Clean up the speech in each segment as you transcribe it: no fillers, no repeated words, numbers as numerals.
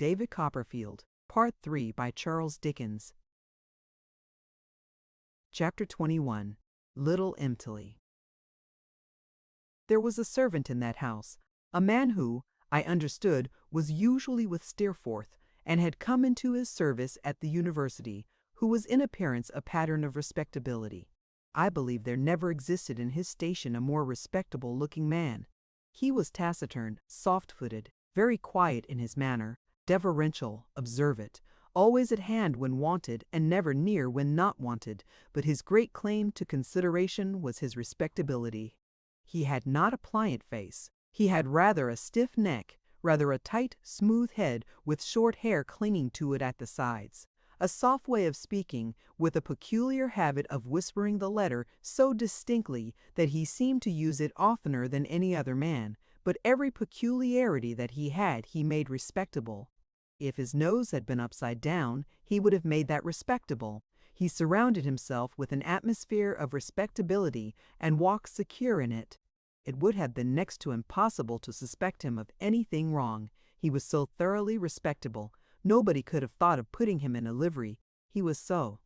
David Copperfield, Part 3 by Charles Dickens. Chapter 21. Little Emptily. There was a servant in that house, a man who, I understood, was usually with Steerforth, and had come into his service at the university, who was in appearance a pattern of respectability. I believe there never existed in his station a more respectable-looking man. He was taciturn, soft-footed, very quiet in his manner, deferential, observant, always at hand when wanted and never near when not wanted, but his great claim to consideration was his respectability. He had not a pliant face. He had rather a stiff neck, rather a tight, smooth head with short hair clinging to it at the sides, a soft way of speaking, with a peculiar habit of whispering the letter so distinctly that he seemed to use it oftener than any other man, but every peculiarity that he had he made respectable. If his nose had been upside down, he would have made that respectable. He surrounded himself with an atmosphere of respectability and walked secure in it. It would have been next to impossible to suspect him of anything wrong. He was so thoroughly respectable. Nobody could have thought of putting him in a livery. He was so.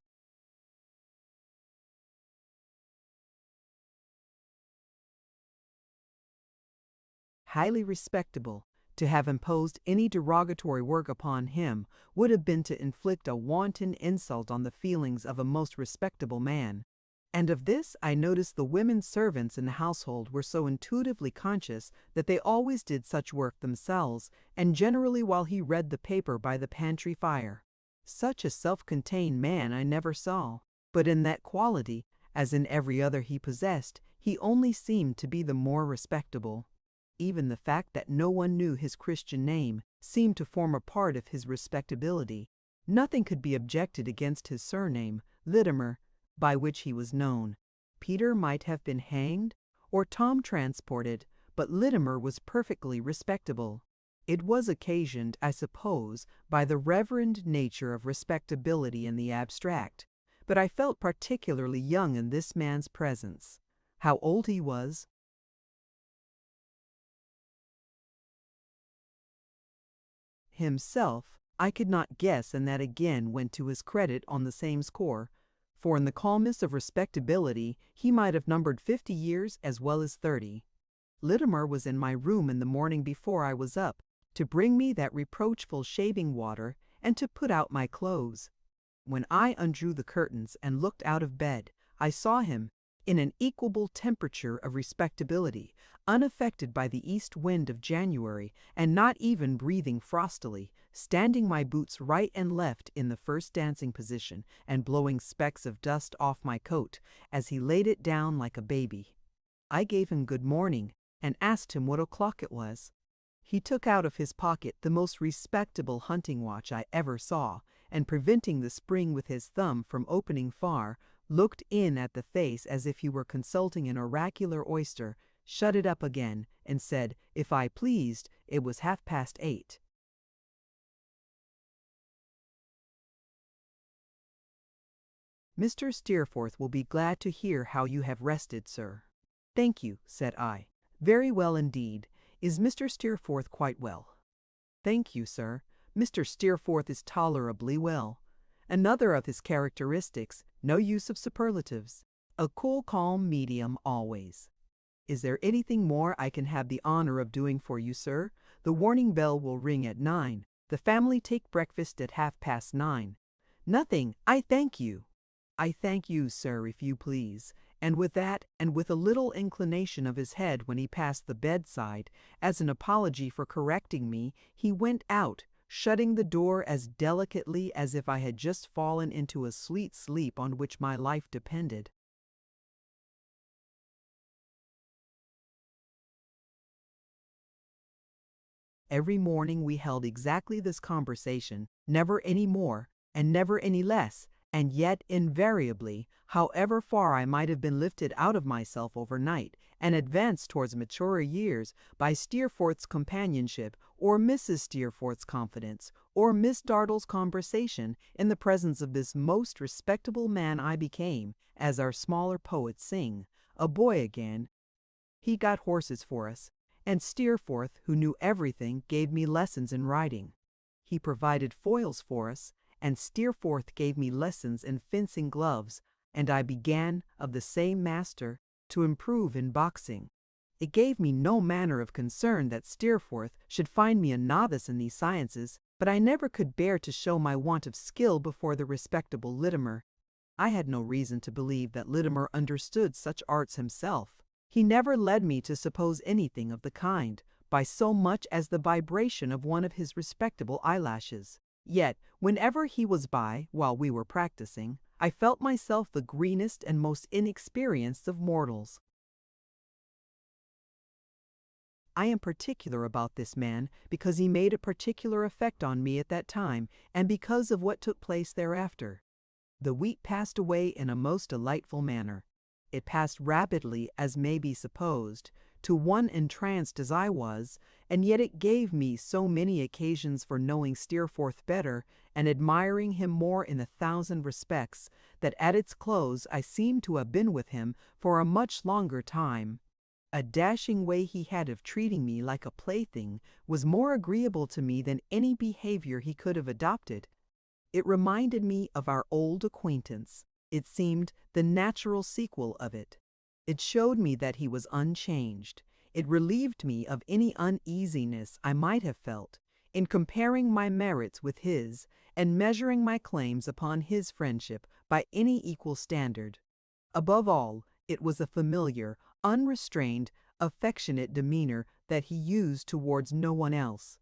Highly respectable. To have imposed any derogatory work upon him would have been to inflict a wanton insult on the feelings of a most respectable man. And of this I noticed the women servants in the household were so intuitively conscious that they always did such work themselves, and generally while he read the paper by the pantry fire. Such a self-contained man I never saw, but in that quality, as in every other he possessed, he only seemed to be the more respectable. Even the fact that no one knew his Christian name seemed to form a part of his respectability. Nothing could be objected against his surname, Littimer, by which he was known. Peter might have been hanged, or Tom transported, but Littimer was perfectly respectable. It was occasioned, I suppose, by the reverend nature of respectability in the abstract, but I felt particularly young in this man's presence. How old he was, himself, I could not guess, and that again went to his credit on the same score, for in the calmness of respectability he might have numbered 50 years as well as 30. Littimer was in my room in the morning before I was up, to bring me that reproachful shaving water and to put out my clothes. When I undrew the curtains and looked out of bed, I saw him, in an equable temperature of respectability, unaffected by the east wind of January, and not even breathing frostily, standing my boots right and left in the first dancing position, and blowing specks of dust off my coat, as he laid it down like a baby. I gave him good morning, and asked him what o'clock it was. He took out of his pocket the most respectable hunting watch I ever saw, and preventing the spring with his thumb from opening far, looked in at the face as if he were consulting an oracular oyster, shut it up again, and said, if I pleased, it was 8:30. Mr. Steerforth will be glad to hear how you have rested, sir. Thank you, said I. Very well indeed. Is Mr. Steerforth quite well? Thank you, sir. Mr. Steerforth is tolerably well. Another of his characteristics, no use of superlatives. A cool, calm medium always. Is there anything more I can have the honor of doing for you, sir? The warning bell will ring at 9. The family take breakfast at 9:30. Nothing, I thank you. I thank you, sir, if you please. And with that, and with a little inclination of his head when he passed the bedside, as an apology for correcting me, he went out, shutting the door as delicately as if I had just fallen into a sweet sleep on which my life depended. Every morning we held exactly this conversation, never any more, and never any less, and yet invariably, however far I might have been lifted out of myself overnight, and advanced towards maturer years by Steerforth's companionship, or Mrs. Steerforth's confidence, or Miss Dartle's conversation, in the presence of this most respectable man I became, as our smaller poets sing, a boy again. He got horses for us, and Steerforth, who knew everything, gave me lessons in riding. He provided foils for us, and Steerforth gave me lessons in fencing gloves, and I began, of the same master, to improve in boxing. It gave me no manner of concern that Steerforth should find me a novice in these sciences, but I never could bear to show my want of skill before the respectable Litimer. I had no reason to believe that Litimer understood such arts himself. He never led me to suppose anything of the kind, by so much as the vibration of one of his respectable eyelashes. Yet, whenever he was by, while we were practicing, I felt myself the greenest and most inexperienced of mortals. I am particular about this man because he made a particular effect on me at that time, and because of what took place thereafter. The week passed away in a most delightful manner. It passed rapidly, as may be supposed, to one entranced as I was, and yet it gave me so many occasions for knowing Steerforth better, and admiring him more in 1,000 respects, that at its close I seemed to have been with him for a much longer time. A dashing way he had of treating me like a plaything was more agreeable to me than any behavior he could have adopted. It reminded me of our old acquaintance. It seemed the natural sequel of it. It showed me that he was unchanged. It relieved me of any uneasiness I might have felt in comparing my merits with his and measuring my claims upon his friendship by any equal standard. Above all, it was a familiar, unrestrained, affectionate demeanor that he used towards no one else.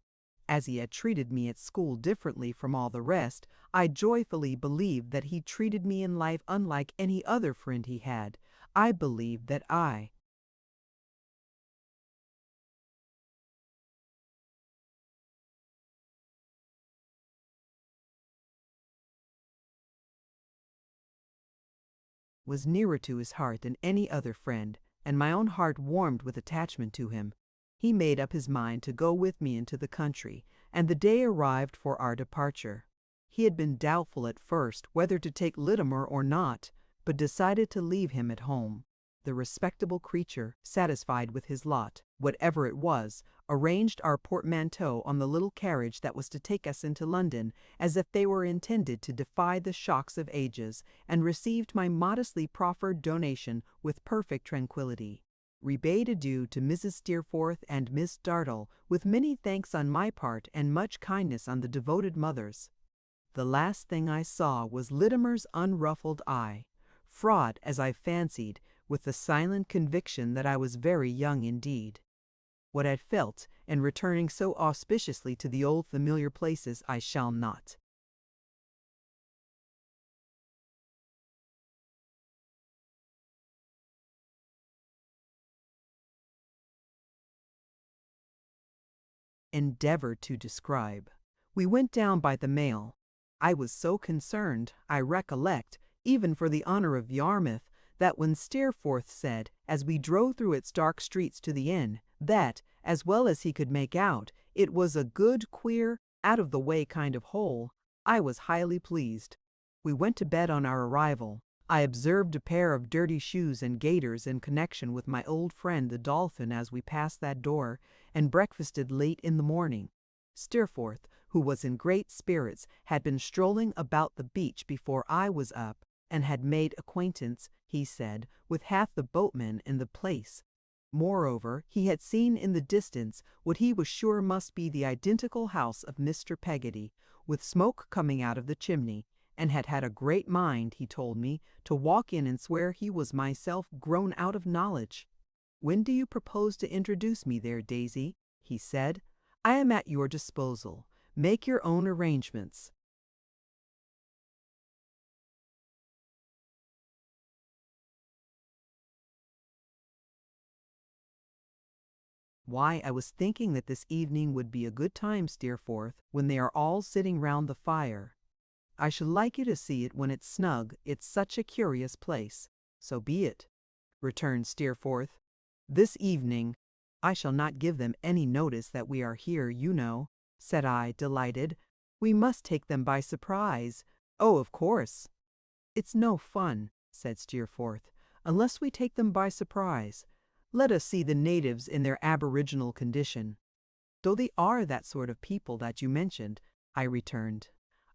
As he had treated me at school differently from all the rest, I joyfully believed that he treated me in life unlike any other friend he had. I believed that I was nearer to his heart than any other friend, and my own heart warmed with attachment to him. He made up his mind to go with me into the country, and the day arrived for our departure. He had been doubtful at first whether to take Litimer or not, but decided to leave him at home. The respectable creature, satisfied with his lot, whatever it was, arranged our portmanteaux on the little carriage that was to take us into London, as if they were intended to defy the shocks of ages, and received my modestly proffered donation with perfect tranquillity. We bade adieu to Mrs. Steerforth and Miss Dartle, with many thanks on my part and much kindness on the devoted mother's. The last thing I saw was Litimer's unruffled eye, fraught, as I fancied, with the silent conviction that I was very young indeed. What I felt in returning so auspiciously to the old familiar places I shall not. Endeavor to describe. We went down by the mail. I was so concerned, I recollect, even for the honor of Yarmouth, that when Steerforth said, as we drove through its dark streets to the inn, that, as well as he could make out, it was a good, queer, out-of-the-way kind of hole, I was highly pleased. We went to bed on our arrival. I observed a pair of dirty shoes and gaiters in connection with my old friend the Dolphin as we passed that door, and breakfasted late in the morning. Steerforth, who was in great spirits, had been strolling about the beach before I was up, and had made acquaintance, he said, with half the boatmen in the place. Moreover, he had seen in the distance what he was sure must be the identical house of Mr. Peggotty, with smoke coming out of the chimney, and had had a great mind, he told me, to walk in and swear he was myself grown out of knowledge. "When do you propose to introduce me there, Daisy?" he said. "I am at your disposal. Make your own arrangements." "Why, I was thinking that this evening would be a good time, Steerforth, when they are all sitting round the fire. I should like you to see it when it's snug. It's such a curious place." "So be it," returned Steerforth. "This evening." "I shall not give them any notice that we are here, you know," said I, delighted. "We must take them by surprise." "Oh, of course." "It's no fun," said Steerforth, "unless we take them by surprise. Let us see the natives in their aboriginal condition. Though they are that sort of people that you mentioned, I returned.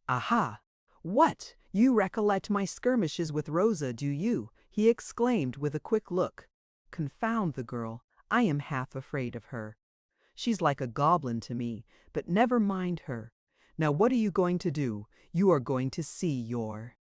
Aha! What? You recollect my skirmishes with Rosa, do you? He exclaimed with a quick look. Confound the girl, I am half afraid of her. She's like a goblin to me, but never mind her. Now what are you going to do? You are going to see your...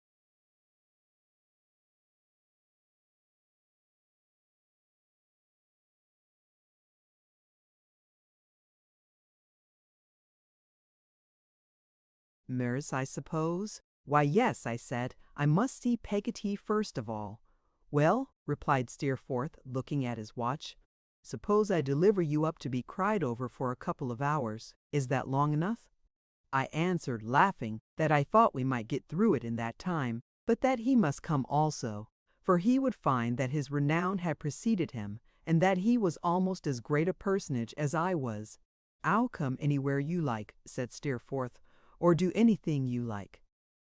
Nurse, I suppose? Why, yes, I said. I must see Peggotty first of all. Well, replied Steerforth, looking at his watch, suppose I deliver you up to be cried over for a couple of hours. Is that long enough? I answered, laughing, that I thought we might get through it in that time, but that he must come also, for he would find that his renown had preceded him, and that he was almost as great a personage as I was. I'll come anywhere you like, said Steerforth, or do anything you like.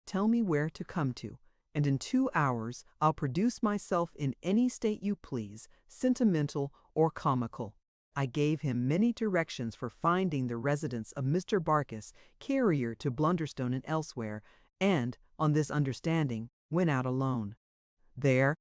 Tell me where to come to, and in 2 hours I'll produce myself in any state you please, sentimental or comical. I gave him many directions for finding the residence of Mr. Barkis, carrier to Blunderstone and elsewhere, and, on this understanding, went out alone. There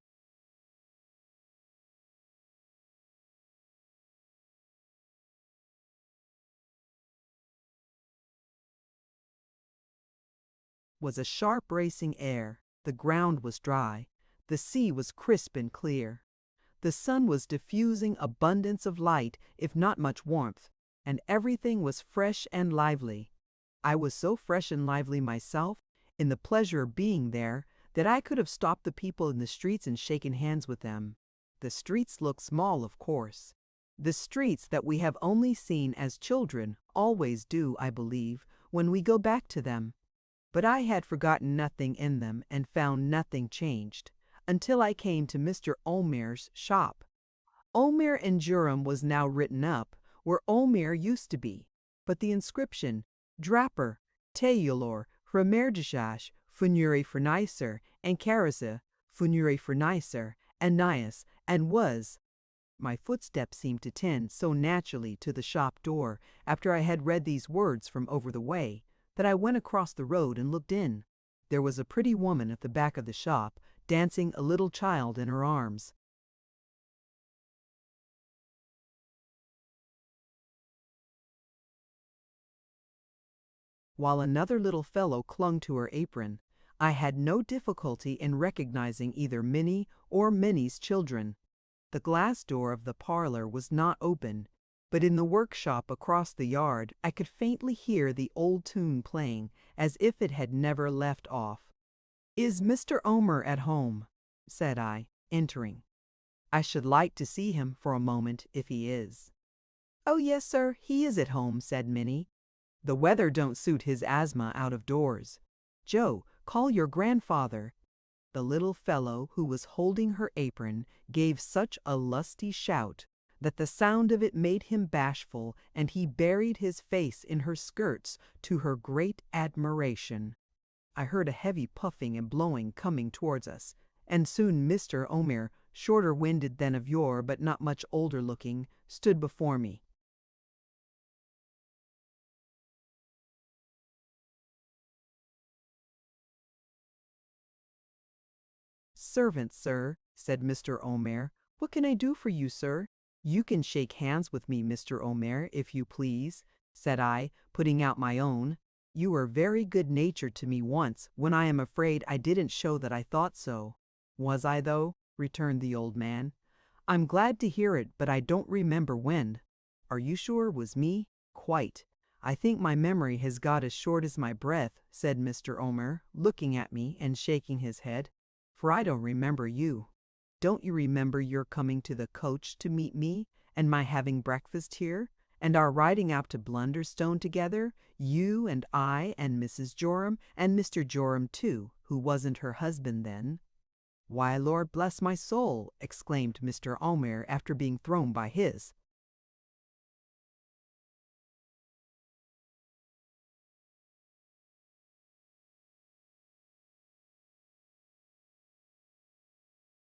was a sharp racing air, the ground was dry, the sea was crisp and clear. The sun was diffusing abundance of light, if not much warmth, and everything was fresh and lively. I was so fresh and lively myself, in the pleasure of being there, that I could have stopped the people in the streets and shaken hands with them. The streets look small, of course. The streets that we have only seen as children always do, I believe, when we go back to them. But I had forgotten nothing in them and found nothing changed, until I came to Mr. Omer's shop. Omer and Durham was now written up where Omer used to be, but the inscription, Draper, Tayulor, Framerdishash, Funere Fernicer, and Carissa, Funere Fernicer, and Nias, and was. My footsteps seemed to tend so naturally to the shop door after I had read these words from over the way, that I went across the road and looked in. There was a pretty woman at the back of the shop, dancing a little child in her arms. While another little fellow clung to her apron, I had no difficulty in recognizing either Minnie or Minnie's children. The glass door of the parlor was not open, but in the workshop across the yard I could faintly hear the old tune playing, as if it had never left off. "Is Mr. Omer at home?" said I, entering. "I should like to see him for a moment, if he is." "Oh, yes, sir, he is at home," said Minnie. "The weather don't suit his asthma out of doors. Joe, call your grandfather." The little fellow who was holding her apron gave such a lusty shout that the sound of it made him bashful, and he buried his face in her skirts to her great admiration. I heard a heavy puffing and blowing coming towards us, and soon Mr. Omer, shorter winded than of yore but not much older looking, stood before me. "Servant, sir," said Mr. Omer. "What can I do for you, sir?" "You can shake hands with me, Mr. Omer, if you please," said I, putting out my own. "You were very good-natured to me once, when I am afraid I didn't show that I thought so." "Was I, though?" returned the old man. "I'm glad to hear it, but I don't remember when." "Are you sure it was me?" "Quite. I think my memory has got as short as my breath," said Mr. Omer, looking at me and shaking his head, "for I don't remember you. Don't you remember your coming to the coach to meet me, and my having breakfast here, and our riding out to Blunderstone together, you and I and Mrs. Joram, and Mr. Joram too, who wasn't her husband then?" "Why, Lord bless my soul!" exclaimed Mr. Omer after being thrown by his.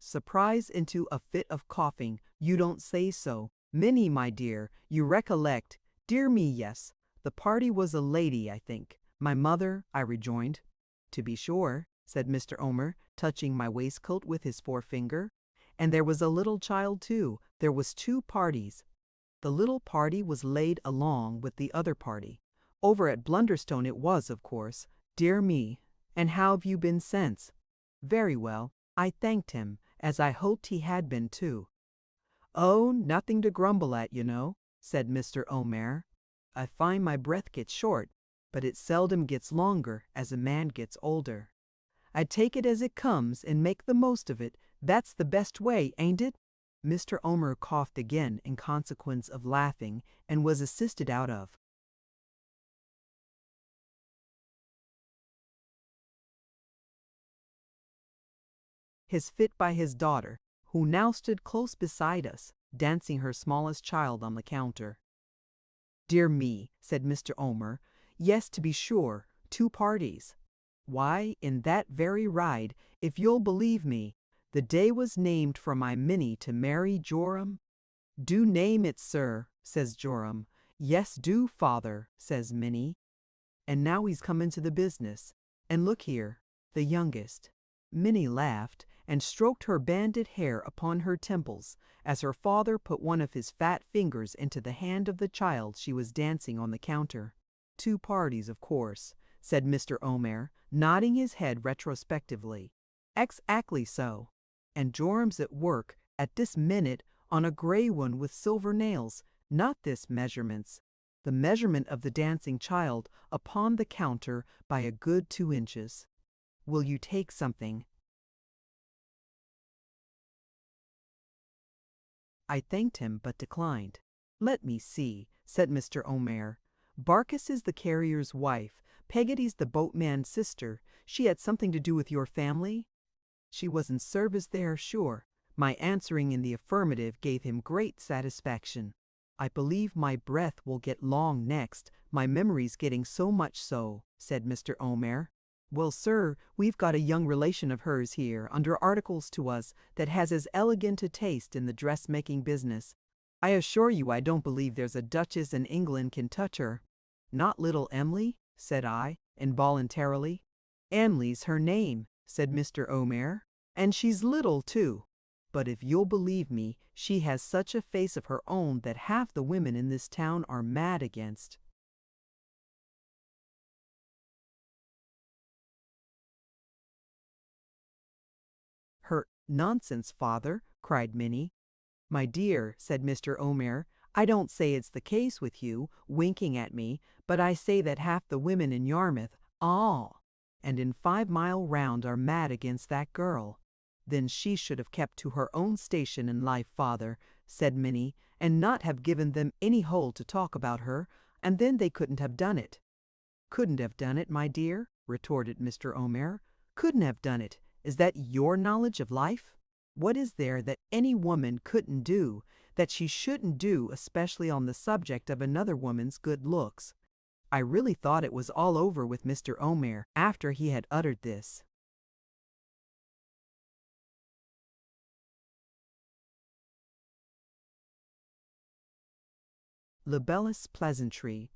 Surprised into a fit of coughing. "You don't say so. Minnie, my dear, you recollect. Dear me, yes. The party was a lady, I think. My mother, I rejoined. To be sure, said Mr. Omer, touching my waistcoat with his forefinger. And there was a little child too. There was 2 parties. The little party was laid along with the other party. Over at Blunderstone it was, of course. Dear me, and how have you been since? Very well. I thanked him, as I hoped he had been too. Oh, nothing to grumble at, you know, said Mr. Omer. I find my breath gets short, but it seldom gets longer as a man gets older. I take it as it comes and make the most of it. That's the best way, ain't it? Mr. Omer coughed again in consequence of laughing and was assisted out of. His fit by his daughter, who now stood close beside us, dancing her smallest child on the counter. Dear me, said Mr. Omer, yes, to be sure, 2 parties. Why, in that very ride, if you'll believe me, the day was named for my Minnie to marry Joram. Do name it, sir, says Joram. Yes, do, father, says Minnie. And now he's come into the business. And look here, the youngest. Minnie laughed and stroked her banded hair upon her temples as her father put one of his fat fingers into the hand of the child she was dancing on the counter. 2 parties, of course, said Mr. Omer, nodding his head retrospectively. Exactly so. And Joram's at work at this minute on a gray one with silver nails, not this measurements. The measurement of the dancing child upon the counter by a good 2 inches. Will you take something? I thanked him but declined. Let me see, said Mr. Omer. Barkis is the carrier's wife. Peggotty's the boatman's sister. She had something to do with your family? She was in service there, sure. My answering in the affirmative gave him great satisfaction. I believe my breath will get long next, my memory's getting so much so, said Mr. Omer. Well, sir, we've got a young relation of hers here, under articles to us, that has as elegant a taste in the dressmaking business. I assure you I don't believe there's a duchess in England can touch her. Not little Em'ly, said I, involuntarily. Em'ly's her name, said Mr. Omer, and she's little too. But if you'll believe me, she has such a face of her own that half the women in this town are mad against. Her nonsense, father, cried Minnie. My dear, said Mr. Omer, I don't say it's the case with you, winking at me, but I say that half the women in Yarmouth, all, and in 5 mile round are mad against that girl. Then she should have kept to her own station in life, father, said Minnie, and not have given them any hold to talk about her, and then they couldn't have done it. Couldn't have done it, my dear, retorted Mr. Omer. Couldn't have done it. Is that your knowledge of life? What is there that any woman couldn't do, that she shouldn't do, especially on the subject of another woman's good looks? I really thought it was all over with Mr. Omer after he had uttered this. Libellus pleasantry.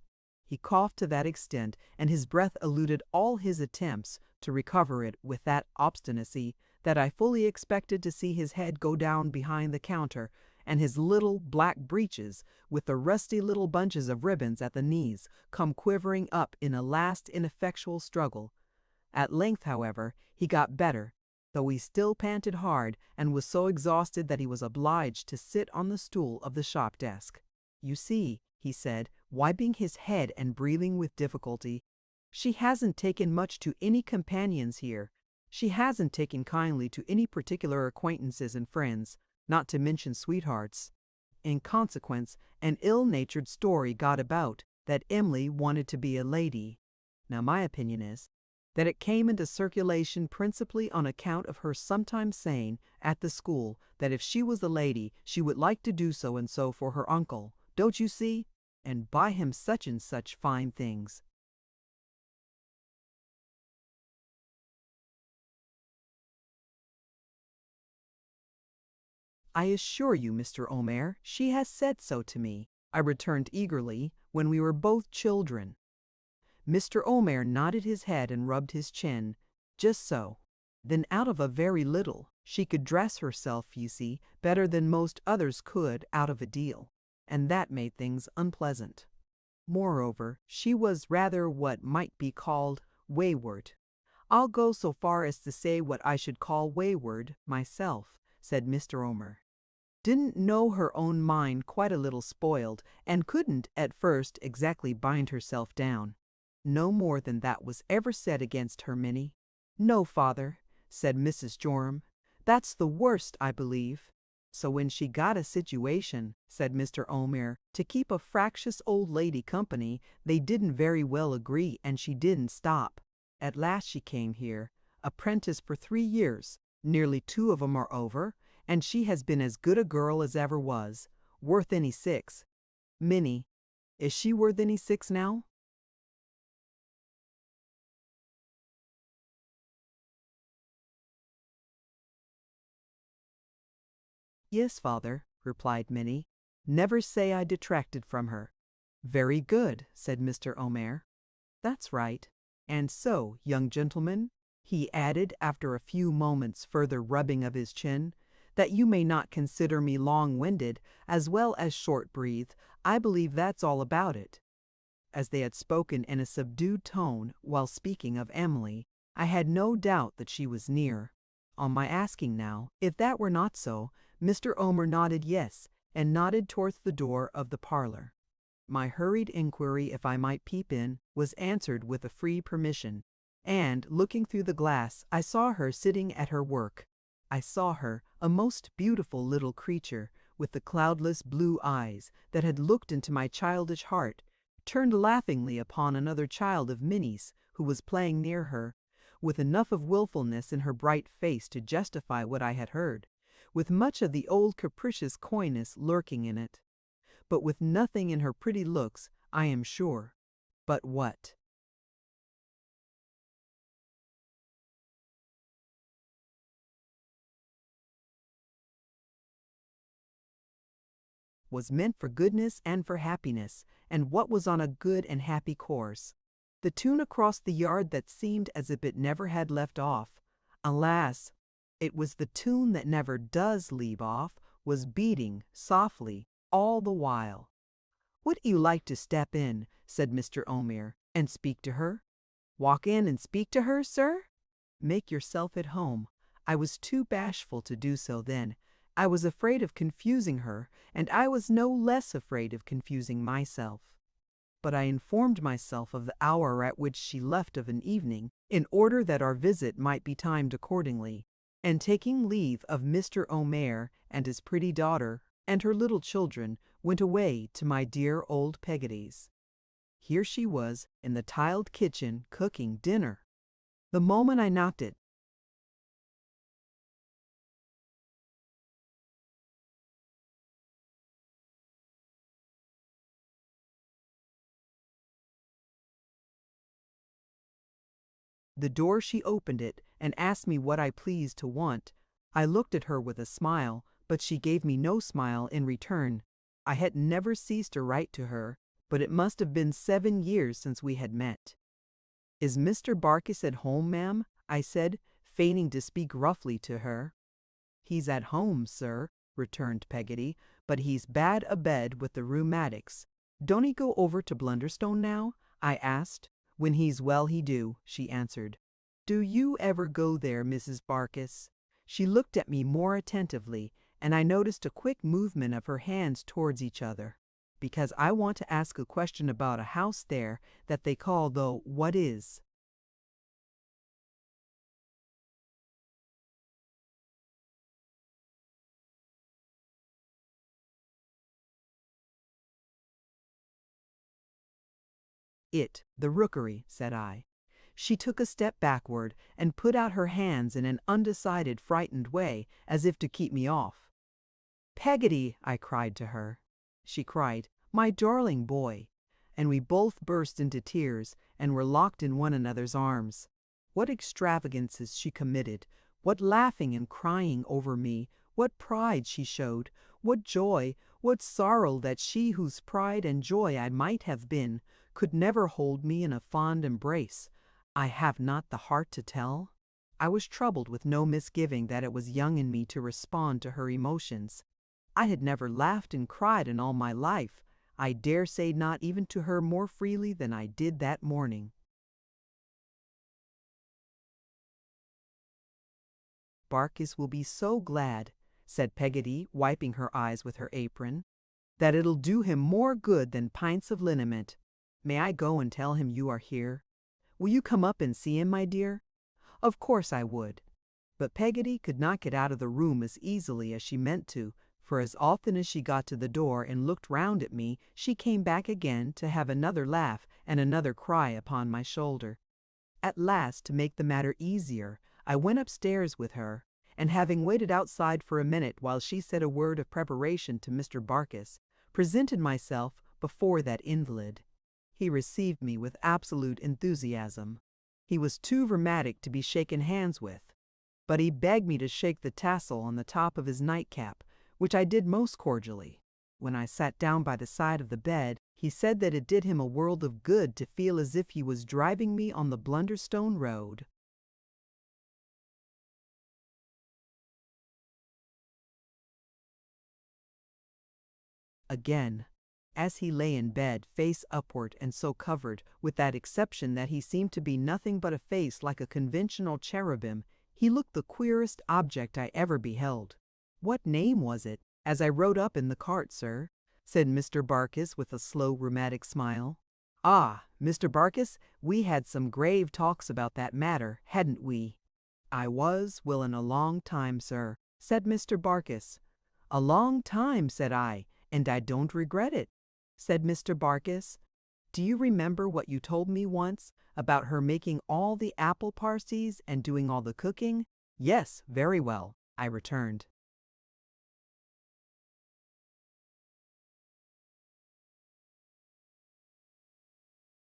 He coughed to that extent, and his breath eluded all his attempts to recover it with that obstinacy that I fully expected to see his head go down behind the counter, and his little black breeches, with the rusty little bunches of ribbons at the knees, come quivering up in a last ineffectual struggle. At length, however, he got better, though he still panted hard and was so exhausted that he was obliged to sit on the stool of the shop desk. You see, he said, wiping his head and breathing with difficulty, she hasn't taken much to any companions here. She hasn't taken kindly to any particular acquaintances and friends, not to mention sweethearts. In consequence, an ill-natured story got about that Em'ly wanted to be a lady. Now my opinion is that it came into circulation principally on account of her sometimes saying at the school that if she was a lady she would like to do so and so for her uncle, don't you see, and buy him such and such fine things. I assure you, Mr. Omer, she has said so to me, I returned eagerly, when we were both children. Mr. Omer nodded his head and rubbed his chin. Just so. Then out of a very little, she could dress herself, you see, better than most others could out of a deal. And that made things unpleasant. Moreover, she was rather what might be called wayward. I'll go so far as to say what I should call wayward myself, said Mr. Omer. Didn't know her own mind, quite a little spoiled, and couldn't at first exactly bind herself down. No more than that was ever said against her, Minnie. No, father, said Mrs. Joram. That's the worst, I believe. So when she got a situation, said Mr. Omer, to keep a fractious old lady company, they didn't very well agree, and she didn't stop. At last she came here, apprentice for 3 years, nearly 2 of 'em are over, and she has been as good a girl as ever was, worth any 6. Minnie, is she worth any 6 now? Yes, father, replied Minnie. Never say I detracted from her. Very good, said Mr. Omer. That's right. And so, young gentleman, he added after a few moments' further rubbing of his chin, that you may not consider me long-winded as well as short-breathed, I believe that's all about it. As they had spoken in a subdued tone while speaking of Emily, I had no doubt that she was near. On my asking now if that were not so, Mr. Omer nodded yes, and nodded towards the door of the parlor. My hurried inquiry if I might peep in was answered with a free permission, and, looking through the glass, I saw her sitting at her work. I saw her, a most beautiful little creature, with the cloudless blue eyes that had looked into my childish heart, turned laughingly upon another child of Minnie's who was playing near her, with enough of wilfulness in her bright face to justify what I had heard, with much of the old capricious coyness lurking in it, but with nothing in her pretty looks, I am sure. But what? Was meant for goodness and for happiness, and what was on a good and happy course. The tune across the yard that seemed as if it never had left off. Alas, it was the tune that never does leave off, was beating softly all the while. Would you like to step in, said Mr. Omer, and speak to her? Walk in and speak to her, sir? Make yourself at home. I was too bashful to do so then. I was afraid of confusing her, and I was no less afraid of confusing myself. But I informed myself of the hour at which she left of an evening, in order that our visit might be timed accordingly, and taking leave of Mr. Omer and his pretty daughter and her little children, went away to my dear old Peggotty's. Here she was in the tiled kitchen cooking dinner. The moment I knocked it, the door she opened it and asked me what I pleased to want. I looked at her with a smile, but she gave me no smile in return. I had never ceased to write to her, but it must have been 7 years since we had met. Is Mr. Barkis at home, ma'am? I said, feigning to speak roughly to her. He's at home, sir, returned Peggotty, but he's bad abed with the rheumatics. Don't he go over to Blunderstone now? I asked. When he's well he do, she answered. Do you ever go there, Mrs. Barkis? She looked at me more attentively, and I noticed a quick movement of her hands towards each other, because I want to ask a question about a house there that they call the what is. The rookery, said I. She took a step backward and put out her hands in an undecided, frightened way, as if to keep me off. Peggotty, I cried to her. She cried, my darling boy, and we both burst into tears and were locked in one another's arms. What extravagances she committed, what laughing and crying over me, what pride she showed, what joy, what sorrow that she whose pride and joy I might have been, could never hold me in a fond embrace. I have not the heart to tell. I was troubled with no misgiving that it was young in me to respond to her emotions. I had never laughed and cried in all my life. I dare say not even to her more freely than I did that morning. Barkis will be so glad, said Peggotty, wiping her eyes with her apron, that it'll do him more good than pints of liniment. May I go and tell him you are here? Will you come up and see him, my dear? Of course I would. But Peggotty could not get out of the room as easily as she meant to, for as often as she got to the door and looked round at me, she came back again to have another laugh and another cry upon my shoulder. At last, to make the matter easier, I went upstairs with her, and having waited outside for a minute while she said a word of preparation to Mr. Barkis, presented myself before that invalid. He received me with absolute enthusiasm. He was too rheumatic to be shaken hands with, but he begged me to shake the tassel on the top of his nightcap, which I did most cordially. When I sat down by the side of the bed, he said that it did him a world of good to feel as if he was driving me on the Blunderstone road. Again, as he lay in bed, face upward and so covered, with that exception that he seemed to be nothing but a face like a conventional cherubim, he looked the queerest object I ever beheld. What name was it, as I rode up in the cart, sir? Said Mr. Barkis with a slow rheumatic smile. Ah, Mr. Barkis, we had some grave talks about that matter, hadn't we? I was, well, in a long time, sir, said Mr. Barkis. A long time, said I, and I don't regret it, said Mr. Barkis. Do you remember what you told me once about her making all the apple parsees and doing all the cooking? Yes, very well, I returned.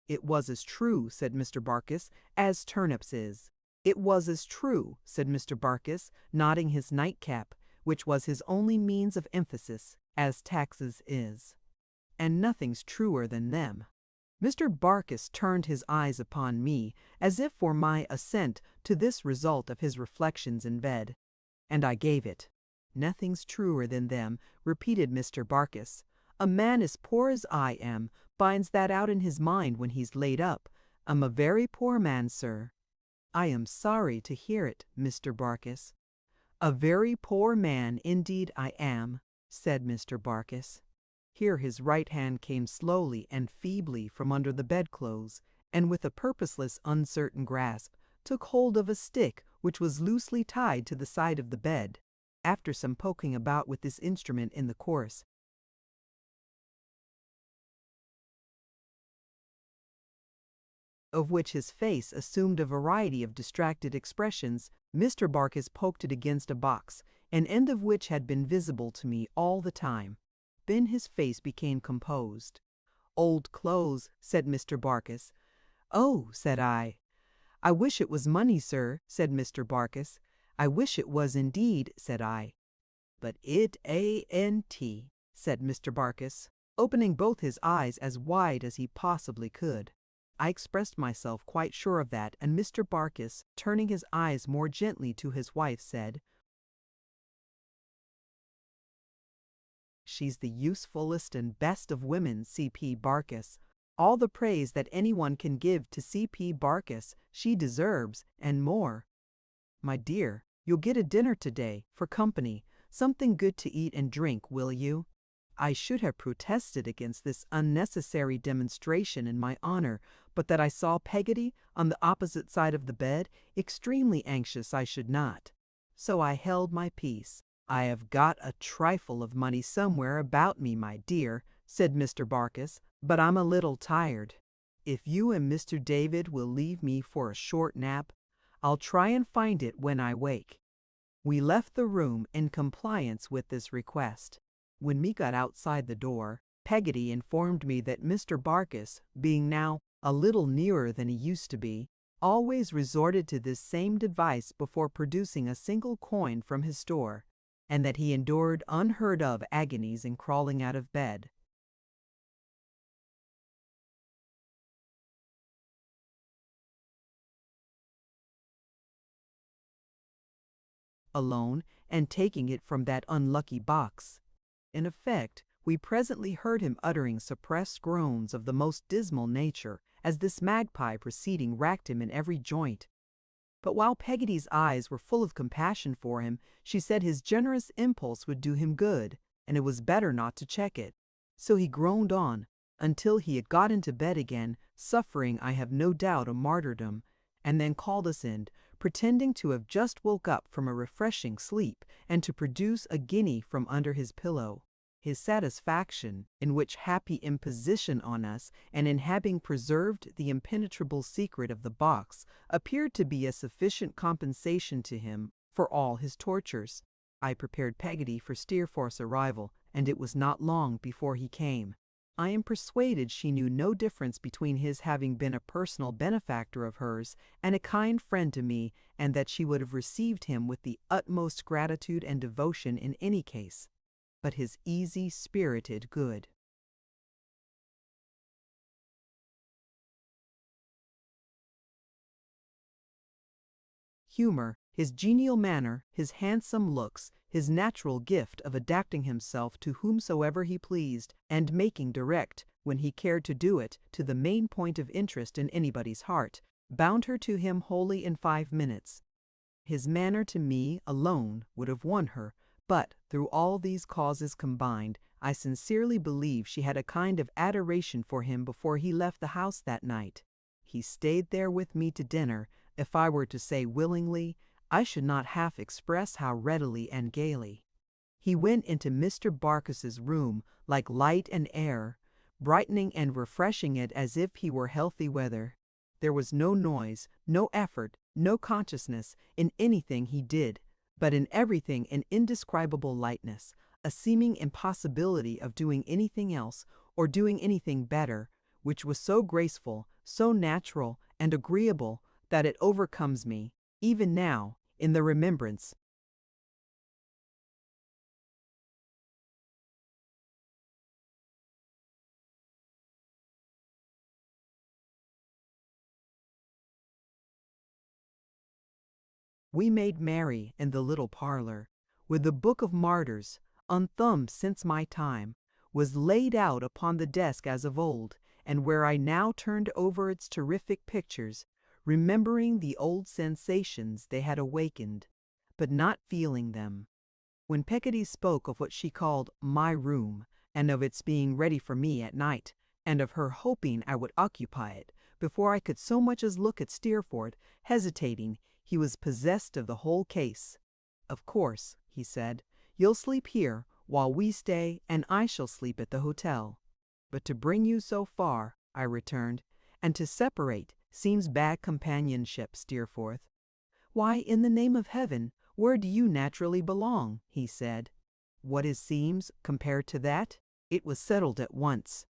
It was as true, said Mr. Barkis, as turnips is. It was as true, said Mr. Barkis, nodding his nightcap, which was his only means of emphasis, as taxes is. And nothing's truer than them. Mr. Barkis turned his eyes upon me, as if for my assent to this result of his reflections in bed. And I gave it. Nothing's truer than them, repeated Mr. Barkis. A man as poor as I am finds that out in his mind when he's laid up. I'm a very poor man, sir. I am sorry to hear it, Mr. Barkis. A very poor man indeed I am, said Mr. Barkis. Here his right hand came slowly and feebly from under the bedclothes, and with a purposeless, uncertain grasp, took hold of a stick which was loosely tied to the side of the bed. After some poking about with this instrument in the course of which his face assumed a variety of distracted expressions, Mr. Barkis poked it against a box, an end of which had been visible to me all the time. Then his face became composed. Old clothes, said Mr. Barkis. Oh, said I. I wish it was money, sir, said Mr. Barkis. I wish it was indeed, said I. But it ain't, said Mr. Barkis, opening both his eyes as wide as he possibly could. I expressed myself quite sure of that, and Mr. Barkis, turning his eyes more gently to his wife, said, She's the usefulest and best of women, C.P. Barkis. All the praise that anyone can give to C.P. Barkis she deserves, and more. My dear, you'll get a dinner today, for company, something good to eat and drink, will you? I should have protested against this unnecessary demonstration in my honor, but that I saw Peggotty on the opposite side of the bed, extremely anxious I should not. So I held my peace. I have got a trifle of money somewhere about me, my dear, said Mr. Barkis, but I'm a little tired. If you and Mr. David will leave me for a short nap, I'll try and find it when I wake. We left the room in compliance with this request. When we got outside the door, Peggotty informed me that Mr. Barkis, being now a little nearer than he used to be, always resorted to this same device before producing a single coin from his store, and that he endured unheard of agonies in crawling out of bed. alone, and taking it from that unlucky box. In effect, we presently heard him uttering suppressed groans of the most dismal nature, as this magpie proceeding racked him in every joint. But while Peggotty's eyes were full of compassion for him, she said his generous impulse would do him good, and it was better not to check it. So he groaned on, until he had got into bed again, suffering, I have no doubt, a martyrdom, and then called us in, pretending to have just woke up from a refreshing sleep, and to produce a guinea from under his pillow. His satisfaction, in which happy imposition on us, and in having preserved the impenetrable secret of the box, appeared to be a sufficient compensation to him for all his tortures. I prepared Peggotty for Steerforth's arrival, and it was not long before he came. I am persuaded she knew no difference between his having been a personal benefactor of hers and a kind friend to me, and that she would have received him with the utmost gratitude and devotion in any case. But his easy-spirited good. Humor, his genial manner, his handsome looks, his natural gift of adapting himself to whomsoever he pleased, and making direct, when he cared to do it, to the main point of interest in anybody's heart, bound her to him wholly in 5 minutes. His manner to me alone would have won her, but through all these causes combined, I sincerely believe she had a kind of adoration for him before he left the house that night. He stayed there with me to dinner. If I were to say willingly, I should not half express how readily and gaily. He went into Mr. Barkis's room like light and air, brightening and refreshing it as if he were healthy weather. There was no noise, no effort, no consciousness in anything he did, but in everything an indescribable lightness, a seeming impossibility of doing anything else, or doing anything better, which was so graceful, so natural and agreeable, that it overcomes me, even now, in the remembrance. We made merry in the little parlor, where the Book of Martyrs, unthumbed since my time, was laid out upon the desk as of old, and where I now turned over its terrific pictures, remembering the old sensations they had awakened, but not feeling them. When Peggotty spoke of what she called my room, and of its being ready for me at night, and of her hoping I would occupy it, before I could so much as look at Steerforth, hesitating, he was possessed of the whole case. "Of course," he said, "you'll sleep here while we stay, and I shall sleep at the hotel." "But to bring you so far," I returned, "and to separate, seems bad companionship, Steerforth." "Why, in the name of heaven, where do you naturally belong?" he said. "What is seems, compared to that?" It was settled at once.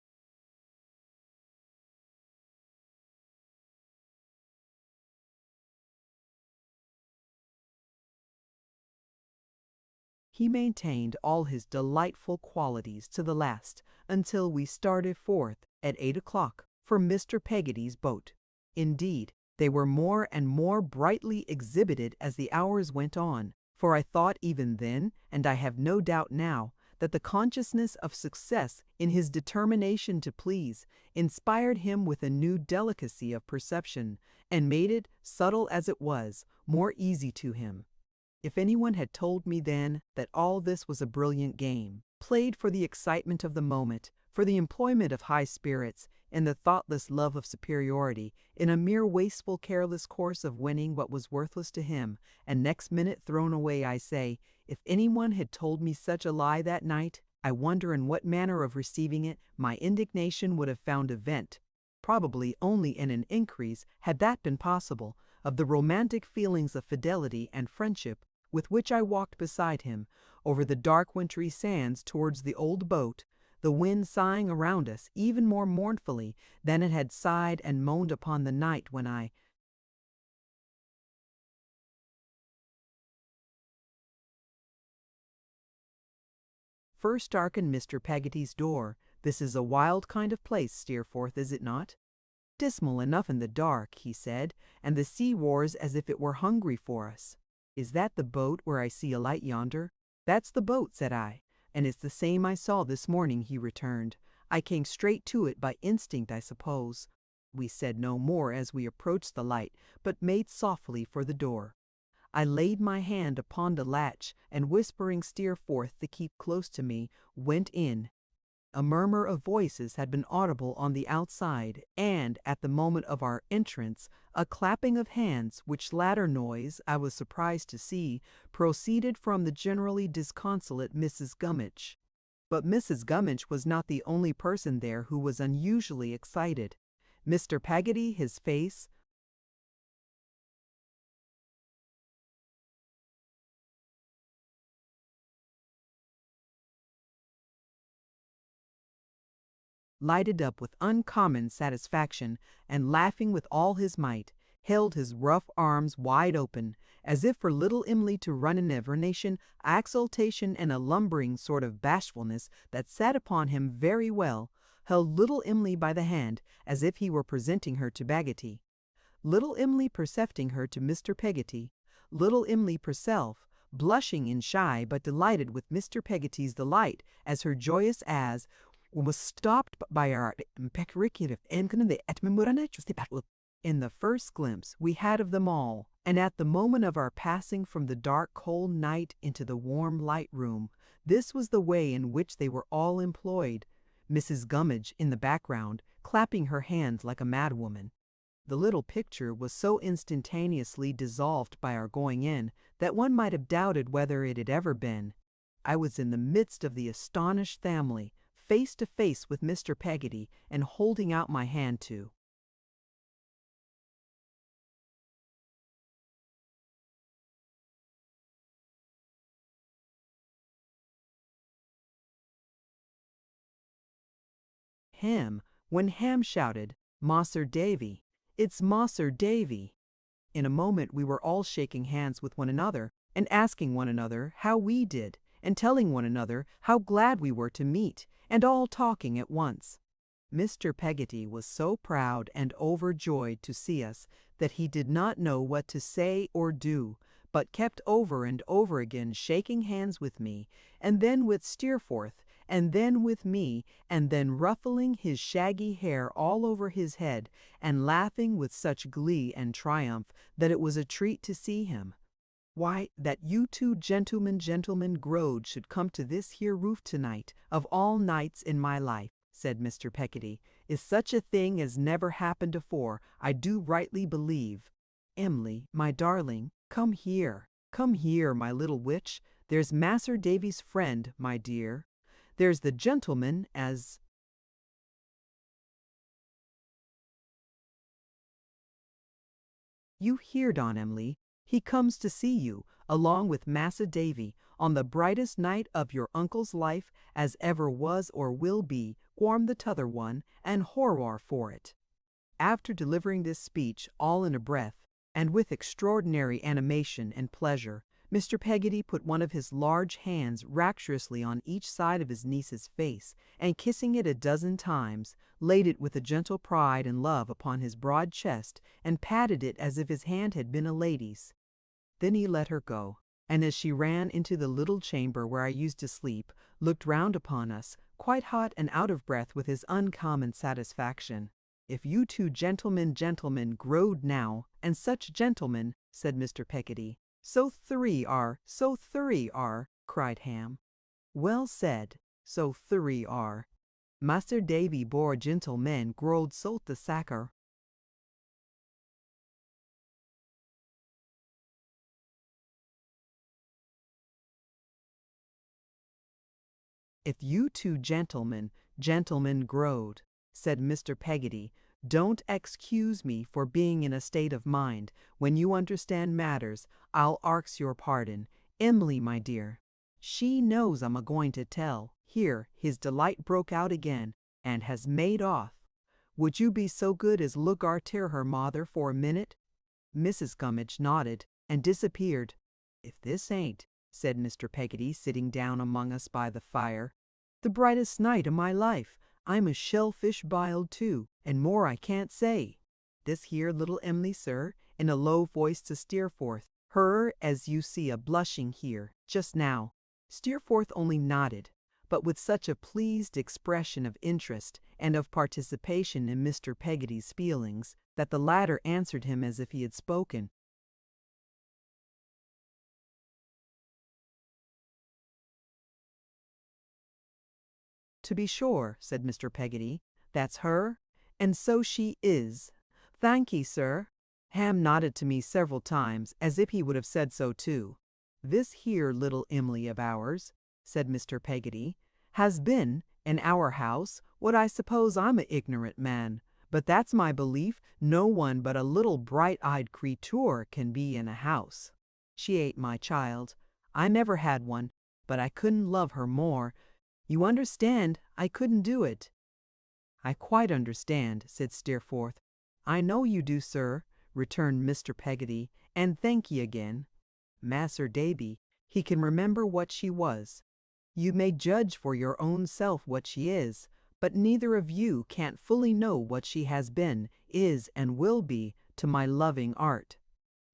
He maintained all his delightful qualities to the last, until we started forth at 8 o'clock for Mr. Peggotty's boat. Indeed, they were more and more brightly exhibited as the hours went on, for I thought even then, and I have no doubt now, that the consciousness of success in his determination to please inspired him with a new delicacy of perception, and made it, subtle as it was, more easy to him. If anyone had told me then that all this was a brilliant game, played for the excitement of the moment, for the employment of high spirits, in the thoughtless love of superiority, in a mere wasteful careless course of winning what was worthless to him, and next minute thrown away, I say, if anyone had told me such a lie that night, I wonder in what manner of receiving it my indignation would have found a vent, probably only in an increase, had that been possible, of the romantic feelings of fidelity and friendship with which I walked beside him over the dark wintry sands towards the old boat, the wind sighing around us even more mournfully than it had sighed and moaned upon the night when I first darkened Mr. Peggotty's door. "This is a wild kind of place, Steerforth, is it not?" "Dismal enough in the dark," he said, "and the sea roars as if it were hungry for us." "Is that the boat where I see a light yonder?" "That's the boat," said I, "and it's the same I saw this morning," he returned. "I came straight to it by instinct, I suppose." We said no more as we approached the light, but made softly for the door. I laid my hand upon the latch, and whispering Steerforth to keep close to me, went in. A murmur of voices had been audible on the outside, and, at the moment of our entrance, a clapping of hands, which latter noise, I was surprised to see, proceeded from the generally disconsolate Mrs. Gummidge. But Mrs. Gummidge was not the only person there who was unusually excited. Mr. Peggotty, his face lighted up with uncommon satisfaction, and laughing with all his might, held his rough arms wide open, as if for little Em'ly to run in nation, exultation, and a lumbering sort of bashfulness that sat upon him very well, held little Em'ly by the hand, as if he were presenting her to Peggotty. Little Em'ly percepting her to Mr. Peggotty, little Em'ly herself, blushing and shy, but delighted with Mr. Peggotty's delight, as her joyous as was stopped by our impecurative in the first glimpse we had of them all, and at the moment of our passing from the dark cold night into the warm light room. This was the way in which they were all employed, Mrs. Gummidge in the background, clapping her hands like a madwoman. The little picture was so instantaneously dissolved by our going in, that one might have doubted whether it had ever been. I was in the midst of the astonished family, face to face with Mr. Peggotty, and holding out my hand to him, when Ham shouted, "Mas'r Davy! It's Mas'r Davy!" In a moment we were all shaking hands with one another, and asking one another how we did, and telling one another how glad we were to meet, and all talking at once. Mr. Peggotty was so proud and overjoyed to see us that he did not know what to say or do, but kept over and over again shaking hands with me, and then with Steerforth, and then with me, and then ruffling his shaggy hair all over his head, and laughing with such glee and triumph that it was a treat to see him. "Why, that you two gentlemen growed should come to this here roof tonight, of all nights in my life," said Mr. Peggotty, "is such a thing as never happened afore, I do rightly believe. Em'ly, my darling, come here, my little witch. There's Mas'r Davy's friend, my dear. There's the gentleman as you heard on, Em'ly. He comes to see you, along with Massa Davy, on the brightest night of your uncle's life as ever was or will be, quarm the t'other one, and horror for it." After delivering this speech all in a breath, and with extraordinary animation and pleasure, Mr. Peggotty put one of his large hands rapturously on each side of his niece's face, and kissing it a dozen times, laid it with a gentle pride and love upon his broad chest, and patted it as if his hand had been a lady's. Then he let her go, and as she ran into the little chamber where I used to sleep, looked round upon us, quite hot and out of breath with his uncommon satisfaction. "If you two gentlemen growed now, and such gentlemen," said Mr. Peggotty. So thurry are," cried Ham. "Well said, so thurry are. Mas'r Davy bore gentlemen growed solt the sacker." "If you two gentlemen growed," said Mr. Peggotty, "don't excuse me for being in a state of mind. When you understand matters, I'll arx your pardon. Em'ly, my dear, she knows I'm a-going to tell." Here his delight broke out again, and has made off. "Would you be so good as look arter her mother for a minute?" Mrs. Gummidge nodded, and disappeared. "If this ain't," said Mr. Peggotty, sitting down among us by the fire, "the brightest night o' my life. I'm a shellfish biled too, and more I can't say." This here little Em'ly, sir, in a low voice to Steerforth, Her as you see a blushing here, just now. Steerforth only nodded, but with such a pleased expression of interest and of participation in Mr. Peggotty's feelings, that the latter answered him as if he had spoken. "To be sure," said Mr. Peggotty, "that's her, and so she is. Thank'ee, sir." Ham nodded to me several times, as if he would have said so too. "This here little Em'ly of ours," said Mr. Peggotty, "has been, in our house, what I suppose I'm a ignorant man, but that's my belief no one but a little bright-eyed creetur can be in a house. She ain't my child. I never had one, but I couldn't love her more. You understand, I couldn't do it." "I quite understand," said Steerforth. "I know you do, sir," returned Mr. Peggotty, "and thank ye again. Mas'r Davy, he can remember what she was. You may judge for your own self what she is, but neither of you can't fully know what she has been, is, and will be, to my loving art."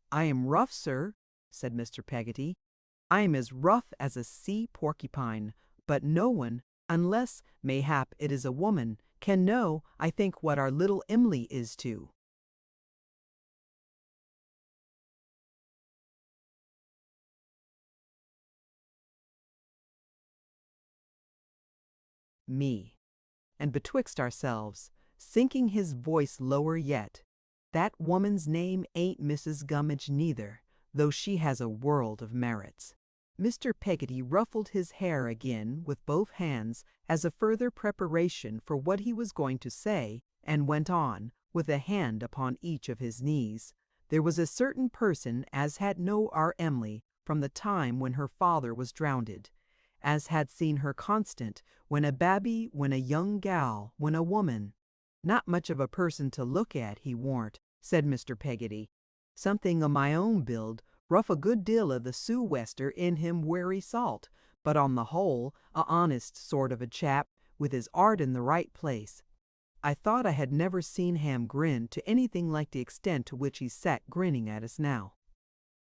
"I am rough, sir," said Mr. Peggotty. "I am as rough as a sea porcupine, but no one, unless, mayhap, it is a woman, can know, I think, what our little Em'ly is to." Me. And betwixt ourselves, sinking his voice lower yet, "That woman's name ain't Mrs. Gummidge neither, though she has a world of merits." Mr. Peggotty ruffled his hair again with both hands as a further preparation for what he was going to say, and went on, with a hand upon each of his knees. "There was a certain person as had know our Em'ly from the time when her father was drownded, as had seen her constant, when a babby, when a young gal, when a woman. Not much of a person to look at, he warn't," said Mr. Peggotty. "Something o' my own build, rough a good deal of the Soo Wester in him wery salt, but on the whole, a honest sort of a chap, with his 'art in the right place." I thought I had never seen Ham grin to anything like the extent to which he sat grinning at us now.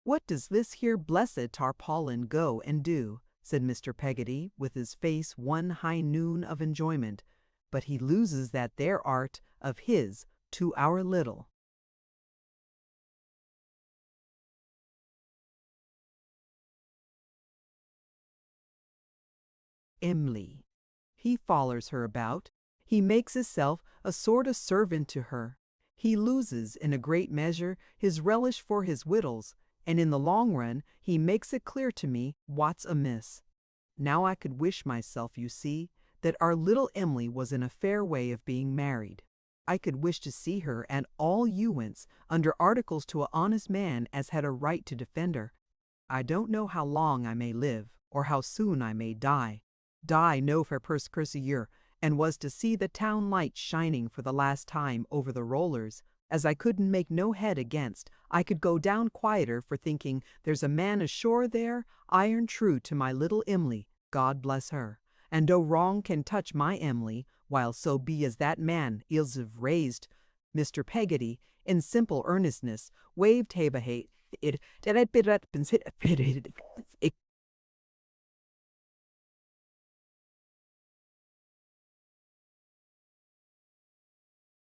"What does this here blessed tarpaulin go and do?" said Mr. Peggotty, with his face one high noon of enjoyment. "But he loses that there art of his to our little." Em'ly. He follers her about. He makes hisself a sort o' servant to her. He loses, in a great measure, his relish for his wittles, and in the long run he makes it clear to me what's amiss. Now I could wish myself, you see, that our little Em'ly was in a fair way of being married. I could wish to see her and all you'ents under articles to a honest man as had a right to defend her. I don't know how long I may live, or how soon I may die. Die no for year, and was to see the town light shining for the last time over the rollers, as I couldn't make no head against. I could go down quieter for thinking there's a man ashore there, iron true to my little Em'ly, God bless her, and no wrong can touch my Em'ly, while so be as that man is have raised." Mr. Peggotty, in simple earnestness, waved it.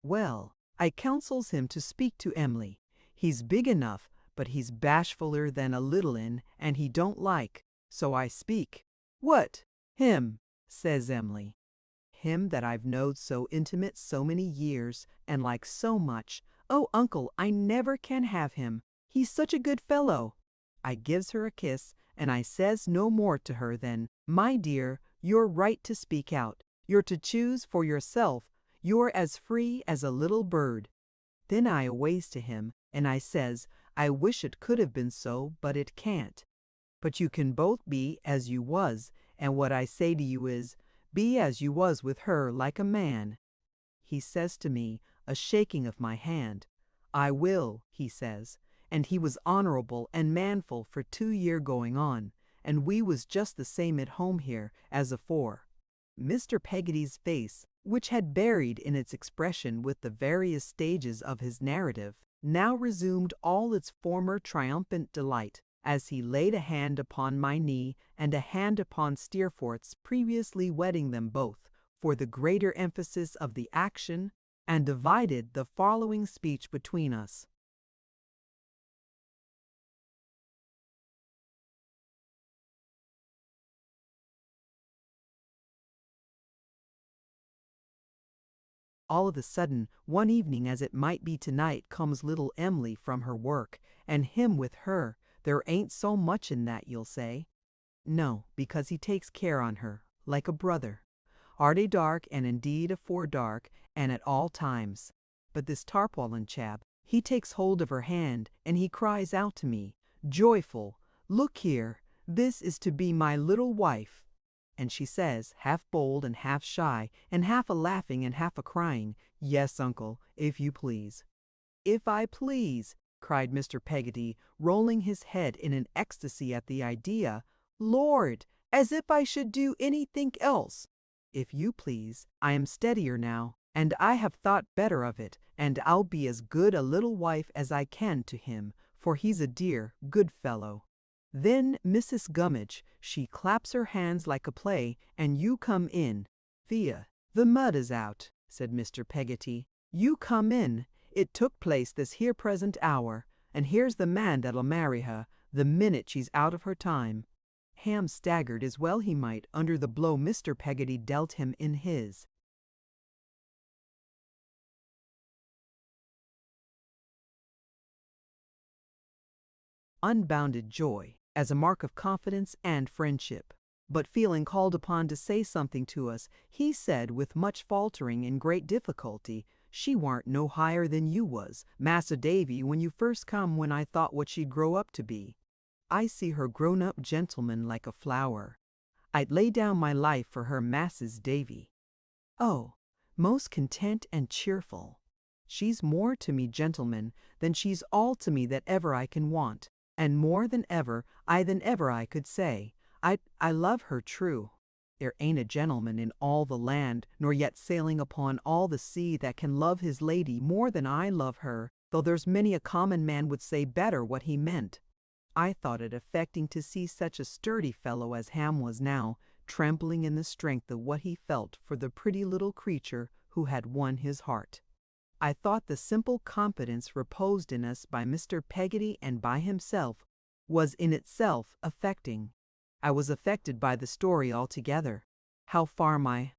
"Well, I counsels him to speak to Em'ly. He's big enough, but he's bashfuller than a little un, and he don't like. So I speak. 'What, him?' says Em'ly. 'Him that I've knowed so intimate so many years, and like so much. Oh, uncle, I never can have him. He's such a good fellow.' I gives her a kiss, and I says no more to her than, 'My dear, you're right to speak out. You're to choose for yourself. You're as free as a little bird.' Then I aways to him, and I says, 'I wish it could have been so, but it can't. But you can both be as you was, and what I say to you is, be as you was with her like a man.' He says to me, a shaking of my hand, 'I will,' he says, and he was honorable and manful for 2 year going on, and we was just the same at home here as afore." Mr. Peggotty's face, which had varied in its expression with the various stages of his narrative, now resumed all its former triumphant delight. as he laid a hand upon my knee and a hand upon Steerforth's, previously wetting them both, for the greater emphasis of the action, and divided the following speech between us. All of a sudden, one evening as it might be tonight, comes little Em'ly from her work, and him with her. There ain't so much in that, you'll say. No, because he takes care on her, like a brother. Arty dark, and indeed afore dark, and at all times. But this tarpaulin chap, he takes hold of her hand, and he cries out to me, joyful, "Look here, this is to be my little wife." And she says, half bold and half shy, and half a laughing and half a crying, "Yes, uncle, if you please." "If I please," cried Mr. Peggotty, rolling his head in an ecstasy at the idea. "Lord, as if I should do anythink else. If you please, I am steadier now, and I have thought better of it, and I'll be as good a little wife as I can to him, for he's a dear, good fellow." Then Mrs. Gummidge, she claps her hands like a play, and you come in. "Thea, the mud is out," said Mr. Peggotty. "You come in. It took place this here present hour, and here's the man that'll marry her, the minute she's out of her time." Ham staggered as well he might under the blow Mr. Peggotty dealt him in his. Unbounded joy, as a mark of confidence and friendship. But feeling called upon to say something to us, he said with much faltering and great difficulty, "She warn't no higher than you was, Massa Davy, when you first come, when I thought what she'd grow up to be. I see her grown up gentleman like a flower. I'd lay down my life for her, Masses Davy. Oh, most content and cheerful. She's more to me, gentlemen, than she's all to me that ever I can want, and more than ever I could say. I love her true. There ain't a gentleman in all the land, nor yet sailing upon all the sea, that can love his lady more than I love her, though there's many a common man would say better what he meant." I thought it affecting to see such a sturdy fellow as Ham was now, trembling in the strength of what he felt for the pretty little creature who had won his heart. I thought the simple confidence reposed in us by Mr. Peggotty and by himself was in itself affecting. I was affected by the story altogether. How far my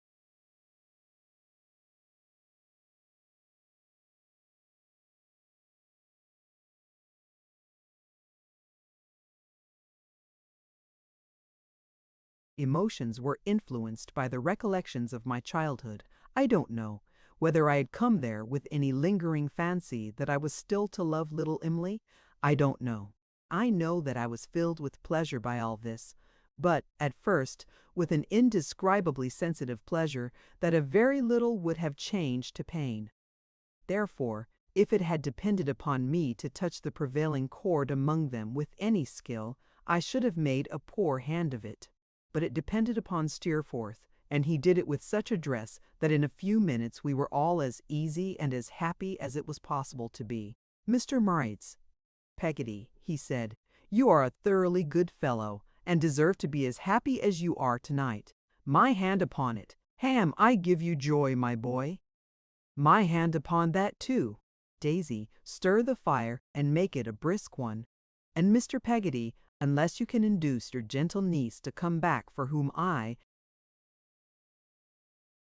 emotions were influenced by the recollections of my childhood, I don't know. Whether I had come there with any lingering fancy that I was still to love little Em'ly, I don't know. I know that I was filled with pleasure by all this, but, at first, with an indescribably sensitive pleasure that a very little would have changed to pain. Therefore, if it had depended upon me to touch the prevailing chord among them with any skill, I should have made a poor hand of it. But it depended upon Steerforth, and he did it with such address that in a few minutes we were all as easy and as happy as it was possible to be. "Mr. Marites, Peggotty," he said, "you are a thoroughly good fellow, and deserve to be as happy as you are tonight. My hand upon it. Ham, I give you joy, my boy." "My hand upon that, too. Daisy, stir the fire and make it a brisk one. And Mr. Peggotty, unless you can induce your gentle niece to come back, for whom I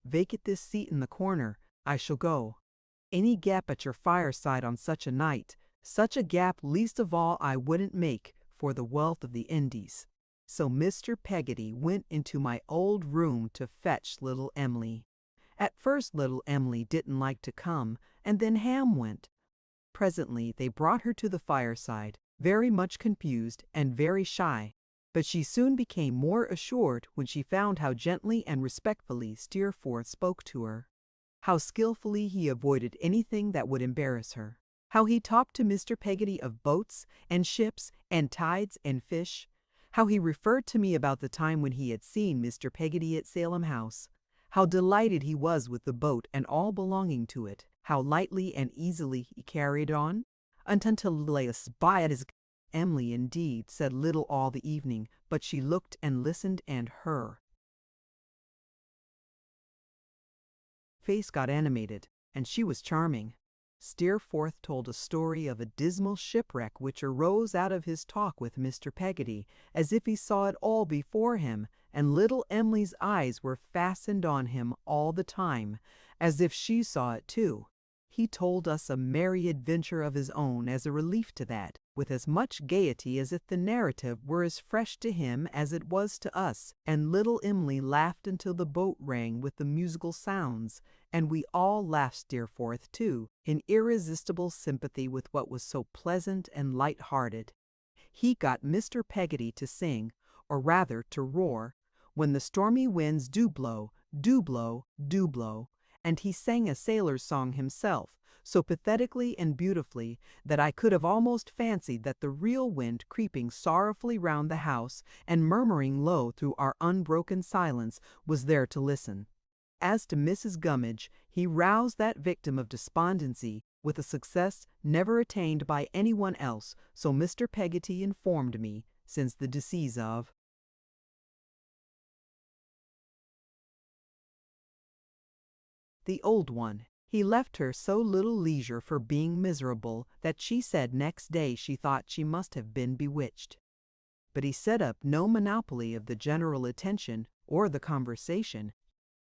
vacate this seat in the corner, I shall go. Any gap at your fireside on such a night, such a gap least of all I wouldn't make for the wealth of the Indies." So Mr. Peggotty went into my old room to fetch little Em'ly. At first little Em'ly didn't like to come, and then Ham went. Presently they brought her to the fireside, very much confused and very shy, but she soon became more assured when she found how gently and respectfully Steerforth spoke to her, how skillfully he avoided anything that would embarrass her, how he talked to Mr. Peggotty of boats and ships and tides and fish, how he referred to me about the time when he had seen Mr. Peggotty at Salem House, how delighted he was with the boat and all belonging to it, how lightly and easily he carried on, until to lay a spy at his Emily indeed said little all the evening, but she looked and listened, and her face got animated, and she was charming. Steerforth told a story of a dismal shipwreck which arose out of his talk with Mr. Peggotty, as if he saw it all before him, and little Emily's eyes were fastened on him all the time, as if she saw it too. He told us a merry adventure of his own as a relief to that, with as much gaiety as if the narrative were as fresh to him as it was to us, and little Emily laughed until the boat rang with the musical sounds, and we all laughed, Steerforth too, in irresistible sympathy with what was so pleasant and light-hearted. He got Mr. Peggotty to sing, or rather to roar, "When the stormy winds do blow, do blow, do blow," and he sang a sailor's song himself, so pathetically and beautifully that I could have almost fancied that the real wind creeping sorrowfully round the house and murmuring low through our unbroken silence was there to listen. As to Mrs. Gummidge, he roused that victim of despondency with a success never attained by anyone else, so Mr. Peggotty informed me, since the decease of the old one. He left her so little leisure for being miserable that she said next day she thought she must have been bewitched. But he set up no monopoly of the general attention or the conversation.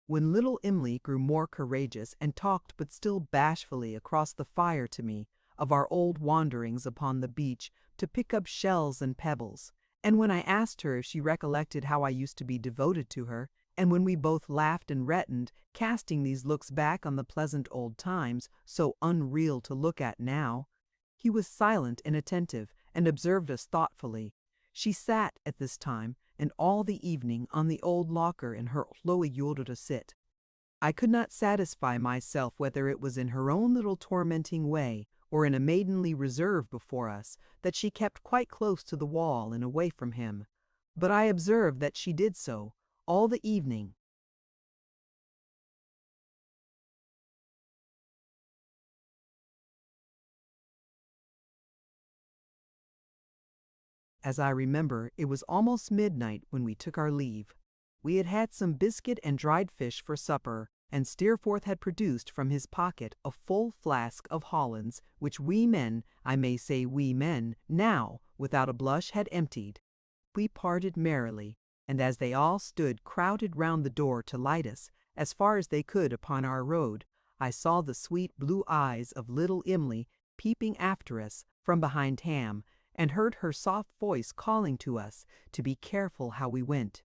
When little Emily grew more courageous and talked but still bashfully across the fire to me of our old wanderings upon the beach to pick up shells and pebbles, and when I asked her if she recollected how I used to be devoted to her, and when we both laughed and reddened, casting these looks back on the pleasant old times, so unreal to look at now, he was silent and attentive, and observed us thoughtfully. She sat at this time and all the evening on the old locker in her flowy yodel to sit. I could not satisfy myself whether it was in her own little tormenting way, or in a maidenly reserve before us, that she kept quite close to the wall and away from him. But I observed that she did so all the evening. As I remember, it was almost midnight when we took our leave. We had had some biscuit and dried fish for supper, and Steerforth had produced from his pocket a full flask of Hollands, which we men, I may say we men, now, without a blush, had emptied. We parted merrily, and as they all stood crowded round the door to light us, as far as they could upon our road, I saw the sweet blue eyes of little Emily peeping after us from behind Ham, and heard her soft voice calling to us to be careful how we went.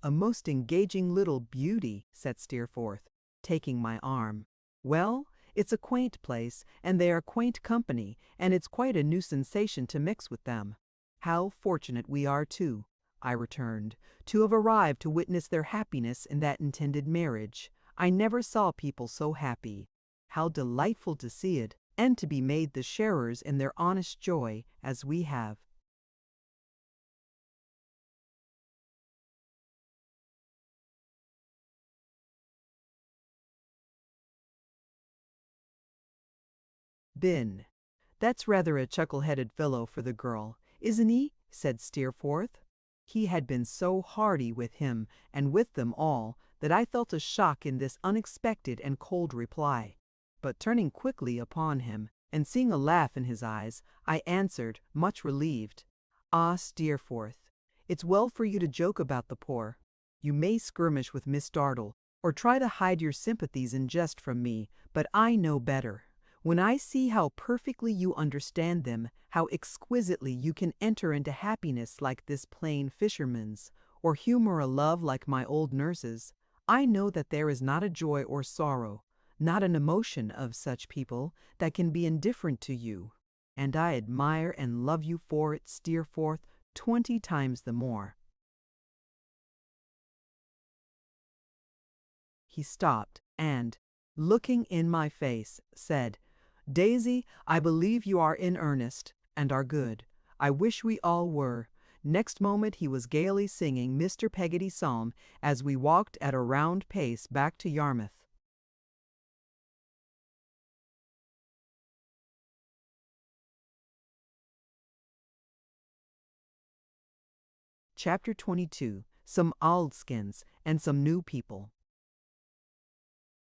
"A most engaging little beauty," said Steerforth, taking my arm. "Well, it's a quaint place, and they are quaint company, and it's quite a new sensation to mix with them." "How fortunate we are too," I returned, "to have arrived to witness their happiness in that intended marriage. I never saw people so happy. How delightful to see it, and to be made the sharers in their honest joy, as we have." "Bin. That's rather a chuckle-headed fellow for the girl, isn't he?" said Steerforth. He had been so hearty with him and with them all that I felt a shock in this unexpected and cold reply. But turning quickly upon him, and seeing a laugh in his eyes, I answered, much relieved, "Ah, Steerforth, it's well for you to joke about the poor. You may skirmish with Miss Dartle, or try to hide your sympathies in jest from me, but I know better. When I see how perfectly you understand them, how exquisitely you can enter into happiness like this plain fisherman's, or humor a love like my old nurse's, I know that there is not a joy or sorrow, not an emotion of such people, that can be indifferent to you, and I admire and love you for it, Steerforth, 20 times the more." He stopped, and, looking in my face, said, "Daisy, I believe you are in earnest, and are good. I wish we all were." Next moment he was gaily singing Mr. Peggotty's psalm as we walked at a round pace back to Yarmouth. Chapter 22. Some old skins and some new people.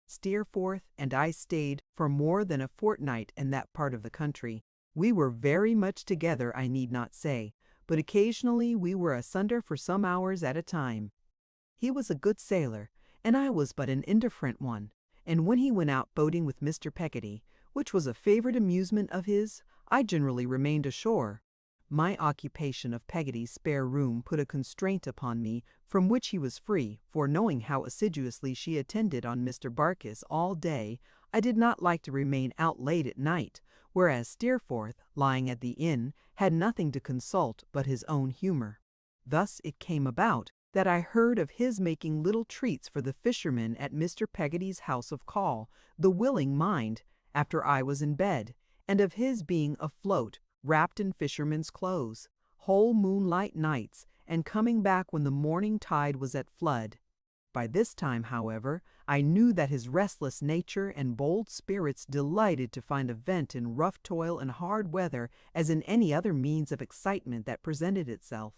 Steerforth and I stayed for more than a fortnight in that part of the country. We were very much together, I need not say, but occasionally we were asunder for some hours at a time. He was a good sailor, and I was but an indifferent one, and when he went out boating with Mr. Peggotty, which was a favorite amusement of his, I generally remained ashore. My occupation of Peggotty's spare room put a constraint upon me from which he was free, for knowing how assiduously she attended on Mr. Barkis all day, I did not like to remain out late at night, whereas Steerforth, lying at the inn, had nothing to consult but his own humour. Thus it came about that I heard of his making little treats for the fishermen at Mr. Peggotty's house of call, the Willing Mind, after I was in bed, and of his being afloat, wrapped in fishermen's clothes, whole moonlight nights, and coming back when the morning tide was at flood. By this time, however, I knew that his restless nature and bold spirits delighted to find a vent in rough toil and hard weather as in any other means of excitement that presented itself.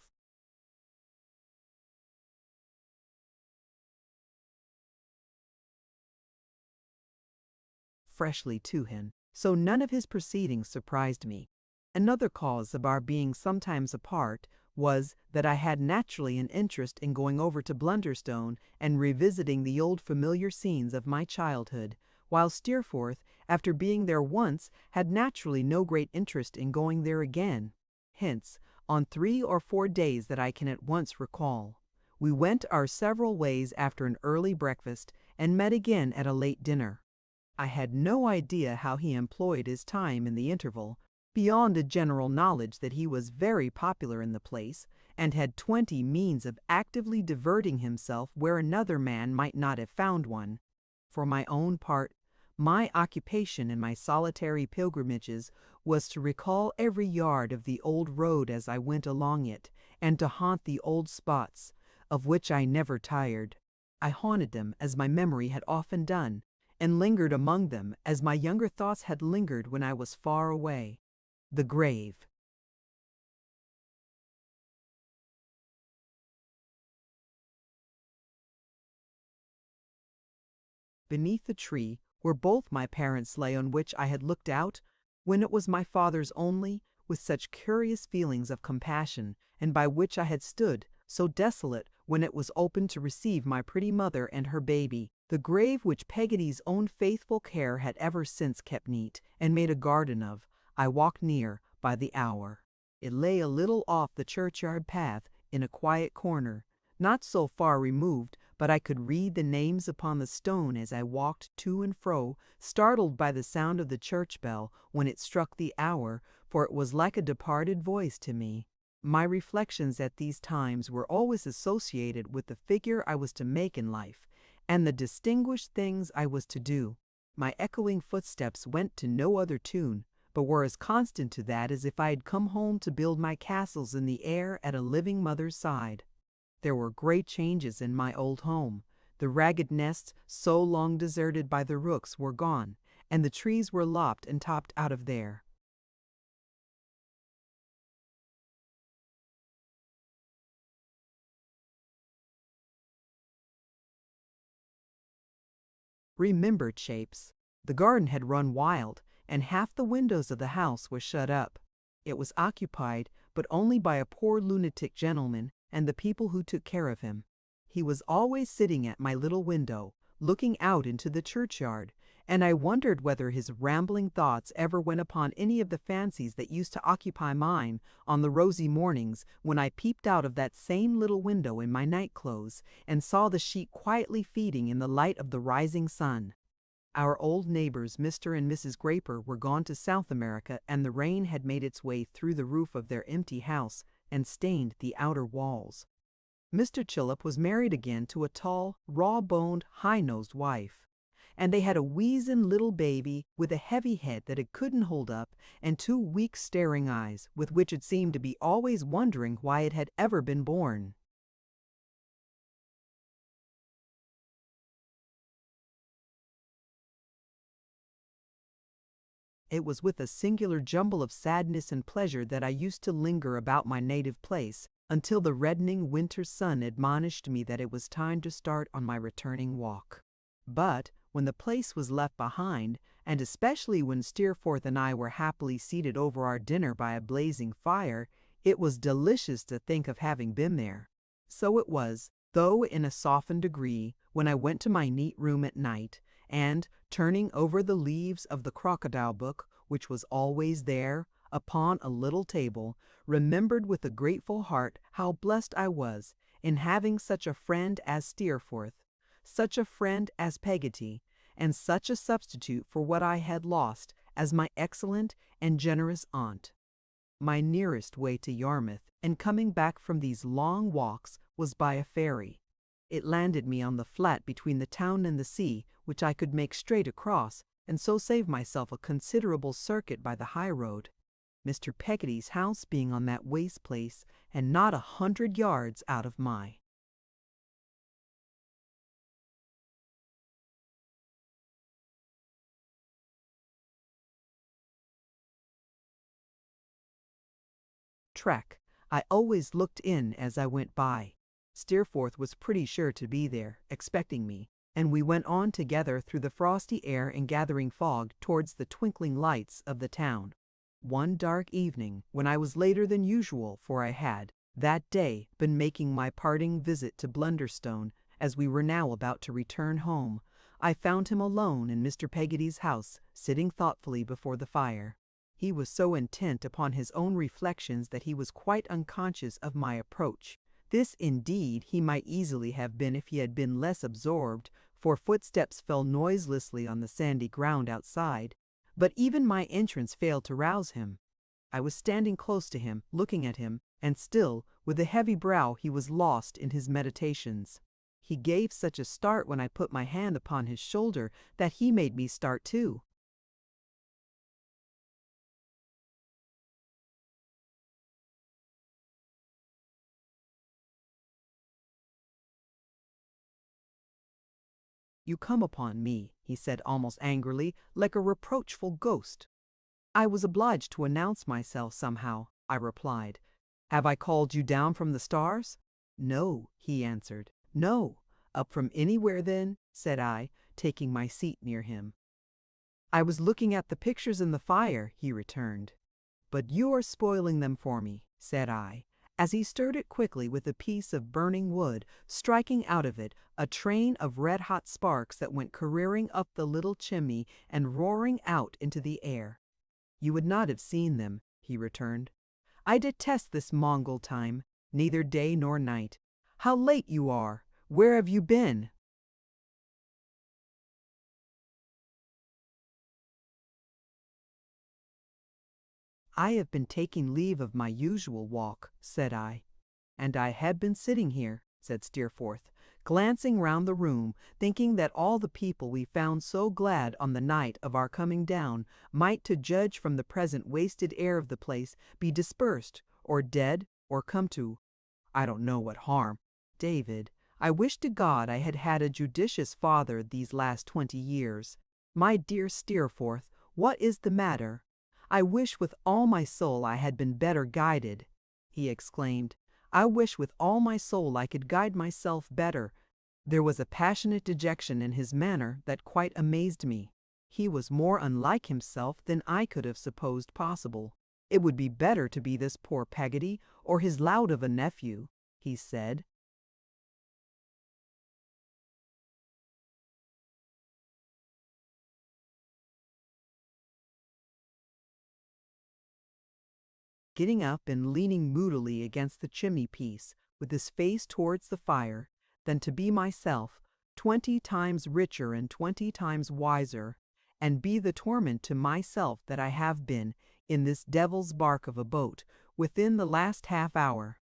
Freshly to him, so none of his proceedings surprised me. Another cause of our being sometimes apart was that I had naturally an interest in going over to Blunderstone and revisiting the old familiar scenes of my childhood, while Steerforth, after being there once, had naturally no great interest in going there again. Hence, on 3 or 4 days that I can at once recall, we went our several ways after an early breakfast and met again at a late dinner. I had no idea how he employed his time in the interval, beyond a general knowledge that he was very popular in the place, and had 20 means of actively diverting himself where another man might not have found one. For my own part, my occupation in my solitary pilgrimages was to recall every yard of the old road as I went along it, and to haunt the old spots, of which I never tired. I haunted them as my memory had often done, and lingered among them as my younger thoughts had lingered when I was far away. The grave. Beneath the tree where both my parents lay on which I had looked out, when it was my father's only, with such curious feelings of compassion, and by which I had stood, so desolate, when it was open to receive my pretty mother and her baby, the grave which Peggotty's own faithful care had ever since kept neat, and made a garden of, I walked near by the hour. It lay a little off the churchyard path, in a quiet corner, not so far removed but I could read the names upon the stone as I walked to and fro, startled by the sound of the church bell when it struck the hour, for it was like a departed voice to me. My reflections at these times were always associated with the figure I was to make in life, and the distinguished things I was to do. My echoing footsteps went to no other tune, but were as constant to that as if I had come home to build my castles in the air at a living mother's side. There were great changes in my old home. The ragged nests, so long deserted by the rooks, were gone, and the trees were lopped and topped out of there. Remembered shapes. The garden had run wild, and half the windows of the house were shut up. It was occupied, but only by a poor lunatic gentleman and the people who took care of him. He was always sitting at my little window, looking out into the churchyard, and I wondered whether his rambling thoughts ever went upon any of the fancies that used to occupy mine on the rosy mornings when I peeped out of that same little window in my night clothes and saw the sheep quietly feeding in the light of the rising sun. Our old neighbors, Mr. and Mrs. Graper, were gone to South America, and the rain had made its way through the roof of their empty house and stained the outer walls. Mr. Chillip was married again to a tall, raw-boned, high-nosed wife, and they had a weazen little baby with a heavy head that it couldn't hold up and 2 weak staring eyes with which it seemed to be always wondering why it had ever been born. It was with a singular jumble of sadness and pleasure that I used to linger about my native place, until the reddening winter sun admonished me that it was time to start on my returning walk. But when the place was left behind, and especially when Steerforth and I were happily seated over our dinner by a blazing fire, it was delicious to think of having been there. So it was, though in a softened degree, when I went to my neat room at night, and, turning over the leaves of the crocodile book, which was always there, upon a little table, remembered with a grateful heart how blessed I was in having such a friend as Steerforth, such a friend as Peggotty, and such a substitute for what I had lost as my excellent and generous aunt. My nearest way to Yarmouth and coming back from these long walks was by a ferry. It landed me on the flat between the town and the sea, which I could make straight across, and so save myself a considerable circuit by the high road. Mr. Peggotty's house being on that waste place, and not 100 yards out of my. Track. I always looked in as I went by. Steerforth was pretty sure to be there, expecting me, and we went on together through the frosty air and gathering fog towards the twinkling lights of the town. One dark evening, when I was later than usual, for I had, that day, been making my parting visit to Blunderstone, as we were now about to return home, I found him alone in Mr. Peggotty's house, sitting thoughtfully before the fire. He was so intent upon his own reflections that he was quite unconscious of my approach. This, indeed, he might easily have been if he had been less absorbed, for footsteps fell noiselessly on the sandy ground outside. But even my entrance failed to rouse him. I was standing close to him, looking at him, and still, with a heavy brow, he was lost in his meditations. He gave such a start when I put my hand upon his shoulder that he made me start too. "You come upon me," he said almost angrily, "like a reproachful ghost." "I was obliged to announce myself somehow," I replied. "Have I called you down from the stars?" "No," he answered. "No. Up from anywhere then?" said I, taking my seat near him. "I was looking at the pictures in the fire," he returned. "But you are spoiling them for me," said I, as he stirred it quickly with a piece of burning wood, striking out of it a train of red-hot sparks that went careering up the little chimney and roaring out into the air. "You would not have seen them," he returned. "I detest this Mongol time, neither day nor night. How late you are! Where have you been?" "I have been taking leave of my usual walk," said I. "And I had been sitting here," said Steerforth, glancing round the room, thinking that all the people we found so glad on the night of our coming down might, to judge from the present wasted air of the place, be dispersed, or dead, or come to I don't know what harm. David, I wish to God I had had a judicious father these last 20 years. My dear Steerforth, what is the matter? I wish with all my soul I had been better guided," he exclaimed. "I wish with all my soul I could guide myself better." There was a passionate dejection in his manner that quite amazed me. He was more unlike himself than I could have supposed possible. "It would be better to be this poor Peggotty, or his lout of a nephew," he said. Getting up and leaning moodily against the chimney-piece, with his face towards the fire, than to be myself, 20 times richer and 20 times wiser, and be the torment to myself that I have been, in this devil's bark of a boat, within the last half-hour.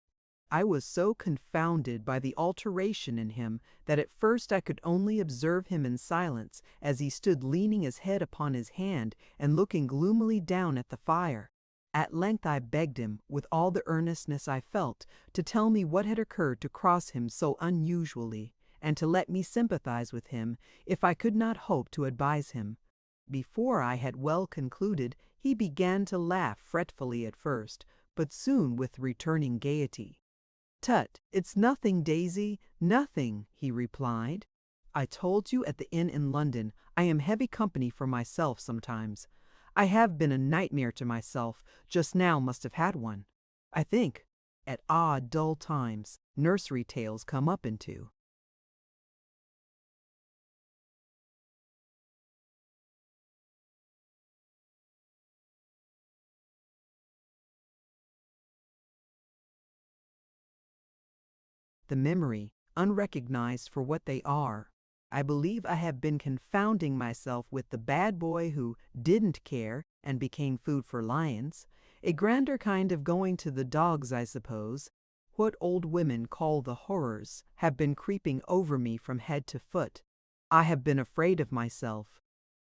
I was so confounded by the alteration in him that at first I could only observe him in silence as he stood leaning his head upon his hand and looking gloomily down at the fire. At length I begged him, with all the earnestness I felt, to tell me what had occurred to cross him so unusually, and to let me sympathize with him, if I could not hope to advise him. Before I had well concluded, he began to laugh fretfully at first, but soon with returning gaiety. "Tut, it's nothing, Daisy, nothing," he replied. "I told you at the inn in London I am heavy company for myself sometimes. I have been a nightmare to myself, just now must have had one. I think, at odd, dull times, nursery tales come up into." The memory, unrecognized for what they are. I believe I have been confounding myself with the bad boy who didn't care and became food for lions. A grander kind of going to the dogs, I suppose. What old women call the horrors have been creeping over me from head to foot. I have been afraid of myself.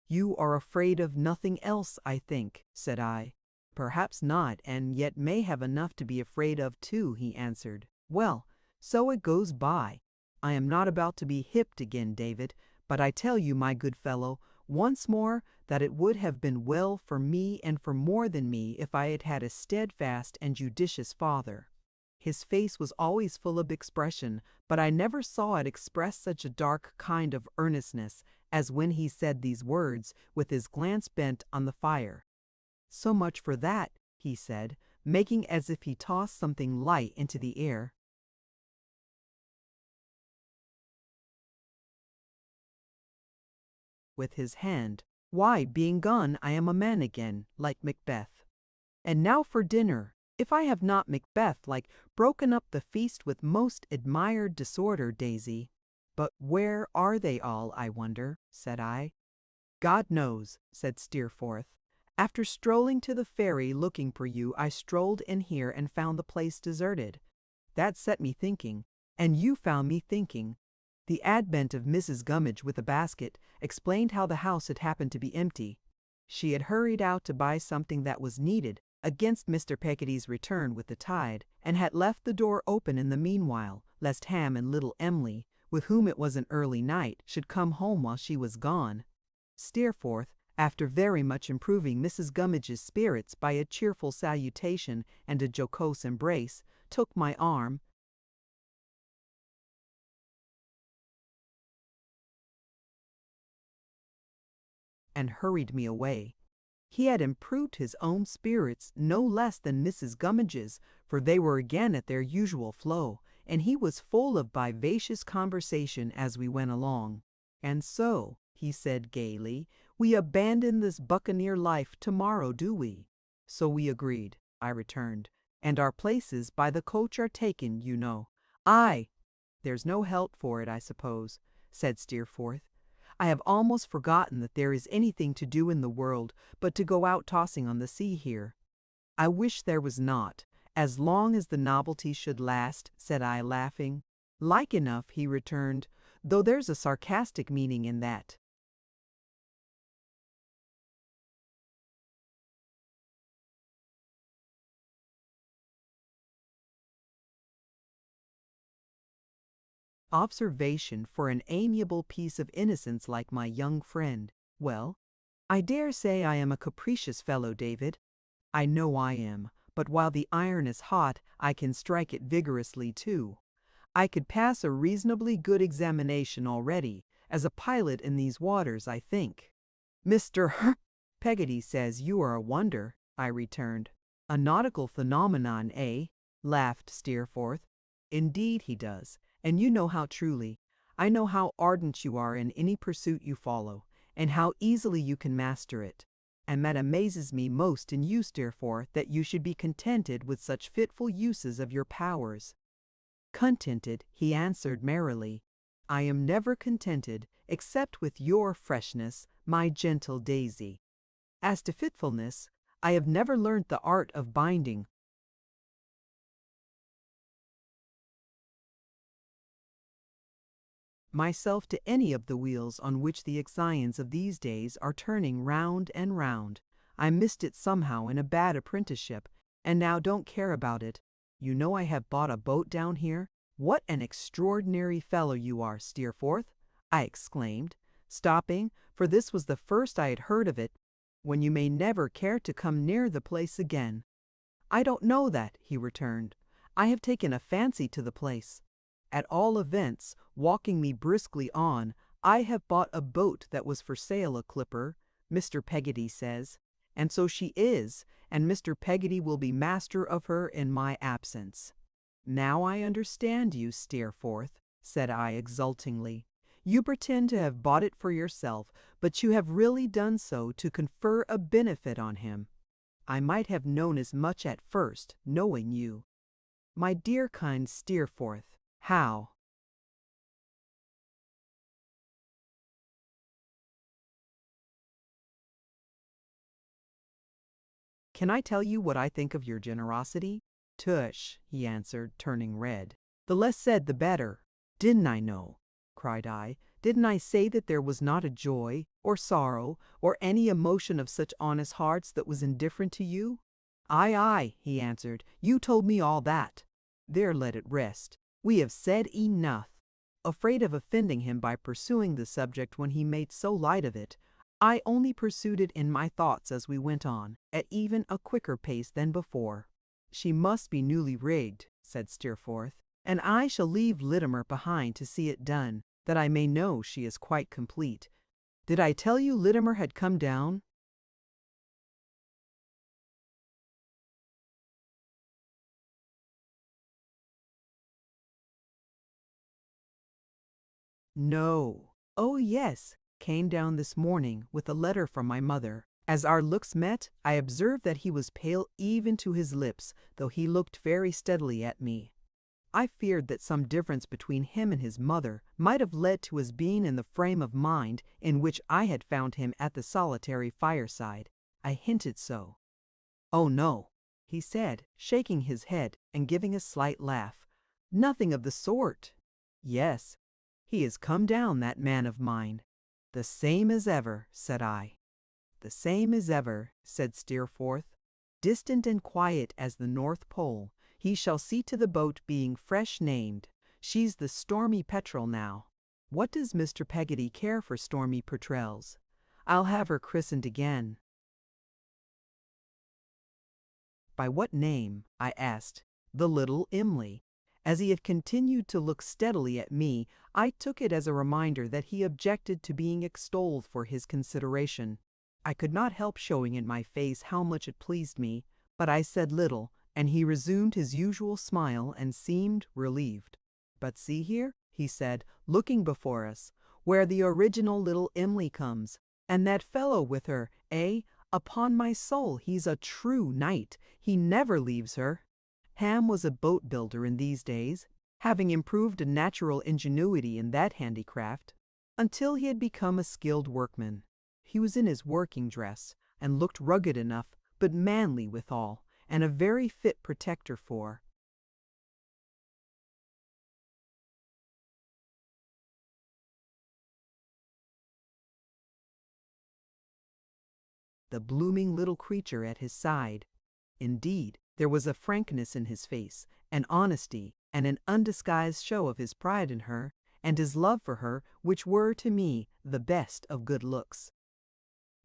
"You are afraid of nothing else, I think," said I. "Perhaps not, and yet may have enough to be afraid of too," he answered. "Well, so it goes by. I am not about to be hipped again, David, but I tell you, my good fellow, once more that it would have been well for me and for more than me if I had had a steadfast and judicious father." His face was always full of expression, but I never saw it express such a dark kind of earnestness as when he said these words, with his glance bent on the fire. "So much for that," he said, making as if he tossed something light into the air. With his hand, "Why, being gone, I am a man again, like Macbeth. And now for dinner. If I have not Macbeth like broken up the feast with most admired disorder, Daisy." "But where are they all, I wonder?" said I. "God knows," said Steerforth. "After strolling to the ferry looking for you, I strolled in here and found the place deserted. That set me thinking, and you found me thinking." The advent of Mrs. Gummidge with a basket explained how the house had happened to be empty. She had hurried out to buy something that was needed against Mr. Peggotty's return with the tide, and had left the door open in the meanwhile, lest Ham and little Em'ly, with whom it was an early night, should come home while she was gone. Steerforth, after very much improving Mrs. Gummidge's spirits by a cheerful salutation and a jocose embrace, took my arm, and hurried me away. He had improved his own spirits no less than Mrs. Gummidge's, for they were again at their usual flow, and he was full of vivacious conversation as we went along. "And so," he said gaily, "we abandon this buccaneer life tomorrow, do we?" "So we agreed," I returned, "and our places by the coach are taken, you know." "Aye, there's no help for it, I suppose," said Steerforth. "I have almost forgotten that there is anything to do in the world but to go out tossing on the sea here." "I wish there was not, as long as the novelty should last," said I, laughing. "Like enough," he returned, "though there's a sarcastic meaning in that." Observation for an amiable piece of innocence like my young friend. Well, I dare say I am a capricious fellow, David. I know I am, but while the iron is hot, I can strike it vigorously too. I could pass a reasonably good examination already, as a pilot in these waters, I think. "Mr. Peggotty says you are a wonder," I returned. "A nautical phenomenon, eh?" laughed Steerforth. "Indeed he does, and you know how truly. I know how ardent you are in any pursuit you follow, and how easily you can master it. And that amazes me most in you, Steerforth, that you should be contented with such fitful uses of your powers." "Contented," he answered merrily. "I am never contented, except with your freshness, my gentle Daisy. As to fitfulness, I have never learnt the art of binding myself to any of the wheels on which the Ixions of these days are turning round and round. I missed it somehow in a bad apprenticeship, and now don't care about it. You know I have bought a boat down here." "What an extraordinary fellow you are, Steerforth!" I exclaimed, stopping, for this was the first I had heard of it, "when you may never care to come near the place again." "I don't know that," he returned. I have taken a fancy to the place. At all events, walking me briskly on, I have bought a boat that was for sale, a clipper, Mr. Peggotty says, and so she is, and Mr. Peggotty will be master of her in my absence. Now I understand you, Steerforth, said I exultingly. You pretend to have bought it for yourself, but you have really done so to confer a benefit on him. I might have known as much at first, knowing you. My dear kind Steerforth, how? Can I tell you what I think of your generosity? Tush, he answered, turning red. The less said the better. Didn't I know? Cried I. Didn't I say that there was not a joy, or sorrow, or any emotion of such honest hearts that was indifferent to you? Aye, aye, he answered, you told me all that. There let it rest. We have said enough. Afraid of offending him by pursuing the subject when he made so light of it, I only pursued it in my thoughts as we went on, at even a quicker pace than before. She must be newly rigged, said Steerforth, and I shall leave Littimer behind to see it done, that I may know she is quite complete. Did I tell you Littimer had come down? No. Oh, yes, came down this morning with a letter from my mother. As our looks met, I observed that he was pale even to his lips, though he looked very steadily at me. I feared that some difference between him and his mother might have led to his being in the frame of mind in which I had found him at the solitary fireside. I hinted so. Oh no, he said, shaking his head and giving a slight laugh. Nothing of the sort. Yes, he has come down, that man of mine. The same as ever, said I. The same as ever, said Steerforth. Distant and quiet as the North Pole, he shall see to the boat being fresh named. She's the Stormy Petrel now. What does Mr. Peggotty care for Stormy Petrels? I'll have her christened again. By what name? I asked. The Little Em'ly. As he had continued to look steadily at me, I took it as a reminder that he objected to being extolled for his consideration. I could not help showing in my face how much it pleased me, but I said little, and he resumed his usual smile and seemed relieved. But see here, he said, looking before us, where the original Little Em'ly comes, and that fellow with her, eh? Upon my soul, he's a true knight. He never leaves her. Ham was a boat builder in these days, having improved a natural ingenuity in that handicraft, until he had become a skilled workman. He was in his working dress, and looked rugged enough, but manly withal, and a very fit protector for the blooming little creature at his side. Indeed, there was a frankness in his face, an honesty, and an undisguised show of his pride in her, and his love for her, which were, to me, the best of good looks.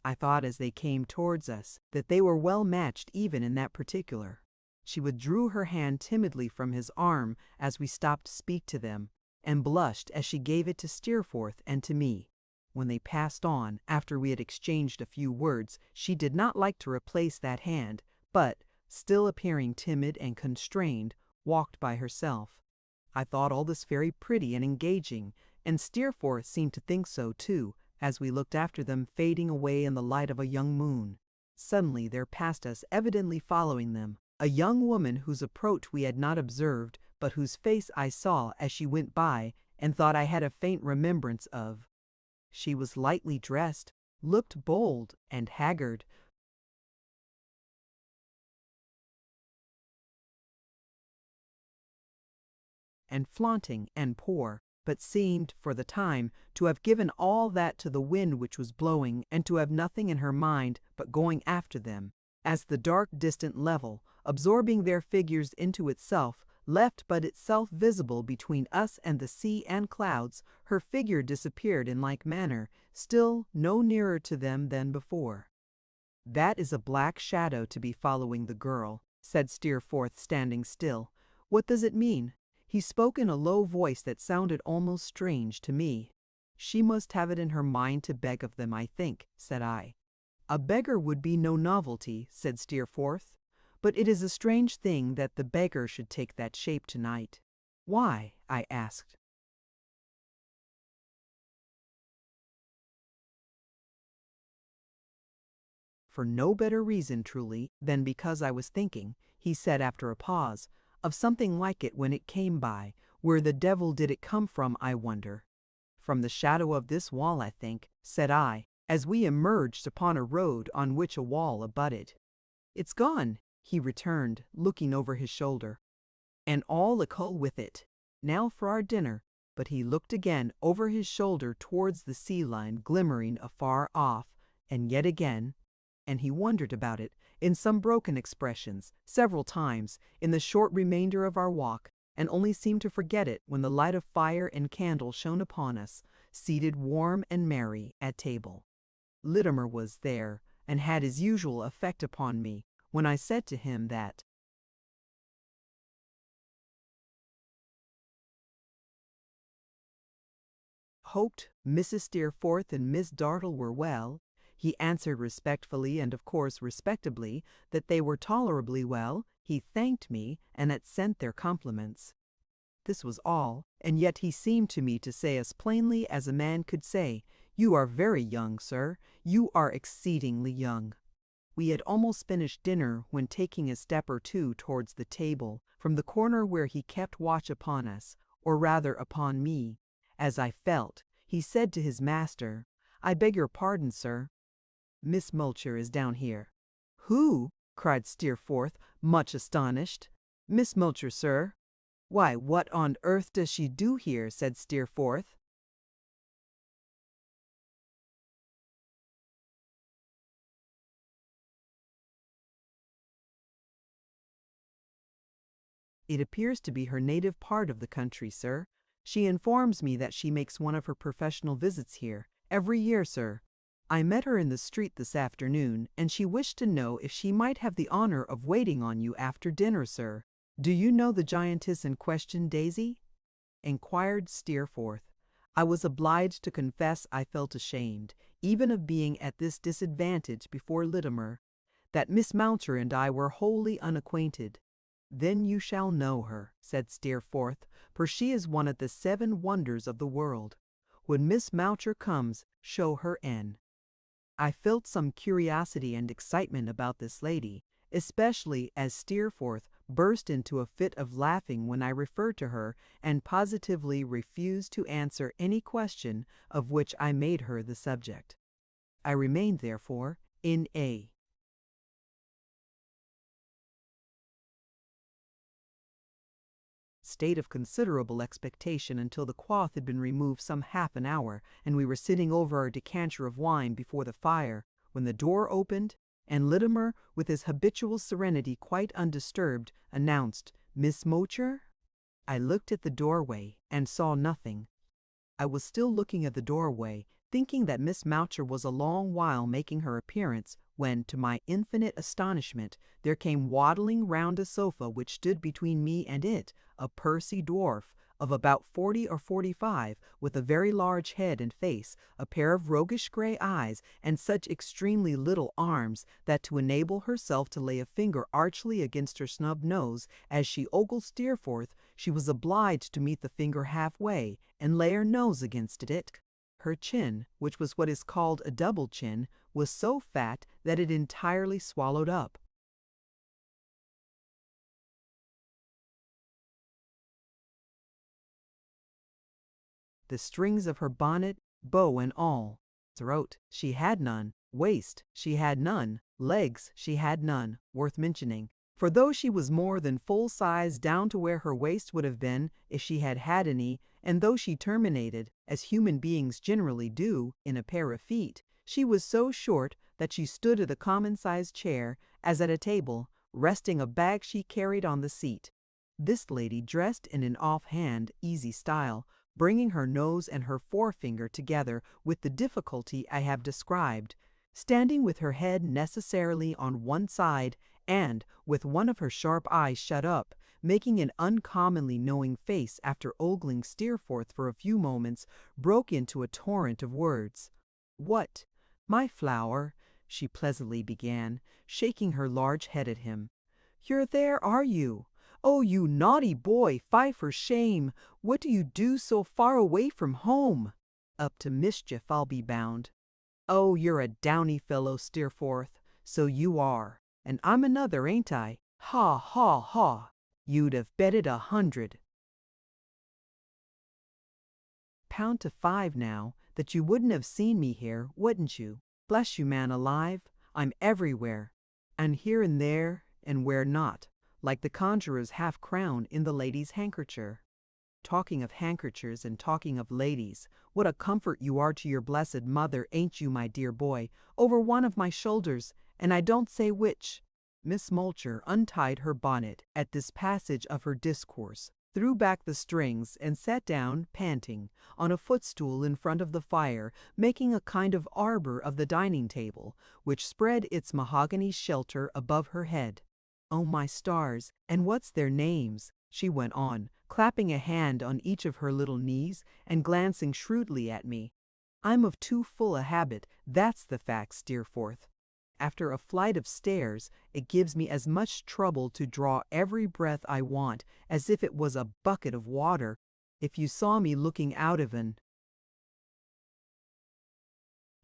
I thought as they came towards us that they were well matched even in that particular. She withdrew her hand timidly from his arm as we stopped to speak to them, and blushed as she gave it to Steerforth and to me. When they passed on, after we had exchanged a few words, she did not like to replace that hand, but, still appearing timid and constrained, walked by herself. I thought all this very pretty and engaging, and Steerforth seemed to think so too, as we looked after them fading away in the light of a young moon. Suddenly there passed us, evidently following them, a young woman whose approach we had not observed, but whose face I saw as she went by, and thought I had a faint remembrance of. She was lightly dressed, looked bold and haggard, and flaunting and poor, but seemed, for the time, to have given all that to the wind which was blowing, and to have nothing in her mind but going after them, as the dark distant level, absorbing their figures into itself, left but itself visible between us and the sea and clouds, her figure disappeared in like manner, still no nearer to them than before. That is a black shadow to be following the girl, said Steerforth, standing still. What does it mean?" He spoke in a low voice that sounded almost strange to me. "She must have it in her mind to beg of them, I think," said I. "A beggar would be no novelty," said Steerforth, "but it is a strange thing that the beggar should take that shape tonight." "Why?" I asked. "For no better reason, truly, than because I was thinking," he said after a pause, "of something like it when it came by. Where the devil did it come from, I wonder?" "From the shadow of this wall, I think," said I, as we emerged upon a road on which a wall abutted. "It's gone," he returned, looking over his shoulder, "and all the coal with it. Now for our dinner." But he looked again over his shoulder towards the sea line glimmering afar off, and yet again, and he wondered about it, in some broken expressions, several times, in the short remainder of our walk, and only seemed to forget it when the light of fire and candle shone upon us, seated warm and merry at table. Littimer was there, and had his usual effect upon me, when I said to him that hoped Mrs. Steerforth and Miss Dartle were well. He answered respectfully and of course respectably that they were tolerably well. He thanked me and had sent their compliments. This was all, and yet he seemed to me to say as plainly as a man could say, "You are very young, sir. You are exceedingly young." We had almost finished dinner when, taking a step or two towards the table, from the corner where he kept watch upon us, or rather upon me, as I felt, he said to his master, "I beg your pardon, sir. Miss Mulcher is down here." "Who?" cried Steerforth, much astonished. "Miss Mulcher, sir." "Why, what on earth does she do here?" said Steerforth. "It appears to be her native part of the country, sir. She informs me that she makes one of her professional visits here, every year, sir. I met her in the street this afternoon, and she wished to know if she might have the honor of waiting on you after dinner, sir." "Do you know the giantess in question, Daisy?" inquired Steerforth. I was obliged to confess I felt ashamed, even of being at this disadvantage before Littimer, that Miss Mountcher and I were wholly unacquainted. "Then you shall know her," said Steerforth, "for she is one of the 7 wonders of the world. When Miss Mountcher comes, show her in." I felt some curiosity and excitement about this lady, especially as Steerforth burst into a fit of laughing when I referred to her, and positively refused to answer any question of which I made her the subject. I remained, therefore, in a state of considerable expectation until the cloth had been removed some half an hour, and we were sitting over our decanter of wine before the fire, when the door opened, and Littimer, with his habitual serenity quite undisturbed, announced, "Miss Moucher?" I looked at the doorway, and saw nothing. I was still looking at the doorway, thinking that Miss Moucher was a long while making her appearance, when, to my infinite astonishment, there came waddling round a sofa which stood between me and it, a pursy dwarf, of about 40 or 45, with a very large head and face, a pair of roguish grey eyes, and such extremely little arms, that to enable herself to lay a finger archly against her snub nose, as she ogled Steerforth, she was obliged to meet the finger half-way, and lay her nose against it. Her chin, which was what is called a double chin, was so fat that it entirely swallowed up. The strings of her bonnet, bow and all. Throat she had none, waist she had none, legs she had none, worth mentioning. For though she was more than full size down to where her waist would have been if she had had any, and though she terminated, as human beings generally do, in a pair of feet, she was so short that she stood at a common-sized chair, as at a table, resting a bag she carried on the seat. This lady dressed in an off-hand, easy style, bringing her nose and her forefinger together with the difficulty I have described, standing with her head necessarily on one side, and with one of her sharp eyes shut up, making an uncommonly knowing face after ogling Steerforth for a few moments, broke into a torrent of words. "What, my flower?" she pleasantly began, shaking her large head at him. "You're there, are you? Oh, you naughty boy, fie for shame! What do you do so far away from home? Up to mischief, I'll be bound. Oh, you're a downy fellow, Steerforth, so you are, and I'm another, ain't I? Ha, ha, ha! You'd have betted 100 pound to 5 now that you wouldn't have seen me here, wouldn't you? Bless you, man alive, I'm everywhere, and here and there, and where not, like the conjurer's half-crown in the lady's handkercher. Talking of handkerchers and talking of ladies, what a comfort you are to your blessed mother, ain't you, my dear boy, over one of my shoulders, and I don't say which." Miss Mulcher untied her bonnet at this passage of her discourse, threw back the strings, and sat down, panting, on a footstool in front of the fire, making a kind of arbor of the dining-table, which spread its mahogany shelter above her head. "Oh, my stars, and what's their names?" she went on, clapping a hand on each of her little knees and glancing shrewdly at me. "I'm of too full a habit, that's the fact, Steerforth. After a flight of stairs, it gives me as much trouble to draw every breath I want as if it was a bucket of water. If you saw me looking out of an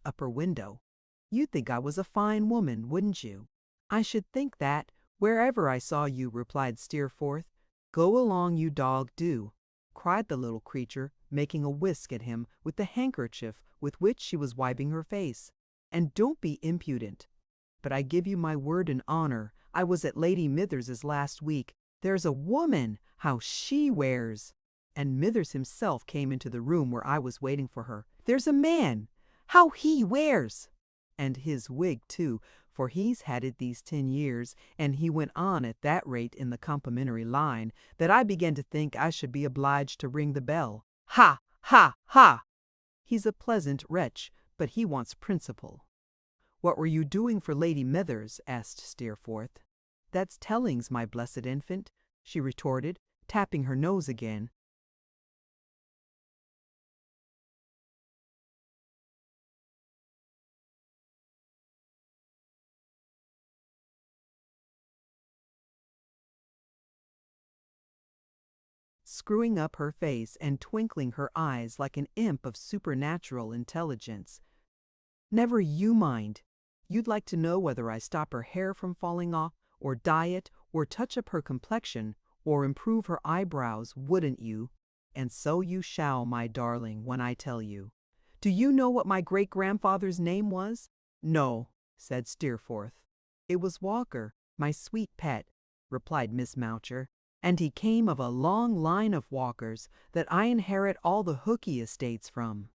upper window, you'd think I was a fine woman, wouldn't you?" "I should think that, wherever I saw you," replied Steerforth. "Go along, you dog, do," cried the little creature, making a whisk at him with the handkerchief with which she was wiping her face. "And don't be impudent. But I give you my word and honor, I was at Lady Mithers's last week. There's a woman! How she wears!" And Mithers himself came into the room where I was waiting for her. "There's a man! How he wears!" And his wig, too, for he's had it these 10 years, and he went on at that rate in the complimentary line, that I began to think I should be obliged to ring the bell. Ha! Ha! Ha! He's a pleasant wretch, but he wants principle. "What were you doing for Lady Mithers?" asked Steerforth. "That's tellings, my blessed infant," she retorted, tapping her nose again. Screwing up her face and twinkling her eyes like an imp of supernatural intelligence. "Never you mind. You'd like to know whether I stop her hair from falling off, or dye it, or touch up her complexion, or improve her eyebrows, wouldn't you? And so you shall, my darling, when I tell you. Do you know what my great-grandfather's name was?" "No," said Steerforth. "It was Walker, my sweet pet," replied Miss Moucher, "and he came of a long line of Walkers that I inherit all the Hookey estates from."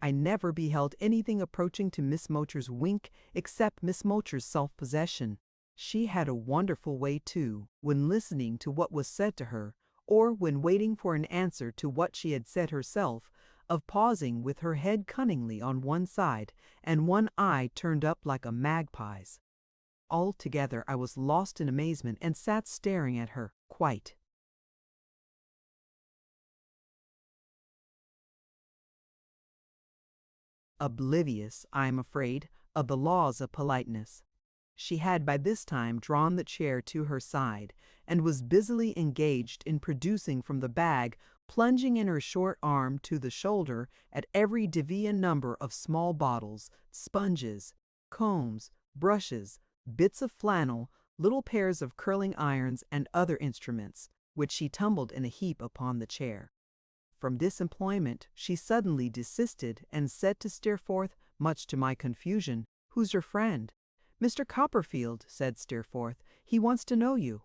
I never beheld anything approaching to Miss Moucher's wink except Miss Moucher's self-possession. She had a wonderful way, too, when listening to what was said to her, or when waiting for an answer to what she had said herself, of pausing with her head cunningly on one side and one eye turned up like a magpie's. Altogether I was lost in amazement and sat staring at her, quite oblivious, I am afraid, of the laws of politeness. She had by this time drawn the chair to her side, and was busily engaged in producing from the bag, plunging in her short arm to the shoulder at every deviant number of small bottles, sponges, combs, brushes, bits of flannel, little pairs of curling irons, and other instruments, which she tumbled in a heap upon the chair. From this employment she suddenly desisted, and said to Steerforth, much to my confusion, "Who's your friend?" "Mr. Copperfield," said Steerforth. "He wants to know you."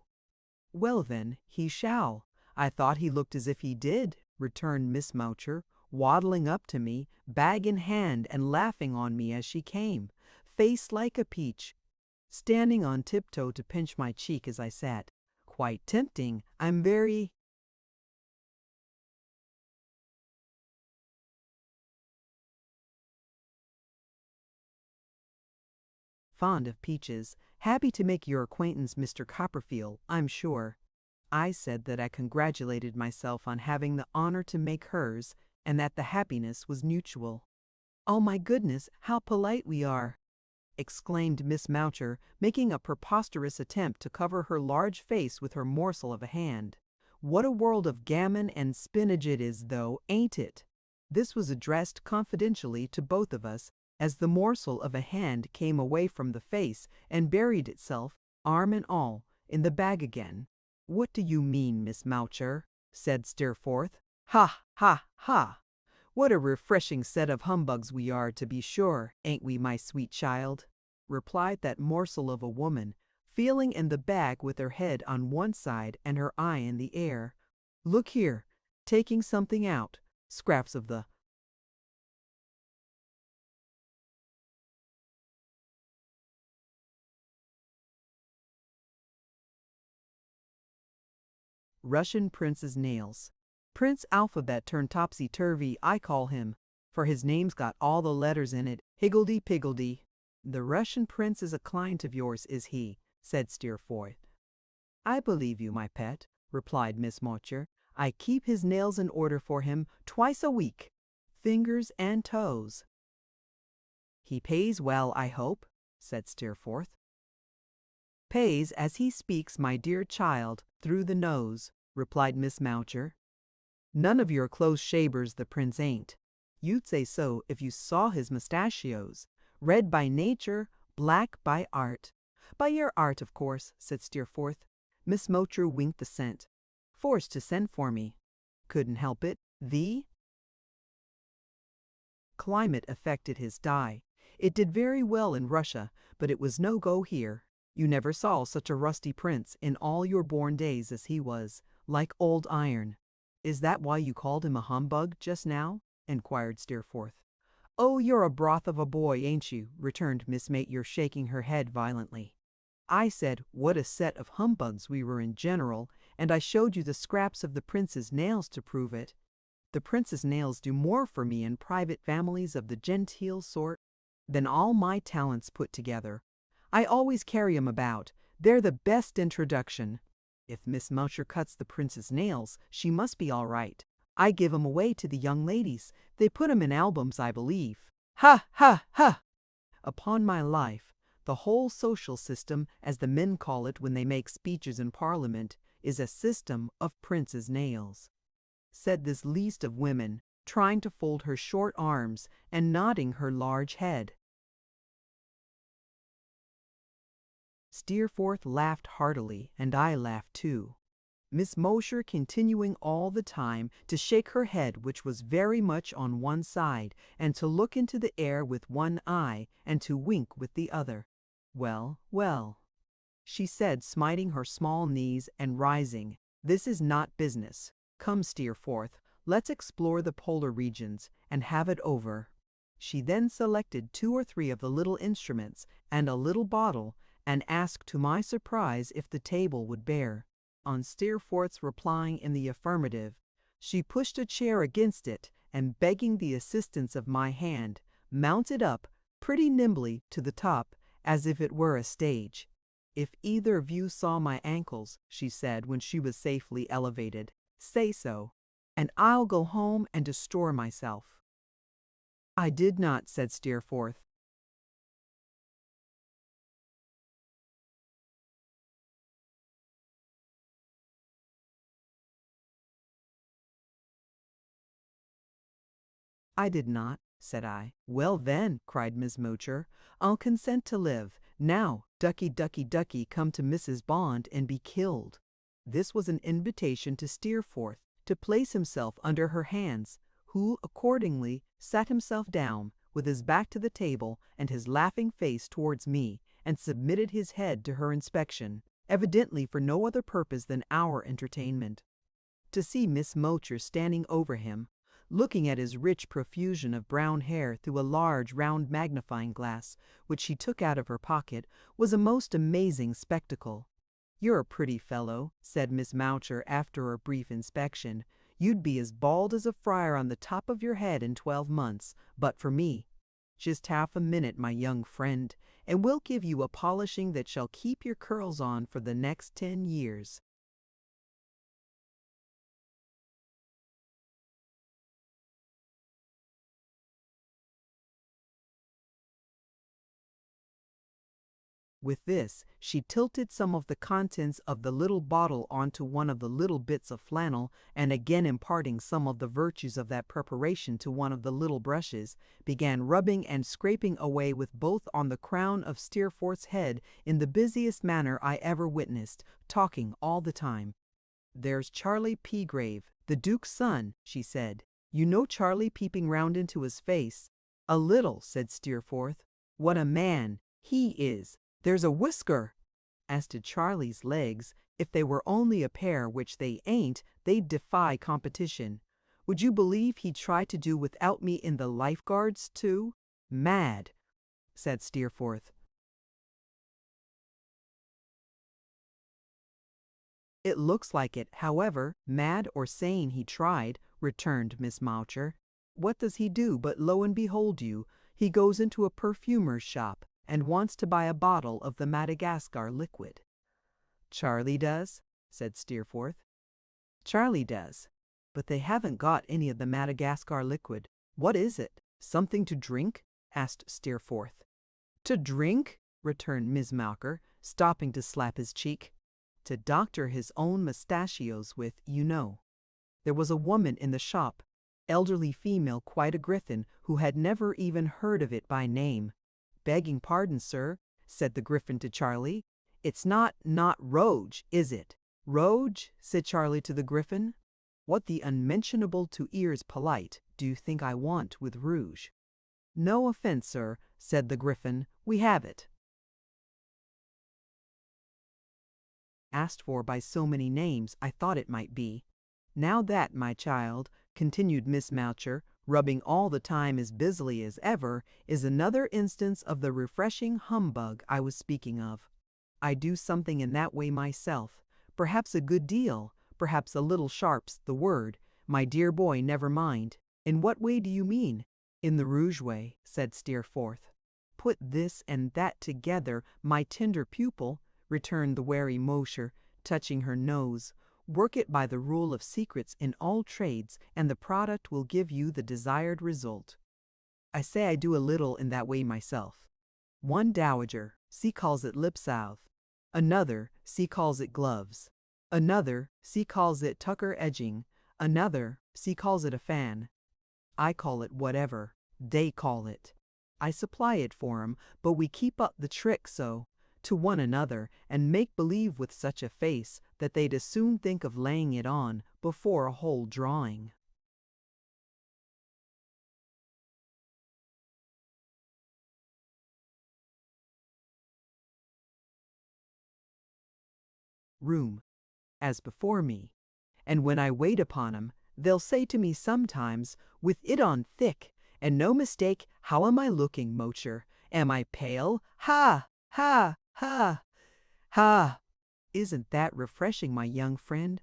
"Well, then, he shall. I thought he looked as if he did," returned Miss Moucher, waddling up to me, bag in hand, and laughing on me as she came, face like a peach, standing on tiptoe to pinch my cheek as I sat. "Quite tempting. I'm very fond of peaches. Happy to make your acquaintance, Mr. Copperfield, I'm sure." I said that I congratulated myself on having the honor to make hers, and that the happiness was mutual. "Oh, my goodness, how polite we are!" exclaimed Miss Moucher, making a preposterous attempt to cover her large face with her morsel of a hand. "What a world of gammon and spinach it is, though, ain't it?" This was addressed confidentially to both of us, as the morsel of a hand came away from the face and buried itself, arm and all, in the bag again. "What do you mean, Miss Moucher?" said Steerforth. "Ha, ha, ha! What a refreshing set of humbugs we are, to be sure, ain't we, my sweet child?" replied that morsel of a woman, feeling in the bag with her head on one side and her eye in the air. "Look here, taking something out, scraps of the Russian prince's nails. Prince Alphabet turned topsy-turvy, I call him, for his name's got all the letters in it, higgledy-piggledy. "The Russian prince is a client of yours, is he?" said Steerforth. "I believe you, my pet," replied Miss Moucher. "I keep his nails in order for him twice a week, fingers and toes." "He pays well, I hope?" said Steerforth. "Pays as he speaks, my dear child, through the nose," replied Miss Moucher. "None of your close shavers, the prince ain't. You'd say so if you saw his mustachios. Red by nature, black by art." "By your art, of course," said Steerforth. Miss Moucher winked assent. "Forced to send for me. Couldn't help it. The climate affected his dye. It did very well in Russia, but it was no go here. You never saw such a rusty prince in all your born days as he was, like old iron." "Is that why you called him a humbug just now?" inquired Steerforth. "Oh, you're a broth of a boy, ain't you?" returned Miss Moucher, shaking her head violently. "I said what a set of humbugs we were in general, and I showed you the scraps of the prince's nails to prove it. The prince's nails do more for me in private families of the genteel sort than all my talents put together. I always carry 'em about. They're the best introduction. If Miss Moucher cuts the prince's nails, she must be all right. I give 'em away to the young ladies. They put 'em in albums, I believe. Ha, ha, ha! Upon my life, the whole social system, as the men call it when they make speeches in Parliament, is a system of prince's nails," said this least of women, trying to fold her short arms and nodding her large head. Steerforth laughed heartily, and I laughed too. Miss Moucher continuing all the time to shake her head, which was very much on one side, and to look into the air with one eye, and to wink with the other. "Well, well," she said, smiting her small knees and rising, "this is not business. Come, Steerforth, let's explore the polar regions, and have it over." She then selected 2 or 3 of the little instruments and a little bottle, and asked to my surprise if the table would bear. On Steerforth's replying in the affirmative, she pushed a chair against it, and begging the assistance of my hand, mounted up pretty nimbly to the top, as if it were a stage. "If either of you saw my ankles," she said when she was safely elevated, "say so, and I'll go home and destroy myself." "I did not," said Steerforth. "I did not," said I. "Well then," cried Miss Moucher, "I'll consent to live. Now, ducky, ducky, ducky, come to Mrs. Bond and be killed." This was an invitation to Steerforth to place himself under her hands, who accordingly sat himself down, with his back to the table and his laughing face towards me, and submitted his head to her inspection, evidently for no other purpose than our entertainment. To see Miss Moucher standing over him, looking at his rich profusion of brown hair through a large round magnifying glass, which she took out of her pocket, was a most amazing spectacle. "You're a pretty fellow," said Miss Moucher after a brief inspection. "You'd be as bald as a friar on the top of your head in 12 months, but for me. Just half a minute, my young friend, and we'll give you a polishing that shall keep your curls on for the next 10 years. With this, she tilted some of the contents of the little bottle onto one of the little bits of flannel, and again imparting some of the virtues of that preparation to one of the little brushes, began rubbing and scraping away with both on the crown of Steerforth's head in the busiest manner I ever witnessed, talking all the time. "There's Charlie Peagrave, the Duke's son," she said. "You know Charlie peeping round into his face?" "A little," said Steerforth. "What a man he is! There's a whisker!" As to Charlie's legs, if they were only a pair, which they ain't, they'd defy competition. Would you believe he'd try to do without me in the Life Guards, too? Mad, said Steerforth. "It looks like it, however, mad or sane he tried," returned Miss Moucher. "What does he do but lo and behold you, he goes into a perfumer's shop and wants to buy a bottle of the Madagascar liquid." "Charlie does?" said Steerforth. "Charlie does. But they haven't got any of the Madagascar liquid. What is it? Something to drink?" asked Steerforth. "To drink?" returned Miss Moucher, stopping to slap his cheek. "To doctor his own mustachios with, you know." There was a woman in the shop, elderly female, quite a griffin, who had never even heard of it by name. "Begging pardon, sir," said the griffin to Charlie. "It's not rouge, is it?" "Rouge?" said Charlie to the griffin. "What the unmentionable to ears polite do you think I want with rouge?" "No offence, sir," said the griffin. "We have it." Asked for by so many names, I thought it might be. "Now that, my child," continued Miss Moucher, rubbing all the time as busily as ever, "is another instance of the refreshing humbug I was speaking of. I do something in that way myself, perhaps a good deal, perhaps a little sharp's the word. My dear boy, never mind." "In what way do you mean?" "In the rouge way," said Steerforth. "Put this and that together, my tender pupil," returned the wary Moucher, touching her nose. "Work it by the rule of secrets in all trades, and the product will give you the desired result." I say I do a little in that way myself. One dowager, she calls it lip salve. Another, she calls it gloves. Another, she calls it tucker edging. Another, she calls it a fan. I call it whatever they call it. I supply it for 'em, but we keep up the trick so, to one another, and make believe with such a face, that they'd as soon think of laying it on before a whole drawing. Room, as before me. And when I wait upon 'em, they'll say to me sometimes, with it on thick, and no mistake, "How am I looking, Moucher? Am I pale? Ha! ha! ha! ha! Isn't that refreshing, my young friend?"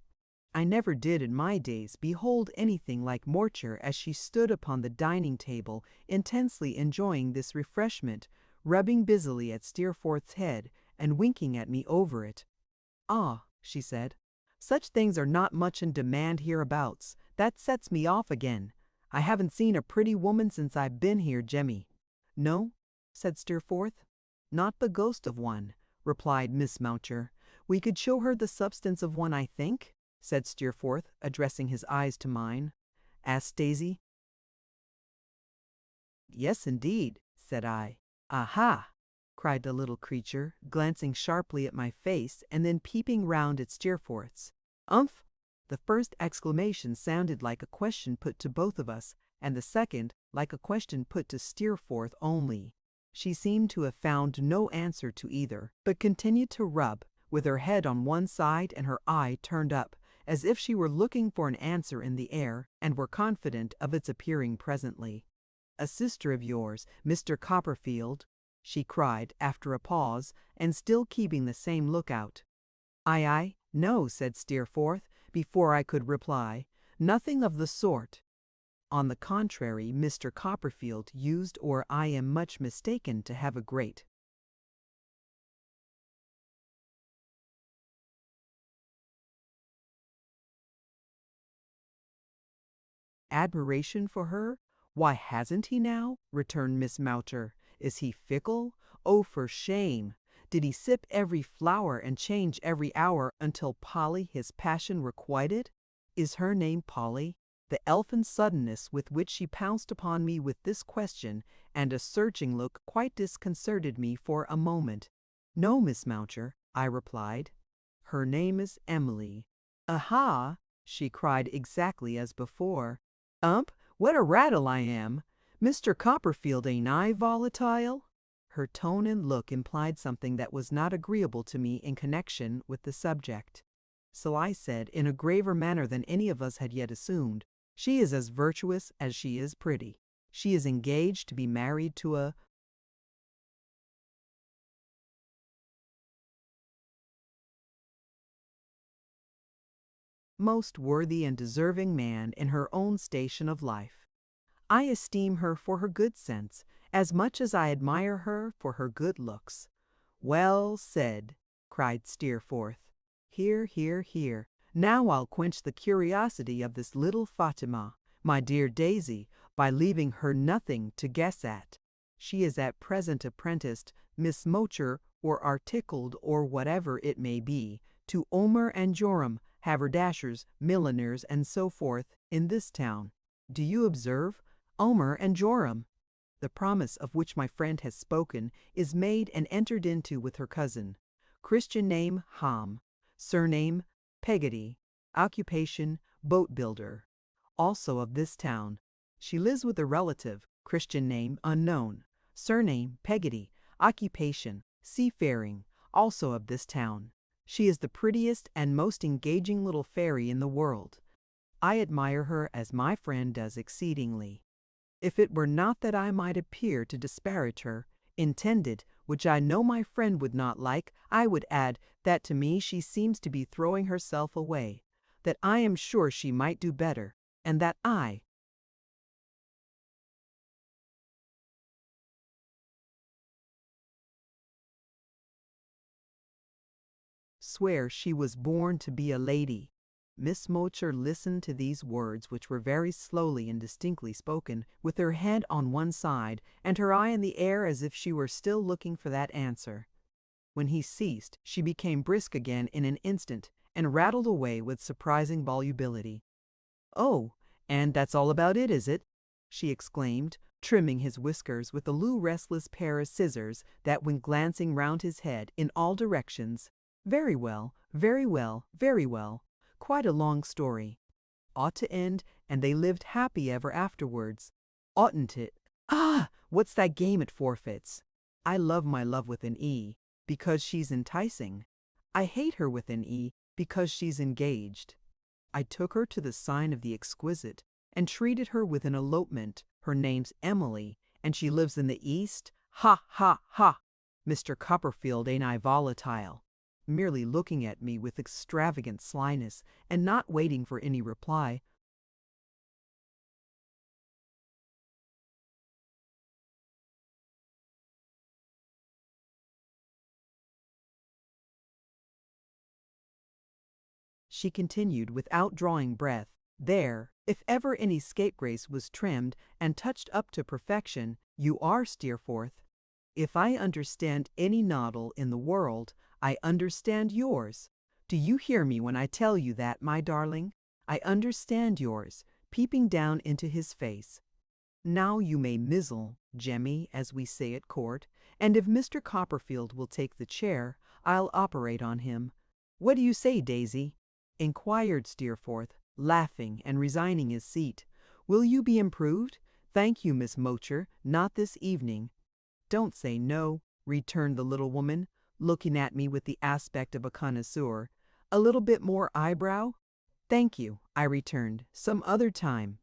I never did in my days behold anything like Moucher as she stood upon the dining table, intensely enjoying this refreshment, rubbing busily at Steerforth's head, and winking at me over it. "Ah," she said, "such things are not much in demand hereabouts. That sets me off again. I haven't seen a pretty woman since I've been here, Jemmy." "No?" said Steerforth. "Not the ghost of one," replied Miss Moucher. "We could show her the substance of one, I think," said Steerforth, addressing his eyes to mine. Asked Daisy. "Yes, indeed," said I. "Aha!" cried the little creature, glancing sharply at my face and then peeping round at Steerforth's. "Umph!" The first exclamation sounded like a question put to both of us, and the second like a question put to Steerforth only. She seemed to have found no answer to either, but continued to rub, with her head on one side and her eye turned up, as if she were looking for an answer in the air, and were confident of its appearing presently. "A sister of yours, Mr. Copperfield?" she cried after a pause, and still keeping the same lookout. "Aye, no," said Steerforth, before I could reply. "Nothing of the sort. On the contrary, Mr. Copperfield used, or I am much mistaken, to have a great admiration for her." "Why, hasn't he now?" returned Miss Moucher. "Is he fickle? Oh, for shame! Did he sip every flower and change every hour until Polly his passion requited? Is her name Polly? The elfin suddenness with which she pounced upon me with this question and a searching look quite disconcerted me for a moment. "No, Miss Moucher," I replied. "Her name is Emily." "Aha!" she cried exactly as before. What a rattle I am! Mr. Copperfield, ain't I volatile?" Her tone and look implied something that was not agreeable to me in connection with the subject. So I said, in a graver manner than any of us had yet assumed, "She is as virtuous as she is pretty. She is engaged to be married to a most worthy and deserving man in her own station of life. I esteem her for her good sense as much as I admire her for her good looks." "Well said," cried Steerforth. "Hear, hear, hear. Now I'll quench the curiosity of this little Fatima, my dear Daisy, by leaving her nothing to guess at. She is at present apprenticed, Miss Moucher, or articled, or whatever it may be, to Omer and Joram, haberdashers, milliners, and so forth, in this town. Do you observe? Omer and Joram. The promise of which my friend has spoken is made and entered into with her cousin. Christian name Ham, surname Peggotty, occupation boat builder, also of this town. She lives with a relative, Christian name unknown, surname Peggotty, occupation seafaring, also of this town. She is the prettiest and most engaging little fairy in the world. I admire her as my friend does exceedingly. If it were not that I might appear to disparage her, intended, which I know my friend would not like, I would add that to me she seems to be throwing herself away, that I am sure she might do better, and that I swear she was born to be a lady." Miss Moucher listened to these words, which were very slowly and distinctly spoken, with her head on one side and her eye in the air as if she were still looking for that answer. When he ceased, she became brisk again in an instant, and rattled away with surprising volubility. "Oh, and that's all about it, is it?" she exclaimed, trimming his whiskers with a restless pair of scissors that went glancing round his head in all directions. "Very well, very well, very well. Quite a long story. Ought to end, and they lived happy ever afterwards. Oughtn't it? Ah! What's that game at forfeits? I love my love with an E, because she's enticing. I hate her with an E, because she's engaged. I took her to the sign of the exquisite, and treated her with an elopement. Her name's Emily, and she lives in the East. Ha, ha, ha! Mr. Copperfield, ain't I volatile?" Merely looking at me with extravagant slyness, and not waiting for any reply. She continued without drawing breath, "There, if ever any scapegrace was trimmed and touched up to perfection, you are, Steerforth. If I understand any noddle in the world, I understand yours. Do you hear me when I tell you that, my darling? I understand yours," peeping down into his face. "Now you may mizzle, Jemmy, as we say at court, and if Mr. Copperfield will take the chair, I'll operate on him. What do you say, Daisy?" inquired Steerforth, laughing and resigning his seat. "Will you be improved? Thank you, Miss Moucher, not this evening." "Don't say no," returned the little woman, looking at me with the aspect of a connoisseur. "A little bit more eyebrow?" "Thank you," I returned, "some other time."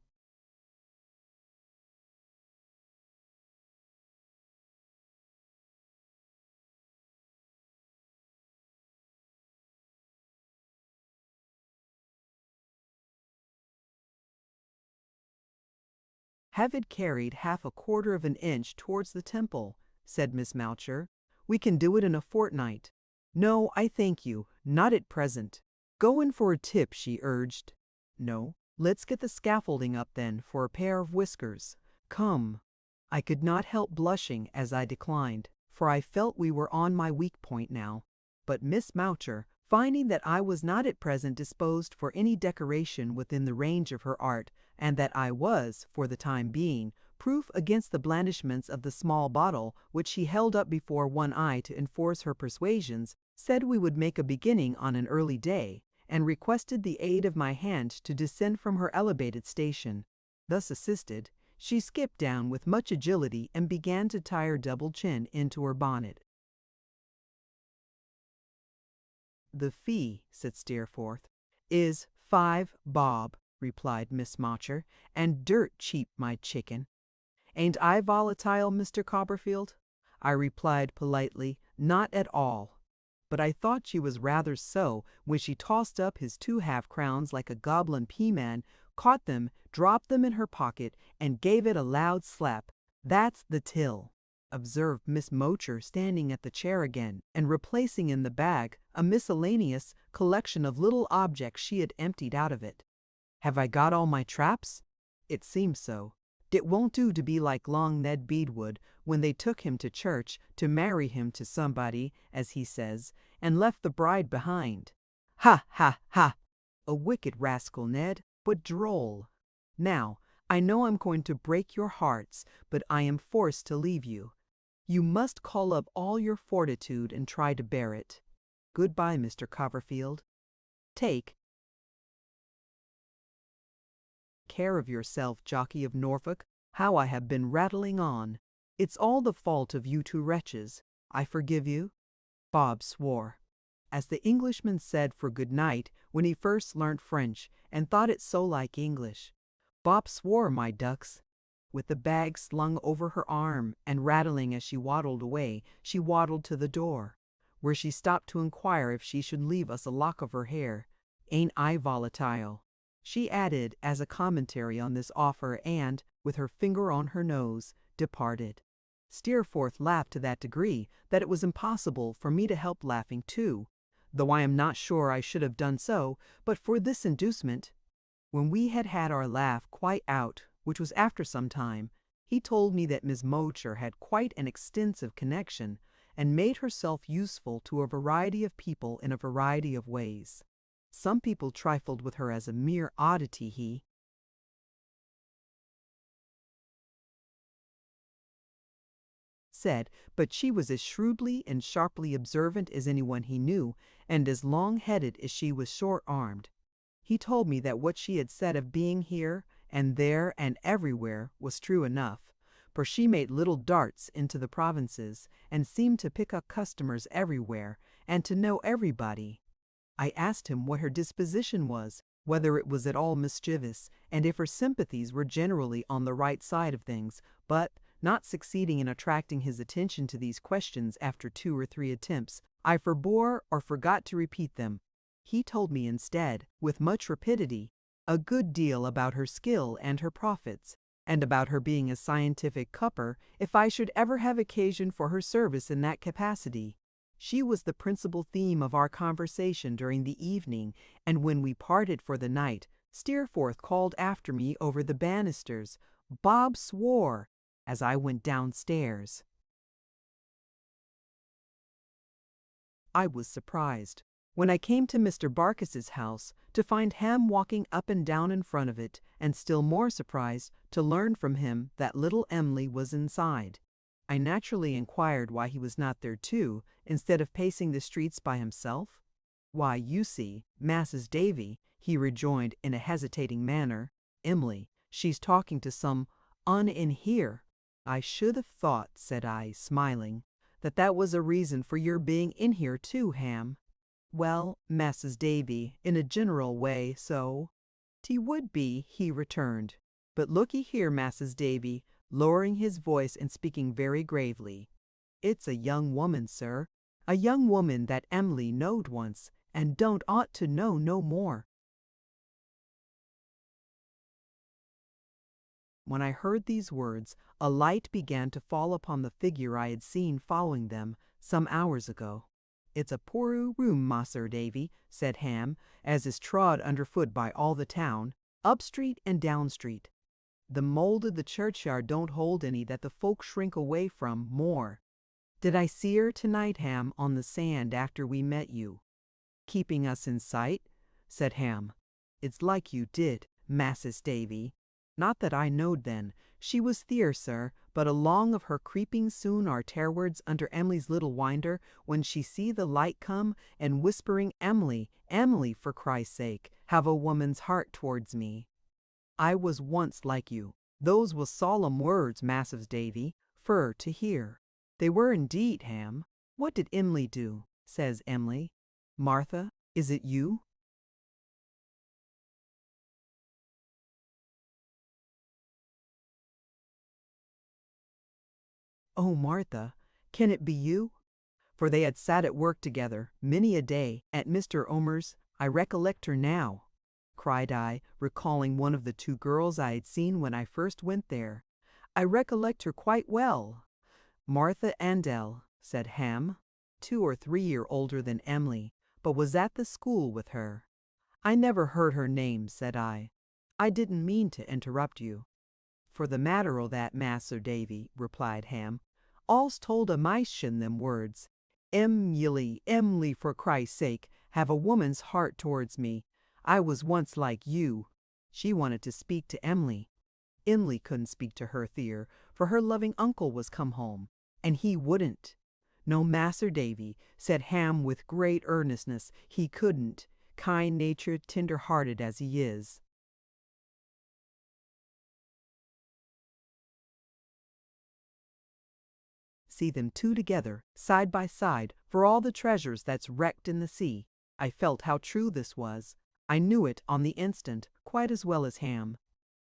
"Have it carried half a quarter of an inch towards the temple," said Miss Moucher. "We can do it in a fortnight." "No, I thank you, not at present." "Go in for a tip," she urged. "No, let's get the scaffolding up then for a pair of whiskers. Come." I could not help blushing as I declined, for I felt we were on my weak point now. But Miss Moucher, finding that I was not at present disposed for any decoration within the range of her art, and that I was, for the time being, proof against the blandishments of the small bottle which she held up before one eye to enforce her persuasions, said we would make a beginning on an early day, and requested the aid of my hand to descend from her elevated station. Thus assisted, she skipped down with much agility and began to tie her double chin into her bonnet. "The fee," said Steerforth, "is 5 bob," replied Miss Moucher, "and dirt cheap, my chicken." "Ain't I volatile, Mr. Copperfield?" I replied politely, "Not at all." But I thought she was rather so when she tossed up his 2 half-crowns like a goblin pea-man, caught them, dropped them in her pocket, and gave it a loud slap. "That's the till," observed Miss Moucher, standing at the chair again, and replacing in the bag a miscellaneous collection of little objects she had emptied out of it. "Have I got all my traps?" "It seems so. It won't do to be like Long Ned Beadwood when they took him to church to marry him to somebody, as he says, and left the bride behind. Ha, ha, ha! A wicked rascal, Ned, but droll. Now, I know I'm going to break your hearts, but I am forced to leave you. You must call up all your fortitude and try to bear it. Goodbye, Mr. Copperfield. Take care of yourself, Jockey of Norfolk. How I have been rattling on. It's all the fault of you 2 wretches. I forgive you." Bob swore, as the Englishman said for good night when he first learnt French and thought it so like English. Bob swore, my ducks. With the bag slung over her arm and rattling as she waddled away, she waddled to the door, where she stopped to inquire if she should leave us a lock of her hair. "Ain't I volatile?" she added as a commentary on this offer, and, with her finger on her nose, departed. Steerforth laughed to that degree that it was impossible for me to help laughing too, though I am not sure I should have done so but for this inducement. When we had had our laugh quite out, which was after some time, he told me that Miss Moucher had quite an extensive connection, and made herself useful to a variety of people in a variety of ways. Some people trifled with her as a mere oddity, he said, but she was as shrewdly and sharply observant as anyone he knew, and as long-headed as she was short-armed. He told me that what she had said of being here and there and everywhere was true enough, for she made little darts into the provinces, and seemed to pick up customers everywhere, and to know everybody. I asked him what her disposition was, whether it was at all mischievous, and if her sympathies were generally on the right side of things, but, not succeeding in attracting his attention to these questions after 2 or 3 attempts, I forbore or forgot to repeat them. He told me instead, with much rapidity, a good deal about her skill and her profits, and about her being a scientific cupper if I should ever have occasion for her service in that capacity. She was the principal theme of our conversation during the evening, and when we parted for the night, Steerforth called after me over the banisters, "Bob swore," as I went downstairs. I was surprised, when I came to Mr. Barkis's house, to find Ham walking up and down in front of it, and still more surprised to learn from him that little Emily was inside. I naturally inquired why he was not there too, instead of pacing the streets by himself. "Why, you see, Masses Davy," he rejoined in a hesitating manner, "Emily, she's talking to some un in here." "I should have thought," said I, smiling, "that was a reason for your being in here too, Ham." "Well, Masses Davy, in a general way, so 'T would be," he returned. "But look'ee here, Masses Davy," lowering his voice and speaking very gravely, "it's a young woman, sir, a young woman that Em'ly knowed once, and don't ought to know no more." When I heard these words, a light began to fall upon the figure I had seen following them some hours ago. "It's a poor room, Mas'r Davy," said Ham, "as is trod underfoot by all the town, up street and down street. The mould of the churchyard don't hold any that the folk shrink away from more. Did I see her tonight, Ham, on the sand after we met you? Keeping us in sight? Said Ham. It's like you did, Massis Davy. Not that I knowed then. She was theer, sir, but along of her creeping soon arterwards under Em'ly's little winder, when she see the light come, and whispering, Em'ly, Em'ly, for Christ's sake, have a woman's heart towards me. I was once like you. Those was solemn words, Massis Davy, fur to hear. They were indeed, Ham. What did Em'ly do? Says Em'ly. Martha, is it you? Oh, Martha, can it be you? For they had sat at work together many a day at Mr. Omer's. I recollect her now, cried I, recalling one of the two girls I had seen when I first went there. I recollect her quite well. Martha Andell, said Ham, 2 or 3 years older than Em'ly, but was at the school with her. I never heard her name, said I. I didn't mean to interrupt you. For the matter o' that, Mas'r Davy, replied Ham, all's told o' mice in them words. Em'ly, Em'ly, for Christ's sake, have a woman's heart towards me. I was once like you. She wanted to speak to Em'ly. Em'ly couldn't speak to her theer, for her loving uncle was come home, and he wouldn't. No, Mas'r Davy, said Ham with great earnestness, he couldn't, kind-natured, tender-hearted as he is. See them two together, side by side, for all the treasures that's wrecked in the sea. I felt how true this was. I knew it on the instant, quite as well as Ham.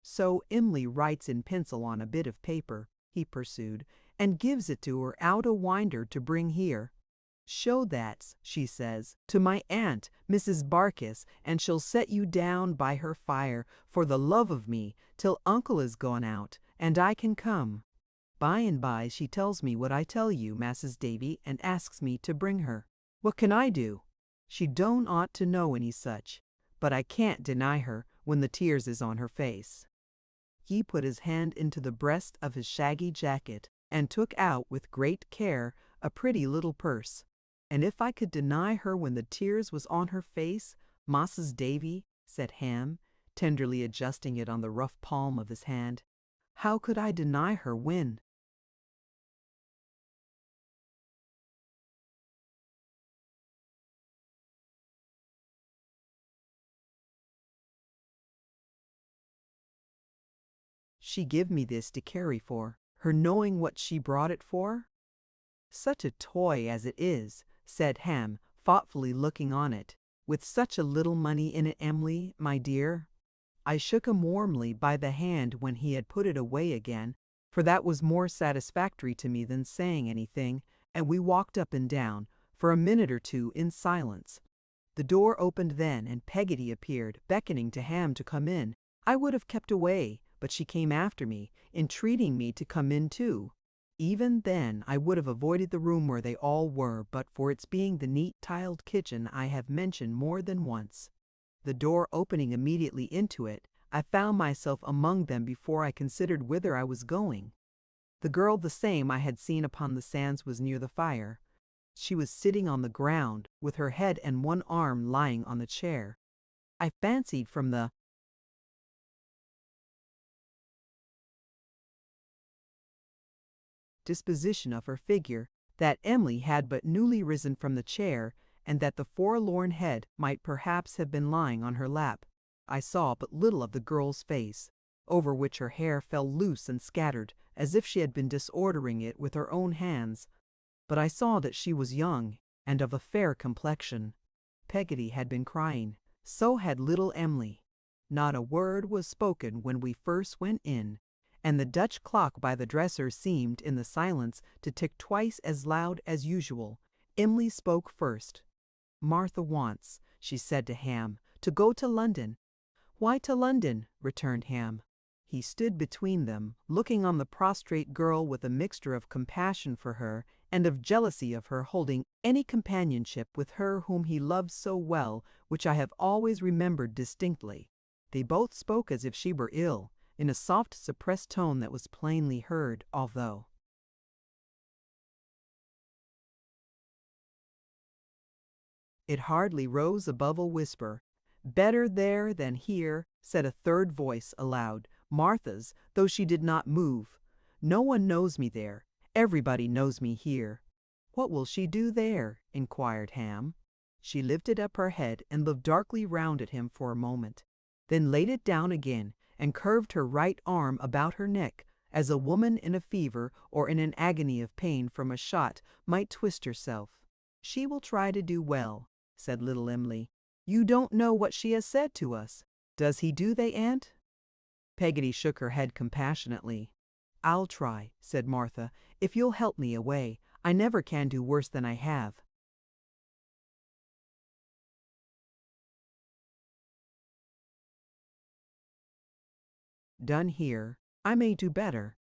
So Em'ly writes in pencil on a bit of paper, he pursued, and gives it to her out o' winder to bring here. Show that, she says, to my aunt, Mrs. Barkis, and she'll set you down by her fire, for the love of me, till uncle is gone out, and I can come. By and by she tells me what I tell you, Massis Davy, and asks me to bring her. What can I do? She don't ought to know any such, but I can't deny her when the tears is on her face. He put his hand into the breast of his shaggy jacket, and took out with great care a pretty little purse. And if I could deny her when the tears was on her face, Massis Davy, said Ham, tenderly adjusting it on the rough palm of his hand, how could I deny her when? She give me this to carry for, her knowing what she brought it for? Such a toy as it is, said Ham, thoughtfully looking on it, with such a little money in it, Em'ly, my dear. I shook him warmly by the hand when he had put it away again, for that was more satisfactory to me than saying anything, and we walked up and down, for a minute or two in silence. The door opened then, and Peggotty appeared, beckoning to Ham to come in. I would have kept away, but she came after me, entreating me to come in too. Even then I would have avoided the room where they all were, but for its being the neat tiled kitchen I have mentioned more than once. The door opening immediately into it, I found myself among them before I considered whither I was going. The girl the same I had seen upon the sands was near the fire. She was sitting on the ground, with her head and one arm lying on the chair. I fancied from the disposition of her figure that Em'ly had but newly risen from the chair, and that the forlorn head might perhaps have been lying on her lap. I saw but little of the girl's face, over which her hair fell loose and scattered, as if she had been disordering it with her own hands. But I saw that she was young, and of a fair complexion. Peggotty had been crying, so had little Em'ly. Not a word was spoken when we first went in, and the Dutch clock by the dresser seemed, in the silence, to tick twice as loud as usual. Em'ly spoke first. Martha wants, she said to Ham, to go to London. Why to London? Returned Ham. He stood between them, looking on the prostrate girl with a mixture of compassion for her and of jealousy of her holding any companionship with her whom he loved so well, which I have always remembered distinctly. They both spoke as if she were ill, in a soft suppressed tone that was plainly heard, although It hardly rose above a whisper. "Better there than here," said a third voice aloud, Martha's, though she did not move. "No one knows me there. Everybody knows me here." "What will she do there?" inquired Ham. She lifted up her head and looked darkly round at him for a moment, then laid it down again and curved her right arm about her neck, as a woman in a fever or in an agony of pain from a shot might twist herself. "She will try to do well," said little Emily. "You don't know what she has said to us. Does he do they, Aunt?" Peggotty shook her head compassionately. "I'll try," said Martha, "if you'll help me away. I never can do worse than I have." Done here, I may do better.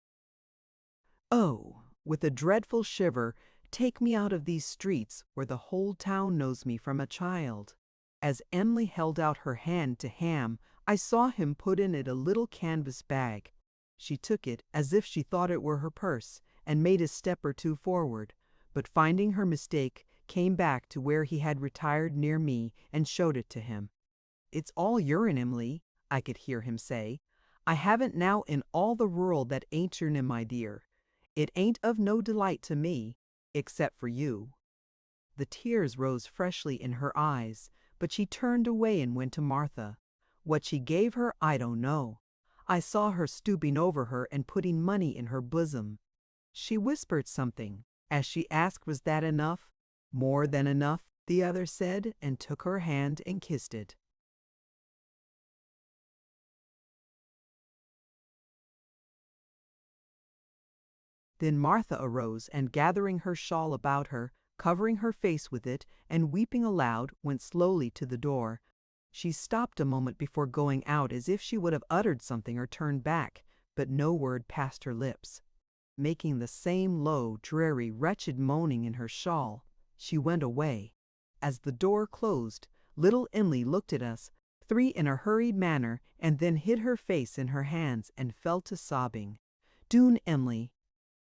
Oh, with a dreadful shiver, take me out of these streets where the whole town knows me from a child. As Emily held out her hand to Ham, I saw him put in it a little canvas bag. She took it as if she thought it were her purse, and made a step or two forward, but finding her mistake, came back to where he had retired near me and showed it to him. "It's all urine, Emily," I could hear him say. "I haven't now in all the world that ain't urine, my dear. It ain't of no delight to me, except for you." The tears rose freshly in her eyes, but she turned away and went to Martha. What she gave her I don't know. I saw her stooping over her and putting money in her bosom. She whispered something, as she asked was that enough. "More than enough," the other said, and took her hand and kissed it. Then Martha arose and gathering her shawl about her, covering her face with it, and weeping aloud, went slowly to the door. She stopped a moment before going out as if she would have uttered something or turned back, but no word passed her lips. Making the same low, dreary, wretched moaning in her shawl, she went away. As the door closed, little Emily looked at us, three in a hurried manner, and then hid her face in her hands and fell to sobbing. "Doon, Emily,"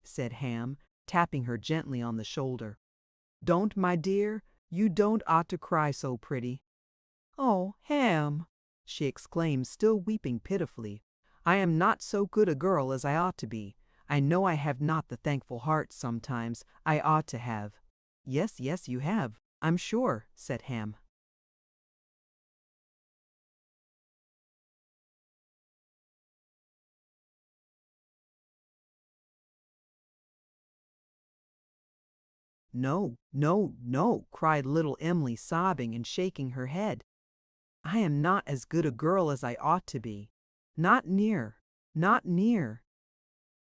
said Ham, tapping her gently on the shoulder. "Don't, my dear, you don't ought to cry so pretty." "Oh, Ham," she exclaimed, still weeping pitifully. "I am not so good a girl as I ought to be. I know I have not the thankful heart sometimes I ought to have." "Yes, yes, you have, I'm sure," said Ham. "No, no, no," cried little Emily, sobbing and shaking her head. "I am not as good a girl as I ought to be. Not near, not near."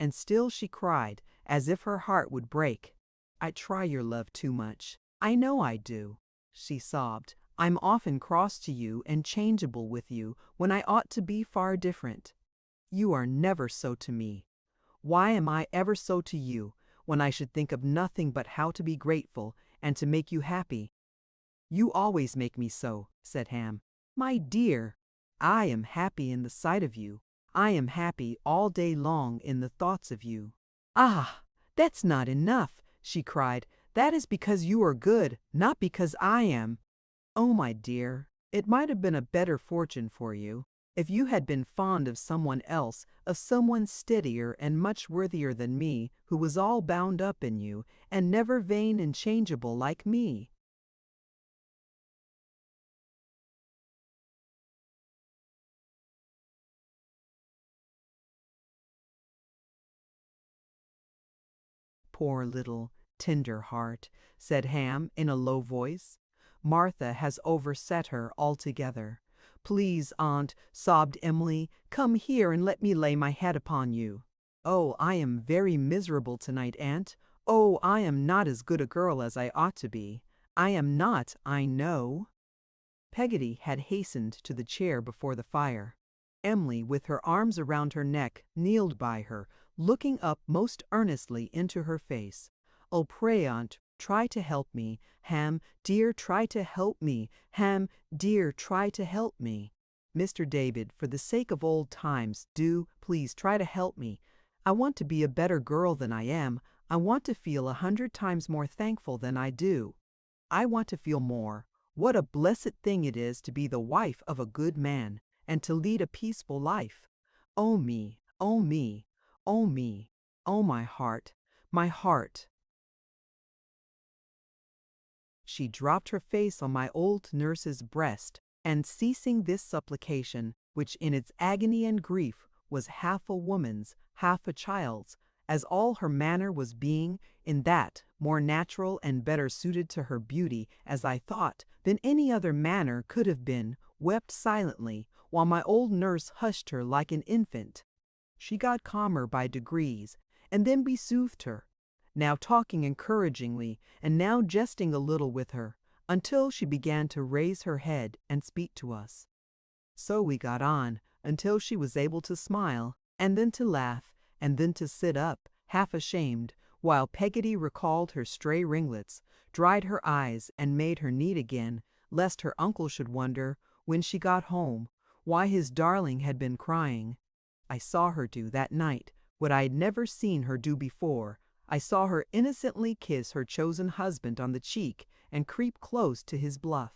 And still she cried, as if her heart would break. "I try your love too much. I know I do," she sobbed. "I'm often cross to you and changeable with you when I ought to be far different. You are never so to me. Why am I ever so to you, when I should think of nothing but how to be grateful and to make you happy?" "You always make me so," said Ham. "My dear, I am happy in the sight of you. I am happy all day long in the thoughts of you." "Ah, that's not enough," she cried. "That is because you are good, not because I am. Oh, my dear, it might have been a better fortune for you if you had been fond of someone else, of someone steadier and much worthier than me, who was all bound up in you, and never vain and changeable like me." "Poor little tender heart," said Ham in a low voice. "Martha has overset her altogether." "Please, Aunt," sobbed Emily, "come here and let me lay my head upon you." "Oh, I am very miserable tonight, Aunt. Oh, I am not as good a girl as I ought to be. I am not, I know." Peggotty had hastened to the chair before the fire. Emily, with her arms around her neck, kneeled by her, looking up most earnestly into her face. "Oh, pray, Aunt, try to help me. Ham, dear, try to help me. Ham, dear, try to help me. Mr. David, for the sake of old times, do, please, try to help me. I want to be a better girl than I am. I want to feel 100 times more thankful than I do. I want to feel more. What a blessed thing it is to be the wife of a good man, and to lead a peaceful life. Oh me, oh me, oh me, oh my heart, my heart. She dropped her face on my old nurse's breast, and ceasing this supplication, which in its agony and grief was half a woman's, half a child's, as all her manner was being, in that, more natural and better suited to her beauty, as I thought, than any other manner could have been, wept silently, while my old nurse hushed her like an infant. She got calmer by degrees, and then we soothed her, now talking encouragingly, and now jesting a little with her, until she began to raise her head and speak to us. So we got on, until she was able to smile, and then to laugh, and then to sit up, half ashamed, while Peggotty recalled her stray ringlets, dried her eyes, and made her neat again, lest her uncle should wonder, when she got home, why his darling had been crying. I saw her do that night what I had never seen her do before. I saw her innocently kiss her chosen husband on the cheek and creep close to his bluff.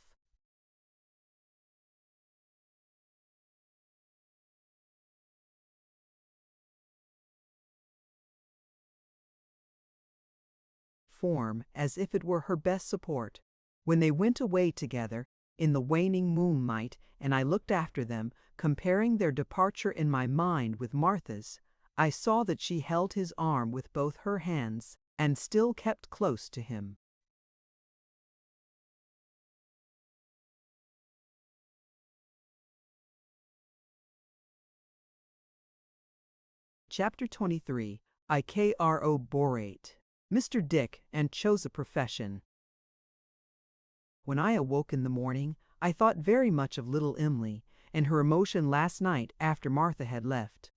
Form as if it were her best support. When they went away together, in the waning moonlight, and I looked after them, comparing their departure in my mind with Martha's, I saw that she held his arm with both her hands, and still kept close to him. Chapter 23. I corroborate. Mr. Dick, and chose a profession. When I awoke in the morning, I thought very much of little Emily, and her emotion last night after Martha had left.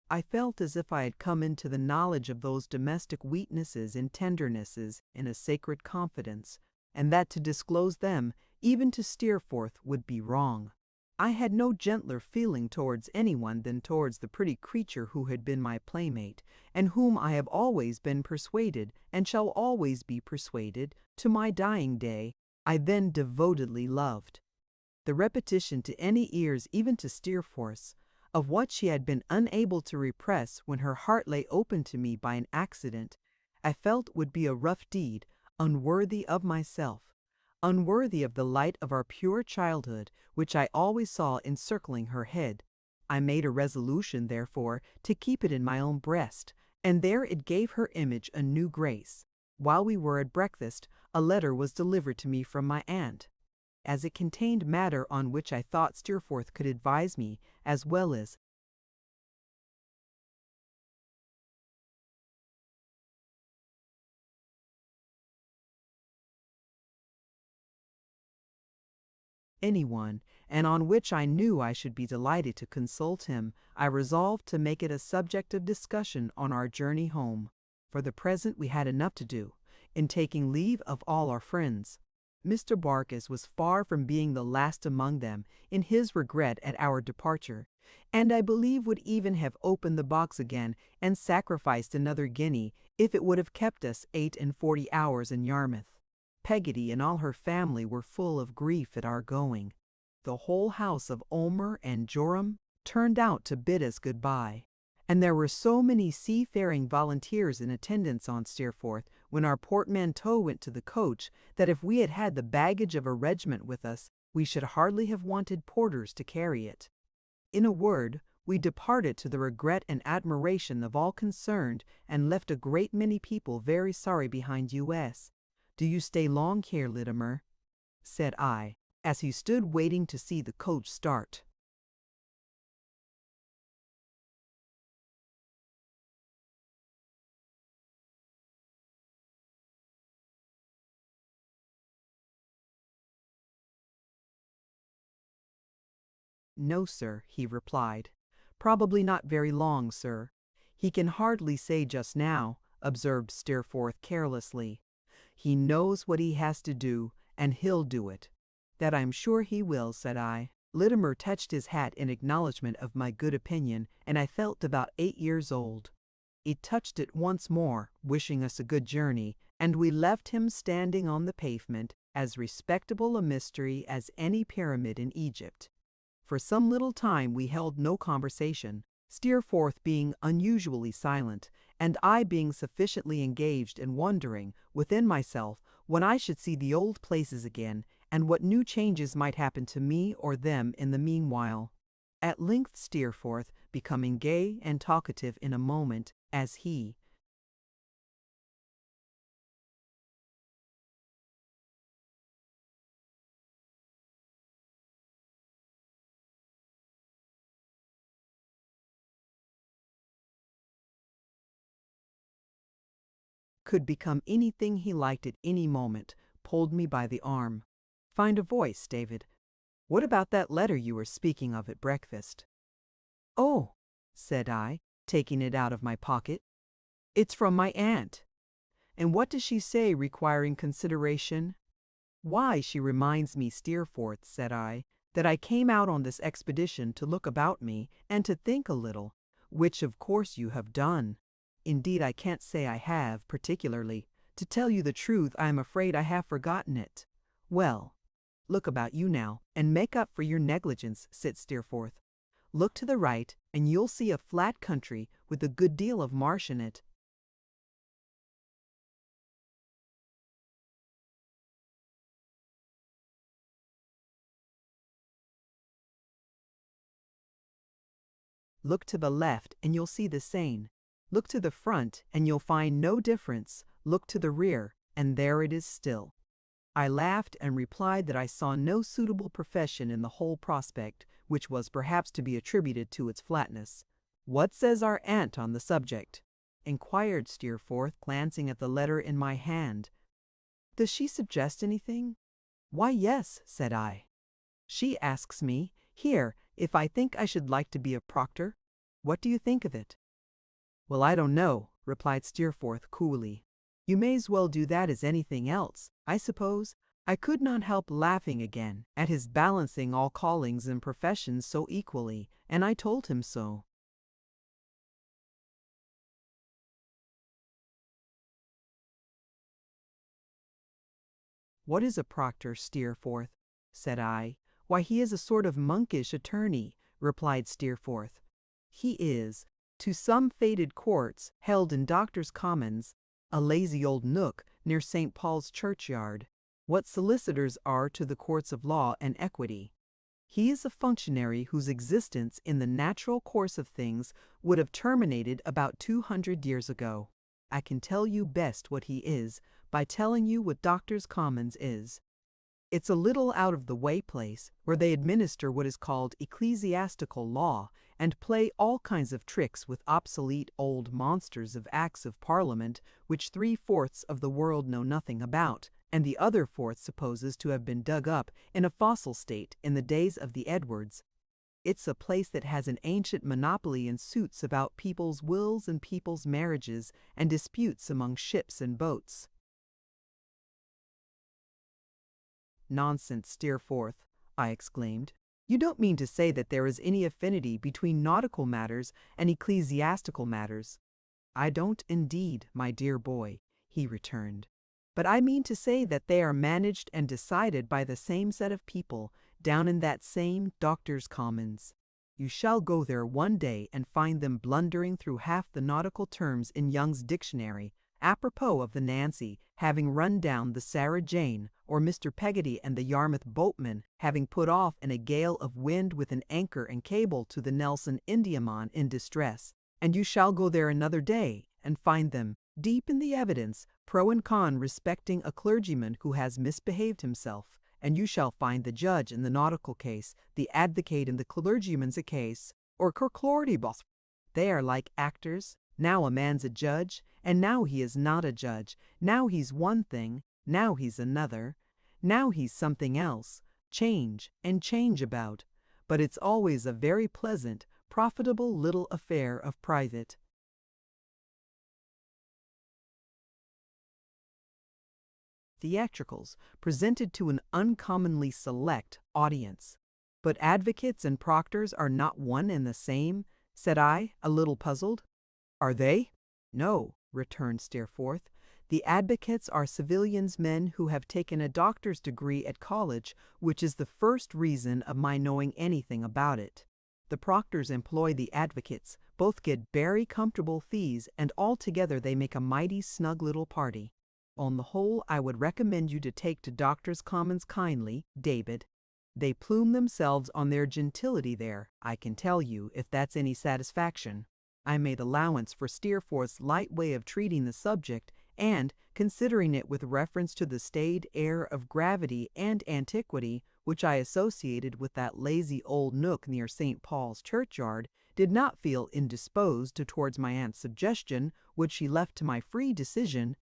I felt as if I had come into the knowledge of those domestic weaknesses and tendernesses in a sacred confidence, and that to disclose them, even to Steerforth, would be wrong. I had no gentler feeling towards anyone than towards the pretty creature who had been my playmate, and whom I have always been persuaded, and shall always be persuaded, to my dying day, I then devotedly loved. The repetition to any ears, even to Steerforth's, of what she had been unable to repress when her heart lay open to me by an accident, I felt would be a rough deed, unworthy of myself, unworthy of the light of our pure childhood, which I always saw encircling her head. I made a resolution, therefore, to keep it in my own breast, and there it gave her image a new grace. While we were at breakfast, a letter was delivered to me from my aunt. As it contained matter on which I thought Steerforth could advise me, as well as anyone, and on which I knew I should be delighted to consult him, I resolved to make it a subject of discussion on our journey home. For the present we had enough to do, in taking leave of all our friends. Mr. Barkis was far from being the last among them in his regret at our departure, and I believe would even have opened the box again and sacrificed another guinea if it would have kept us 48 hours in Yarmouth. Peggotty and all her family were full of grief at our going. The whole house of Ulmer and Joram turned out to bid us good-bye, and there were so many seafaring volunteers in attendance on Steerforth when our portmanteau went to the coach, that if we had had the baggage of a regiment with us, we should hardly have wanted porters to carry it. In a word, we departed to the regret and admiration of all concerned, and left a great many people very sorry behind us. "Do you stay long here, Littimer?" said I, as he stood waiting to see the coach start. "No, sir," he replied. "Probably not very long, sir." "He can hardly say just now," observed Steerforth carelessly. "He knows what he has to do, and he'll do it." "That I'm sure he will," said I. Littimer touched his hat in acknowledgment of my good opinion, and I felt about 8 years old. He touched it once more, wishing us a good journey, and we left him standing on the pavement, as respectable a mystery as any pyramid in Egypt. For some little time we held no conversation, Steerforth being unusually silent, and I being sufficiently engaged in wondering within myself when I should see the old places again, and what new changes might happen to me or them in the meanwhile. At length Steerforth, becoming gay and talkative in a moment, as he could become anything he liked at any moment, pulled me by the arm. "Find a voice, David. What about that letter you were speaking of at breakfast?" "Oh," said I, taking it out of my pocket. "It's from my aunt." "And what does she say requiring consideration?" "Why, she reminds me, Steerforth," said I, "that I came out on this expedition to look about me and to think a little, which of course you have done. Indeed, I can't say I have, particularly. To tell you the truth, I am afraid I have forgotten it." "Well, look about you now, and make up for your negligence," said Steerforth. "Look to the right, and you'll see a flat country with a good deal of marsh in it. Look to the left, and you'll see the Seine. Look to the front, and you'll find no difference. Look to the rear, and there it is still." I laughed and replied that I saw no suitable profession in the whole prospect, which was perhaps to be attributed to its flatness. "What says our aunt on the subject?" inquired Steerforth, glancing at the letter in my hand. "Does she suggest anything?" "Why, yes," said I. "She asks me, here, if I think I should like to be a proctor. What do you think of it?" "Well, I don't know," replied Steerforth coolly. "You may as well do that as anything else, I suppose." I could not help laughing again at his balancing all callings and professions so equally, and I told him so. "What is a proctor, Steerforth?" said I. "Why, he is a sort of monkish attorney," replied Steerforth. "He is, to some fated courts held in Doctors' Commons, a lazy old nook near St. Paul's churchyard, what solicitors are to the courts of law and equity. He is a functionary whose existence in the natural course of things would have terminated about 200 years ago. I can tell you best what he is by telling you what Doctors' Commons is. It's a little out of the way place where they administer what is called ecclesiastical law and play all kinds of tricks with obsolete old monsters of Acts of Parliament which 3/4 of the world know nothing about, and the other fourth supposes to have been dug up in a fossil state in the days of the Edwards. It's a place that has an ancient monopoly in suits about people's wills and people's marriages and disputes among ships and boats." "Nonsense, Steerforth," I exclaimed. "You don't mean to say that there is any affinity between nautical matters and ecclesiastical matters?" "I don't indeed, my dear boy," he returned. "But I mean to say that they are managed and decided by the same set of people down in that same Doctors' Commons. You shall go there one day and find them blundering through half the nautical terms in Young's dictionary, apropos of the Nancy having run down the Sarah Jane, or Mr. Peggotty and the Yarmouth boatman having put off in a gale of wind with an anchor and cable to the Nelson Indiaman in distress. And you shall go there another day and find them deep in the evidence, pro and con respecting a clergyman who has misbehaved himself, and you shall find the judge in the nautical case, the advocate in the clergyman's case, or corcloribus. They are like actors. Now a man's a judge, and now he is not a judge. Now he's one thing, now he's another. Now he's something else. Change and change about. But it's always a very pleasant, profitable little affair of private theatricals presented to an uncommonly select audience. "But advocates and proctors are not one and the same?" said I, a little puzzled. "Are they?" "No," returned Steerforth. The advocates are civilians, men who have taken a doctor's degree at college, which is the first reason of my knowing anything about it. The proctors employ the advocates, both get very comfortable fees, and altogether they make a mighty snug little party. On the whole, I would recommend you to take to Doctors' Commons kindly, David. They plume themselves on their gentility there, I can tell you, if that's any satisfaction. I made allowance for Steerforth's light way of treating the subject, and, considering it with reference to the staid air of gravity and antiquity which I associated with that lazy old nook near St. Paul's churchyard, did not feel indisposed towards my aunt's suggestion, which she left to my free decision.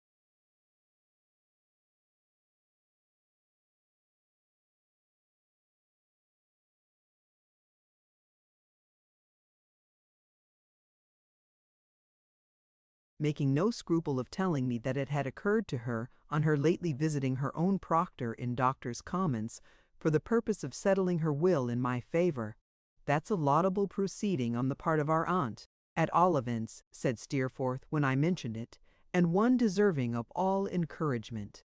Making no scruple of telling me that it had occurred to her, on her lately visiting her own proctor in Doctors' Commons, for the purpose of settling her will in my favor. That's a laudable proceeding on the part of our aunt, at all events, said Steerforth when I mentioned it, and one deserving of all encouragement.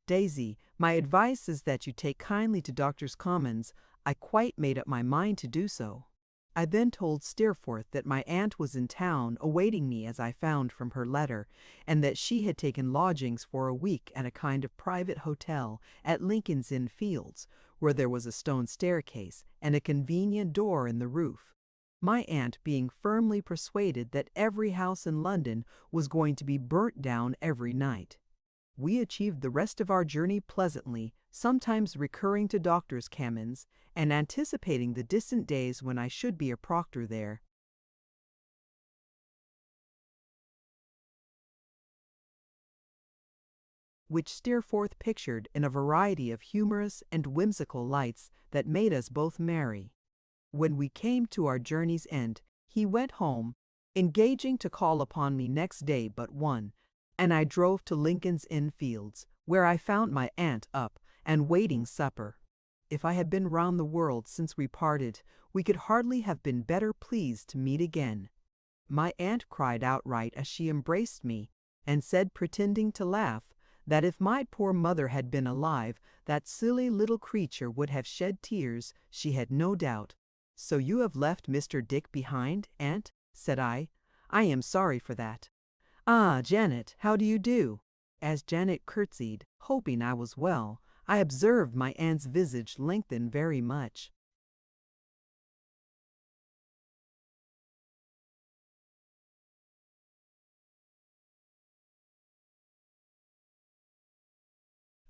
Daisy, my advice is that you take kindly to Doctors' Commons. I quite made up my mind to do so. I then told Steerforth that my aunt was in town awaiting me, as I found from her letter, and that she had taken lodgings for a week at a kind of private hotel at Lincoln's Inn Fields, where there was a stone staircase and a convenient door in the roof. My aunt being firmly persuaded that every house in London was going to be burnt down every night. We achieved the rest of our journey pleasantly, sometimes recurring to Doctors' Commons, and anticipating the distant days when I should be a proctor there. Which Steerforth pictured in a variety of humorous and whimsical lights that made us both merry. When we came to our journey's end, he went home, engaging to call upon me next day but one, and I drove to Lincoln's Inn Fields, where I found my aunt up and waiting supper. If I had been round the world since we parted, we could hardly have been better pleased to meet again. My aunt cried outright as she embraced me, and said, pretending to laugh, that if my poor mother had been alive, that silly little creature would have shed tears, she had no doubt. "So you have left Mr. Dick behind, aunt?" said I. "I am sorry for that." "Ah, Janet, how do you do?" As Janet curtsied, hoping I was well, I observed my aunt's visage lengthen very much.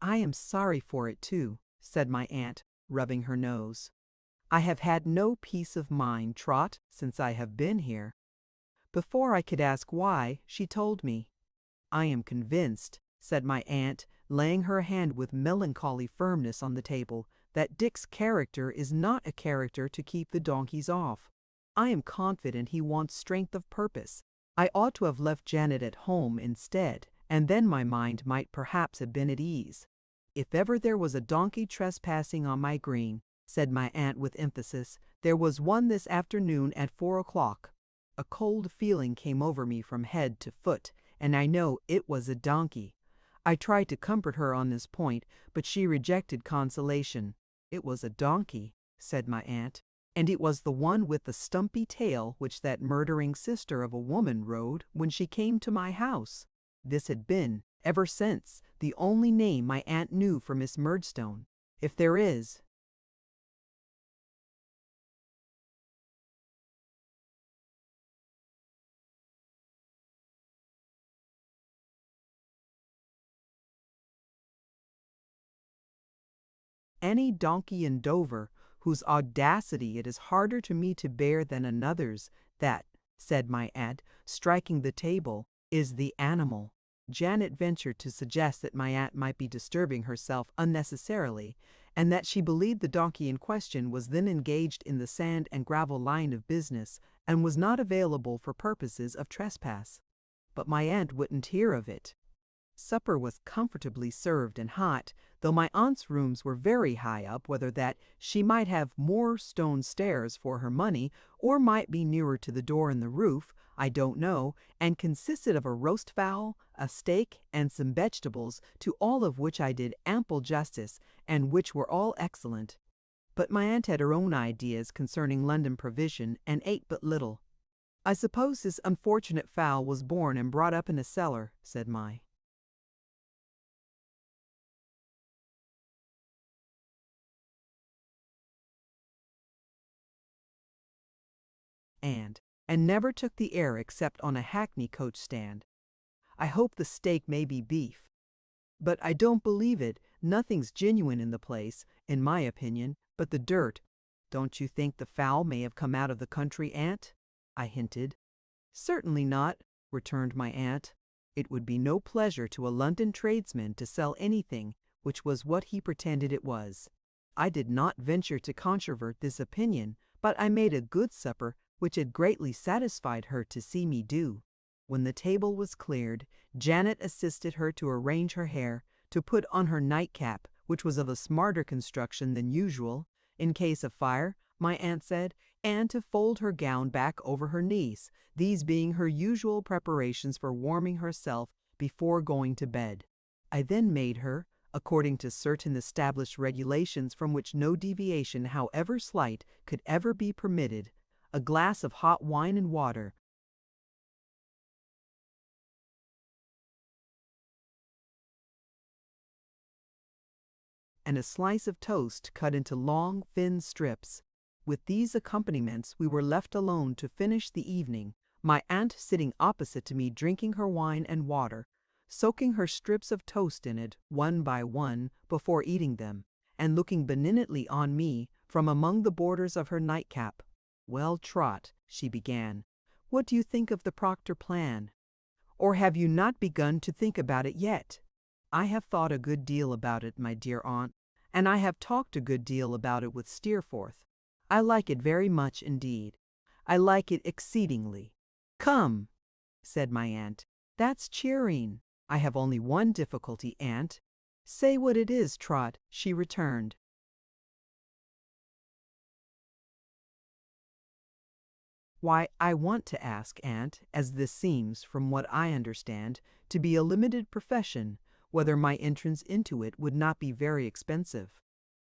"I am sorry for it, too," said my aunt, rubbing her nose. "I have had no peace of mind, Trot, since I have been here." Before I could ask why, she told me. "I am convinced," said my aunt, laying her hand with melancholy firmness on the table, "that Dick's character is not a character to keep the donkeys off. I am confident he wants strength of purpose. I ought to have left Janet at home instead, and then my mind might perhaps have been at ease. If ever there was a donkey trespassing on my green," said my aunt with emphasis, "there was one this afternoon at 4 o'clock. A cold feeling came over me from head to foot, and I know it was a donkey." I tried to comfort her on this point, but she rejected consolation. "It was a donkey," said my aunt, "and it was the one with the stumpy tail which that murdering sister of a woman rode when she came to my house." This had been, ever since, the only name my aunt knew for Miss Murdstone. If there is any donkey in Dover whose audacity it is harder to me to bear than another's, that," said my aunt, striking the table, "is the animal." Janet ventured to suggest that my aunt might be disturbing herself unnecessarily, and that she believed the donkey in question was then engaged in the sand and gravel line of business, and was not available for purposes of trespass. But my aunt wouldn't hear of it. Supper was comfortably served and hot, though my aunt's rooms were very high up, whether that she might have more stone stairs for her money, or might be nearer to the door in the roof, I don't know, and consisted of a roast fowl, a steak, and some vegetables, to all of which I did ample justice, and which were all excellent. But my aunt had her own ideas concerning London provision, and ate but little. "I suppose this unfortunate fowl was born and brought up in a cellar," said my aunt, "and never took the air except on a hackney coach stand. I hope the steak may be beef. But I don't believe it. Nothing's genuine in the place, in my opinion, but the dirt. Don't you think the fowl may have come out of the country, aunt?" I hinted. "Certainly not," returned my aunt. "It would be no pleasure to a London tradesman to sell anything which was what he pretended it was." I did not venture to controvert this opinion, but I made a good supper, which it greatly satisfied her to see me do. When the table was cleared, Janet assisted her to arrange her hair, to put on her nightcap, which was of a smarter construction than usual, in case of fire, my aunt said, and to fold her gown back over her knees, these being her usual preparations for warming herself before going to bed. I then made her, according to certain established regulations from which no deviation, however slight, could ever be permitted, a glass of hot wine and water, and a slice of toast cut into long, thin strips. With these accompaniments we were left alone to finish the evening, my aunt sitting opposite to me drinking her wine and water, soaking her strips of toast in it, one by one, before eating them, and looking benignantly on me from among the borders of her nightcap. "Well, Trot," she began, "what do you think of the Proctor plan? Or have you not begun to think about it yet?" "I have thought a good deal about it, my dear aunt, and I have talked a good deal about it with Steerforth. I like it very much indeed. I like it exceedingly." "Come," said my aunt, "that's cheering." "I have only one difficulty, aunt." "Say what it is, Trot," she returned. "Why, I want to ask, aunt, as this seems, from what I understand, to be a limited profession, whether my entrance into it would not be very expensive."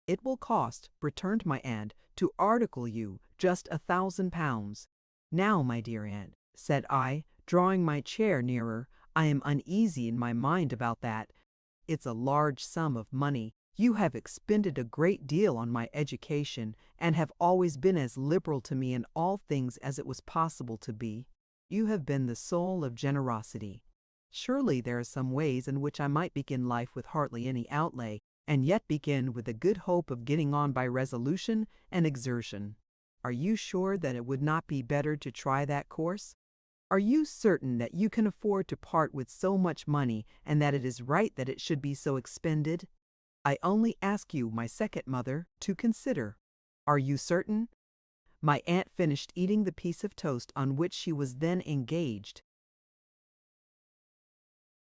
"It will cost," returned my aunt, "to article you, just £1,000. Now, my dear aunt," said I, drawing my chair nearer, "I am uneasy in my mind about that. It's a large sum of money. You have expended a great deal on my education, and have always been as liberal to me in all things as it was possible to be. You have been the soul of generosity. Surely there are some ways in which I might begin life with hardly any outlay, and yet begin with a good hope of getting on by resolution and exertion. Are you sure that it would not be better to try that course? Are you certain that you can afford to part with so much money, and that it is right that it should be so expended? I only ask you, my second mother, to consider. Are you certain?" My aunt finished eating the piece of toast on which she was then engaged,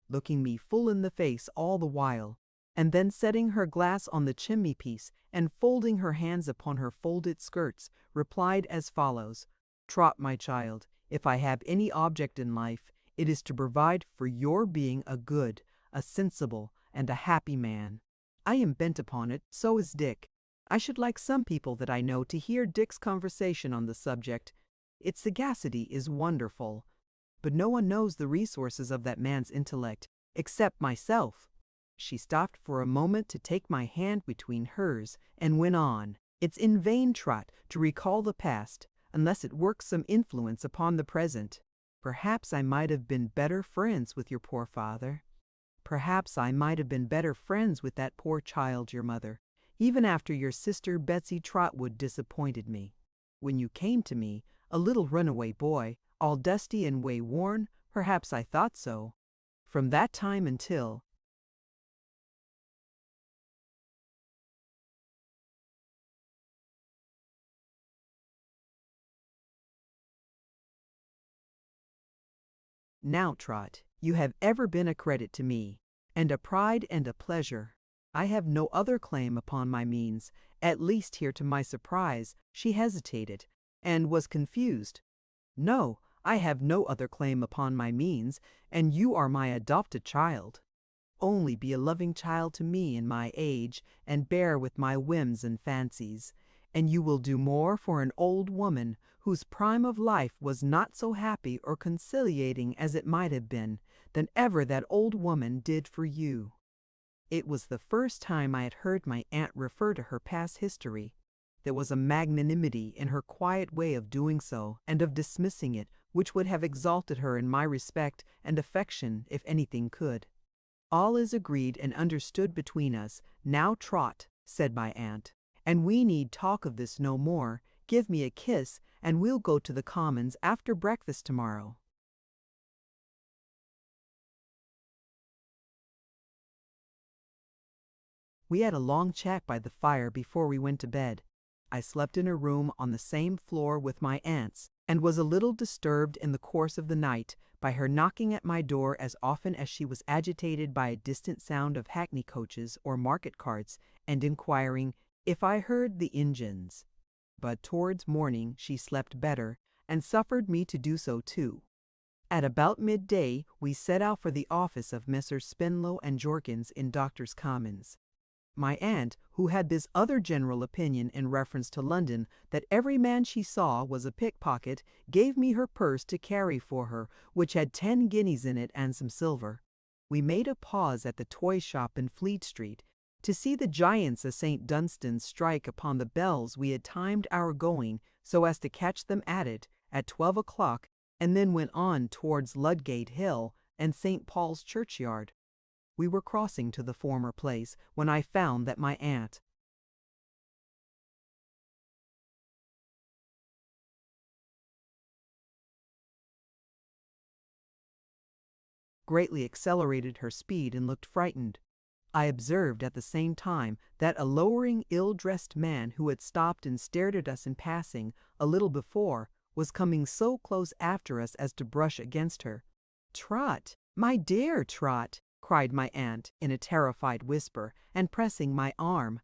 looking me full in the face all the while, and then setting her glass on the chimney-piece and folding her hands upon her folded skirts, replied as follows: "Trot, my child, if I have any object in life, it is to provide for your being a good, a sensible, and a happy man. I am bent upon it, so is Dick. I should like some people that I know to hear Dick's conversation on the subject. Its sagacity is wonderful. But no one knows the resources of that man's intellect, except myself." She stopped for a moment to take my hand between hers, and went on: "It's in vain, Trot, to recall the past, unless it works some influence upon the present. Perhaps I might have been better friends with your poor father. Perhaps I might have been better friends with that poor child, your mother, even after your sister Betsy Trotwood disappointed me. When you came to me, a little runaway boy, all dusty and way-worn, perhaps I thought so. From that time until now, Trot, You have ever been a credit to me, and a pride and a pleasure. I have no other claim upon my means, at least here to my surprise, she hesitated, and was confused. No, I have no other claim upon my means, and you are my adopted child. Only be a loving child to me in my age, and bear with my whims and fancies, and you will do more for an old woman whose prime of life was not so happy or conciliating as it might have been, than ever that old woman did for you. It was the first time I had heard my aunt refer to her past history. There was a magnanimity in her quiet way of doing so and of dismissing it which would have exalted her in my respect and affection if anything could. All is agreed and understood between us. Now, Trot, said my aunt, and we need talk of this no more. Give me a kiss, and we'll go to the Commons after breakfast tomorrow. We had a long chat by the fire before we went to bed. I slept in a room on the same floor with my aunts, and was a little disturbed in the course of the night by her knocking at my door as often as she was agitated by a distant sound of hackney coaches or market carts, and inquiring if I heard the engines. But towards morning she slept better, and suffered me to do so too. At about midday we set out for the office of Messrs. Spenlow and Jorkins in Doctors' Commons. My aunt, who had this other general opinion in reference to London, that every man she saw was a pickpocket, gave me her purse to carry for her, which had 10 guineas in it and some silver. We made a pause at the toy shop in Fleet Street, to see the giants of St. Dunstan's strike upon the bells. We had timed our going so as to catch them at it, at 12 o'clock, and then went on towards Ludgate Hill and St. Paul's Churchyard. We were crossing to the former place when I found that my aunt greatly accelerated her speed and looked frightened. I observed at the same time that a lowering, ill-dressed man who had stopped and stared at us in passing a little before was coming so close after us as to brush against her. "Trot, my dear Trot!" cried my aunt in a terrified whisper, and pressing my arm.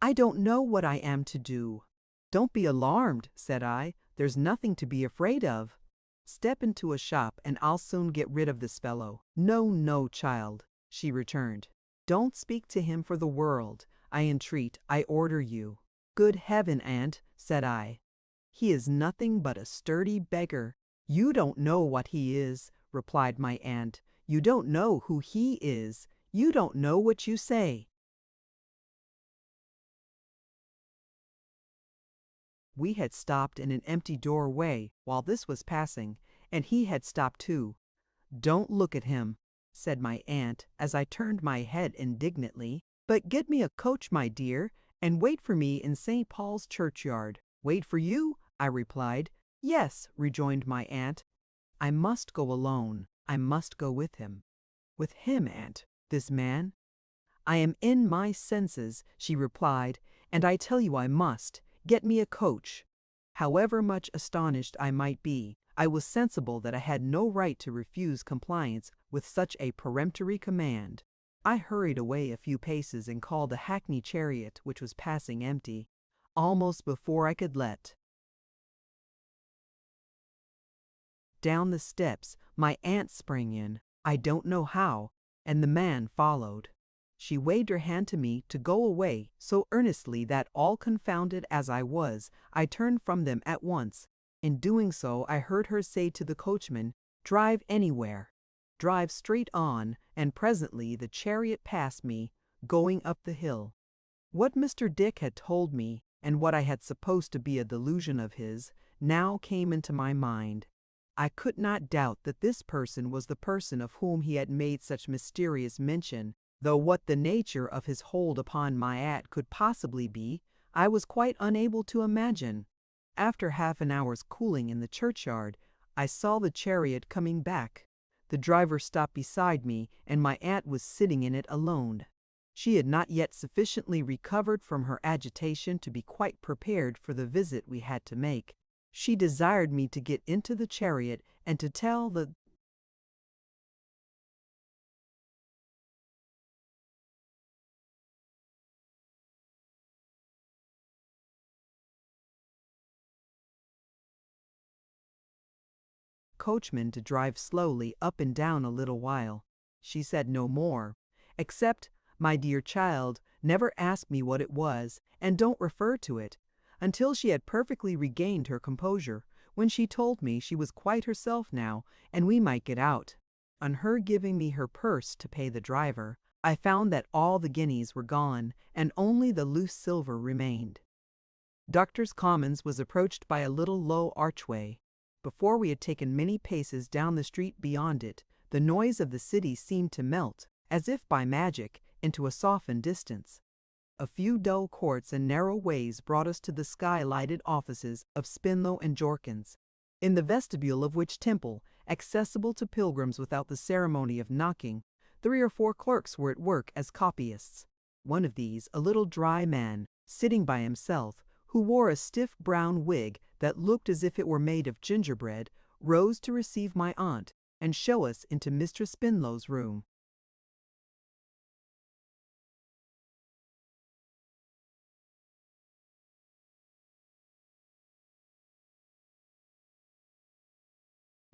"I don't know what I am to do." "Don't be alarmed," said I. "There's nothing to be afraid of. Step into a shop and I'll soon get rid of this fellow." "No, no, child," she returned. "Don't speak to him for the world. I entreat, I order you." "Good heaven, aunt," said I. "He is nothing but a sturdy beggar." "You don't know what he is," replied my aunt. "You don't know who he is. You don't know what you say." We had stopped in an empty doorway while this was passing, and he had stopped too. "Don't look at him," said my aunt as I turned my head indignantly, "but get me a coach, my dear, and wait for me in St. Paul's Churchyard." "Wait for you?" I replied. "Yes," rejoined my aunt. "I must go alone. I must go with him." "With him, aunt? This man?" "I am in my senses," she replied, "and I tell you I must. Get me a coach." However much astonished I might be, I was sensible that I had no right to refuse compliance with such a peremptory command. I hurried away a few paces and called a hackney chariot which was passing empty. Almost before I could let down the steps, my aunt sprang in, I don't know how, and the man followed. She waved her hand to me to go away so earnestly that, all confounded as I was, I turned from them at once. In doing so, I heard her say to the coachman, "Drive anywhere. Drive straight on," and presently the chariot passed me, going up the hill. What Mr. Dick had told me, and what I had supposed to be a delusion of his, now came into my mind. I could not doubt that this person was the person of whom he had made such mysterious mention, though what the nature of his hold upon my aunt could possibly be, I was quite unable to imagine. After half an hour's cooling in the churchyard, I saw the chariot coming back. The driver stopped beside me, and my aunt was sitting in it alone. She had not yet sufficiently recovered from her agitation to be quite prepared for the visit we had to make. She desired me to get into the chariot and to tell the coachman to drive slowly up and down a little while. She said no more, except, "My dear child, never ask me what it was, and don't refer to it," until she had perfectly regained her composure, when she told me she was quite herself now, and we might get out. On her giving me her purse to pay the driver, I found that all the guineas were gone, and only the loose silver remained. Doctors' Commons was approached by a little low archway. Before we had taken many paces down the street beyond it, the noise of the city seemed to melt, as if by magic, into a softened distance. A few dull courts and narrow ways brought us to the sky-lighted offices of Spinlow and Jorkins, in the vestibule of which temple, accessible to pilgrims without the ceremony of knocking, 3 or 4 clerks were at work as copyists. One of these, a little dry man, sitting by himself, who wore a stiff brown wig that looked as if it were made of gingerbread, rose to receive my aunt and show us into Mr. Spinlow's room.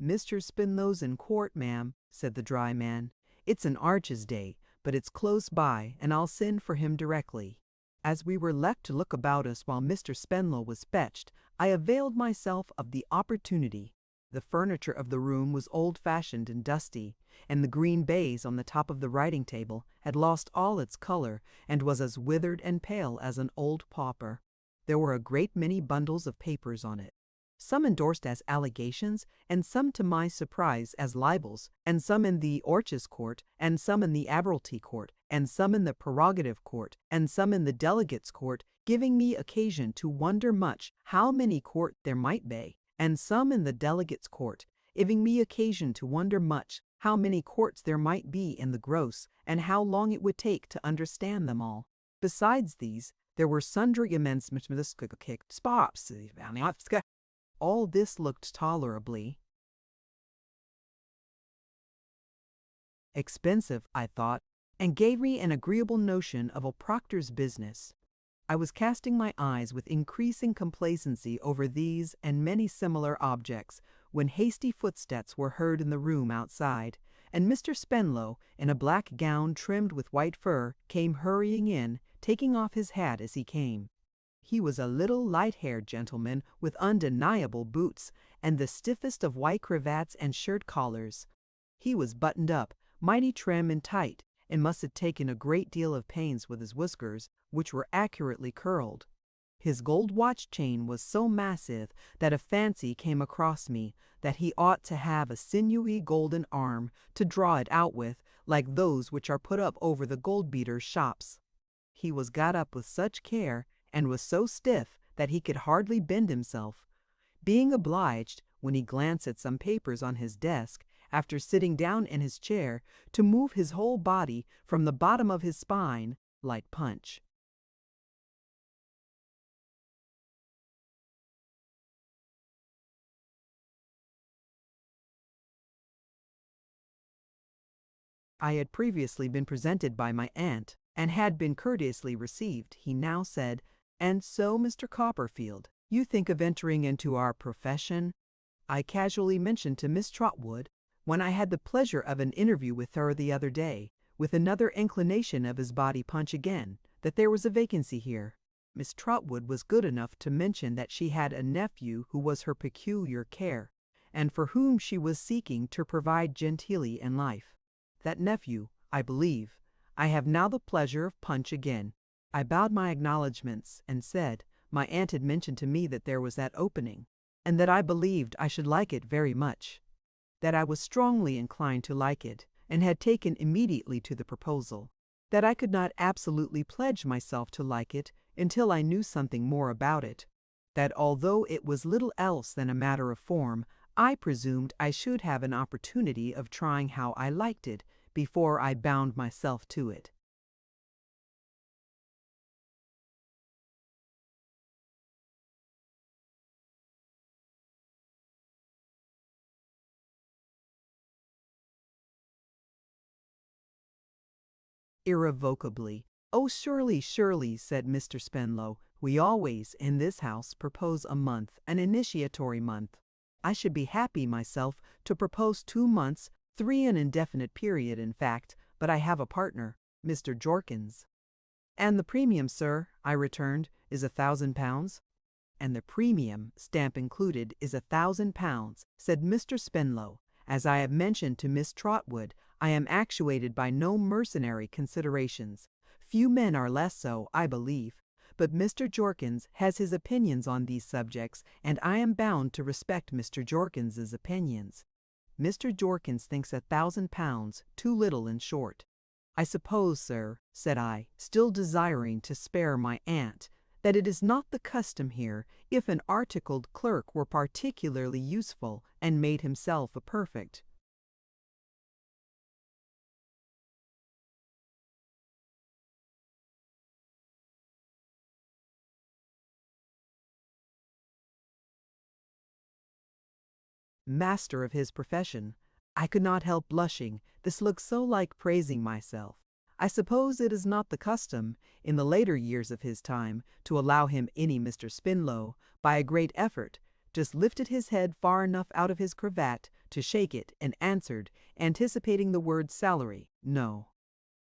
"Mr. Spinlow's in court, ma'am," said the dry man. "It's an Arches day, but it's close by, and I'll send for him directly." As we were left to look about us while Mr. Spinlow was fetched, I availed myself of the opportunity. The furniture of the room was old-fashioned and dusty, and the green baize on the top of the writing-table had lost all its color and was as withered and pale as an old pauper. There were a great many bundles of papers on it, some endorsed as allegations, and some, to my surprise, as libels, and some in the Orches Court, and some in the Admiralty Court, and some in the Prerogative Court, and some in the Delegates Court, giving me occasion to wonder much how many court there might be, and some in the Delegates Court, giving me occasion to wonder much how many courts there might be in the gross, and how long it would take to understand them all. Besides these, there were sundry immense spots. All this looked tolerably expensive, I thought, and gave me an agreeable notion of a proctor's business. I was casting my eyes with increasing complacency over these and many similar objects, when hasty footsteps were heard in the room outside, and Mr. Spinlow, in a black gown trimmed with white fur, came hurrying in, taking off his hat as he came. He was a little light-haired gentleman with undeniable boots, and the stiffest of white cravats and shirt collars. He was buttoned up, mighty trim and tight, and must have taken a great deal of pains with his whiskers, which were accurately curled. His gold watch chain was so massive that a fancy came across me that he ought to have a sinewy golden arm to draw it out with, like those which are put up over the gold-beaters' shops. He was got up with such care, and was so stiff that he could hardly bend himself, being obliged, when he glanced at some papers on his desk, after sitting down in his chair, to move his whole body from the bottom of his spine, like Punch. I had previously been presented by my aunt, and had been courteously received. He now said, "And so, Mr. Copperfield, you think of entering into our profession?" I casually mentioned to Miss Trotwood, when I had the pleasure of an interview with her the other day, with another inclination of his body Punch again, that there was a vacancy here. Miss Trotwood was good enough to mention that she had a nephew who was her peculiar care, and for whom she was seeking to provide genteelly in life. That nephew, I believe, I have now the pleasure of Punch again. I bowed my acknowledgments, and said, my aunt had mentioned to me that there was that opening, and that I believed I should like it very much. That I was strongly inclined to like it, and had taken immediately to the proposal. That I could not absolutely pledge myself to like it until I knew something more about it. That although it was little else than a matter of form, I presumed I should have an opportunity of trying how I liked it before I bound myself to it. Irrevocably. "Oh, surely, surely," said Mr. Spinlow. "We always, in this house, propose a month, an initiatory month." I should be happy myself to propose 2 months, 3 an indefinite period, in fact, but I have a partner, Mr. Jorkins." "And the premium, sir," I returned, "is £1,000. "And the premium, stamp included, is £1,000, said Mr. Spenlow. "As I have mentioned to Miss Trotwood, I am actuated by no mercenary considerations. Few men are less so, I believe. But Mr. Jorkins has his opinions on these subjects, and I am bound to respect Mr. Jorkins's opinions. Mr. Jorkins thinks £1,000 too little, in short. I suppose, sir," said I, still desiring to spare my aunt, "that it is not the custom here, if an articled clerk were particularly useful, and made himself a perfect." Master of his profession. I could not help blushing, this looked so like praising myself. "I suppose it is not the custom, in the later years of his time, to allow him any Mr. Spenlow, by a great effort, just lifted his head far enough out of his cravat to shake it, and answered, anticipating the word salary, 'No.'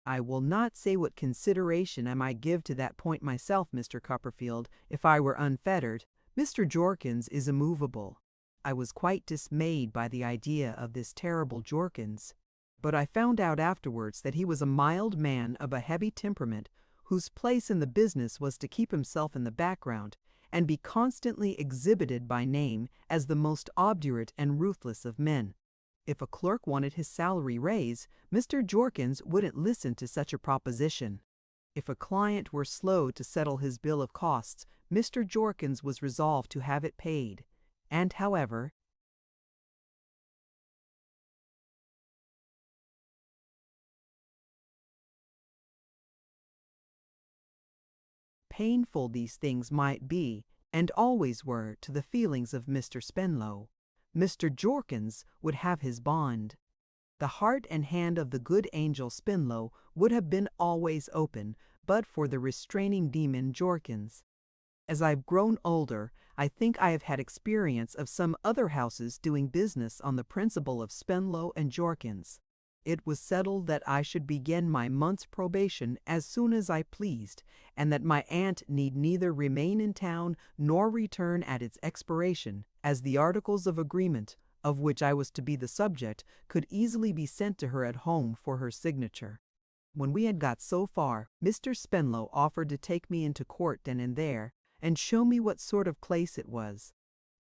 I will not say what consideration I might give to that point myself, Mr. Copperfield, if I were unfettered. Mr. Jorkins is immovable." I was quite dismayed by the idea of this terrible Jorkins, but I found out afterwards that he was a mild man of a heavy temperament, whose place in the business was to keep himself in the background, and be constantly exhibited by name as the most obdurate and ruthless of men. If a clerk wanted his salary raised, Mr. Jorkins wouldn't listen to such a proposition. If a client were slow to settle his bill of costs, Mr. Jorkins was resolved to have it paid. And however painful these things might be, and always were, to the feelings of Mr. Spenlow, Mr. Jorkins would have his bond. The heart and hand of the good angel Spenlow would have been always open, but for the restraining demon Jorkins. As I've grown older, I think I have had experience of some other houses doing business on the principle of Spenlow and Jorkins. It was settled that I should begin my month's probation as soon as I pleased, and that my aunt need neither remain in town nor return at its expiration, as the articles of agreement, of which I was to be the subject, could easily be sent to her at home for her signature. When we had got so far, Mr. Spenlow offered to take me into court then and there, and show me what sort of place it was.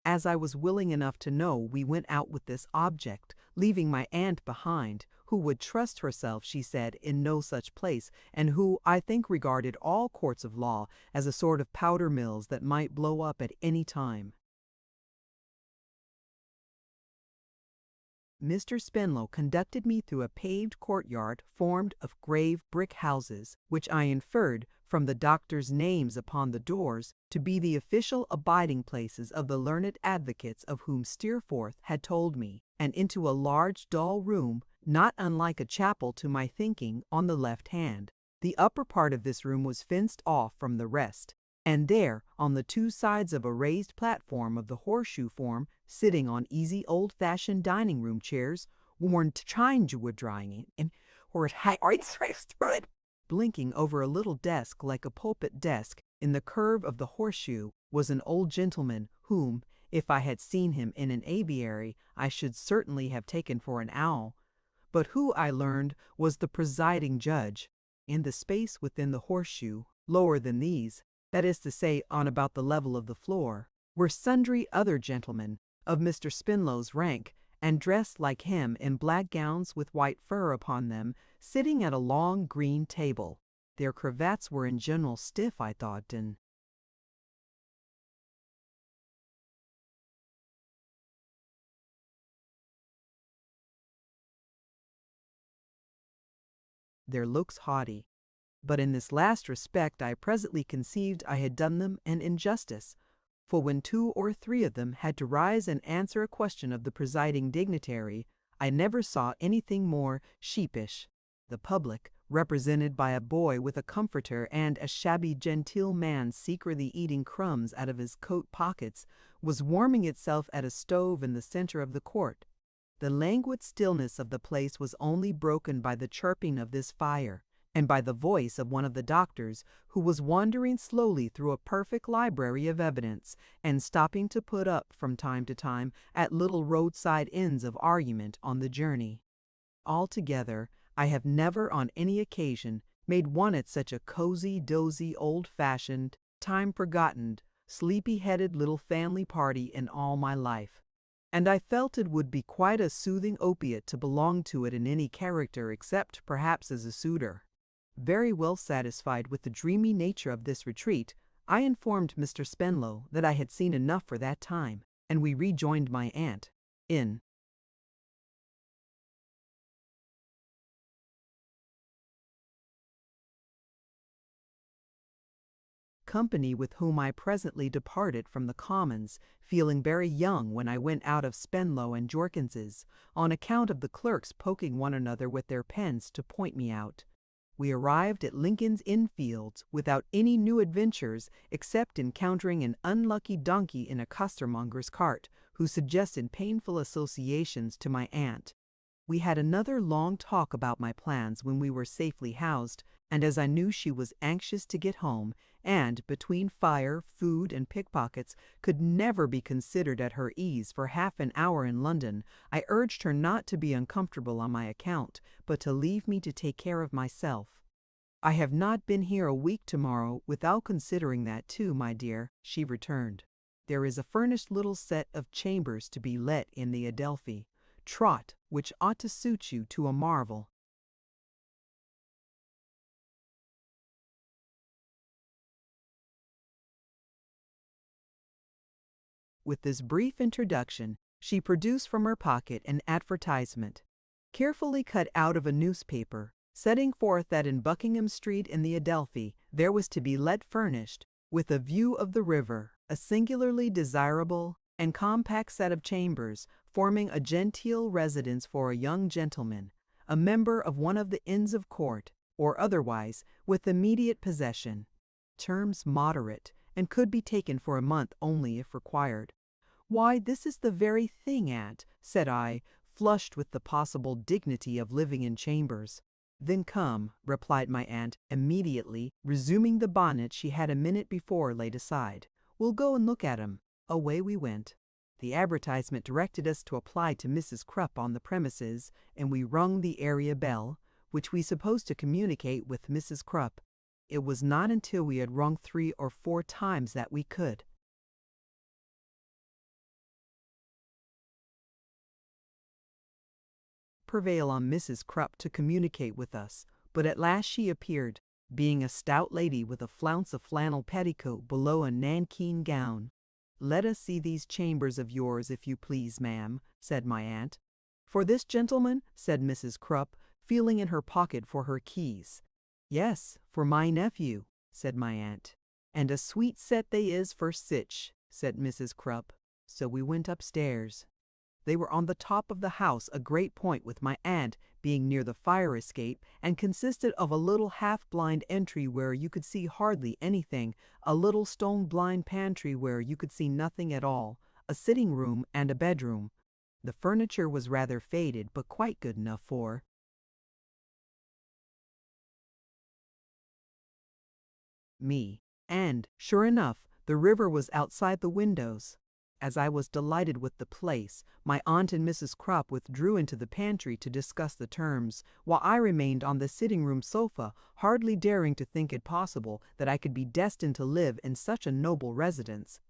As I was willing enough to know, we went out with this object, leaving my aunt behind, who would trust herself, she said, in no such place, and who, I think, regarded all courts of law as a sort of powder mills that might blow up at any time. Mr. Spenlow conducted me through a paved courtyard formed of grave brick houses, which I inferred, from the doctors' names upon the doors, to be the official abiding places of the learned advocates of whom Steerforth had told me, and into a large dull room, not unlike a chapel to my thinking, on the left hand. The upper part of this room was fenced off from the rest, and there, on the two sides of a raised platform of the horseshoe form, sitting on easy old-fashioned dining-room chairs, worn chine-wood drying, and blinking over a little desk like a pulpit desk in the curve of the horseshoe, was an old gentleman whom, if I had seen him in an aviary, I should certainly have taken for an owl, but who, I learned, was the presiding judge. In the space within the horseshoe, lower than these, that is to say, on about the level of the floor, were sundry other gentlemen of Mr. Spenlow's rank, and dressed like him in black gowns with white fur upon them, sitting at a long green table. Their cravats were in general stiff, I thought, and their looks haughty. But in this last respect I presently conceived I had done them an injustice, for when 2 or 3 of them had to rise and answer a question of the presiding dignitary, I never saw anything more sheepish. The public, represented by a boy with a comforter and a shabby genteel man secretly eating crumbs out of his coat pockets, was warming itself at a stove in the center of the court. The languid stillness of the place was only broken by the chirping of this fire, and by the voice of one of the doctors, who was wandering slowly through a perfect library of evidence, and stopping to put up from time to time at little roadside inns of argument on the journey. Altogether, I have never on any occasion made one at such a cozy, dozy, old-fashioned, time-forgotten, sleepy-headed little family party in all my life. And I felt it would be quite a soothing opiate to belong to it in any character except perhaps as a suitor. Very well satisfied with the dreamy nature of this retreat, I informed Mr. Spenlow that I had seen enough for that time, and we rejoined my aunt in company, with whom I presently departed from the Commons, feeling very young when I went out of Spenlow and Jorkins's, on account of the clerks poking one another with their pens to point me out. We arrived at Lincoln's Inn Fields without any new adventures, except encountering an unlucky donkey in a costermonger's cart, who suggested painful associations to my aunt. We had another long talk about my plans when we were safely housed, and as I knew she was anxious to get home, and, between fire, food, and pickpockets, could never be considered at her ease for half an hour in London, I urged her not to be uncomfortable on my account, but to leave me to take care of myself. "I have not been here a week tomorrow without considering that too, my dear," she returned. "There is a furnished little set of chambers to be let in the Adelphi, Trot, which ought to suit you to a marvel." With this brief introduction, she produced from her pocket an advertisement, carefully cut out of a newspaper, setting forth that in Buckingham Street in the Adelphi there was to be let furnished, with a view of the river, a singularly desirable and compact set of chambers, forming a genteel residence for a young gentleman, a member of one of the Inns of Court, or otherwise, with immediate possession. Terms moderate, and could be taken for a month only if required. "Why, this is the very thing, aunt," said I, flushed with the possible dignity of living in chambers. "Then come," replied my aunt, immediately resuming the bonnet she had a minute before laid aside. "We'll go and look at 'em." Away we went. The advertisement directed us to apply to Mrs. Krupp on the premises, and we rung the area bell, which we supposed to communicate with Mrs. Krupp. It was not until we had rung 3 or 4 times that we could prevail on Mrs. Krupp to communicate with us, but at last she appeared, being a stout lady with a flounce of flannel petticoat below a nankeen gown. "Let us see these chambers of yours, if you please, ma'am," said my aunt. "For this gentleman?" said Mrs. Krupp, feeling in her pocket for her keys. "Yes, for my nephew," said my aunt. "And a sweet set they is for sich," said Mrs. Krupp. So we went upstairs. They were on the top of the house, a great point with my aunt being near the fire escape, and consisted of a little half-blind entry where you could see hardly anything, a little stone-blind pantry where you could see nothing at all, a sitting-room and a bedroom. The furniture was rather faded, but quite good enough for me. And, sure enough, the river was outside the windows. As I was delighted with the place, my aunt and Mrs. Krupp withdrew into the pantry to discuss the terms, while I remained on the sitting-room sofa, hardly daring to think it possible that I could be destined to live in such a noble residence.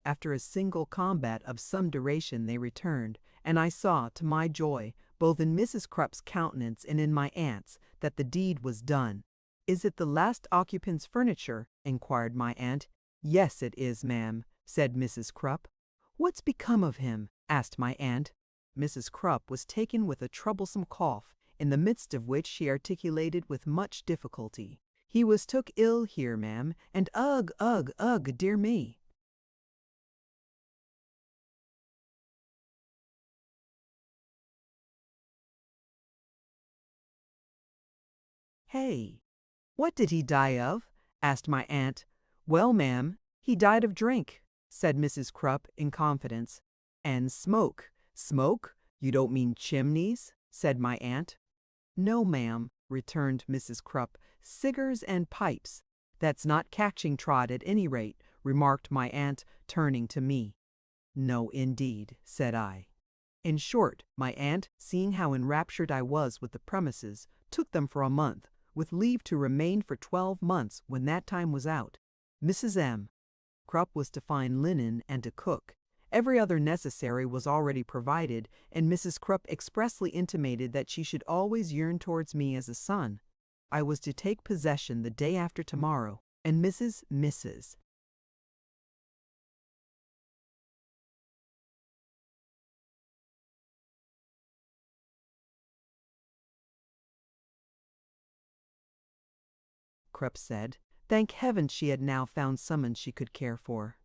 After a single combat of some duration they returned, and I saw, to my joy, both in Mrs. Krupp's countenance and in my aunt's, that the deed was done. "Is it the last occupant's furniture?" inquired my aunt. "Yes, it is, ma'am," said Mrs. Krupp. "What's become of him?" asked my aunt. Mrs. Krupp was taken with a troublesome cough, in the midst of which she articulated with much difficulty. "He was took ill here, ma'am, and ugh, ugh, ugh, dear me." "Hey, what did he die of?" asked my aunt. "Well, ma'am, he died of drink." said Mrs. Crupp in confidence. And smoke. Smoke? You don't mean chimneys? Said my aunt. No, ma'am, returned Mrs. Crupp. Cigars and pipes. That's not catching trot at any rate, remarked my aunt, turning to me. No, indeed, said I. In short, my aunt, seeing how enraptured I was with the premises, took them for a month, with leave to remain for 12 months when that time was out. Mrs. M. Crupp was to find linen and to cook. Every other necessary was already provided, and Mrs. Crupp expressly intimated that she should always yearn towards me as a son. I was to take possession the day after tomorrow, and Mrs. Crupp said, thank heaven she had now found someone she could care for.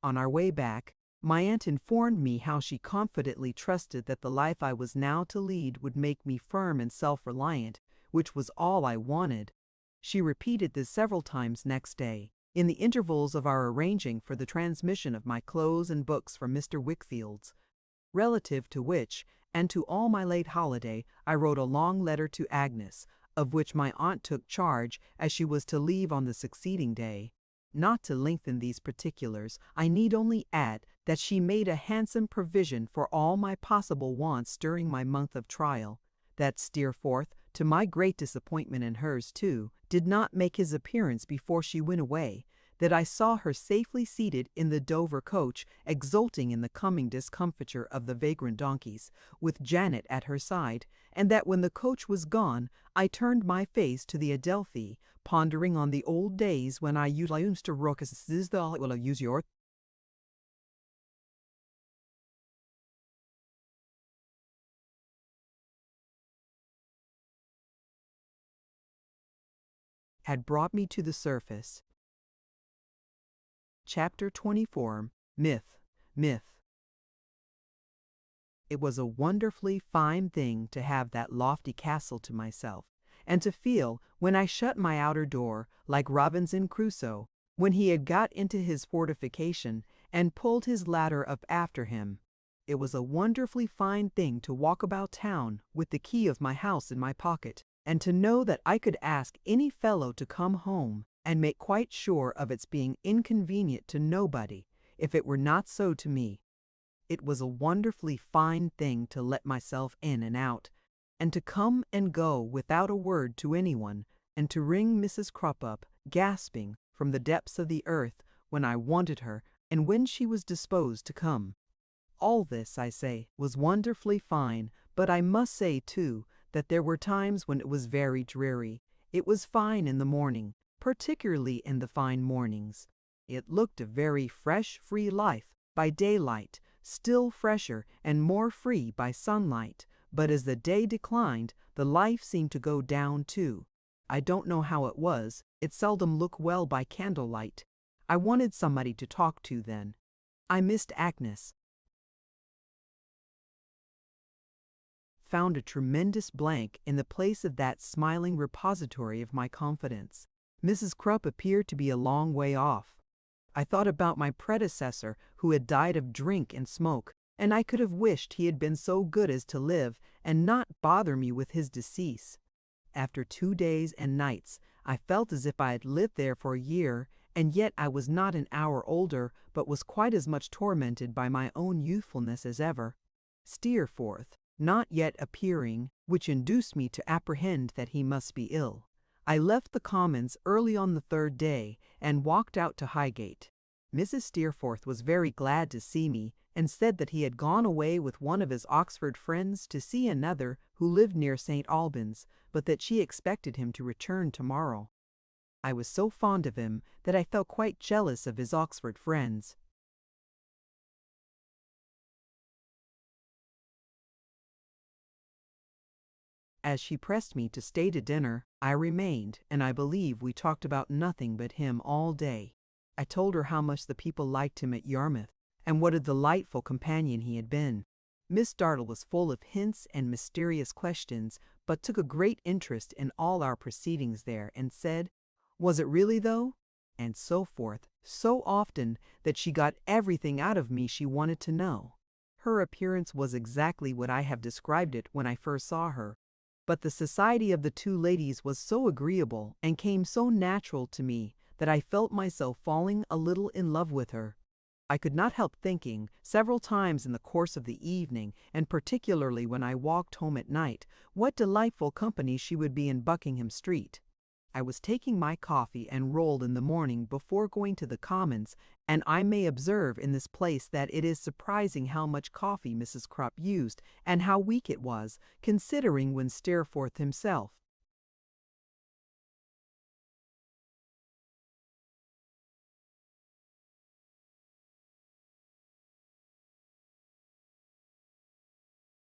On our way back, my aunt informed me how she confidently trusted that the life I was now to lead would make me firm and self-reliant, which was all I wanted. She repeated this several times next day, in the intervals of our arranging for the transmission of my clothes and books from Mr. Wickfield's, relative to which, and to all my late holiday, I wrote a long letter to Agnes, of which my aunt took charge, as she was to leave on the succeeding day. Not to lengthen these particulars, I need only add that she made a handsome provision for all my possible wants during my month of trial. That Steerforth, to my great disappointment and hers too, did not make his appearance before she went away, that I saw her safely seated in the Dover coach, exulting in the coming discomfiture of the vagrant donkeys, with Janet at her side, and that when the coach was gone, I turned my face to the Adelphi, pondering on the old days when I used to rook as will I use your had brought me to the surface. Chapter 24. Myth. It was a wonderfully fine thing to have that lofty castle to myself, and to feel, when I shut my outer door, like Robinson Crusoe, when he had got into his fortification and pulled his ladder up after him. It was a wonderfully fine thing to walk about town with the key of my house in my pocket, and to know that I could ask any fellow to come home, and make quite sure of its being inconvenient to nobody, if it were not so to me. It was a wonderfully fine thing to let myself in and out, and to come and go without a word to anyone, and to ring Mrs. Crupp up, gasping, from the depths of the earth, when I wanted her, and when she was disposed to come. All this, I say, was wonderfully fine, but I must say, too, that there were times when it was very dreary. It was fine in the morning, particularly in the fine mornings. It looked a very fresh, free life by daylight, still fresher and more free by sunlight, but as the day declined, the life seemed to go down too. I don't know how it was, it seldom looked well by candlelight. I wanted somebody to talk to then. I missed Agnes. Found a tremendous blank in the place of that smiling repository of my confidence. Mrs. Crupp appeared to be a long way off. I thought about my predecessor who had died of drink and smoke, and I could have wished he had been so good as to live and not bother me with his decease. After 2 days and nights, I felt as if I had lived there for a year, and yet I was not an hour older, but was quite as much tormented by my own youthfulness as ever. Steerforth not yet appearing, which induced me to apprehend that he must be ill. I left the Commons early on the 3rd day, and walked out to Highgate. Mrs. Steerforth was very glad to see me, and said that he had gone away with one of his Oxford friends to see another who lived near St. Albans, but that she expected him to return tomorrow. I was so fond of him that I felt quite jealous of his Oxford friends. As she pressed me to stay to dinner, I remained, and I believe we talked about nothing but him all day. I told her how much the people liked him at Yarmouth, and what a delightful companion he had been. Miss Dartle was full of hints and mysterious questions, but took a great interest in all our proceedings there, and said, "Was it really, though?" and so forth, so often that she got everything out of me she wanted to know. Her appearance was exactly what I have described it when I first saw her, but the society of the two ladies was so agreeable and came so natural to me that I felt myself falling a little in love with her. I could not help thinking, several times in the course of the evening, and particularly when I walked home at night, what delightful company she would be in Buckingham Street. I was taking my coffee and roll in the morning before going to the Commons, and I may observe in this place that it is surprising how much coffee Mrs. Crupp used, and how weak it was, considering when Steerforth himself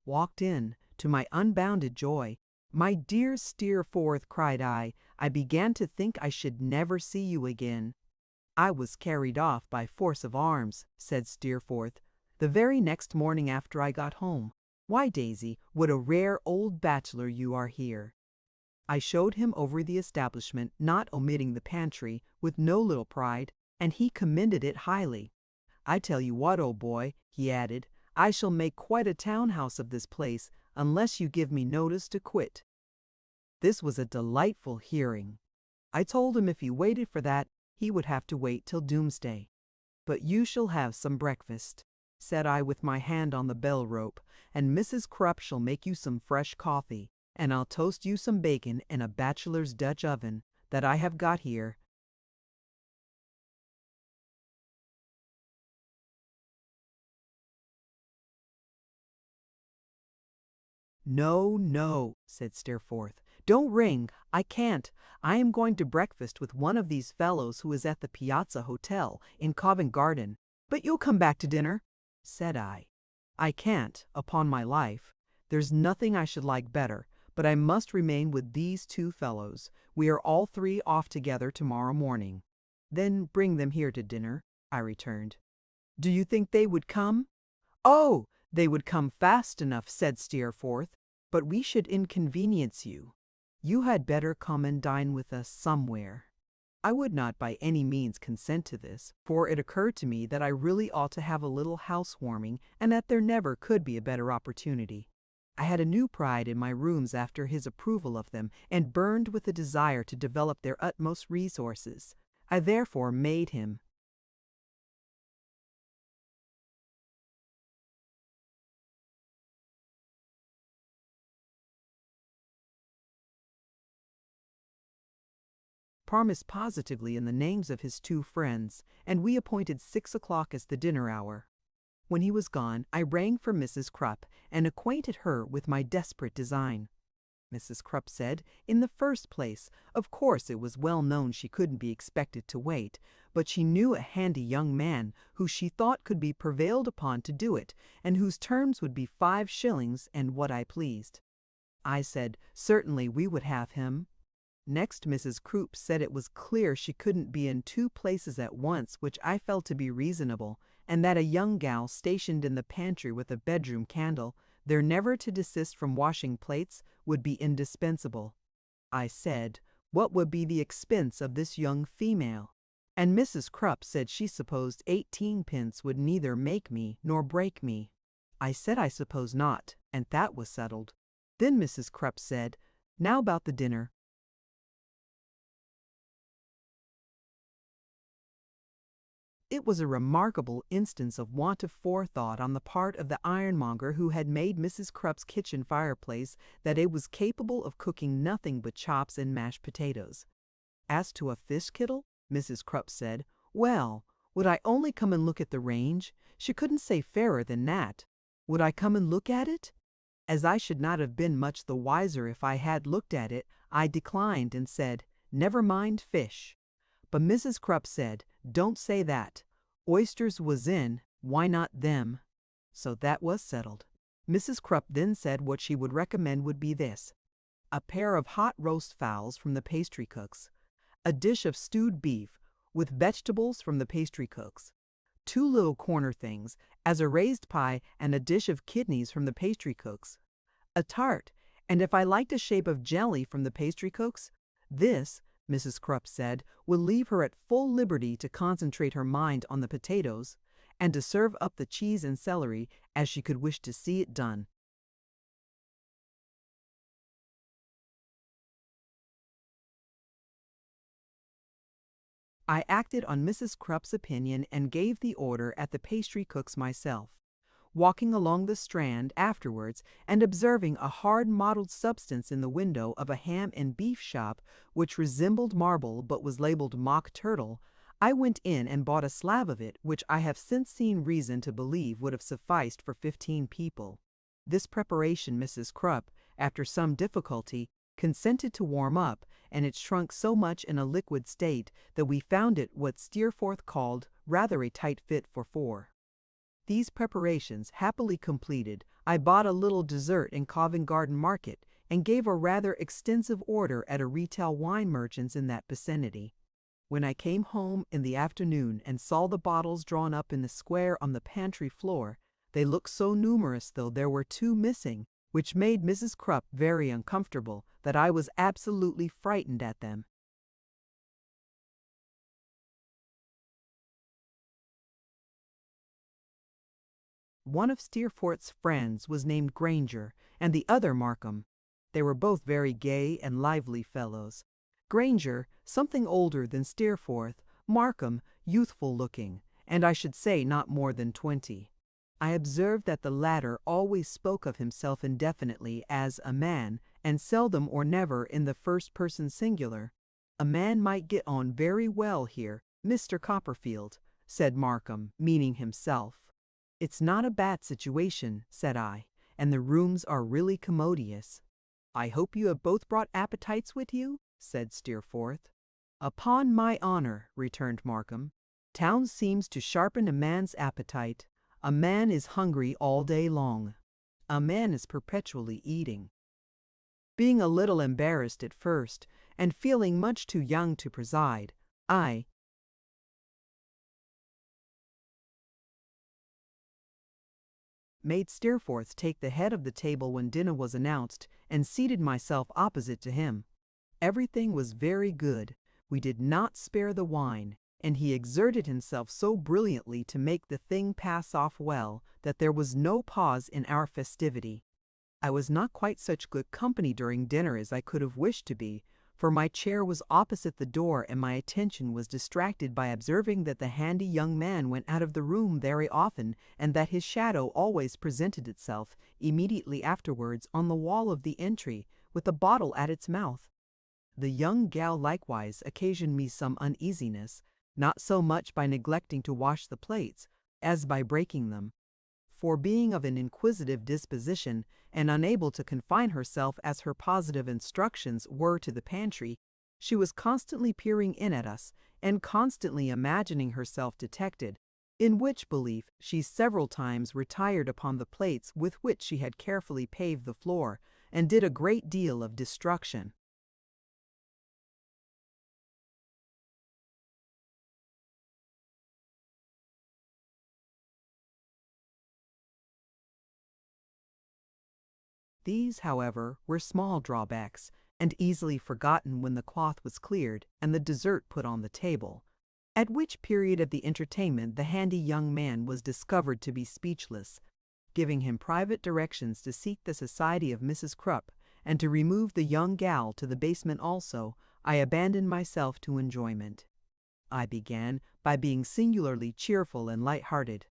walked in. To my unbounded joy, "My dear Steerforth," cried I began to think I should never see you again." "I was carried off by force of arms," said Steerforth, "the very next morning after I got home. Why, Daisy, what a rare old bachelor you are here." I showed him over the establishment, not omitting the pantry, with no little pride, and he commended it highly. "I tell you what, old boy," he added, "I shall make quite a town house of this place, unless you give me notice to quit." This was a delightful hearing. I told him if he waited for that, he would have to wait till doomsday. "But you shall have some breakfast," said I with my hand on the bell rope, "and Mrs. Crupp shall make you some fresh coffee, and I'll toast you some bacon in a bachelor's Dutch oven that I have got here." "No, no," said Steerforth. "Don't ring. I can't. I am going to breakfast with one of these fellows who is at the Piazza Hotel in Covent Garden." "But you'll come back to dinner?" said I. "I can't, upon my life. There's nothing I should like better, but I must remain with these two fellows. We are all three off together tomorrow morning." "Then bring them here to dinner," I returned. "Do you think they would come?" "Oh, they would come fast enough," said Steerforth, "but we should inconvenience you. You had better come and dine with us somewhere." I would not by any means consent to this, for it occurred to me that I really ought to have a little housewarming, and that there never could be a better opportunity. I had a new pride in my rooms after his approval of them, and burned with a desire to develop their utmost resources. I therefore made him promise positively in the names of his two friends, and we appointed 6 o'clock as the dinner hour. When he was gone, I rang for Mrs. Crupp, and acquainted her with my desperate design. Mrs. Crupp said, in the first place, of course it was well known she couldn't be expected to wait, but she knew a handy young man who she thought could be prevailed upon to do it, and whose terms would be 5 shillings and what I pleased. I said, certainly we would have him. Next, Mrs. Crupp said it was clear she couldn't be in two places at once, which I felt to be reasonable, and that a young gal stationed in the pantry with a bedroom candle, there never to desist from washing plates, would be indispensable. I said, what would be the expense of this young female? And Mrs. Crupp said she supposed 18 pence would neither make me nor break me. I said I suppose not, and that was settled. Then Mrs. Crupp said, now about the dinner. It was a remarkable instance of want of forethought on the part of the ironmonger who had made Mrs. Crupp's kitchen fireplace that it was capable of cooking nothing but chops and mashed potatoes. As to a fish kittle, Mrs. Crupp said, well, would I only come and look at the range? She couldn't say fairer than that. Would I come and look at it? As I should not have been much the wiser if I had looked at it, I declined and said, never mind fish. But Mrs. Crupp said, don't say that. Oysters was in, why not them? So that was settled. Mrs. Crupp then said what she would recommend would be this: a pair of hot roast fowls from the pastry cook's, a dish of stewed beef, with vegetables from the pastry cook's, 2 little corner things, as a raised pie and a dish of kidneys from the pastry cook's, a tart, and if I liked a shape of jelly from the pastry cook's, this, Mrs. Krupp said, would leave her at full liberty to concentrate her mind on the potatoes, and to serve up the cheese and celery as she could wish to see it done. I acted on Mrs. Krupp's opinion and gave the order at the pastry cook's myself, walking along the Strand afterwards and observing a hard mottled substance in the window of a ham and beef shop which resembled marble but was labeled mock turtle. I went in and bought a slab of it, which I have since seen reason to believe would have sufficed for 15 people. This preparation Mrs. Krupp, after some difficulty, consented to warm up, and it shrunk so much in a liquid state that we found it what Steerforth called rather a tight fit for 4. These preparations happily completed, I bought a little dessert in Covent Garden Market and gave a rather extensive order at a retail wine merchant's in that vicinity. When I came home in the afternoon and saw the bottles drawn up in the square on the pantry floor, they looked so numerous, though there were 2 missing, which made Mrs. Krupp very uncomfortable, that I was absolutely frightened at them. One of Steerforth's friends was named Granger, and the other Markham. They were both very gay and lively fellows. Granger, something older than Steerforth, Markham, youthful-looking, and I should say not more than 20. I observed that the latter always spoke of himself indefinitely as a man, and seldom or never in the first person singular. A man might get on very well here, Mr. Copperfield, said Markham, meaning himself. It's not a bad situation, said I, and the rooms are really commodious. I hope you have both brought appetites with you, said Steerforth. Upon my honor, returned Markham, town seems to sharpen a man's appetite. A man is hungry all day long. A man is perpetually eating. Being a little embarrassed at first, and feeling much too young to preside, I made Steerforth take the head of the table when dinner was announced, and seated myself opposite to him. Everything was very good. We did not spare the wine, and he exerted himself so brilliantly to make the thing pass off well that there was no pause in our festivity. I was not quite such good company during dinner as I could have wished to be, for my chair was opposite the door and my attention was distracted by observing that the handy young man went out of the room very often, and that his shadow always presented itself immediately afterwards on the wall of the entry, with a bottle at its mouth. The young gal likewise occasioned me some uneasiness, not so much by neglecting to wash the plates, as by breaking them. For being of an inquisitive disposition, and unable to confine herself as her positive instructions were to the pantry, she was constantly peering in at us, and constantly imagining herself detected, in which belief she several times retired upon the plates with which she had carefully paved the floor, and did a great deal of destruction. These, however, were small drawbacks, and easily forgotten when the cloth was cleared and the dessert put on the table, at which period of the entertainment the handy young man was discovered to be speechless. Giving him private directions to seek the society of Mrs. Krupp, and to remove the young gal to the basement also, I abandoned myself to enjoyment. I began by being singularly cheerful and light-hearted.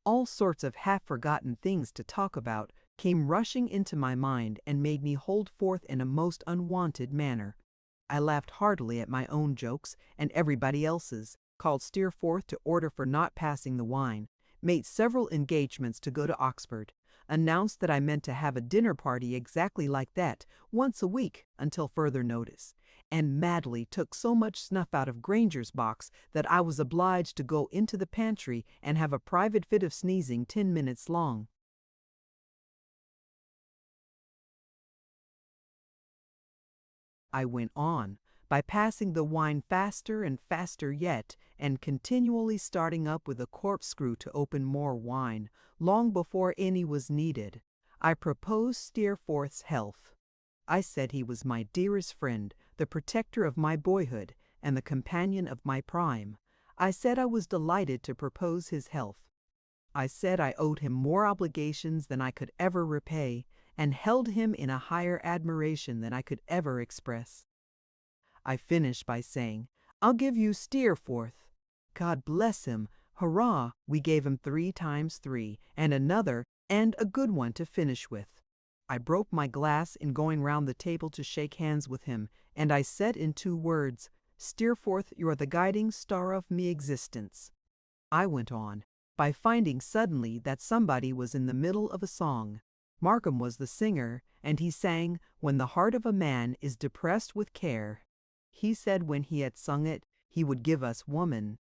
All sorts of half-forgotten things to talk about came rushing into my mind and made me hold forth in a most unwonted manner. I laughed heartily at my own jokes and everybody else's, called Steerforth to order for not passing the wine, made several engagements to go to Oxford, announced that I meant to have a dinner party exactly like that once a week until further notice, and madly took so much snuff out of Granger's box that I was obliged to go into the pantry and have a private fit of sneezing 10 minutes long. I went on by passing the wine faster and faster yet, and continually starting up with a corkscrew to open more wine, long before any was needed. I proposed Steerforth's health. I said he was my dearest friend, the protector of my boyhood, and the companion of my prime. I said I was delighted to propose his health. I said I owed him more obligations than I could ever repay, and held him in a higher admiration than I could ever express. I finished by saying, "I'll give you Steerforth." God bless him! Hurrah! We gave him 3 times 3, and another, and a good one to finish with. I broke my glass in going round the table to shake hands with him, and I said in 2 words, "Steerforth, you're the guiding star of me existence." I went on, by finding suddenly that somebody was in the middle of a song. Markham was the singer, and he sang, "When the heart of a man is depressed with care." He said when he had sung it, he would give us woman.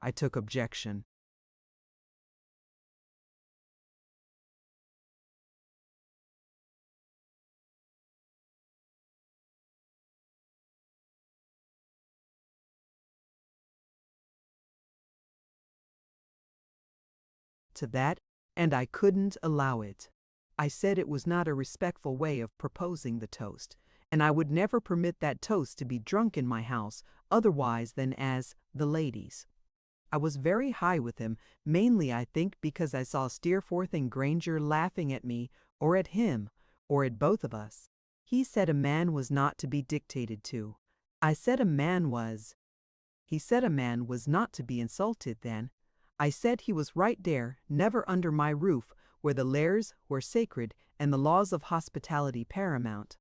I took objection. To that, and I couldn't allow it. I said it was not a respectful way of proposing the toast, and I would never permit that toast to be drunk in my house otherwise than as "the ladies." I was very high with him, mainly I think because I saw Steerforth and Granger laughing at me, or at him, or at both of us. He said a man was not to be dictated to. I said a man was. He said a man was not to be insulted then. I said he was right there, never under my roof, where the lares were sacred and the laws of hospitality paramount.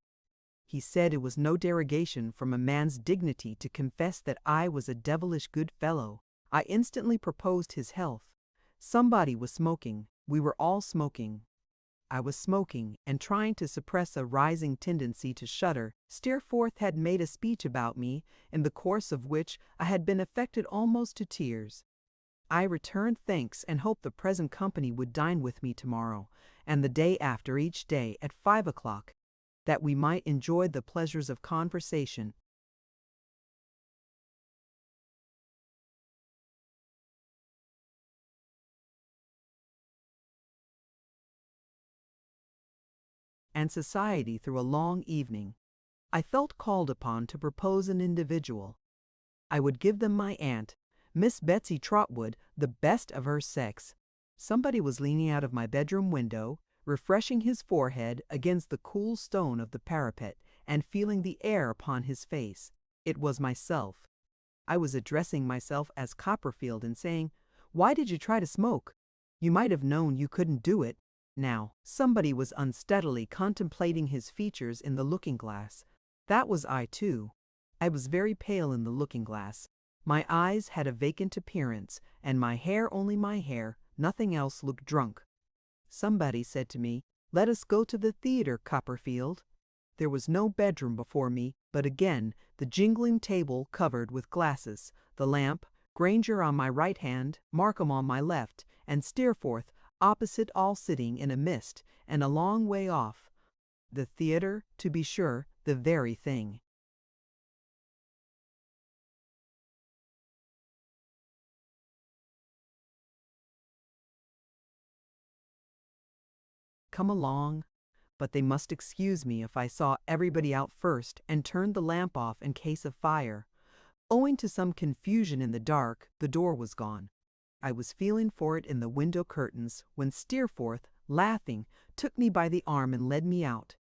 He said it was no derogation from a man's dignity to confess that I was a devilish good fellow. I instantly proposed his health. Somebody was smoking. We were all smoking. I was smoking, and trying to suppress a rising tendency to shudder. Steerforth had made a speech about me, in the course of which I had been affected almost to tears. I returned thanks and hoped the present company would dine with me tomorrow, and the day after each day at 5 o'clock, that we might enjoy the pleasures of conversation. And society through a long evening. I felt called upon to propose an individual. I would give them my aunt, Miss Betsy Trotwood, the best of her sex. Somebody was leaning out of my bedroom window, refreshing his forehead against the cool stone of the parapet, and feeling the air upon his face. It was myself. I was addressing myself as Copperfield and saying, "Why did you try to smoke? You might have known you couldn't do it." Now, somebody was unsteadily contemplating his features in the looking-glass. That was I, too. I was very pale in the looking-glass. My eyes had a vacant appearance, and my hair only my hair, nothing else looked drunk. Somebody said to me, "Let us go to the theatre, Copperfield." There was no bedroom before me, but again the jingling table covered with glasses, the lamp, Granger on my right hand, Markham on my left, and Steerforth opposite, all sitting in a mist, and a long way off. The theatre, to be sure, the very thing. Come along, but they must excuse me if I saw everybody out first and turned the lamp off in case of fire. Owing to some confusion in the dark, the door was gone. I was feeling for it in the window curtains when Steerforth, laughing, took me by the arm and led me out.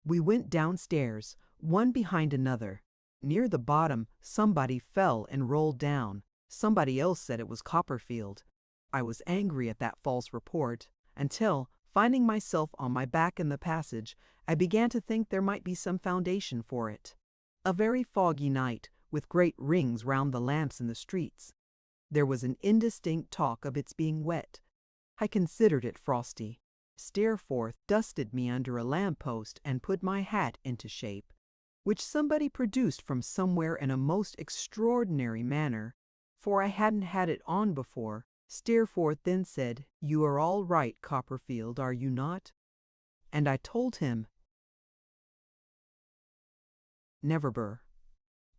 We went downstairs, one behind another. Near the bottom, somebody fell and rolled down. Somebody else said it was Copperfield. I was angry at that false report, until, finding myself on my back in the passage, I began to think there might be some foundation for it. A very foggy night, with great rings round the lamps in the streets. There was an indistinct talk of its being wet. I considered it frosty. Steerforth dusted me under a lamp-post and put my hat into shape, which somebody produced from somewhere in a most extraordinary manner, for I hadn't had it on before. Steerforth then said, "You are all right, Copperfield, are you not?" And I told him, never.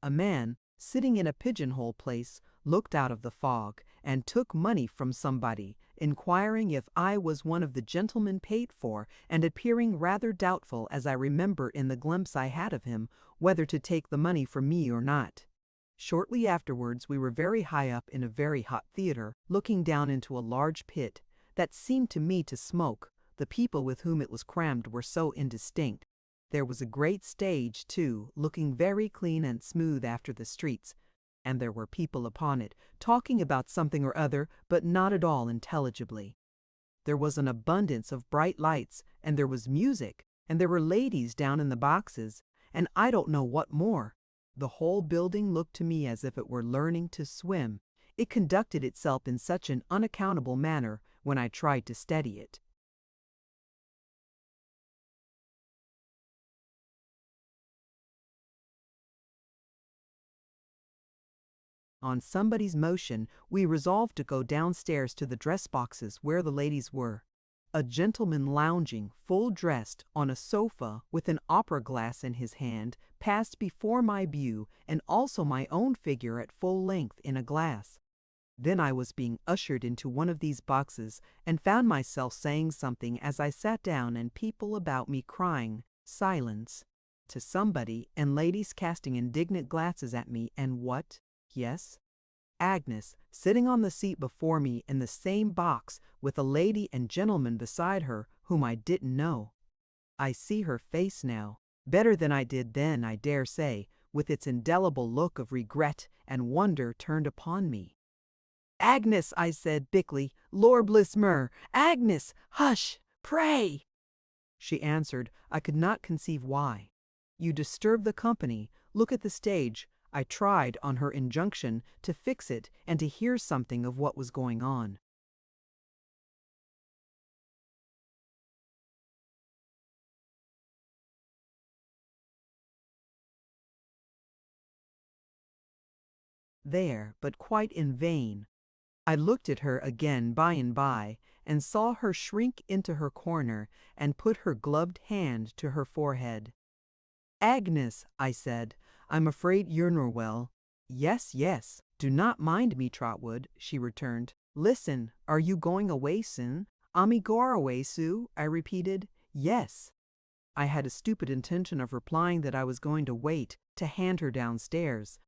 A man, sitting in a pigeonhole place, looked out of the fog, and took money from somebody, inquiring if I was one of the gentlemen paid for, and appearing rather doubtful, as I remember in the glimpse I had of him, whether to take the money from me or not. Shortly afterwards we were very high up in a very hot theatre, looking down into a large pit that seemed to me to smoke. The people with whom it was crammed were so indistinct. There was a great stage, too, looking very clean and smooth after the streets, and there were people upon it, talking about something or other, but not at all intelligibly. There was an abundance of bright lights, and there was music, and there were ladies down in the boxes, and I don't know what more. The whole building looked to me as if it were learning to swim. It conducted itself in such an unaccountable manner when I tried to steady it. On somebody's motion, we resolved to go downstairs to the dress boxes where the ladies were. A gentleman lounging, full dressed, on a sofa with an opera glass in his hand, passed before my view, and also my own figure at full length in a glass. Then I was being ushered into one of these boxes, and found myself saying something as I sat down, and people about me crying, "Silence," to somebody, and ladies casting indignant glances at me, and what? Yes, Agnes, sitting on the seat before me in the same box with a lady and gentleman beside her whom I didn't know. I see her face now, better than I did then, I dare say, with its indelible look of regret and wonder turned upon me. "Agnes," I said thickly, "Lord bless mer, Agnes, hush, pray." She answered, I could not conceive why. "You disturb the company. Look at the stage." I tried, on her injunction, to fix it and to hear something of what was going on. There, but quite in vain. I looked at her again by and by, and saw her shrink into her corner and put her gloved hand to her forehead. "Agnes," I said, "I'm afraid you're nor well." "Yes, yes, do not mind me, Trotwood," she returned. "Listen, are you going away soon?" "Ami go away, Sue," I repeated. "Yes." I had a stupid intention of replying that I was going to wait to hand her downstairs.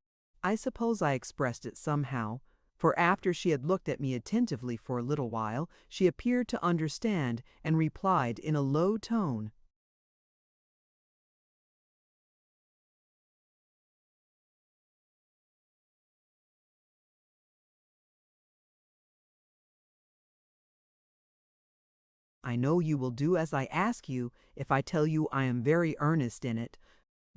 I suppose I expressed it somehow, for after she had looked at me attentively for a little while, she appeared to understand and replied in a low tone, "I know you will do as I ask you if I tell you I am very earnest in it.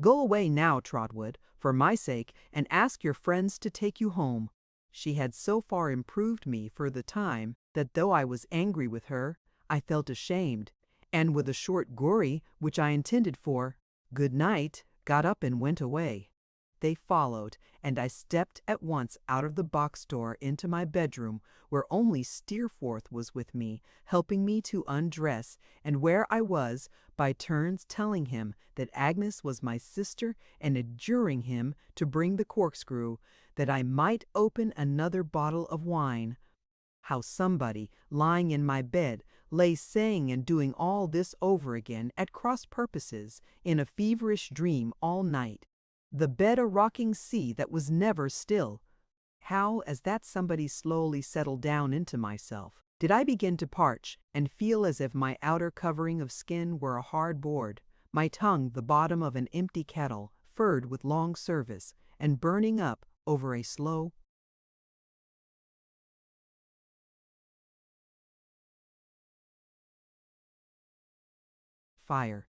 Go away now, Trotwood, for my sake, and ask your friends to take you home." She had so far improved me for the time that though I was angry with her, I felt ashamed, and with a short gory, which I intended for "Good night," got up and went away. They followed, and I stepped at once out of the box door into my bedroom, where only Steerforth was with me, helping me to undress, and where I was, by turns, telling him that Agnes was my sister, and adjuring him to bring the corkscrew, that I might open another bottle of wine. How somebody, lying in my bed, lay saying and doing all this over again at cross purposes, in a feverish dream all night. The bed a rocking sea that was never still. How, as that somebody slowly settled down into myself, did I begin to parch, and feel as if my outer covering of skin were a hard board, my tongue the bottom of an empty kettle, furred with long service, and burning up over a slow fire.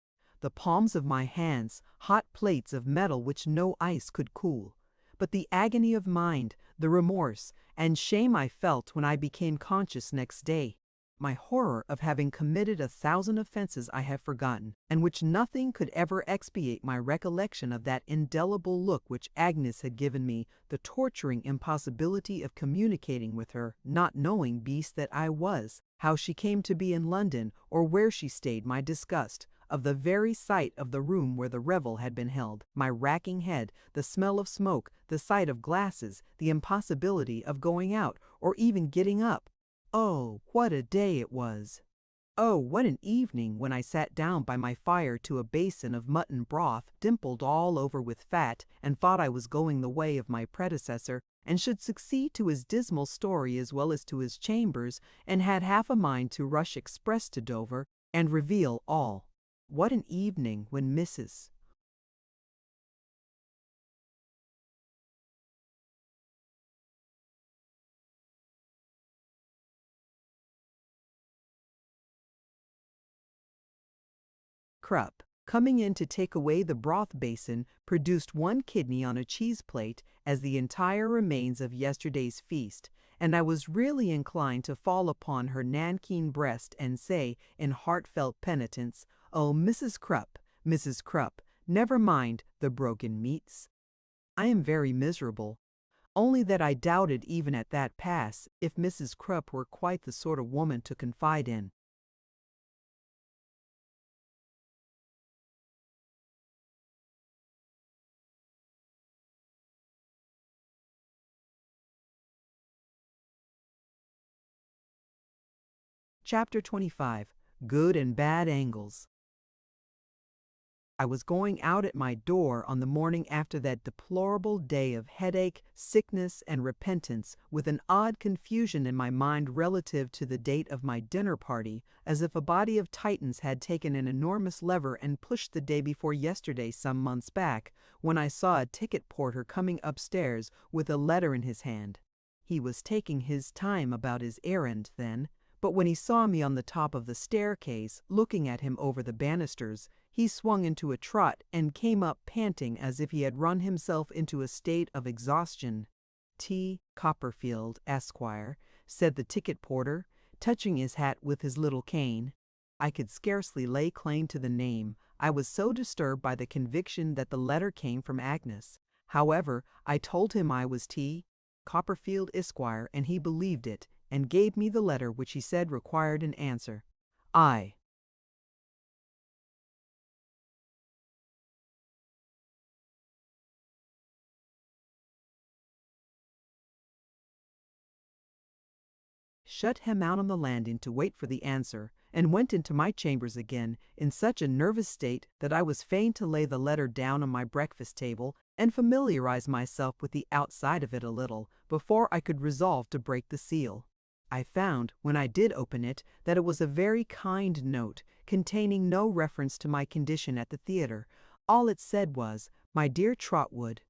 The palms of my hands, hot plates of metal which no ice could cool. But the agony of mind, the remorse and shame I felt when I became conscious next day, my horror of having committed 1,000 offenses I have forgotten, and which nothing could ever expiate, my recollection of that indelible look which Agnes had given me, the torturing impossibility of communicating with her, not knowing beast that I was, how she came to be in London, or where she stayed, my disgust of the very sight of the room where the revel had been held, my racking head, the smell of smoke, the sight of glasses, the impossibility of going out, or even getting up. Oh, what a day it was! Oh, what an evening when I sat down by my fire to a basin of mutton broth dimpled all over with fat, and thought I was going the way of my predecessor, and should succeed to his dismal story as well as to his chambers, and had half a mind to rush express to Dover, and reveal all. What an evening when Mrs. Krupp, coming in to take away the broth basin, produced one kidney on a cheese plate as the entire remains of yesterday's feast, and I was really inclined to fall upon her nankeen breast and say, in heartfelt penitence, "Oh, Mrs. Krupp, never mind the broken meats. I am very miserable." Only that I doubted even at that pass if Mrs. Krupp were quite the sort of woman to confide in. Chapter 25. Good and Bad Angles. I was going out at my door on the morning after that deplorable day of headache, sickness, and repentance, with an odd confusion in my mind relative to the date of my dinner party, as if a body of Titans had taken an enormous lever and pushed the day before yesterday some months back, when I saw a ticket porter coming upstairs with a letter in his hand. He was taking his time about his errand, then, but when he saw me on the top of the staircase, looking at him over the banisters, he swung into a trot and came up panting as if he had run himself into a state of exhaustion. T. Copperfield, Esquire, said the ticket porter, touching his hat with his little cane. I could scarcely lay claim to the name, I was so disturbed by the conviction that the letter came from Agnes. However, I told him I was T. Copperfield, Esquire, and he believed it, and gave me the letter which he said required an answer. I shut him out on the landing to wait for the answer, and went into my chambers again in such a nervous state that I was fain to lay the letter down on my breakfast table and familiarize myself with the outside of it a little before I could resolve to break the seal. I found, when I did open it, that it was a very kind note, containing no reference to my condition at the theatre. All it said was, "My dear Trotwood,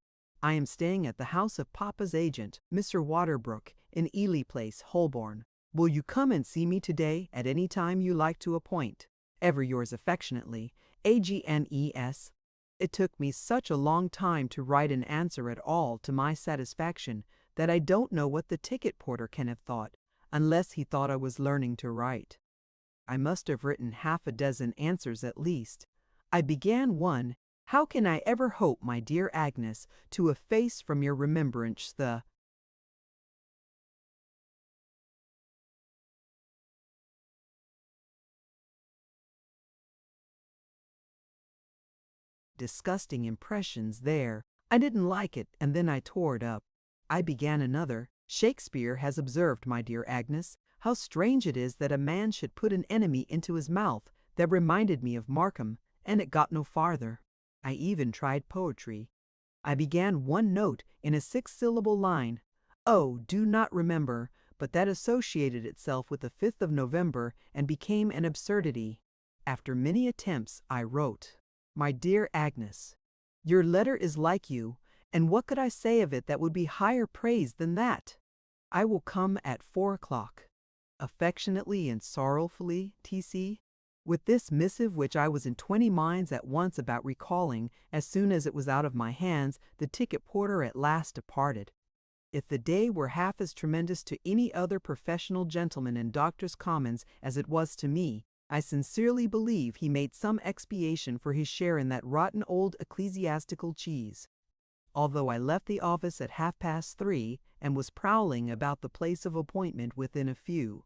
I am staying at the house of Papa's agent, Mr. Waterbrook, in Ely Place, Holborn. Will you come and see me today at any time you like to appoint? Ever yours affectionately, Agnes." It took me such a long time to write an answer at all to my satisfaction that I don't know what the ticket porter can have thought, unless he thought I was learning to write. I must have written half a dozen answers at least. I began one, "How can I ever hope, my dear Agnes, to efface from your remembrance the disgusting impressions there. I didn't like it, and then I tore it up." I began another, "Shakespeare has observed, my dear Agnes, how strange it is that a man should put an enemy into his mouth," that reminded me of Markham, and it got no farther. I even tried poetry. I began one note in a 6-syllable line. "Oh, do not remember," but that associated itself with the 5th of November and became an absurdity. After many attempts, I wrote, "My dear Agnes, your letter is like you, and what could I say of it that would be higher praise than that? I will come at 4 o'clock. Affectionately and sorrowfully, T.C." With this missive, which I was in 20 minds at once about recalling, as soon as it was out of my hands, the ticket porter at last departed. If the day were half as tremendous to any other professional gentleman in Doctors' Commons as it was to me, I sincerely believe he made some expiation for his share in that rotten old ecclesiastical cheese. Although I left the office at 3:30, and was prowling about the place of appointment within a few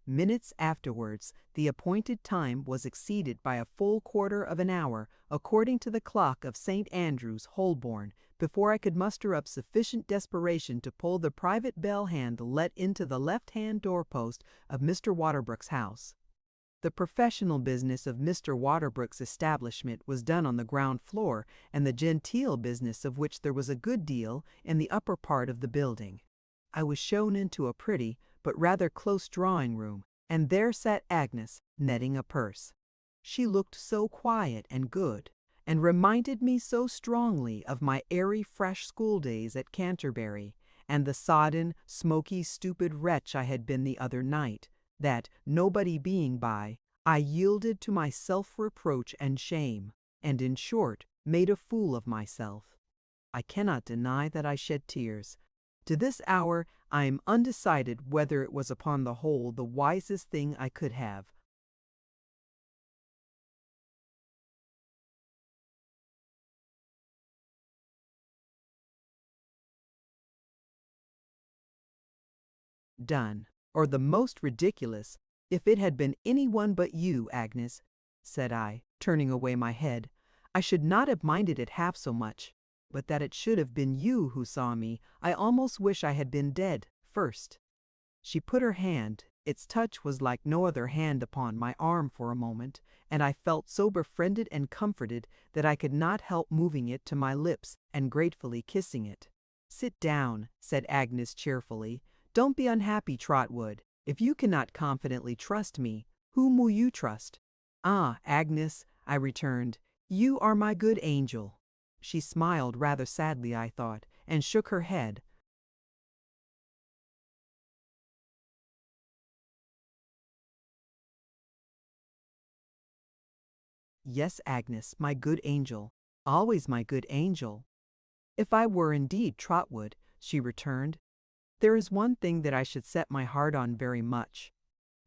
Minutes afterwards, the appointed time was exceeded by a full quarter of an hour, according to the clock of St. Andrew's, Holborn, before I could muster up sufficient desperation to pull the private bell handle let into the left-hand doorpost of Mr. Waterbrook's house. The professional business of Mr. Waterbrook's establishment was done on the ground floor, and the genteel business of which there was a good deal in the upper part of the building. I was shown into a pretty, but rather close drawing-room, and there sat Agnes, netting a purse. She looked so quiet and good, and reminded me so strongly of my airy fresh schooldays at Canterbury, and the sodden, smoky, stupid wretch I had been the other night, that, nobody being by, I yielded to my self-reproach and shame, and in short, made a fool of myself. I cannot deny that I shed tears. To this hour I am undecided whether it was upon the whole the wisest thing I could have done, or the most ridiculous. If it had been any one but you, Agnes, said I, turning away my head, I should not have minded it half so much. But that it should have been you who saw me, I almost wish I had been dead first. She put her hand, its touch was like no other hand, upon my arm for a moment, and I felt so befriended and comforted that I could not help moving it to my lips and gratefully kissing it. Sit down, said Agnes cheerfully. Don't be unhappy, Trotwood. If you cannot confidently trust me, whom will you trust? Ah, Agnes, I returned, you are my good angel. She smiled rather sadly, I thought, and shook her head. Yes, Agnes, my good angel, always my good angel. If I were indeed Trotwood, she returned, there is one thing that I should set my heart on very much.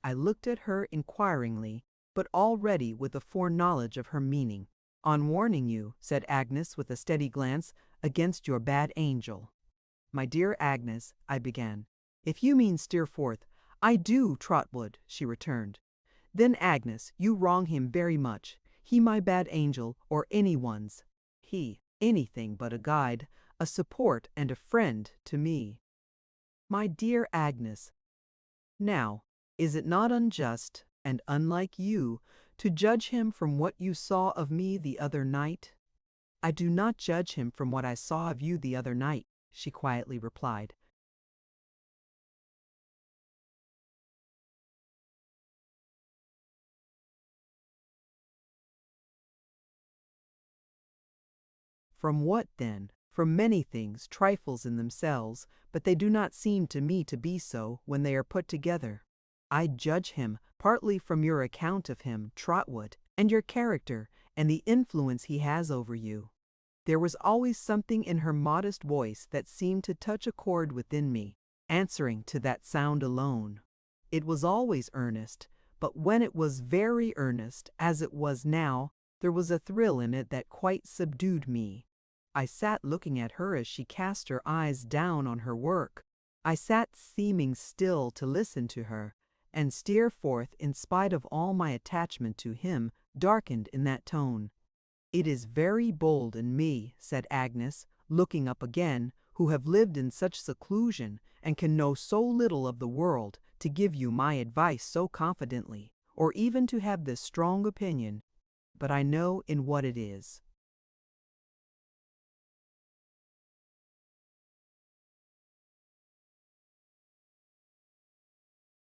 I looked at her inquiringly, but already with a foreknowledge of her meaning. On warning you, said Agnes with a steady glance, against your bad angel. My dear Agnes, I began. If you mean Steerforth, I do, Trotwood, she returned. Then, Agnes, you wrong him very much. He my bad angel, or anyone's. He, anything but a guide, a support and a friend to me. My dear Agnes, now, is it not unjust, and unlike you, to judge him from what you saw of me the other night? I do not judge him from what I saw of you the other night, she quietly replied. From what, then? From many things, trifles in themselves, but they do not seem to me to be so when they are put together. I judge him partly from your account of him, Trotwood, and your character, and the influence he has over you. There was always something in her modest voice that seemed to touch a chord within me, answering to that sound alone. It was always earnest, but when it was very earnest, as it was now, there was a thrill in it that quite subdued me. I sat looking at her as she cast her eyes down on her work. I sat seeming still to listen to her, and Steerforth, in spite of all my attachment to him, darkened in that tone. It is very bold in me, said Agnes, looking up again, who have lived in such seclusion, and can know so little of the world, to give you my advice so confidently, or even to have this strong opinion, but I know in what it is.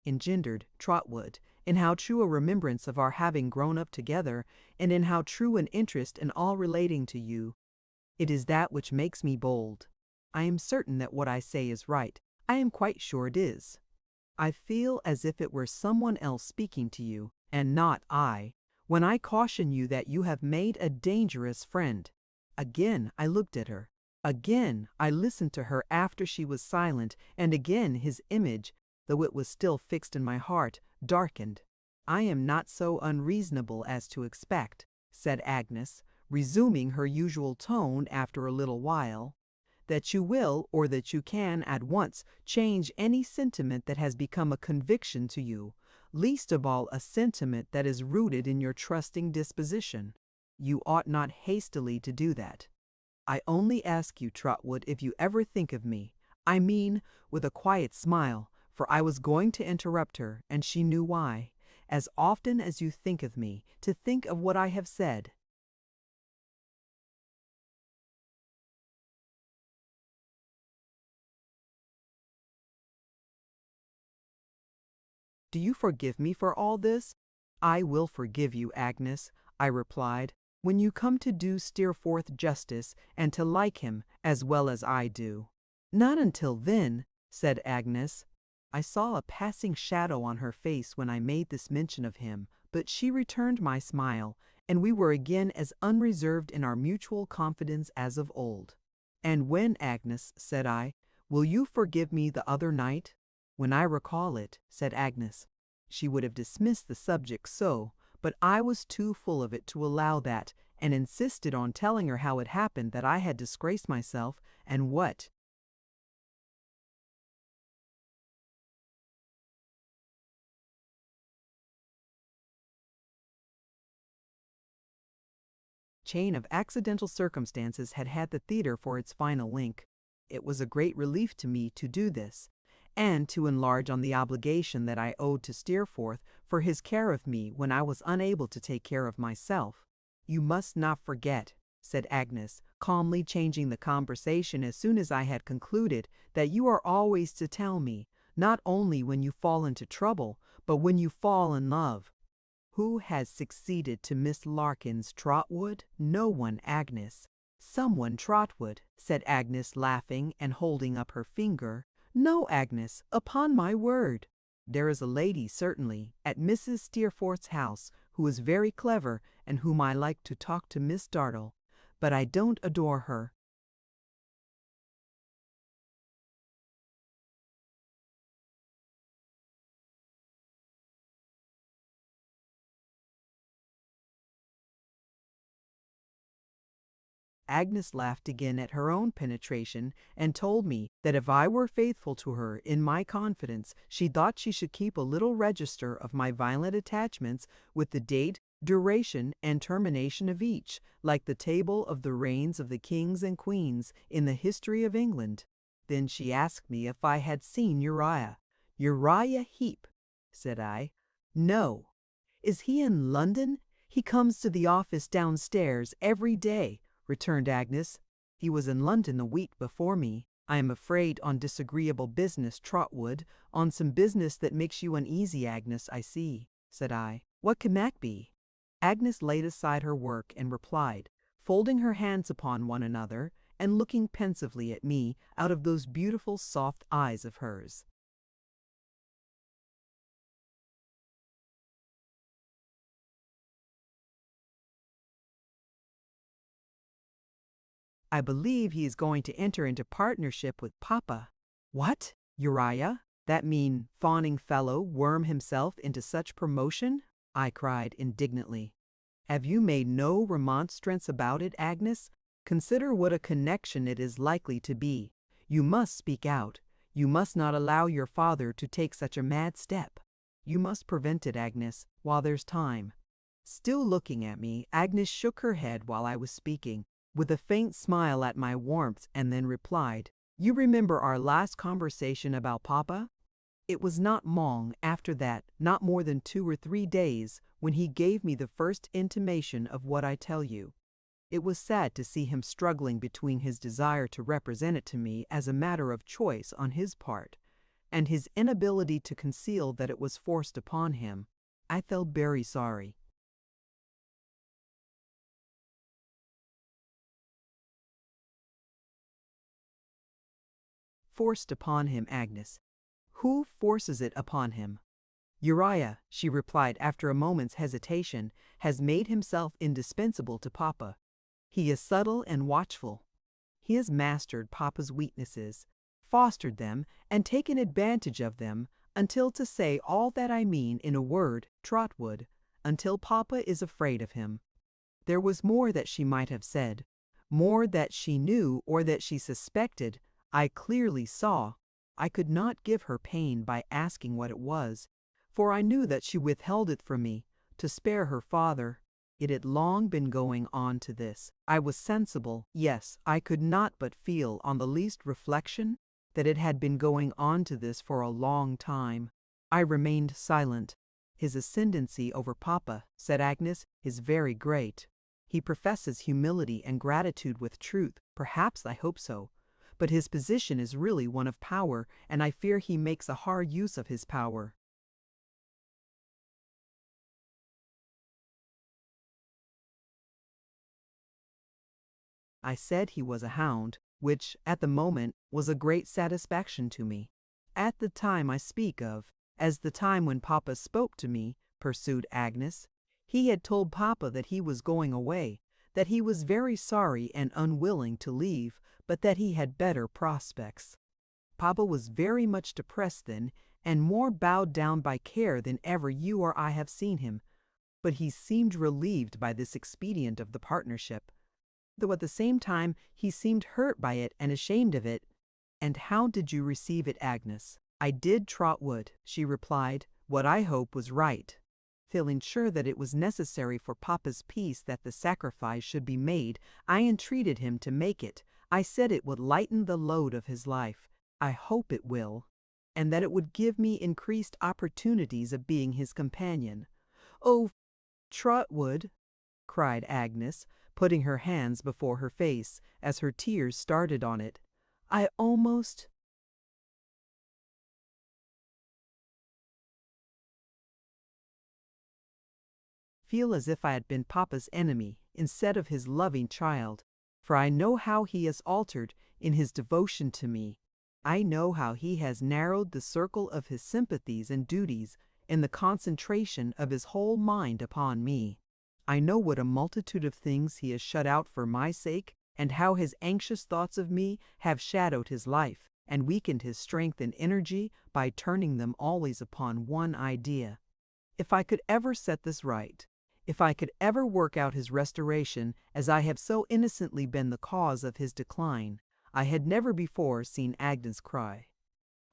Engendered, Trotwood, in how true a remembrance of our having grown up together, and in how true an interest in all relating to you. It is that which makes me bold. I am certain that what I say is right. I am quite sure it is. I feel as if it were someone else speaking to you, and not I, when I caution you that you have made a dangerous friend. Again I looked at her. Again I listened to her after she was silent, and again his image, though it was still fixed in my heart, darkened. I am not so unreasonable as to expect, said Agnes, resuming her usual tone after a little while, that you will, or that you can at once change any sentiment that has become a conviction to you, least of all a sentiment that is rooted in your trusting disposition. You ought not hastily to do that. I only ask you, Trotwood, if you ever think of me, I mean, with a quiet smile, for I was going to interrupt her, and she knew why, as often as you think of me, to think of what I have said. Do you forgive me for all this? I will forgive you, Agnes, I replied, when you come to do Steerforth justice and to like him as well as I do. Not until then, said Agnes. I saw a passing shadow on her face when I made this mention of him, but she returned my smile, and we were again as unreserved in our mutual confidence as of old. And when, Agnes, said I, will you forgive me the other night? When I recall it, said Agnes. She would have dismissed the subject so, but I was too full of it to allow that, and insisted on telling her how it happened that I had disgraced myself, and what chain of accidental circumstances had had the theatre for its final link. It was a great relief to me to do this, and to enlarge on the obligation that I owed to Steerforth for his care of me when I was unable to take care of myself. You must not forget, said Agnes, calmly changing the conversation as soon as I had concluded, that you are always to tell me, not only when you fall into trouble, but when you fall in love. Who has succeeded to Miss Larkins, Trotwood? No one, Agnes. Someone, Trotwood, said Agnes, laughing and holding up her finger. No, Agnes, upon my word. There is a lady, certainly, at Mrs. Steerforth's house, who is very clever, and whom I like to talk to Miss Dartle, but I don't adore her. Agnes laughed again at her own penetration, and told me that if I were faithful to her in my confidence, she thought she should keep a little register of my violent attachments, with the date, duration, and termination of each, like the table of the reigns of the kings and queens in the history of England. Then she asked me if I had seen Uriah. Uriah Heep, said I. No. Is he in London? He comes to the office downstairs every day, returned Agnes. He was in London a week before me. I am afraid on disagreeable business, Trotwood, on some business that makes you uneasy, Agnes, I see, said I. What can that be? Agnes laid aside her work and replied, folding her hands upon one another and looking pensively at me out of those beautiful soft eyes of hers. I believe he is going to enter into partnership with Papa. What? Uriah? That mean, fawning fellow worm himself into such promotion? I cried indignantly. Have you made no remonstrance about it, Agnes? Consider what a connection it is likely to be. You must speak out. You must not allow your father to take such a mad step. You must prevent it, Agnes, while there's time. Still looking at me, Agnes shook her head while I was speaking, with a faint smile at my warmth, and then replied, You remember our last conversation about Papa? It was not long after that, not more than 2 or 3 days, when he gave me the first intimation of what I tell you. It was sad to see him struggling between his desire to represent it to me as a matter of choice on his part, and his inability to conceal that it was forced upon him. I felt very sorry. Forced upon him, Agnes. Who forces it upon him? Uriah, she replied after a moment's hesitation, has made himself indispensable to Papa. He is subtle and watchful. He has mastered Papa's weaknesses, fostered them, and taken advantage of them, until, to say all that I mean in a word, Trotwood, until Papa is afraid of him. There was more that she might have said, more that she knew or that she suspected, I clearly saw. I could not give her pain by asking what it was, for I knew that she withheld it from me, to spare her father. It had long been going on to this. I was sensible, yes, I could not but feel on the least reflection that it had been going on to this for a long time. I remained silent. His ascendancy over Papa, said Agnes, is very great. He professes humility and gratitude with truth, perhaps I hope so. But his position is really one of power, and I fear he makes a hard use of his power. I said he was a hound, which, at the moment, was a great satisfaction to me. At the time I speak of, as the time when Papa spoke to me, pursued Agnes, he had told Papa that he was going away, that he was very sorry and unwilling to leave, but that he had better prospects. Papa was very much depressed then, and more bowed down by care than ever you or I have seen him, but he seemed relieved by this expedient of the partnership, though at the same time he seemed hurt by it and ashamed of it. And how did you receive it, Agnes? I did, Trotwood, she replied, what I hope was right. Feeling sure that it was necessary for Papa's peace that the sacrifice should be made, I entreated him to make it. I said it would lighten the load of his life. I hope it will, and that it would give me increased opportunities of being his companion. Oh, Trotwood, cried Agnes, putting her hands before her face as her tears started on it. I almost feel as if I had been Papa's enemy instead of his loving child, for I know how he has altered in his devotion to me. I know how he has narrowed the circle of his sympathies and duties in the concentration of his whole mind upon me. I know what a multitude of things he has shut out for my sake, and how his anxious thoughts of me have shadowed his life, and weakened his strength and energy by turning them always upon one idea. If I could ever set this right, if I could ever work out his restoration, as I have so innocently been the cause of his decline. I had never before seen Agnes cry.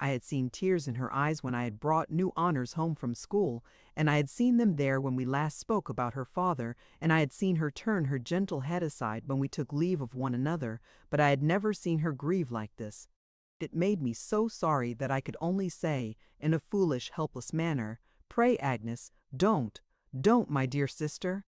I had seen tears in her eyes when I had brought new honors home from school, and I had seen them there when we last spoke about her father, and I had seen her turn her gentle head aside when we took leave of one another, but I had never seen her grieve like this. It made me so sorry that I could only say, in a foolish, helpless manner, "Pray, Agnes, don't, my dear sister."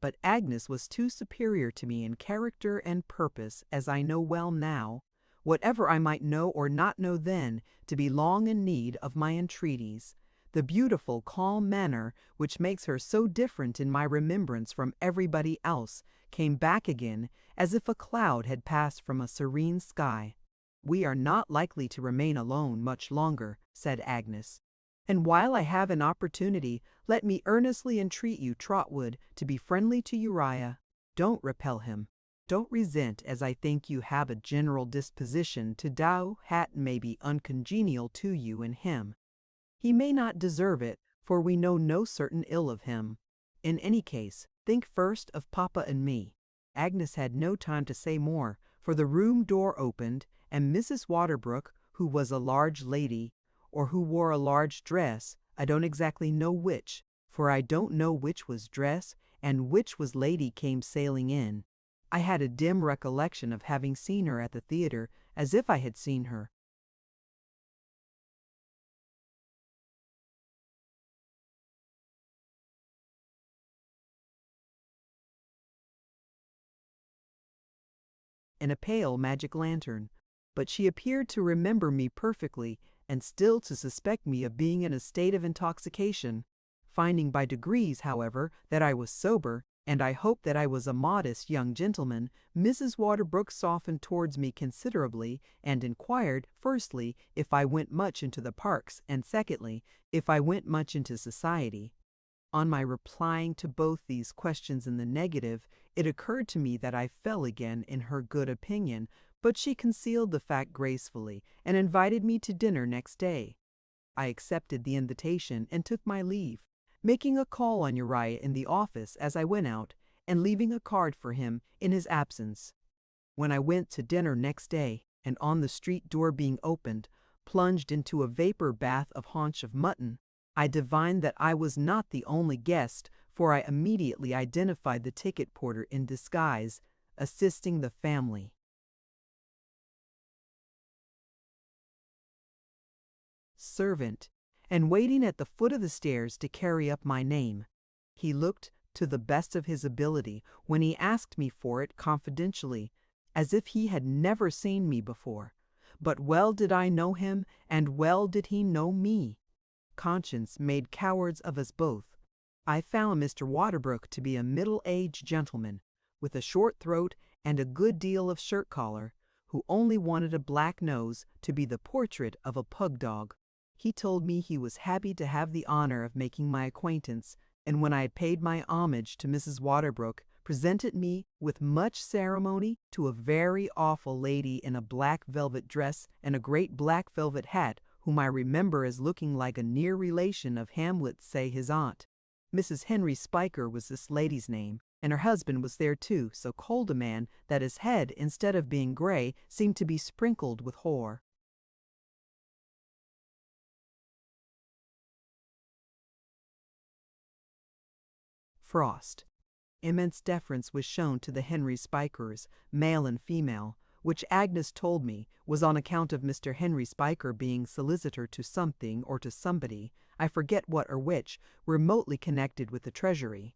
But Agnes was too superior to me in character and purpose, as I know well now, whatever I might know or not know then, to be long in need of my entreaties. The beautiful, calm manner which makes her so different in my remembrance from everybody else came back again, as if a cloud had passed from a serene sky. "We are not likely to remain alone much longer," said Agnes. "And while I have an opportunity, let me earnestly entreat you, Trotwood, to be friendly to Uriah. Don't repel him. Don't resent, as I think you have a general disposition to do what may be uncongenial to you and him. He may not deserve it, for we know no certain ill of him. In any case, think first of Papa and me." Agnes had no time to say more, for the room door opened, and Mrs. Waterbrook, who was a large lady, or who wore a large dress, I don't exactly know which, for I don't know which was dress and which was lady, came sailing in. I had a dim recollection of having seen her at the theater, as if I had seen her. In a pale magic lantern, but she appeared to remember me perfectly, and still to suspect me of being in a state of intoxication. Finding by degrees, however, that I was sober, and I hoped that I was a modest young gentleman, Mrs. Waterbrook softened towards me considerably, and inquired, firstly, if I went much into the parks, and secondly, if I went much into society. On my replying to both these questions in the negative, it occurred to me that I fell again in her good opinion, but she concealed the fact gracefully, and invited me to dinner next day. I accepted the invitation and took my leave, making a call on Uriah in the office as I went out, and leaving a card for him in his absence. When I went to dinner next day, and on the street door being opened, plunged into a vapor bath of haunch of mutton, I divined that I was not the only guest, for I immediately identified the ticket porter in disguise, assisting the family. Servant, and waiting at the foot of the stairs to carry up my name. He looked to the best of his ability when he asked me for it confidentially, as if he had never seen me before. But well did I know him, and well did he know me. Conscience made cowards of us both. I found Mr. Waterbrook to be a middle-aged gentleman, with a short throat and a good deal of shirt collar, who only wanted a black nose to be the portrait of a pug dog. He told me he was happy to have the honor of making my acquaintance, and when I had paid my homage to Mrs. Waterbrook, presented me with much ceremony to a very awful lady in a black velvet dress and a great black velvet hat, whom I remember as looking like a near relation of Hamlet's, say his aunt. Mrs. Henry Spiker was this lady's name, and her husband was there too, so cold a man that his head, instead of being gray, seemed to be sprinkled with hoar. Frost. Immense deference was shown to the Henry Spikers, male and female, which Agnes told me was on account of Mr. Henry Spiker being solicitor to something or to somebody, I forget what or which, remotely connected with the Treasury.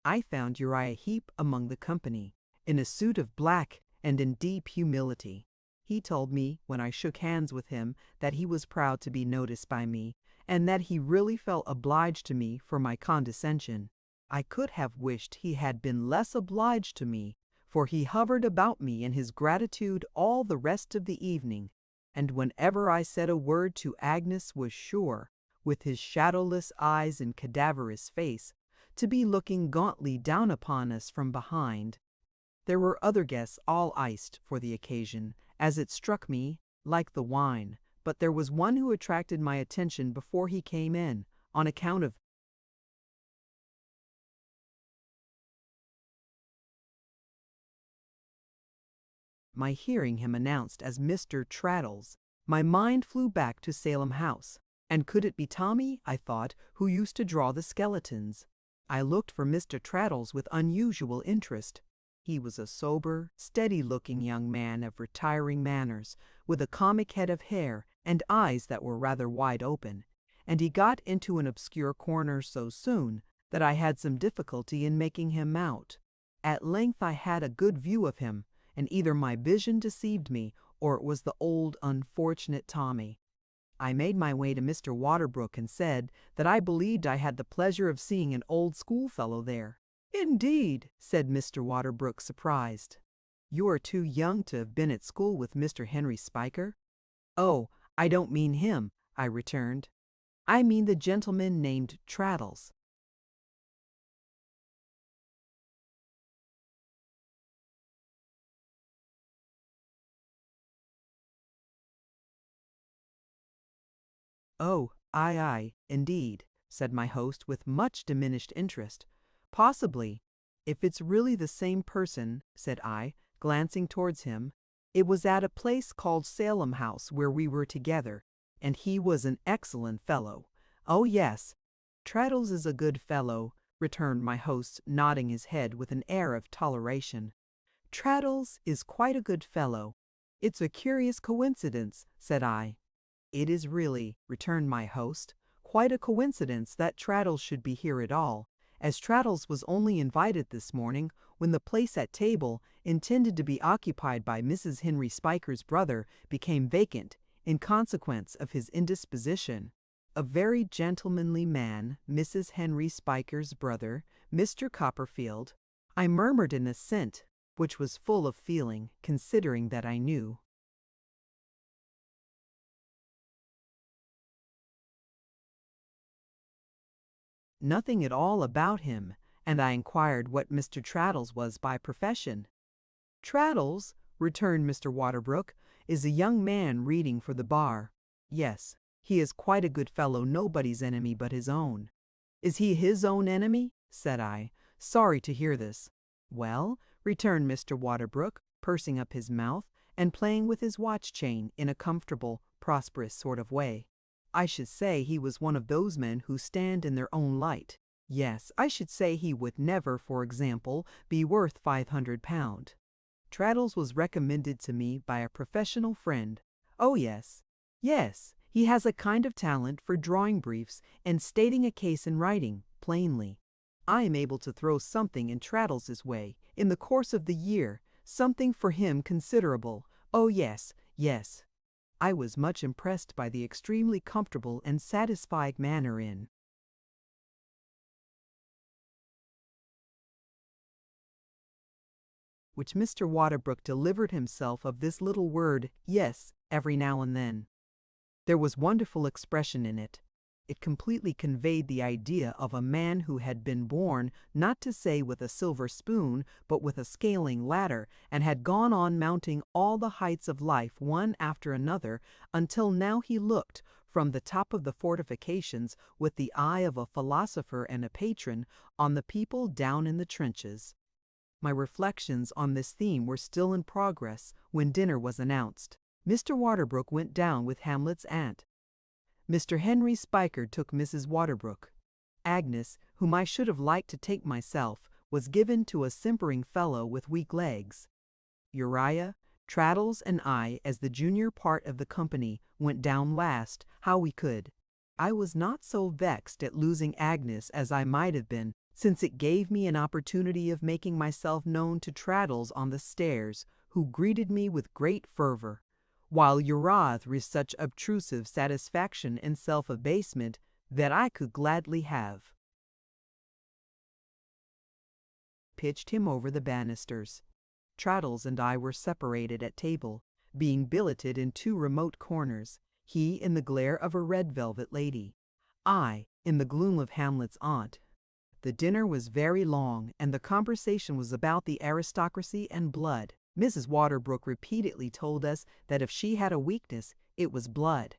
I found Uriah Heep among the company, in a suit of black and in deep humility. He told me, when I shook hands with him, that he was proud to be noticed by me, and that he really felt obliged to me for my condescension. I could have wished he had been less obliged to me, for he hovered about me in his gratitude all the rest of the evening, and whenever I said a word to Agnes was sure, with his shadowless eyes and cadaverous face, to be looking gauntly down upon us from behind. There were other guests all iced for the occasion, as it struck me, like the wine, but there was one who attracted my attention before he came in, on account of my hearing him announced as Mr. Traddles. My mind flew back to Salem House, and could it be Tommy, I thought, who used to draw the skeletons? I looked for Mr. Traddles with unusual interest. He was a sober, steady-looking young man of retiring manners, with a comic head of hair and eyes that were rather wide open, and he got into an obscure corner so soon that I had some difficulty in making him out. At length I had a good view of him, and either my vision deceived me, or it was the old unfortunate Tommy. I made my way to Mr. Waterbrook and said that I believed I had the pleasure of seeing an old schoolfellow there. "Indeed," said Mr. Waterbrook, surprised. "You are too young to have been at school with Mr. Henry Spiker?" "Oh, I don't mean him," I returned. "I mean the gentleman named Traddles." "Oh, aye, indeed," said my host with much diminished interest. "Possibly, if it's really the same person," said I, glancing towards him. "It was at a place called Salem House where we were together, and he was an excellent fellow." "Oh, yes, Traddles is a good fellow," returned my host, nodding his head with an air of toleration. "Traddles is quite a good fellow. It's a curious coincidence," said I. "It is really," returned my host, "quite a coincidence that Traddles should be here at all, as Traddles was only invited this morning when the place at table, intended to be occupied by Mrs. Henry Spiker's brother, became vacant, in consequence of his indisposition. A very gentlemanly man, Mrs. Henry Spiker's brother, Mr. Copperfield." I murmured an assent, which was full of feeling, considering that I knew. Nothing at all about him, and I inquired what Mr. Traddles was by profession. "Traddles," returned Mr. Waterbrook, "is a young man reading for the bar. Yes, he is quite a good fellow, nobody's enemy but his own." "Is he his own enemy?" said I, sorry to hear this. "Well," returned Mr. Waterbrook, pursing up his mouth, and playing with his watch chain in a comfortable, prosperous sort of way. I should say he was one of those men who stand in their own light. Yes, I should say he would never, for example, be worth £500. Traddles was recommended to me by a professional friend. Oh yes, yes, he has a kind of talent for drawing briefs and stating a case in writing, plainly. I am able to throw something in Traddles's way, in the course of the year, something for him considerable. Oh yes, yes. I was much impressed by the extremely comfortable and satisfied manner in which Mr. Waterbrook delivered himself of this little word, yes, every now and then. There was wonderful expression in it. It completely conveyed the idea of a man who had been born, not to say with a silver spoon, but with a scaling ladder, and had gone on mounting all the heights of life one after another, until now he looked, from the top of the fortifications, with the eye of a philosopher and a patron, on the people down in the trenches. My reflections on this theme were still in progress when dinner was announced. Mr. Waterbrook went down with Hamlet's aunt. Mr. Henry Spiker took Mrs. Waterbrook. Agnes, whom I should have liked to take myself, was given to a simpering fellow with weak legs. Uriah, Traddles, and I, as the junior part of the company, went down last, how we could. I was not so vexed at losing Agnes as I might have been, since it gave me an opportunity of making myself known to Traddles on the stairs, who greeted me with great fervor, while Uriah with such obtrusive satisfaction and self-abasement that I could gladly have pitched him over the banisters. Traddles and I were separated at table, being billeted in two remote corners, he in the glare of a red velvet lady, I in the gloom of Hamlet's aunt. The dinner was very long, and the conversation was about the aristocracy and blood. Mrs. Waterbrook repeatedly told us that if she had a weakness, it was blood.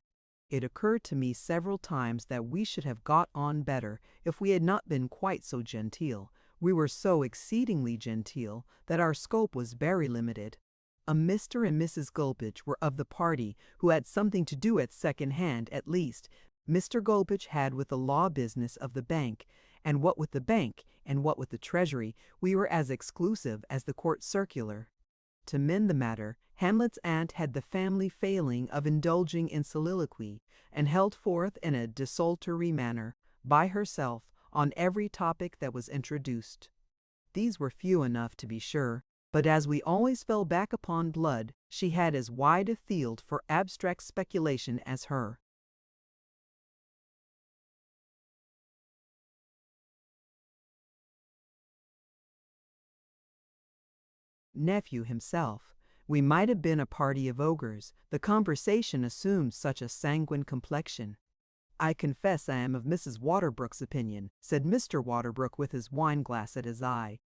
It occurred to me several times that we should have got on better if we had not been quite so genteel. We were so exceedingly genteel that our scope was very limited. A Mr. and Mrs. Gulpidge were of the party who had something to do at second hand, at least. Mr. Gulpidge had with the law business of the bank, and what with the bank and what with the treasury, we were as exclusive as the court circular. To mend the matter, Hamlet's aunt had the family failing of indulging in soliloquy, and held forth in a desultory manner, by herself, on every topic that was introduced. These were few enough, to be sure, but as we always fell back upon blood, she had as wide a field for abstract speculation as her. Nephew himself. We might have been a party of ogres, the conversation assumed such a sanguine complexion. I confess I am of Mrs. Waterbrook's opinion, said Mr. Waterbrook with his wine-glass at his eye.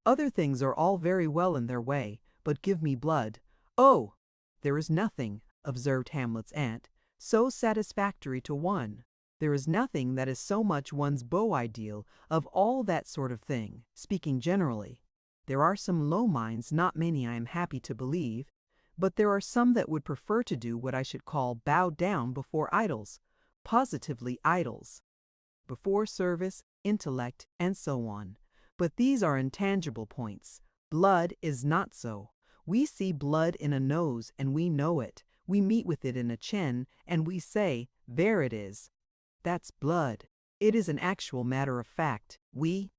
Other things are all very well in their way, but give me blood. Oh, there is nothing, observed Hamlet's aunt, so satisfactory to one. There is nothing that is so much one's beau ideal of all that sort of thing, speaking generally. There are some low minds, not many I am happy to believe, but there are some that would prefer to do what I should call bow down before idols, positively idols, before service, intellect, and so on. But these are intangible points. Blood is not so. We see blood in a nose and we know it. We meet with it in a chin and we say, there it is. That's blood. It is an actual matter of fact. We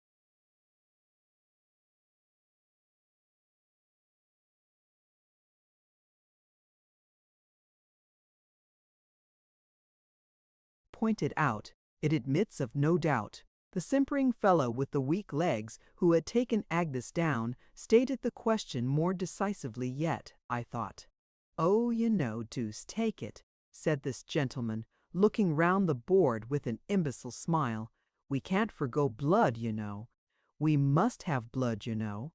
pointed out, it admits of no doubt. The simpering fellow with the weak legs who had taken Agnes down stated the question more decisively yet, I thought. Oh, you know, deuce take it, said this gentleman, looking round the board with an imbecile smile. We can't forgo blood, you know. We must have blood, you know.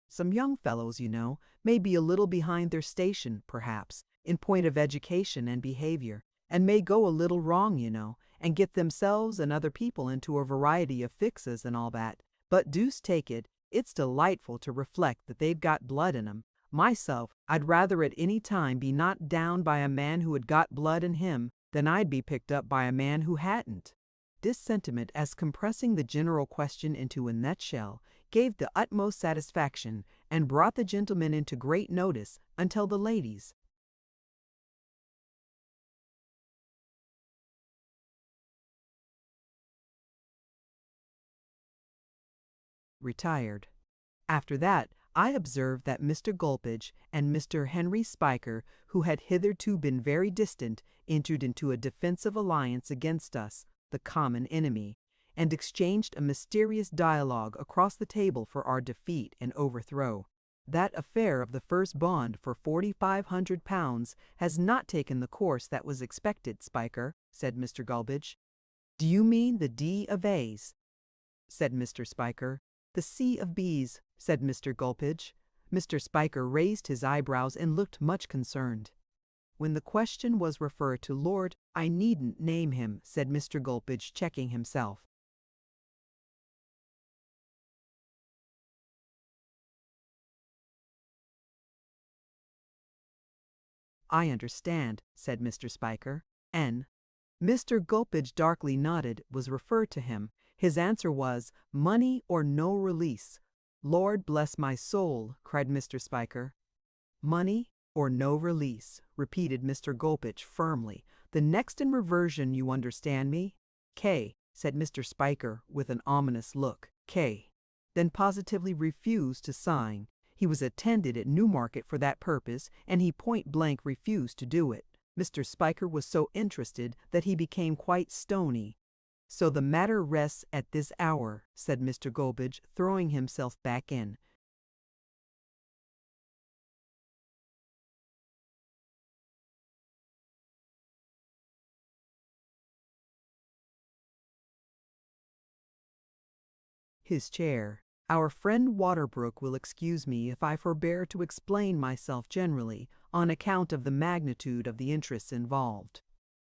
Some young fellows, you know, may be a little behind their station, perhaps, in point of education and behavior, and may go a little wrong, you know, and get themselves and other people into a variety of fixes and all that. But deuce take it, it's delightful to reflect that they've got blood in 'em. Myself, I'd rather at any time be knocked down by a man who had got blood in him than I'd be picked up by a man who hadn't. This sentiment, as compressing the general question into a nutshell, gave the utmost satisfaction and brought the gentlemen into great notice until the ladies retired. After that, I observed that Mr. Gulpidge and Mr. Henry Spiker, who had hitherto been very distant, entered into a defensive alliance against us, the common enemy, and exchanged a mysterious dialogue across the table for our defeat and overthrow. That affair of the first bond for £4,500 has not taken the course that was expected, Spiker, said Mr. Gulpidge. Do you mean the D of A's? Said Mr. Spiker. The C of B's, said Mr. Gulpidge. Mr. Spiker raised his eyebrows and looked much concerned. When the question was referred to Lord, I needn't name him, said Mr. Gulpidge, checking himself. I understand, said Mr. Spiker. N. Mr. Gulpidge darkly nodded, was referred to him. His answer was, money or no release. Lord bless my soul, cried Mr. Spiker. Money or no release, repeated Mr. Gulpidge firmly. The next in reversion, you understand me? K, said Mr. Spiker with an ominous look. K. Then positively refused to sign. He was attended at Newmarket for that purpose, and he point blank refused to do it. Mr. Spiker was so interested that he became quite stony. So the matter rests at this hour, said Mr. Gulpidge, throwing himself back in. His chair. Our friend Waterbrook will excuse me if I forbear to explain myself generally, on account of the magnitude of the interests involved.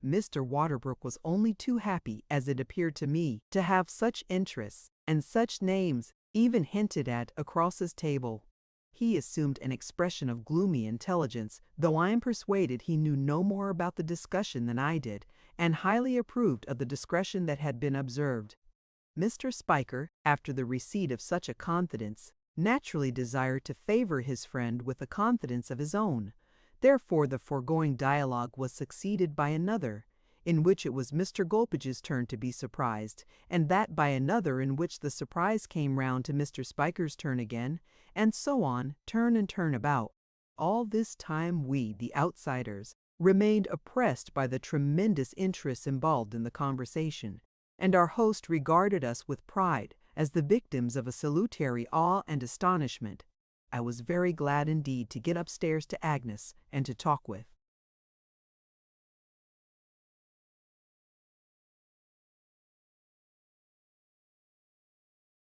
Mr. Waterbrook was only too happy, as it appeared to me, to have such interests, and such names, even hinted at across his table. He assumed an expression of gloomy intelligence, though I am persuaded he knew no more about the discussion than I did, and highly approved of the discretion that had been observed. Mr. Spiker, after the receipt of such a confidence, naturally desired to favor his friend with a confidence of his own. Therefore the foregoing dialogue was succeeded by another, in which it was Mr. Gulpidge's turn to be surprised, and that by another in which the surprise came round to Mr. Spiker's turn again, and so on, turn and turn about. All this time we, the outsiders, remained oppressed by the tremendous interest involved in the conversation, and our host regarded us with pride, as the victims of a salutary awe and astonishment. I was very glad indeed to get upstairs to Agnes and to talk with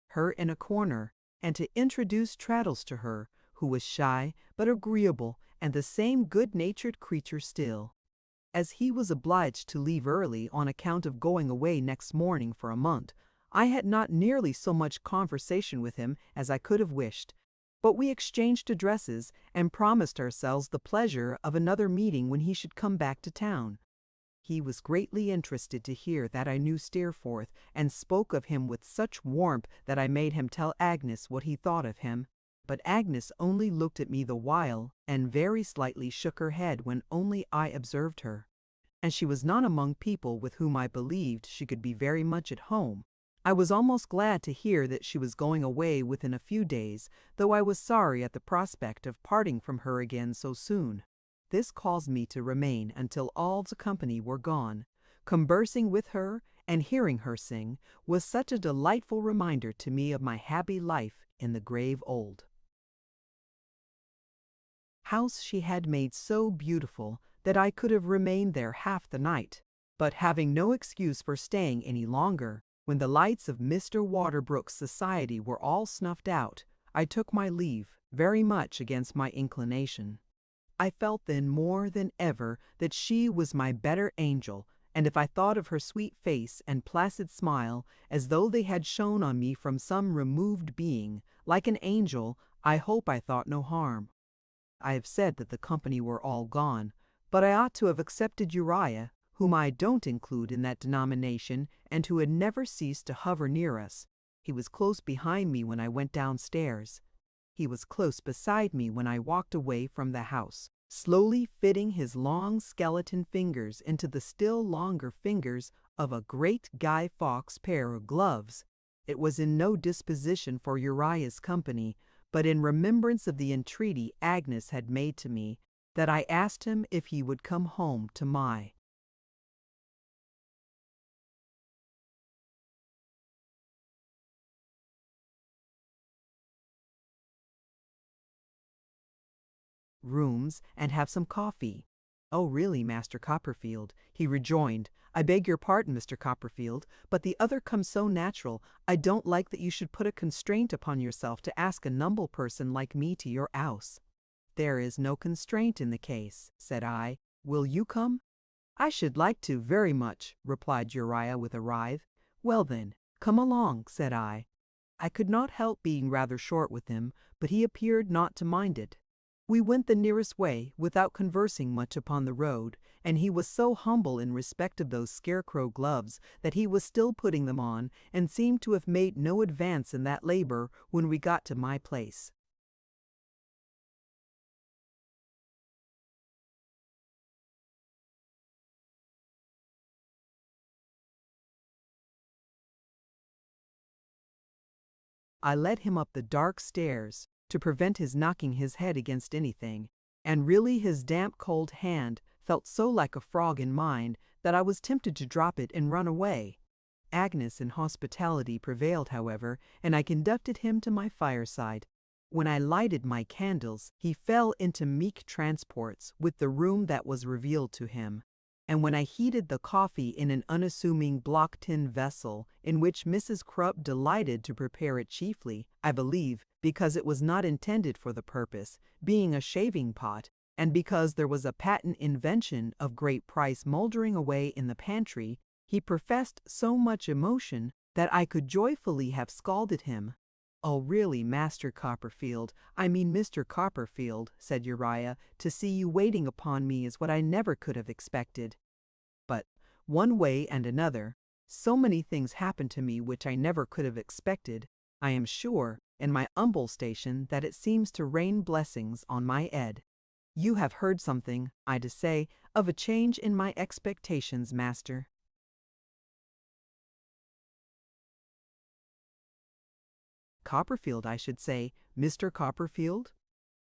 her in a corner, and to introduce Traddles to her, who was shy but agreeable, and the same good-natured creature still. As he was obliged to leave early on account of going away next morning for a month, I had not nearly so much conversation with him as I could have wished, but we exchanged addresses and promised ourselves the pleasure of another meeting when he should come back to town. He was greatly interested to hear that I knew Steerforth, and spoke of him with such warmth that I made him tell Agnes what he thought of him. But Agnes only looked at me the while, and very slightly shook her head when only I observed her. And she was not among people with whom I believed she could be very much at home. I was almost glad to hear that she was going away within a few days, though I was sorry at the prospect of parting from her again so soon. This caused me to remain until all the company were gone. Conversing with her and hearing her sing was such a delightful reminder to me of my happy life in the grave old house she had made so beautiful that I could have remained there half the night. But having no excuse for staying any longer, when the lights of Mr. Waterbrook's society were all snuffed out, I took my leave, very much against my inclination. I felt then more than ever that she was my better angel, and if I thought of her sweet face and placid smile as though they had shone on me from some removed being, like an angel, I hope I thought no harm. I have said that the company were all gone, but I ought to have accepted Uriah, whom I don't include in that denomination, and who had never ceased to hover near us. He was close behind me when I went downstairs. He was close beside me when I walked away from the house, slowly fitting his long skeleton fingers into the still longer fingers of a great Guy Fawkes pair of gloves. It was in no disposition for Uriah's company, but in remembrance of the entreaty Agnes had made to me, that I asked him if he would come home to my rooms and have some coffee. "Oh, really, Master Copperfield," he rejoined. "I beg your pardon, Mr. Copperfield, but the other comes so natural. I don't like that you should put a constraint upon yourself to ask a numble person like me to your house." "There is no constraint in the case," said I. "Will you come?" "I should like to very much," replied Uriah with a writhe. "Well then, come along," said I. I could not help being rather short with him, but he appeared not to mind it. We went the nearest way, without conversing much upon the road, and he was so humble in respect of those scarecrow gloves that he was still putting them on, and seemed to have made no advance in that labor when we got to my place. I led him up the dark stairs, to prevent his knocking his head against anything, and really his damp cold hand felt so like a frog in mine that I was tempted to drop it and run away. Agnes and hospitality prevailed, however, and I conducted him to my fireside. When I lighted my candles, he fell into meek transports with the room that was revealed to him. And when I heated the coffee in an unassuming block tin vessel, in which Mrs. Crupp delighted to prepare it chiefly, I believe, because it was not intended for the purpose, being a shaving pot, and because there was a patent invention of great price mouldering away in the pantry, he professed so much emotion that I could joyfully have scalded him. "Oh, really, Master Copperfield, I mean Mr. Copperfield," said Uriah, "to see you waiting upon me is what I never could have expected. But, one way and another, so many things happen to me which I never could have expected, I am sure, in my humble station, that it seems to rain blessings on my head. You have heard something, I say, of a change in my expectations, master." Copperfield, I should say, Mr. Copperfield?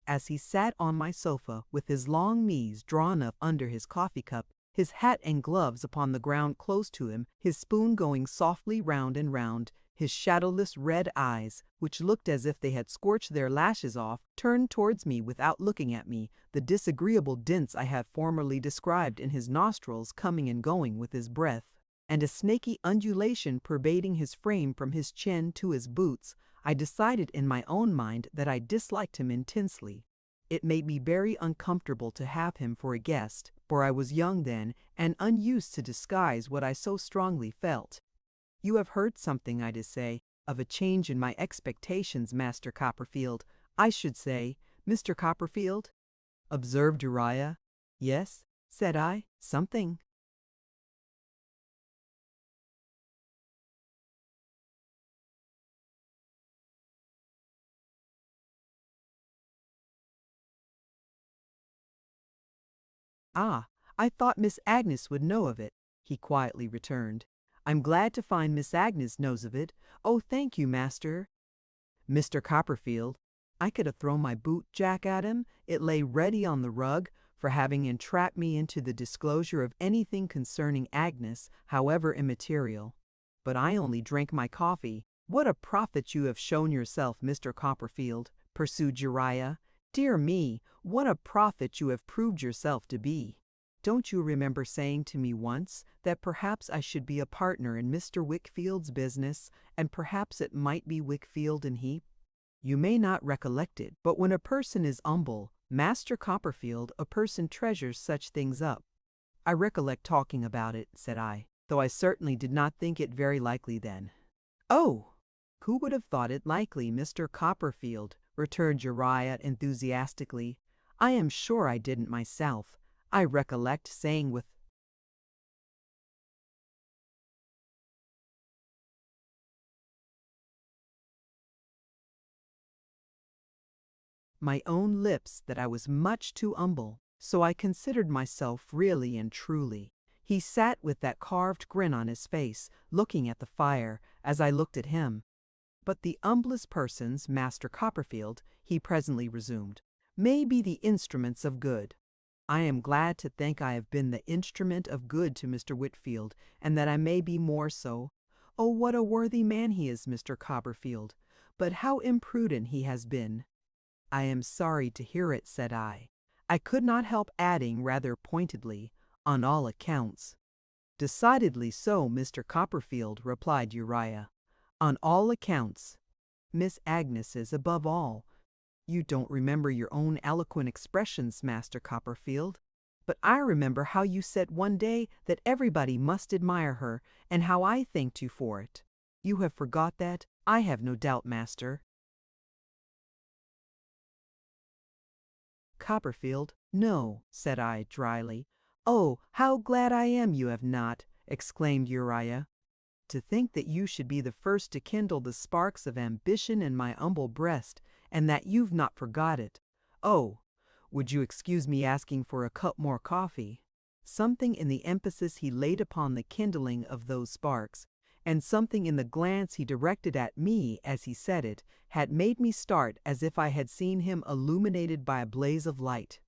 As he sat on my sofa with his long knees drawn up under his coffee cup, his hat and gloves upon the ground close to him, his spoon going softly round and round, his shadowless red eyes, which looked as if they had scorched their lashes off, turned towards me without looking at me, the disagreeable dints I have formerly described in his nostrils coming and going with his breath, and a snaky undulation pervading his frame from his chin to his boots, I decided in my own mind that I disliked him intensely. It made me very uncomfortable to have him for a guest, for I was young then, and unused to disguise what I so strongly felt. "You have heard something, I say, of a change in my expectations, Master Copperfield, I should say, Mr. Copperfield?" observed Uriah. "Yes," said I, "something." "Ah, I thought Miss Agnes would know of it," he quietly returned. "I'm glad to find Miss Agnes knows of it. Oh, thank you, master." Mr. Copperfield, I could have thrown my boot jack at him, it lay ready on the rug, for having entrapped me into the disclosure of anything concerning Agnes, however immaterial. But I only drank my coffee. "What a prophet you have shown yourself, Mr. Copperfield," pursued Uriah. "Dear me, what a prophet you have proved yourself to be. Don't you remember saying to me once that perhaps I should be a partner in Mr. Wickfield's business, and perhaps it might be Wickfield and Heep? You may not recollect it, but when a person is humble, Master Copperfield, a person treasures such things up." "I recollect talking about it," said I, "though I certainly did not think it very likely then." "Oh, who would have thought it likely, Mr. Copperfield?" returned Uriah enthusiastically. I am sure I didn't myself. I recollect saying with my own lips that I was much too humble, so I considered myself really and truly. He sat with that carved grin on his face, looking at the fire, as I looked at him. But the humblest persons, Master Copperfield, he presently resumed, may be the instruments of good. I am glad to think I have been the instrument of good to Mr. Whitfield, and that I may be more so. Oh, what a worthy man he is, Mr. Copperfield! But how imprudent he has been! I am sorry to hear it, said I. I could not help adding rather pointedly, on all accounts. Decidedly so, Mr. Copperfield, replied Uriah. On all accounts. Miss Agnes's above all. You don't remember your own eloquent expressions, Master Copperfield, but I remember how you said one day that everybody must admire her, and how I thanked you for it. You have forgot that, I have no doubt, master. Copperfield, no, said I dryly. Oh, how glad I am you have not, exclaimed Uriah. To think that you should be the first to kindle the sparks of ambition in my humble breast, and that you've not forgot it. Oh, would you excuse me asking for a cup more coffee? Something in the emphasis he laid upon the kindling of those sparks, and something in the glance he directed at me as he said it, had made me start as if I had seen him illuminated by a blaze of light.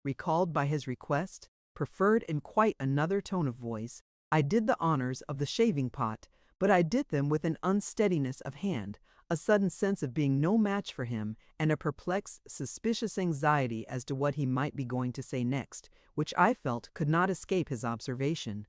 Recalled by his request, preferred in quite another tone of voice, I did the honors of the shaving pot, but I did them with an unsteadiness of hand, a sudden sense of being no match for him, and a perplexed, suspicious anxiety as to what he might be going to say next, which I felt could not escape his observation.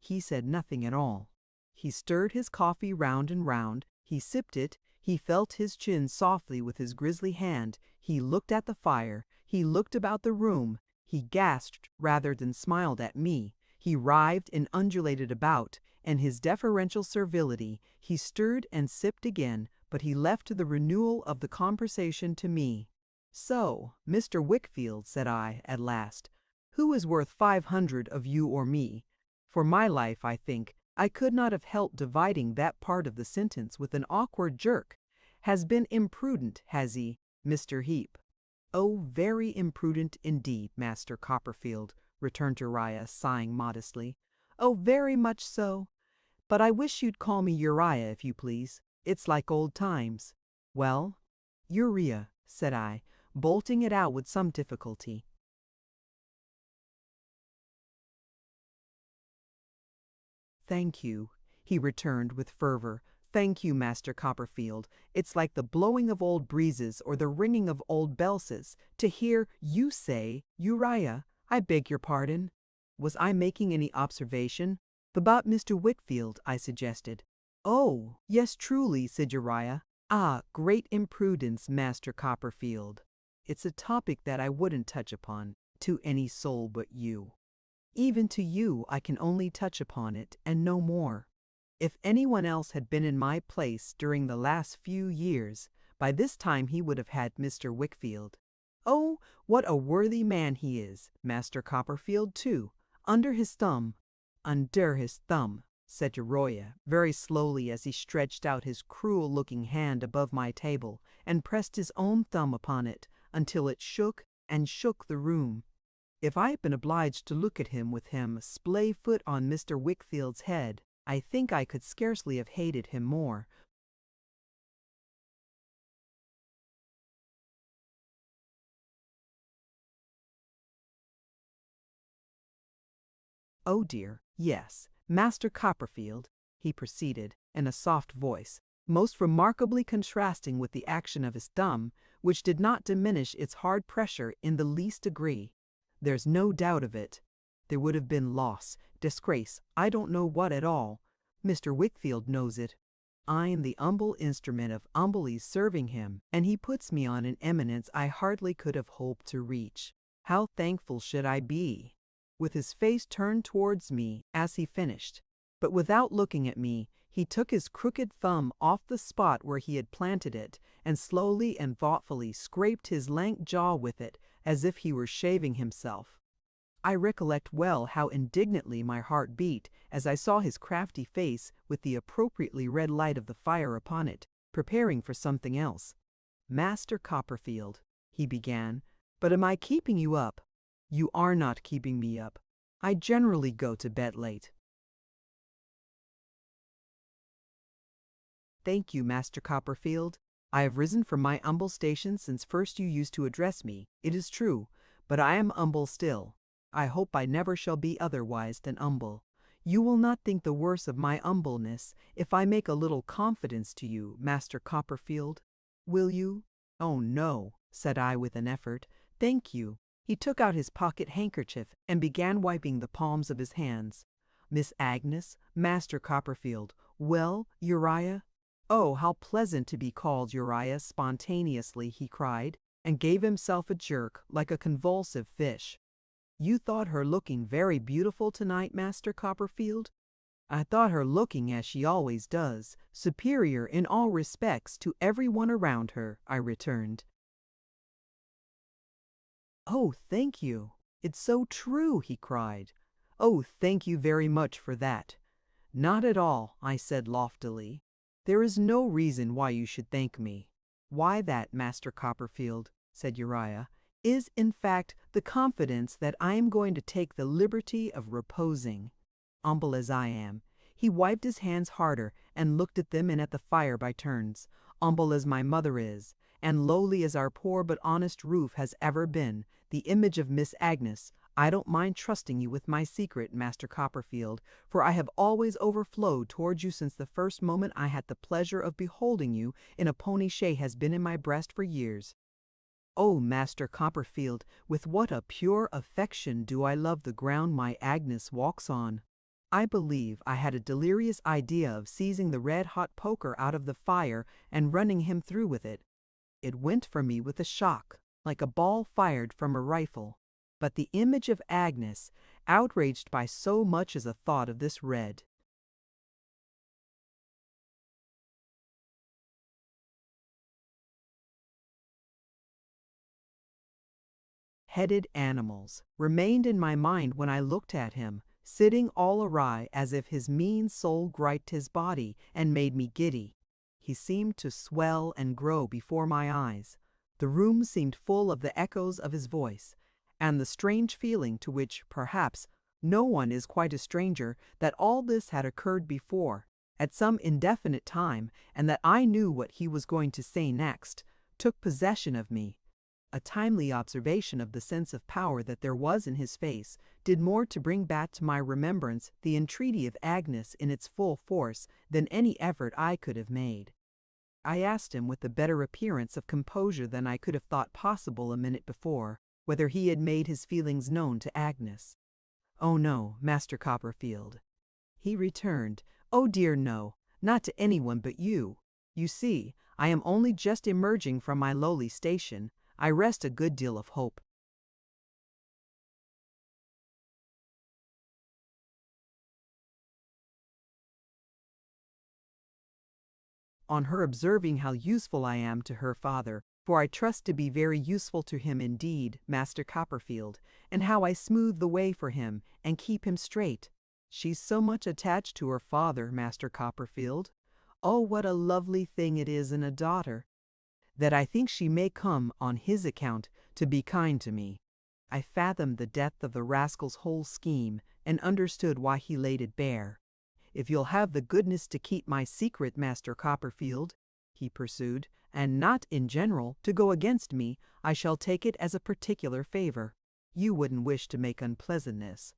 He said nothing at all. He stirred his coffee round and round, he sipped it, he felt his chin softly with his grisly hand, he looked at the fire, he looked about the room, he gasped rather than smiled at me, he writhed and undulated about, and his deferential servility, he stirred and sipped again, but he left the renewal of the conversation to me. So, Mr. Wickfield, said I, at last, who is worth 500 of you or me? For my life, I think, I could not have helped dividing that part of the sentence with an awkward jerk. Has been imprudent, has he, Mr. Heep? Oh, very imprudent indeed, Master Copperfield, returned Uriah, sighing modestly. Oh, very much so. But I wish you'd call me Uriah, if you please. It's like old times. Well, Uriah, said I, bolting it out with some difficulty. Thank you, he returned with fervor. Thank you, Master Copperfield. It's like the blowing of old breezes or the ringing of old bells to hear you say, Uriah, I beg your pardon. Was I making any observation? About Mr. Whitfield, I suggested. Oh, yes, truly, said Uriah. Ah, great imprudence, Master Copperfield. It's a topic that I wouldn't touch upon to any soul but you. Even to you I can only touch upon it, and no more. If anyone else had been in my place during the last few years, by this time he would have had Mr. Wickfield. Oh, what a worthy man he is, Master Copperfield, too, under his thumb, said Uriah, very slowly as he stretched out his cruel-looking hand above my table and pressed his own thumb upon it until it shook and shook the room. If I had been obliged to look at him with him splay foot on Mr. Wickfield's head, I think I could scarcely have hated him more. Oh dear, yes, Master Copperfield, he proceeded, in a soft voice, most remarkably contrasting with the action of his thumb, which did not diminish its hard pressure in the least degree. There's no doubt of it. There would have been loss, disgrace, I don't know what at all. Mr. Wickfield knows it. I am the humble instrument of humbly serving him, and he puts me on an eminence I hardly could have hoped to reach. How thankful should I be?" With his face turned towards me as he finished. But without looking at me, he took his crooked thumb off the spot where he had planted it, and slowly and thoughtfully scraped his lank jaw with it, as if he were shaving himself. I recollect well how indignantly my heart beat as I saw his crafty face with the appropriately red light of the fire upon it, preparing for something else. "Master Copperfield," he began, "but am I keeping you up?" "You are not keeping me up. I generally go to bed late." "Thank you, Master Copperfield. I have risen from my humble station since first you used to address me, it is true, but I am humble still. I hope I never shall be otherwise than humble. You will not think the worse of my humbleness if I make a little confidence to you, Master Copperfield, will you?" "Oh, no," said I with an effort. "Thank you." He took out his pocket handkerchief and began wiping the palms of his hands. "Miss Agnes, Master Copperfield, well, Uriah?" "Oh, how pleasant to be called Uriah spontaneously," he cried, and gave himself a jerk like a convulsive fish. "You thought her looking very beautiful tonight, Master Copperfield?" "I thought her looking as she always does, superior in all respects to every one around her," I returned. "Oh, thank you. It's so true," he cried. "Oh, thank you very much for that." "Not at all," I said loftily. "There is no reason why you should thank me." "Why that, Master Copperfield," said Uriah, "is in fact the confidence that I am going to take the liberty of reposing. Humble as I am," he wiped his hands harder and looked at them and at the fire by turns, "humble as my mother is, and lowly as our poor but honest roof has ever been, the image of Miss Agnes, I don't mind trusting you with my secret, Master Copperfield, for I have always overflowed towards you since the first moment I had the pleasure of beholding you in a pony shay has been in my breast for years. Oh, Master Copperfield, with what a pure affection do I love the ground my Agnes walks on. I believe I had a delirious idea of seizing the red-hot poker out of the fire and running him through with it. It went from me with a shock, like a ball fired from a rifle. But the image of Agnes, outraged by so much as a thought of this red, headed animals, remained in my mind when I looked at him, sitting all awry as if his mean soul griped his body and made me giddy. He seemed to swell and grow before my eyes. The room seemed full of the echoes of his voice, and the strange feeling to which, perhaps, no one is quite a stranger, that all this had occurred before, at some indefinite time, and that I knew what he was going to say next, took possession of me. A timely observation of the sense of power that there was in his face did more to bring back to my remembrance the entreaty of Agnes in its full force than any effort I could have made. I asked him with a better appearance of composure than I could have thought possible a minute before, whether he had made his feelings known to Agnes. "Oh no, Master Copperfield," he returned. "Oh dear no, not to anyone but you. You see, I am only just emerging from my lowly station. I rest a good deal of hope on her observing how useful I am to her father, for I trust to be very useful to him indeed, Master Copperfield, and how I smooth the way for him and keep him straight. She's so much attached to her father, Master Copperfield. Oh, what a lovely thing it is in a daughter, that I think she may come, on his account, to be kind to me." I fathomed the depth of the rascal's whole scheme, and understood why he laid it bare. "If you'll have the goodness to keep my secret, Master Copperfield," he pursued, "and not, in general, to go against me, I shall take it as a particular favor. You wouldn't wish to make unpleasantness.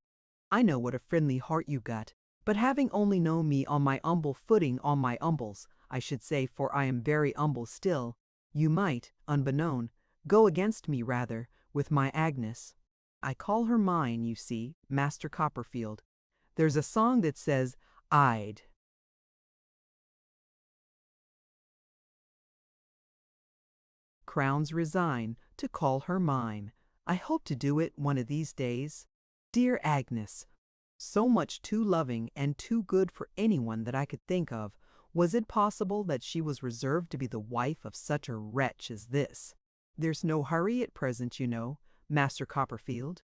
I know what a friendly heart you got, but having only known me on my humble footing on my humbles, I should say, for I am very humble still, you might, unbeknown, go against me rather, with my Agnes. I call her mine, you see, Master Copperfield. There's a song that says, I'd crowns resign to call her mine. I hope to do it one of these days. Dear Agnes, so much too loving and too good for anyone that I could think of. Was it possible that she was reserved to be the wife of such a wretch as this? There's no hurry at present, you know, Master Copperfield,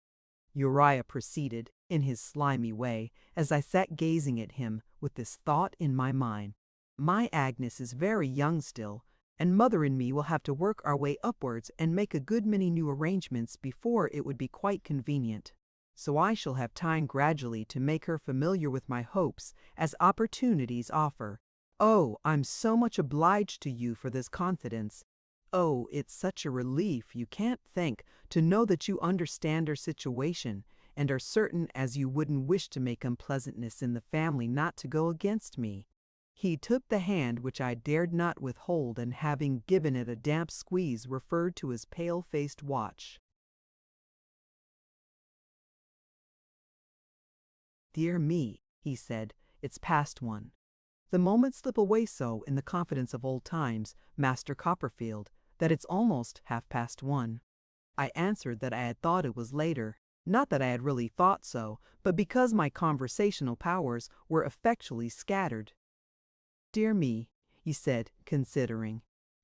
Uriah proceeded, in his slimy way, as I sat gazing at him with this thought in my mind. My Agnes is very young still, and Mother and me will have to work our way upwards and make a good many new arrangements before it would be quite convenient. So I shall have time gradually to make her familiar with my hopes as opportunities offer. Oh, I'm so much obliged to you for this confidence. Oh, it's such a relief, you can't think, to know that you understand our situation, and are certain as you wouldn't wish to make unpleasantness in the family not to go against me. He took the hand which I dared not withhold, and having given it a damp squeeze, referred to his pale-faced watch. Dear me, he said, it's past 1. The moments slip away so in the confidence of old times, Master Copperfield, that it's almost 1:30. I answered that I had thought it was later, not that I had really thought so, but because my conversational powers were effectually scattered. Dear me, he said, considering,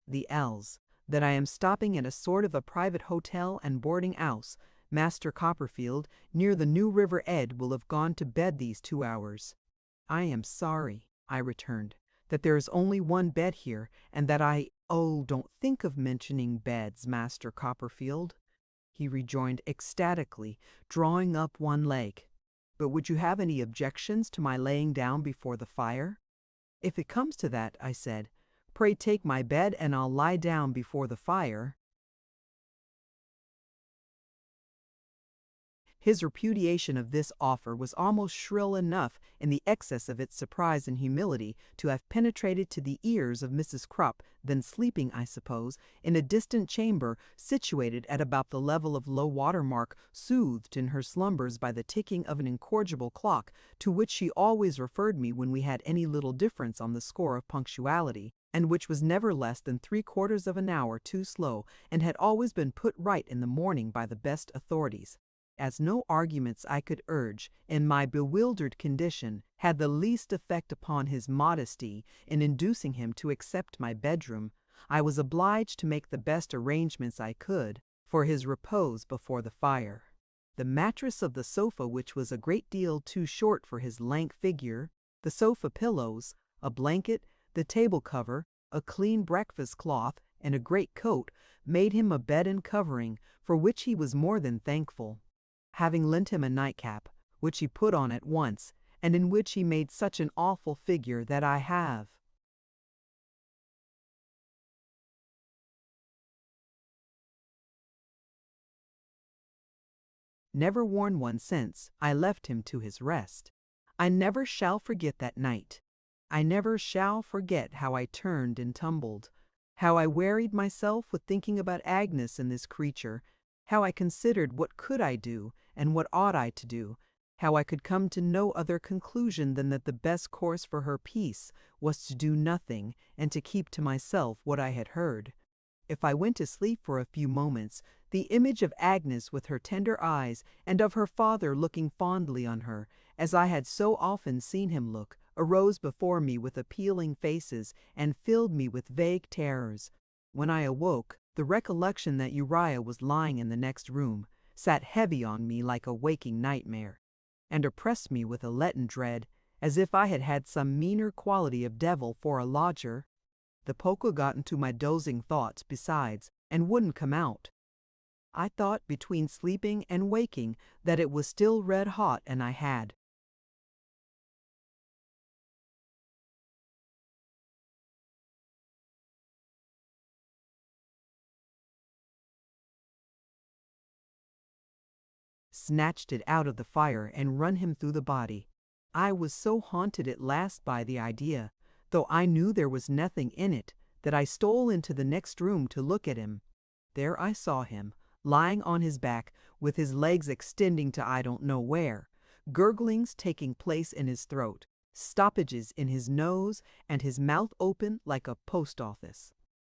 the L's, that I am stopping at a sort of a private hotel and boarding house. Master Copperfield, near the New River Ed, will have gone to bed these 2 hours. I am sorry, I returned, that there is only one bed here, and that oh, don't think of mentioning beds, Master Copperfield, he rejoined ecstatically, drawing up one leg. But would you have any objections to my laying down before the fire? If it comes to that, I said, pray take my bed and I'll lie down before the fire. His repudiation of this offer was almost shrill enough in the excess of its surprise and humility to have penetrated to the ears of Mrs. Crupp, then sleeping, I suppose, in a distant chamber situated at about the level of low water mark, soothed in her slumbers by the ticking of an incorrigible clock, to which she always referred me when we had any little difference on the score of punctuality, and which was never less than 3/4 of an hour too slow, and had always been put right in the morning by the best authorities. As no arguments I could urge, in my bewildered condition, had the least effect upon his modesty in inducing him to accept my bedroom, I was obliged to make the best arrangements I could for his repose before the fire. The mattress of the sofa, which was a great deal too short for his lank figure, the sofa pillows, a blanket, the table cover, a clean breakfast cloth, and a great coat, made him a bed and covering, for which he was more than thankful. Having lent him a nightcap, which he put on at once, and in which he made such an awful figure that I have never worn one since I left him to his rest. I never shall forget that night. I never shall forget how I turned and tumbled, how I wearied myself with thinking about Agnes and this creature, how I considered what could I do, and what ought I to do, how I could come to no other conclusion than that the best course for her peace was to do nothing, and to keep to myself what I had heard. If I went to sleep for a few moments, the image of Agnes with her tender eyes, and of her father looking fondly on her, as I had so often seen him look, arose before me with appealing faces, and filled me with vague terrors. When I awoke, the recollection that Uriah was lying in the next room sat heavy on me like a waking nightmare, and oppressed me with a leaden dread, as if I had had some meaner quality of devil for a lodger. The polka got into my dozing thoughts besides, and wouldn't come out. I thought between sleeping and waking that it was still red hot, and I had snatched it out of the fire and run him through the body. I was so haunted at last by the idea, though I knew there was nothing in it, that I stole into the next room to look at him. There I saw him, lying on his back, with his legs extending to I don't know where, gurglings taking place in his throat, stoppages in his nose, and his mouth open like a post office.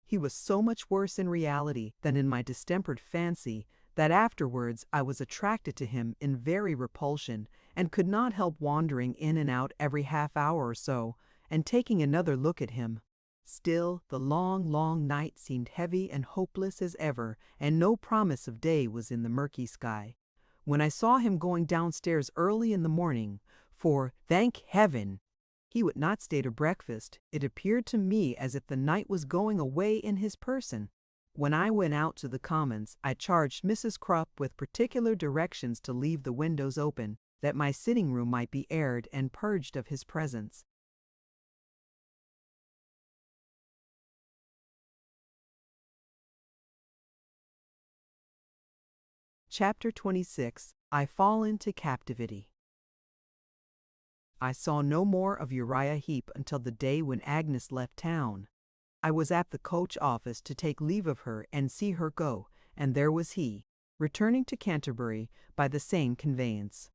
He was so much worse in reality than in my distempered fancy that afterwards I was attracted to him in very repulsion, and could not help wandering in and out every half hour or so, and taking another look at him. Still, the long, long night seemed heavy and hopeless as ever, and no promise of day was in the murky sky. When I saw him going downstairs early in the morning, for, thank heaven, he would not stay to breakfast, it appeared to me as if the night was going away in his person. When I went out to the Commons, I charged Mrs. Crupp with particular directions to leave the windows open, that my sitting room might be aired and purged of his presence. Chapter 26. I Fall into Captivity. I saw no more of Uriah Heep until the day when Agnes left town. I was at the coach office to take leave of her and see her go, and there was he, returning to Canterbury by the same conveyance.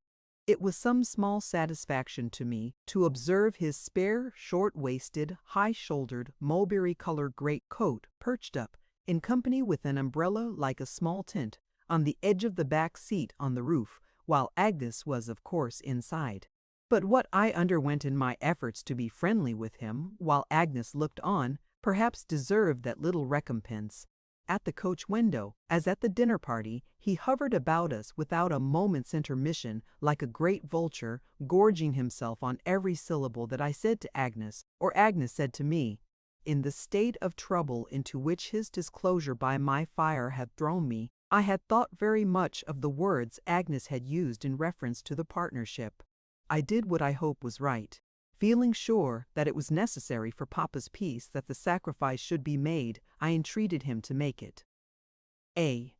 It was some small satisfaction to me to observe his spare, short-waisted, high-shouldered, mulberry-colored great coat perched up, in company with an umbrella like a small tent, on the edge of the back seat on the roof, while Agnes was, of course, inside. But what I underwent in my efforts to be friendly with him, while Agnes looked on, perhaps deserved that little recompense. At the coach window, as at the dinner party, he hovered about us without a moment's intermission, like a great vulture, gorging himself on every syllable that I said to Agnes, or Agnes said to me. In the state of trouble into which his disclosure by my fire had thrown me, I had thought very much of the words Agnes had used in reference to the partnership. I did what I hope was right, feeling sure that it was necessary for Papa's peace that the sacrifice should be made. I entreated him to make it. A.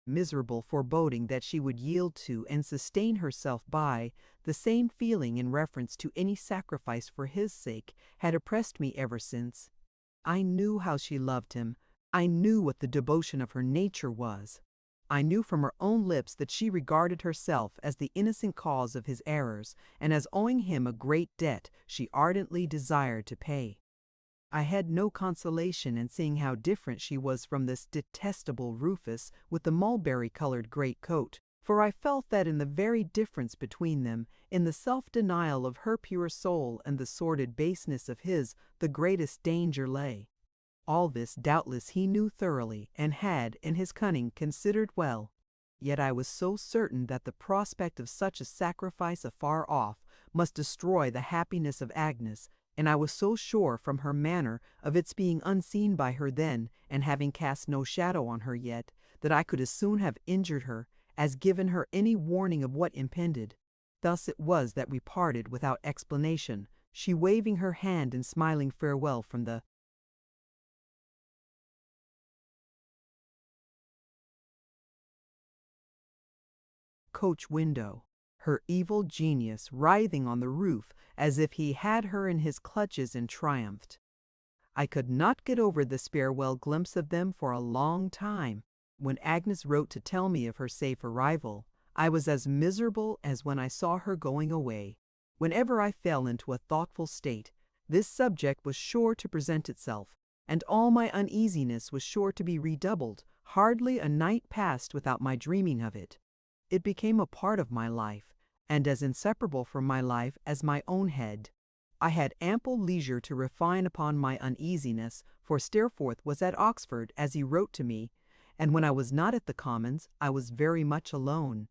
Miserable foreboding that she would yield to and sustain herself by the same feeling in reference to any sacrifice for his sake had oppressed me ever since. I knew how she loved him. I knew what the devotion of her nature was. I knew from her own lips that she regarded herself as the innocent cause of his errors, and as owing him a great debt she ardently desired to pay. I had no consolation in seeing how different she was from this detestable Rufus with the mulberry-colored great coat, for I felt that in the very difference between them, in the self-denial of her pure soul and the sordid baseness of his, the greatest danger lay. All this doubtless he knew thoroughly, and had, in his cunning, considered well. Yet I was so certain that the prospect of such a sacrifice afar off must destroy the happiness of Agnes, and I was so sure from her manner of its being unseen by her then, and having cast no shadow on her yet, that I could as soon have injured her as given her any warning of what impended. Thus it was that we parted without explanation, she waving her hand in smiling farewell from the coach window, her evil genius writhing on the roof as if he had her in his clutches and triumphed. I could not get over this farewell glimpse of them for a long time. When Agnes wrote to tell me of her safe arrival, I was as miserable as when I saw her going away. Whenever I fell into a thoughtful state, this subject was sure to present itself, and all my uneasiness was sure to be redoubled. Hardly a night passed without my dreaming of it. It became a part of my life, and as inseparable from my life as my own head. I had ample leisure to refine upon my uneasiness, for Steerforth was at Oxford as he wrote to me, and when I was not at the Commons, I was very much alone.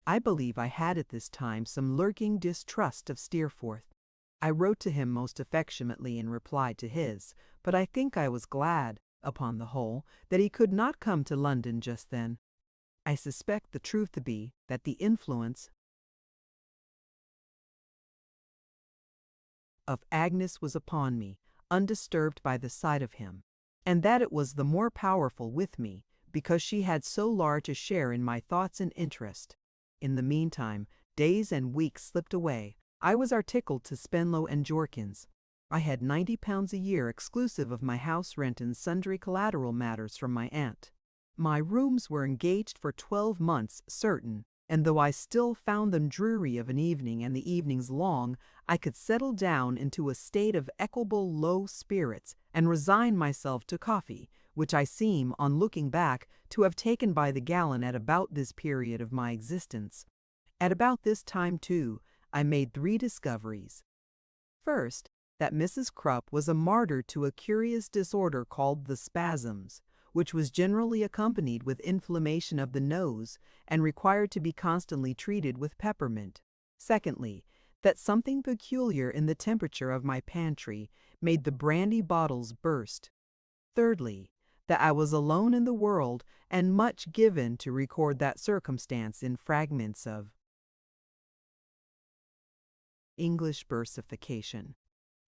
I believe I had at this time some lurking distrust of Steerforth. I wrote to him most affectionately in reply to his, but I think I was glad, upon the whole, that he could not come to London just then. I suspect the truth to be that the influence of Agnes was upon me, undisturbed by the sight of him, and that it was the more powerful with me, because she had so large a share in my thoughts and interest. In the meantime, days and weeks slipped away. I was articled to Spenlow and Jorkins. I had £90 a year exclusive of my house rent and sundry collateral matters from my aunt. My rooms were engaged for 12 months certain, and though I still found them dreary of an evening and the evenings long, I could settle down into a state of equable low spirits and resign myself to coffee, which I seem, on looking back, to have taken by the gallon at about this period of my existence. At about this time, too, I made 3 discoveries. First, that Mrs. Krupp was a martyr to a curious disorder called the spasms, which was generally accompanied with inflammation of the nose and required to be constantly treated with peppermint. Secondly, that something peculiar in the temperature of my pantry made the brandy bottles burst. Thirdly, that I was alone in the world and much given to record that circumstance in fragments of English versification.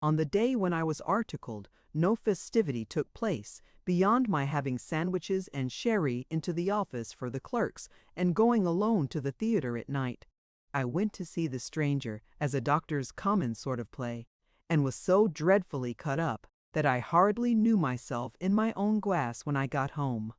On the day when I was articled, no festivity took place, beyond my having sandwiches and sherry into the office for the clerks, and going alone to the theatre at night. I went to see The Stranger as a Doctor's Commons sort of play, and was so dreadfully cut up that I hardly knew myself in my own glass when I got home.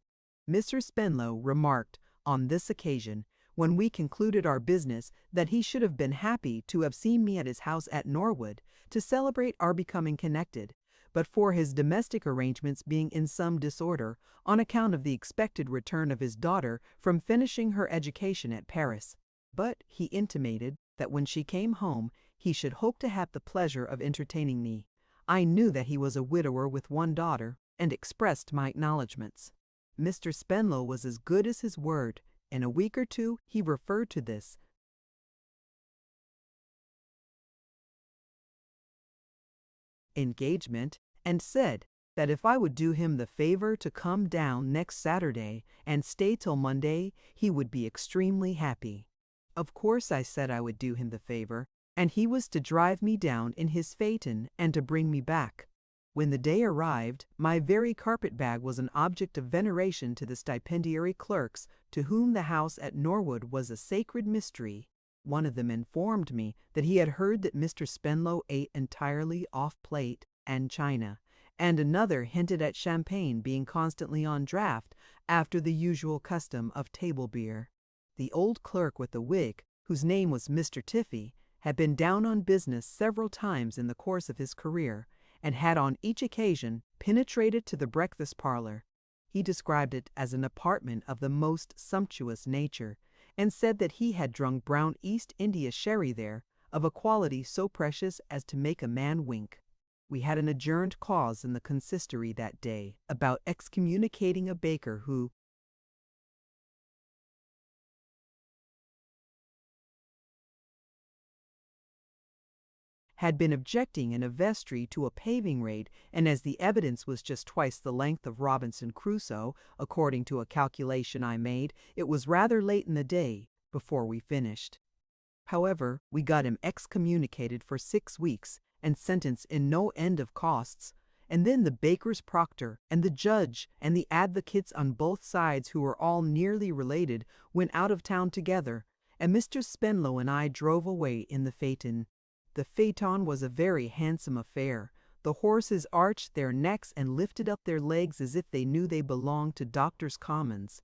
Mr. Spenlow remarked on this occasion, when we concluded our business, that he should have been happy to have seen me at his house at Norwood, to celebrate our becoming connected, but for his domestic arrangements being in some disorder, on account of the expected return of his daughter from finishing her education at Paris. But he intimated that when she came home, he should hope to have the pleasure of entertaining me. I knew that he was a widower with 1 daughter, and expressed my acknowledgments. Mr. Spenlow was as good as his word. In a week or 2 he referred to this engagement, and said that if I would do him the favor to come down next Saturday and stay till Monday, he would be extremely happy. Of course I said I would do him the favor, and he was to drive me down in his phaeton and to bring me back. When the day arrived, my very carpet-bag was an object of veneration to the stipendiary clerks, to whom the house at Norwood was a sacred mystery. One of them informed me that he had heard that Mr. Spenlow ate entirely off plate and china, and another hinted at champagne being constantly on draught after the usual custom of table beer. The old clerk with the wig, whose name was Mr. Tiffey, had been down on business several times in the course of his career, and had on each occasion penetrated to the breakfast parlor. He described it as an apartment of the most sumptuous nature, and said that he had drunk brown East India sherry there, of a quality so precious as to make a man wink. We had an adjourned cause in the consistory that day about excommunicating a baker who, had been objecting in a vestry to a paving raid, and as the evidence was just twice the length of Robinson Crusoe, according to a calculation I made, it was rather late in the day before we finished. However, we got him excommunicated for 6 weeks, and sentenced in no end of costs, and then the baker's proctor, and the judge, and the advocates on both sides, who were all nearly related, went out of town together, and Mr. Spenlow and I drove away in the phaeton. The phaeton was a very handsome affair. The horses arched their necks and lifted up their legs as if they knew they belonged to Doctors' Commons.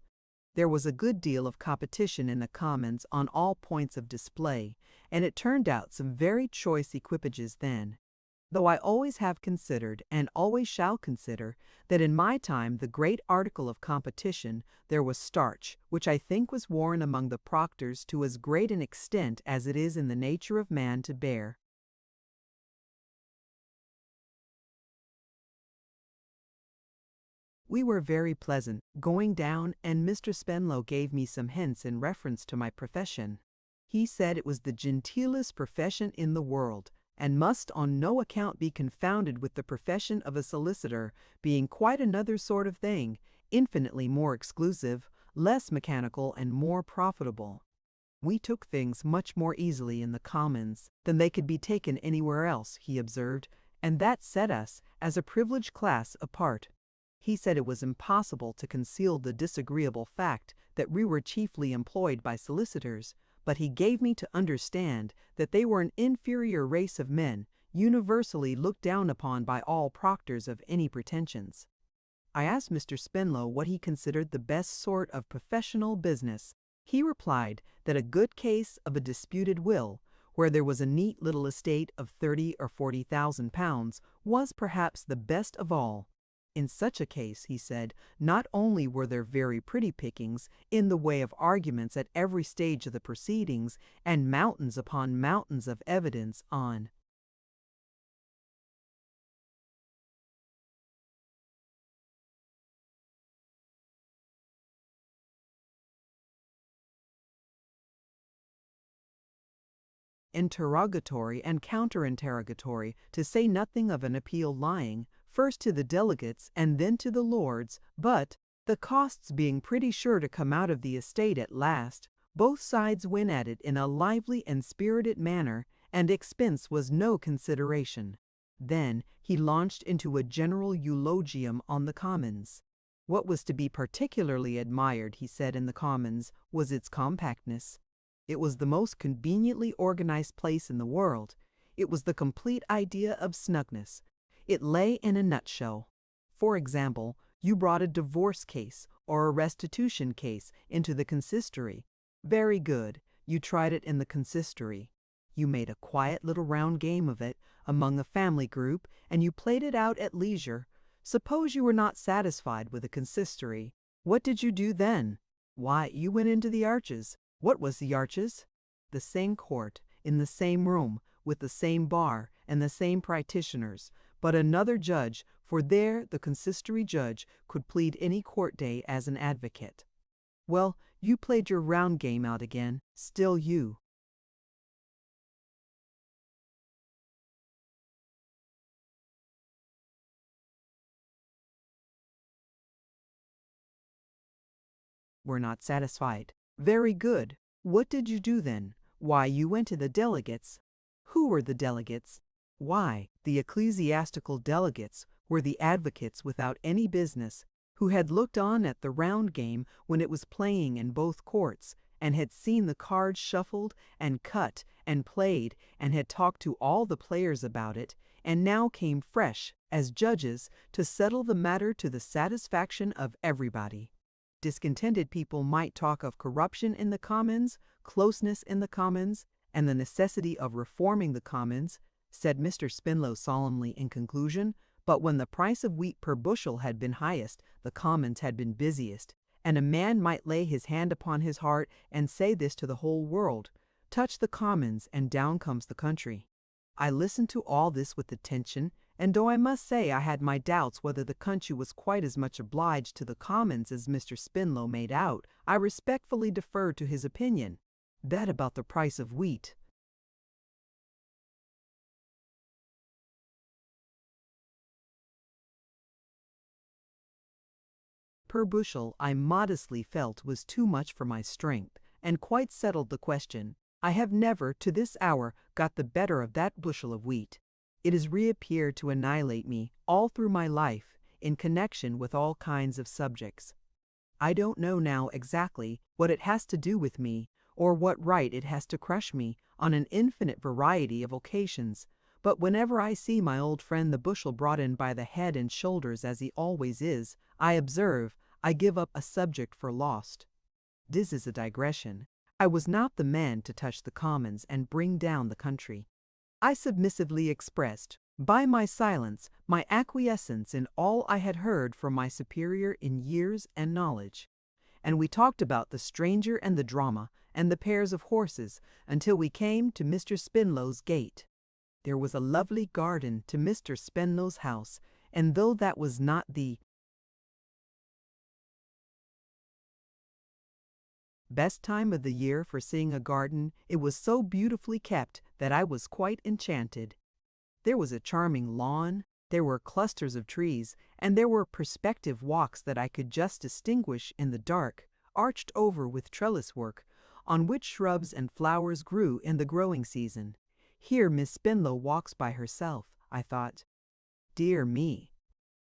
There was a good deal of competition in the Commons on all points of display, and it turned out some very choice equipages then. Though I always have considered, and always shall consider, that in my time the great article of competition, there was starch, which I think was worn among the proctors to as great an extent as it is in the nature of man to bear. We were very pleasant, going down, and Mr. Spenlow gave me some hints in reference to my profession. He said it was the genteelest profession in the world, and must on no account be confounded with the profession of a solicitor, being quite another sort of thing, infinitely more exclusive, less mechanical, and more profitable. We took things much more easily in the Commons than they could be taken anywhere else, he observed, and that set us, as a privileged class, apart. He said it was impossible to conceal the disagreeable fact that we were chiefly employed by solicitors, but he gave me to understand that they were an inferior race of men, universally looked down upon by all proctors of any pretensions. I asked Mr. Spenlow what he considered the best sort of professional business. He replied that a good case of a disputed will, where there was a neat little estate of 30 or 40,000 pounds, was perhaps the best of all. In such a case, he said, not only were there very pretty pickings in the way of arguments at every stage of the proceedings, and mountains upon mountains of evidence on interrogatory and counter-interrogatory, to say nothing of an appeal lying, first to the delegates and then to the lords, but, the costs being pretty sure to come out of the estate at last, both sides went at it in a lively and spirited manner, and expense was no consideration. Then he launched into a general eulogium on the Commons. What was to be particularly admired, he said, in the Commons, was its compactness. It was the most conveniently organized place in the world. It was the complete idea of snugness. It lay in a nutshell. For example, you brought a divorce case or a restitution case into the consistory. Very good. You tried it in the consistory. You made a quiet little round game of it among a family group, and you played it out at leisure. Suppose you were not satisfied with the consistory. What did you do then? Why, you went into the Arches. What was the Arches? The same court, in the same room, with the same bar and the same practitioners, but another judge, for there the consistory judge could plead any court day as an advocate. Well, you played your round game out again, still you. Were not satisfied. Very good. What did you do then? Why, you went to the delegates. Who were the delegates? Why, the ecclesiastical delegates were the advocates without any business, who had looked on at the round game when it was playing in both courts, and had seen the cards shuffled and cut and played, and had talked to all the players about it, and now came fresh, as judges, to settle the matter to the satisfaction of everybody. Discontented people might talk of corruption in the Commons, closeness in the Commons, and the necessity of reforming the Commons, said Mr. Spinlow solemnly in conclusion, but when the price of wheat per bushel had been highest, the Commons had been busiest, and a man might lay his hand upon his heart and say this to the whole world, touch the Commons and down comes the country. I listened to all this with attention, and though I must say I had my doubts whether the country was quite as much obliged to the Commons as Mr. Spinlow made out, I respectfully deferred to his opinion. That about the price of wheat. Per bushel, I modestly felt was too much for my strength, and quite settled the question. I have never, to this hour, got the better of that bushel of wheat. It has reappeared to annihilate me all through my life, in connection with all kinds of subjects. I don't know now exactly what it has to do with me, or what right it has to crush me on an infinite variety of occasions, but whenever I see my old friend the bushel brought in by the head and shoulders as he always is, I observe, I give up a subject for lost. This is a digression. I was not the man to touch the Commons and bring down the country. I submissively expressed, by my silence, my acquiescence in all I had heard from my superior in years and knowledge. And we talked about the stranger and the drama, and the pairs of horses, until we came to Mr. Spinlow's gate. There was a lovely garden to Mr. Spinlow's house, and though that was not the best time of the year for seeing a garden, it was so beautifully kept that I was quite enchanted. There was a charming lawn, there were clusters of trees, and there were perspective walks that I could just distinguish in the dark, arched over with trellis work, on which shrubs and flowers grew in the growing season. Here Miss Spinlow walks by herself, I thought. Dear me!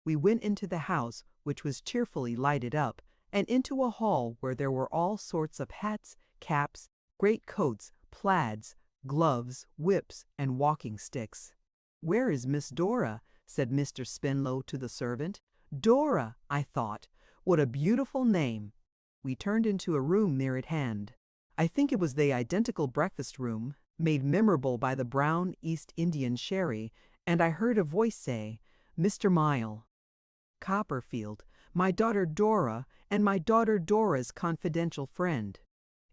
We went into the house, which was cheerfully lighted up, and into a hall where there were all sorts of hats, caps, greatcoats, plaids, gloves, whips, and walking sticks. "Where is Miss Dora?" said Mr. Spinlow to the servant. Dora, I thought. What a beautiful name! we turned into a room near at hand. I think it was the identical breakfast room, made memorable by the brown East Indian sherry, and I heard a voice say, "Mr. Mile Copperfield, my daughter Dora, and my daughter Dora's confidential friend."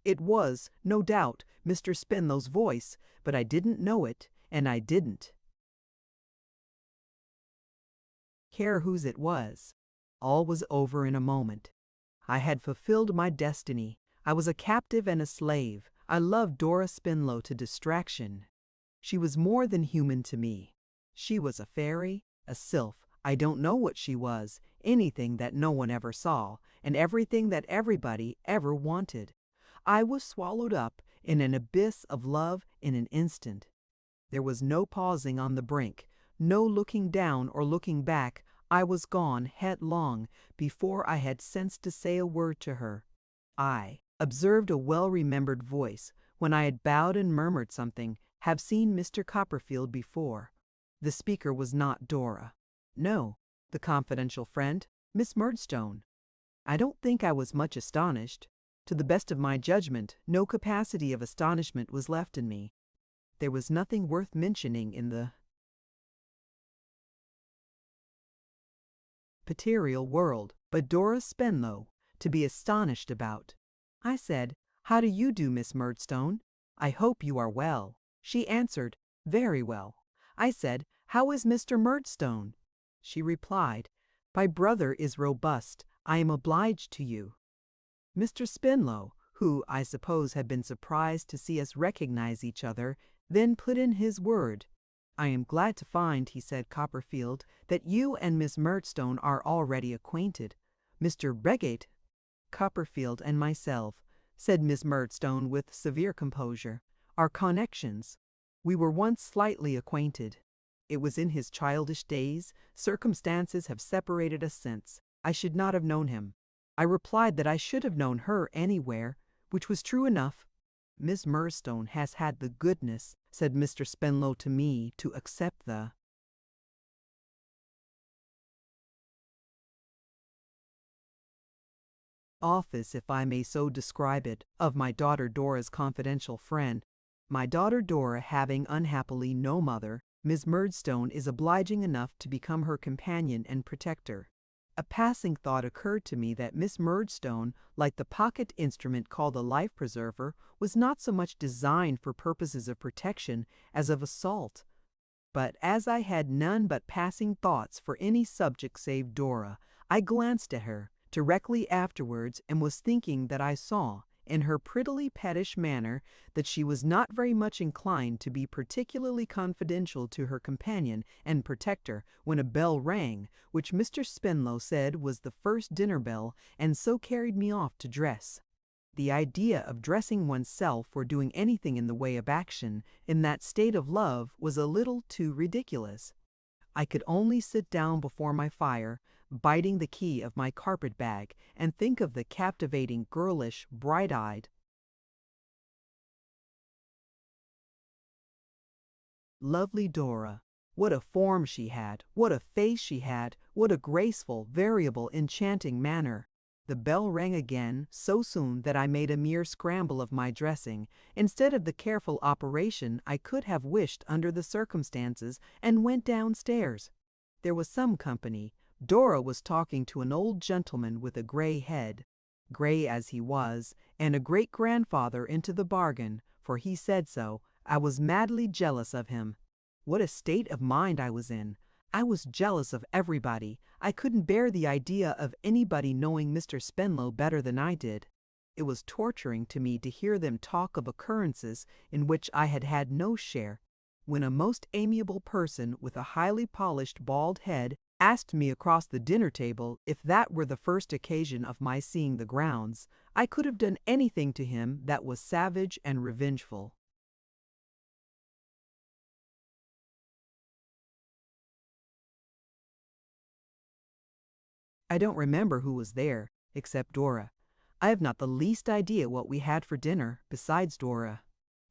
It was, no doubt, Mr. Spenlow's voice, but I didn't know it, and I didn't care whose it was. All was over in a moment. I had fulfilled my destiny. I was a captive and a slave. I loved Dora Spenlow to distraction. She was more than human to me. She was a fairy, a sylph. I don't know what she was, anything that no one ever saw, and everything that everybody ever wanted. I was swallowed up in an abyss of love in an instant. There was no pausing on the brink, no looking down or looking back. I was gone headlong before I had sense to say a word to her. I observed a well-remembered voice, when I had bowed and murmured something, have seen Mr. Copperfield before. The speaker was not Dora. No, the confidential friend, Miss Murdstone. I don't think I was much astonished. To the best of my judgment, no capacity of astonishment was left in me. There was nothing worth mentioning in the material world but Dora Spenlow to be astonished about. I said, "How do you do, Miss Murdstone? I hope you are well." She answered, "Very well." I said, "How is Mr. Murdstone?" She replied, "My brother is robust. I am obliged to you." Mr. Spenlow, who I suppose had been surprised to see us recognize each other, then put in his word. "I am glad to find," he said, "Copperfield, that you and Miss Murdstone are already acquainted. Mr. Regate Copperfield and myself," said Miss Murdstone with severe composure, "are connections. We were once slightly acquainted. It was in his childish days. Circumstances have separated us since. I should not have known him." I replied that I should have known her anywhere, which was true enough. "Miss Murdstone has had the goodness," said Mr. Spenlow to me, "to accept the office, if I may so describe it, of my daughter Dora's confidential friend. My daughter Dora having unhappily no mother, Miss Murdstone is obliging enough to become her companion and protector." A passing thought occurred to me that Miss Murdstone, like the pocket instrument called a life preserver, was not so much designed for purposes of protection as of assault. But as I had none but passing thoughts for any subject save Dora, I glanced at her directly afterwards and was thinking that I saw, in her prettily pettish manner, that she was not very much inclined to be particularly confidential to her companion and protector, when a bell rang, which Mr. Spenlow said was the first dinner bell, and so carried me off to dress. The idea of dressing oneself or doing anything in the way of action in that state of love was a little too ridiculous. I could only sit down before my fire, biting the key of my carpet-bag, and think of the captivating, girlish, bright-eyed, lovely Dora. What a form she had! What a face she had! What a graceful, variable, enchanting manner! The bell rang again, so soon that I made a mere scramble of my dressing, instead of the careful operation I could have wished under the circumstances, and went downstairs. There was some company. Dora was talking to an old gentleman with a gray head, gray as he was, and a great-grandfather into the bargain, for he said so. I was madly jealous of him. What a state of mind I was in! I was jealous of everybody. I couldn't bear the idea of anybody knowing Mr. Spenlow better than I did. It was torturing to me to hear them talk of occurrences in which I had had no share. When a most amiable person with a highly polished bald head asked me across the dinner table if that were the first occasion of my seeing the grounds, I could have done anything to him that was savage and revengeful. I don't remember who was there, except Dora. I have not the least idea what we had for dinner, besides Dora.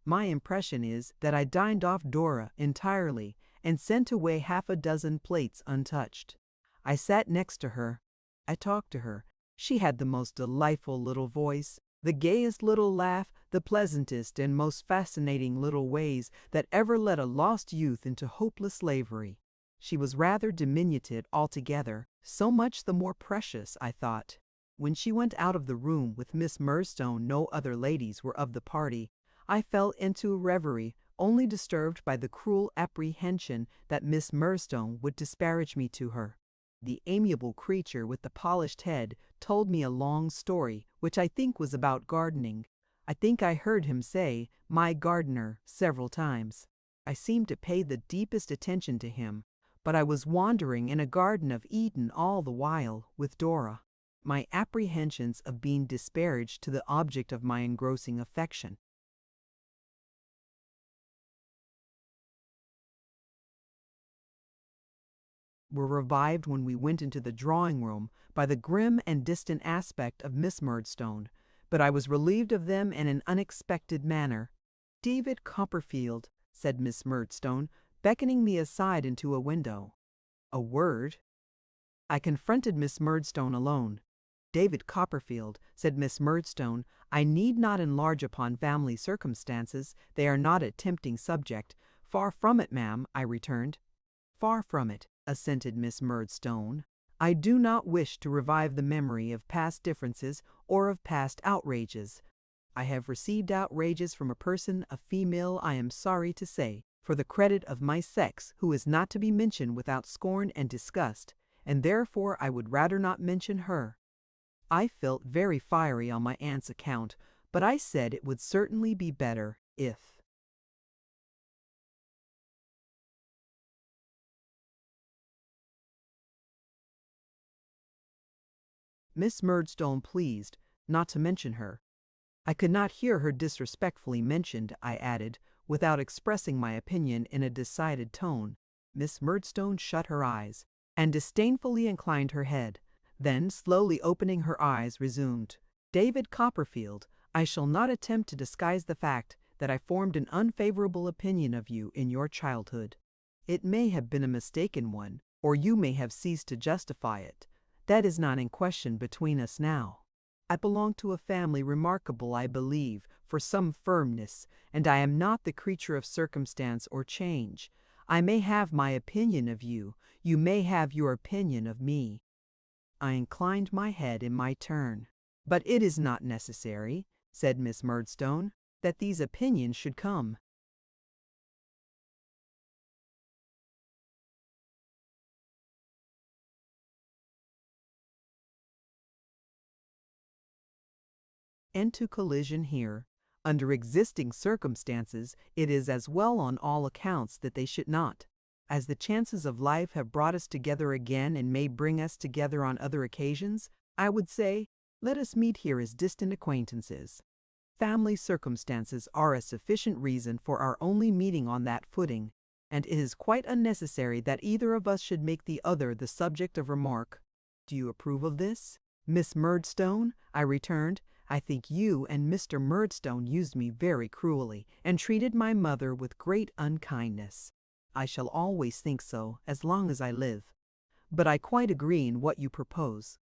My impression is that I dined off Dora entirely, and sent away half a dozen plates untouched. I sat next to her. I talked to her. She had the most delightful little voice, the gayest little laugh, the pleasantest and most fascinating little ways that ever led a lost youth into hopeless slavery. She was rather diminutive altogether, so much the more precious, I thought. When she went out of the room with Miss Murdstone, no other ladies were of the party. I fell into a reverie, only disturbed by the cruel apprehension that Miss Murdstone would disparage me to her. The amiable creature with the polished head told me a long story, which I think was about gardening. I think I heard him say, "my gardener," several times. I seemed to pay the deepest attention to him, but I was wandering in a garden of Eden all the while, with Dora. My apprehensions of being disparaged to the object of my engrossing affection were revived when we went into the drawing-room by the grim and distant aspect of Miss Murdstone, but I was relieved of them in an unexpected manner. "David Copperfield," said Miss Murdstone, beckoning me aside into a window. "A word?" I confronted Miss Murdstone alone. "David Copperfield," said Miss Murdstone, "I need not enlarge upon family circumstances. They are not a tempting subject." "Far from it, ma'am," I returned. "Far from it," assented Miss Murdstone. "I do not wish to revive the memory of past differences or of past outrages. I have received outrages from a person, a female, I am sorry to say, for the credit of my sex, who is not to be mentioned without scorn and disgust, and therefore I would rather not mention her." I felt very fiery on my aunt's account, but I said it would certainly be better if Miss Murdstone pleased not to mention her. I could not hear her disrespectfully mentioned, I added, without expressing my opinion in a decided tone. Miss Murdstone shut her eyes, and disdainfully inclined her head, then, slowly opening her eyes, resumed, "David Copperfield, I shall not attempt to disguise the fact that I formed an unfavorable opinion of you in your childhood. It may have been a mistaken one, or you may have ceased to justify it. That is not in question between us now. I belong to a family remarkable, I believe, for some firmness, and I am not the creature of circumstance or change. I may have my opinion of you, you may have your opinion of me." I inclined my head in my turn. "But it is not necessary," said Miss Murdstone, "that these opinions should come into collision here. Under existing circumstances, it is as well on all accounts that they should not. As the chances of life have brought us together again and may bring us together on other occasions, I would say, let us meet here as distant acquaintances. Family circumstances are a sufficient reason for our only meeting on that footing, and it is quite unnecessary that either of us should make the other the subject of remark. Do you approve of this?" "Miss Murdstone," I returned, "I think you and Mr. Murdstone used me very cruelly, and treated my mother with great unkindness. I shall always think so, as long as I live. But I quite agree in what you propose."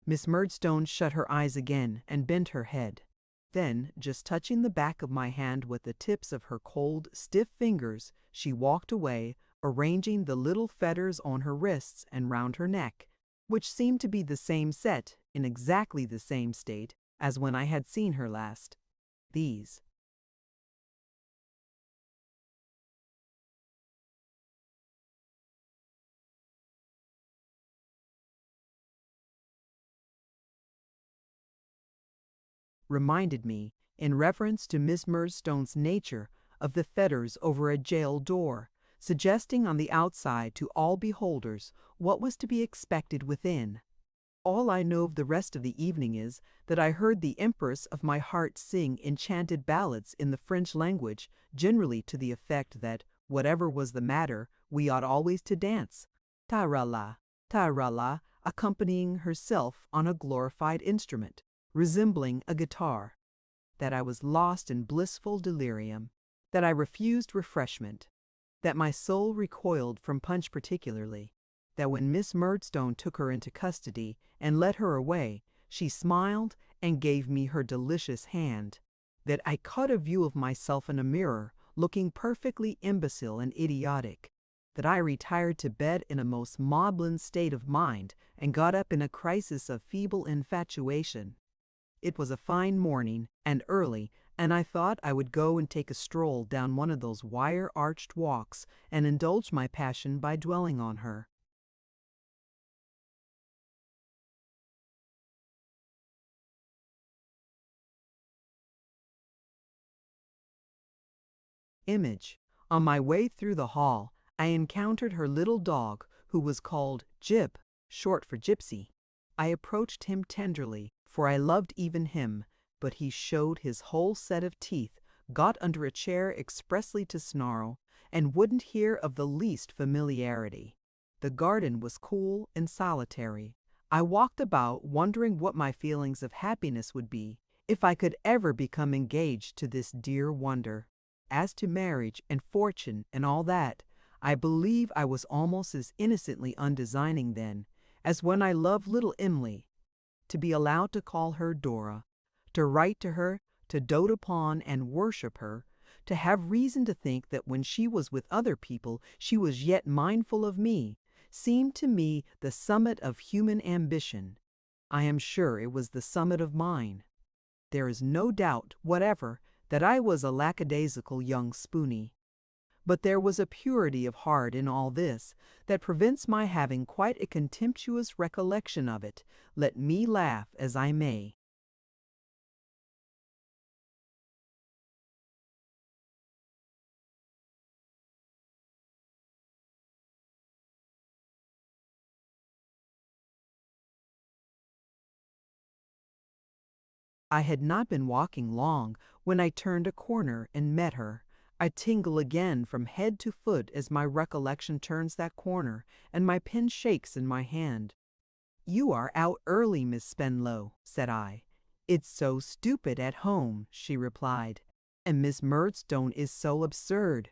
Miss Murdstone shut her eyes again, and bent her head. Then, just touching the back of my hand with the tips of her cold, stiff fingers, she walked away, arranging the little fetters on her wrists and round her neck, which seemed to be the same set, in exactly the same state, as when I had seen her last. These reminded me, in reference to Miss Murdstone's nature, of the fetters over a jail door, suggesting on the outside to all beholders what was to be expected within. All I know of the rest of the evening is that I heard the Empress of my heart sing enchanted ballads in the French language, generally to the effect that, whatever was the matter, we ought always to dance, ta ra, accompanying herself on a glorified instrument, resembling a guitar; that I was lost in blissful delirium; that I refused refreshment; that my soul recoiled from punch particularly; that when Miss Murdstone took her into custody and led her away, She smiled and gave me her delicious hand. That I caught a view of myself in a mirror, looking perfectly imbecile and idiotic. That I retired to bed in a most maudlin state of mind and got up in a crisis of feeble infatuation. It was a fine morning and early, and I thought I would go and take a stroll down one of those wire-arched walks and indulge my passion by dwelling on her. Image. On my way through the hall, I encountered her little dog, who was called Jip, short for Gypsy. I approached him tenderly, for I loved even him, but he showed his whole set of teeth, got under a chair expressly to snarl, and wouldn't hear of the least familiarity. The garden was cool and solitary. I walked about wondering what my feelings of happiness would be if I could ever become engaged to this dear wonder. As to marriage and fortune and all that, I believe I was almost as innocently undesigning then as when I loved little Emily. To be allowed to call her Dora, to write to her, to dote upon and worship her, to have reason to think that when she was with other people she was yet mindful of me, seemed to me the summit of human ambition. I am sure it was the summit of mine. There is no doubt whatever that I was a lackadaisical young spoony. But there was a purity of heart in all this that prevents my having quite a contemptuous recollection of it, let me laugh as I may. I had not been walking long when I turned a corner and met her. I tingle again from head to foot as my recollection turns that corner, and my pen shakes in my hand. "You are out early, Miss Spenlow," said I. "It's so stupid at home," she replied, "and Miss Murdstone is so absurd.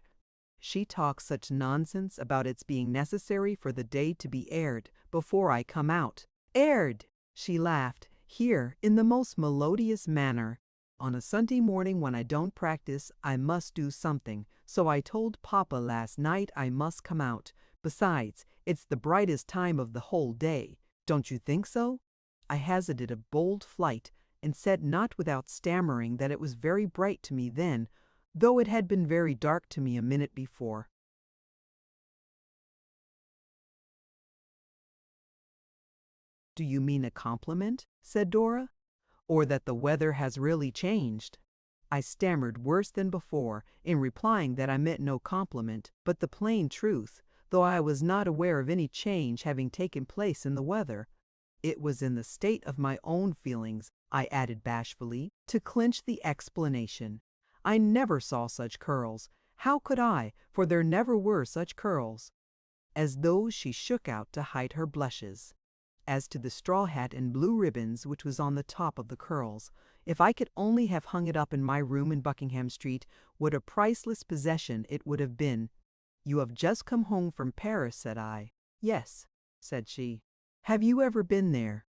She talks such nonsense about its being necessary for the day to be aired before I come out." "Aired!" she laughed, here in the most melodious manner. "On a Sunday morning when I don't practice, I must do something, so I told Papa last night I must come out. Besides, it's the brightest time of the whole day. Don't you think so?" I hazarded a bold flight, and said not without stammering that it was very bright to me then, though it had been very dark to me a minute before. "Do you mean a compliment?" said Dora. "Or that the weather has really changed?" I stammered worse than before, in replying that I meant no compliment, but the plain truth, though I was not aware of any change having taken place in the weather. It was in the state of my own feelings, I added bashfully, to clinch the explanation. I never saw such curls. How could I, for there never were such curls? As those she shook out to hide her blushes. As to the straw hat and blue ribbons which was on the top of the curls, if I could only have hung it up in my room in Buckingham Street, what a priceless possession it would have been. "You have just come home from Paris," said I. "Yes," said she. "Have you ever been there?"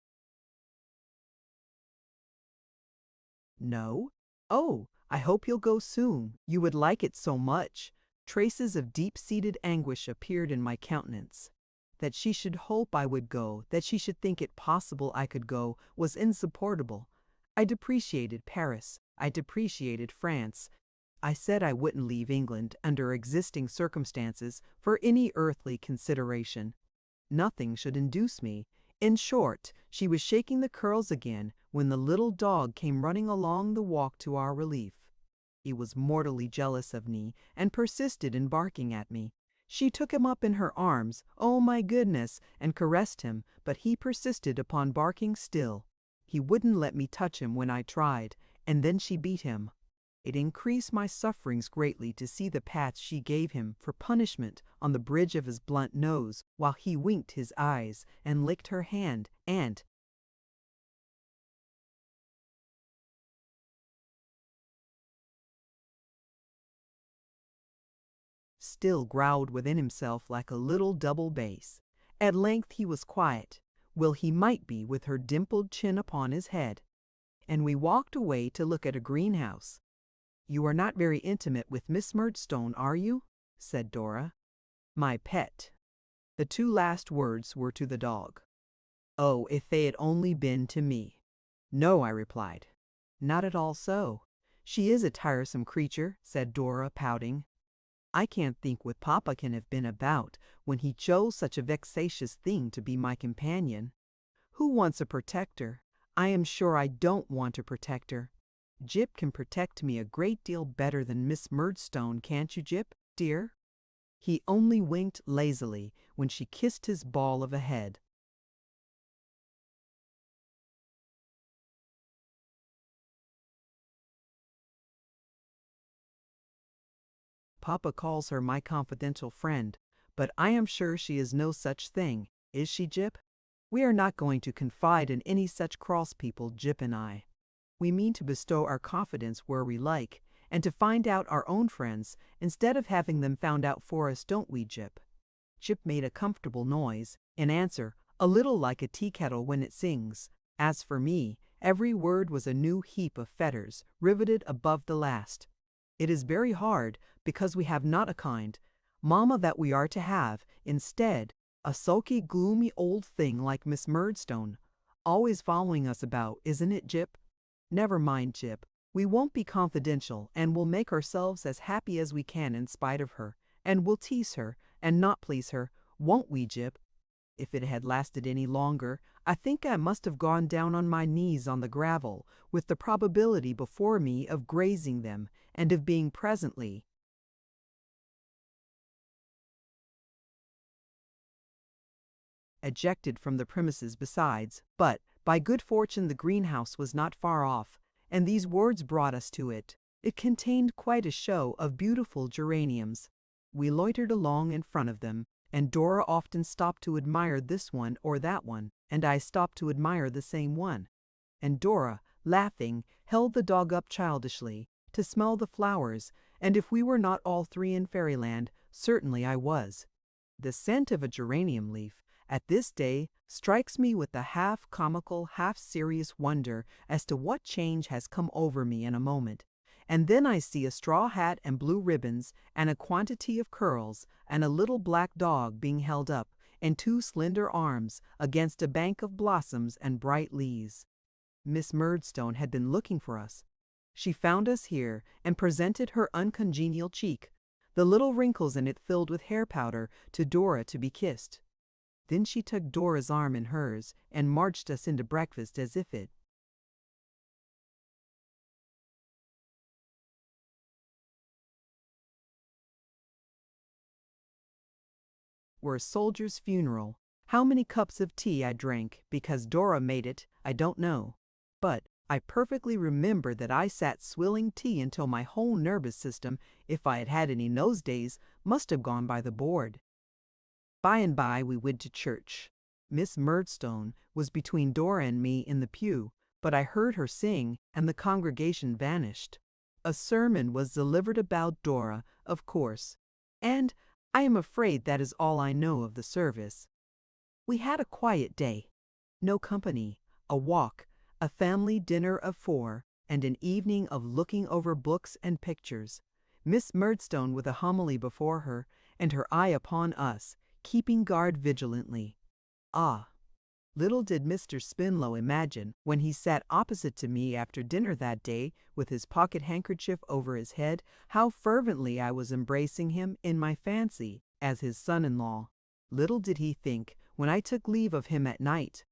"No." "Oh, I hope you'll go soon. You would like it so much." Traces of deep-seated anguish appeared in my countenance. That she should hope I would go, that she should think it possible I could go, was insupportable. I depreciated Paris. I depreciated France. I said I wouldn't leave England, under existing circumstances, for any earthly consideration. Nothing should induce me. In short, she was shaking the curls again when the little dog came running along the walk to our relief. He was mortally jealous of me and persisted in barking at me. She took him up in her arms, oh my goodness, and caressed him, but he persisted upon barking still. He wouldn't let me touch him when I tried, and then she beat him. It increased my sufferings greatly to see the pats she gave him for punishment on the bridge of his blunt nose, while he winked his eyes and licked her hand, and still growled within himself like a little double bass. At length he was quiet. Well, he might be with her dimpled chin upon his head. And we walked away to look at a greenhouse. You are not very intimate with Miss Murdstone, are you? Said Dora. My pet. The two last words were to the dog. Oh, if they had only been to me. No, I replied. Not at all so. She is a tiresome creature, said Dora, pouting. I can't think what Papa can have been about when he chose such a vexatious thing to be my companion. Who wants a protector? I am sure I don't want a protector. Jip can protect me a great deal better than Miss Murdstone, can't you, Jip, dear? He only winked lazily when she kissed his ball of a head. Papa calls her my confidential friend, but I am sure she is no such thing, is she, Jip? We are not going to confide in any such cross people, Jip and I. We mean to bestow our confidence where we like, and to find out our own friends, instead of having them found out for us, don't we, Jip? Jip made a comfortable noise, in answer, a little like a tea kettle when it sings. As for me, every word was a new heap of fetters, riveted above the last. It is very hard, because we have not a kind mamma that we are to have, instead, a sulky, gloomy old thing like Miss Murdstone, always following us about, isn't it, Jip? Never mind, Jip. We won't be confidential, and we'll make ourselves as happy as we can in spite of her, and we'll tease her, and not please her, won't we, Jip? If it had lasted any longer, I think I must have gone down on my knees on the gravel, with the probability before me of grazing them, and of being presently ejected from the premises besides, but, by good fortune, the greenhouse was not far off, and these words brought us to it. It contained quite a show of beautiful geraniums. We loitered along in front of them, and Dora often stopped to admire this one or that one, and I stopped to admire the same one. And Dora, laughing, held the dog up childishly, to smell the flowers, and if we were not all three in fairyland, certainly I was. The scent of a geranium leaf, at this day, strikes me with a half-comical, half-serious wonder as to what change has come over me in a moment. And then I see a straw hat and blue ribbons, and a quantity of curls, and a little black dog being held up, in two slender arms, against a bank of blossoms and bright leaves. Miss Murdstone had been looking for us. She found us here, and presented her uncongenial cheek, the little wrinkles in it filled with hair powder, to Dora to be kissed. Then she took Dora's arm in hers, and marched us into breakfast as if it were a soldier's funeral. How many cups of tea I drank, because Dora made it, I don't know. But I perfectly remember that I sat swilling tea until my whole nervous system, if I had had any nosedays, must have gone by the board. By and by we went to church. Miss Murdstone was between Dora and me in the pew, but I heard her sing, and the congregation vanished. A sermon was delivered about Dora, of course, and I am afraid that is all I know of the service. We had a quiet day. No company, a walk, a family dinner of 4, and an evening of looking over books and pictures. Miss Murdstone with a homily before her, and her eye upon us, keeping guard vigilantly. Ah! Little did Mr. Spinlow imagine, when he sat opposite to me after dinner that day, with his pocket-handkerchief over his head, how fervently I was embracing him, in my fancy, as his son-in-law. Little did he think, when I took leave of him at night,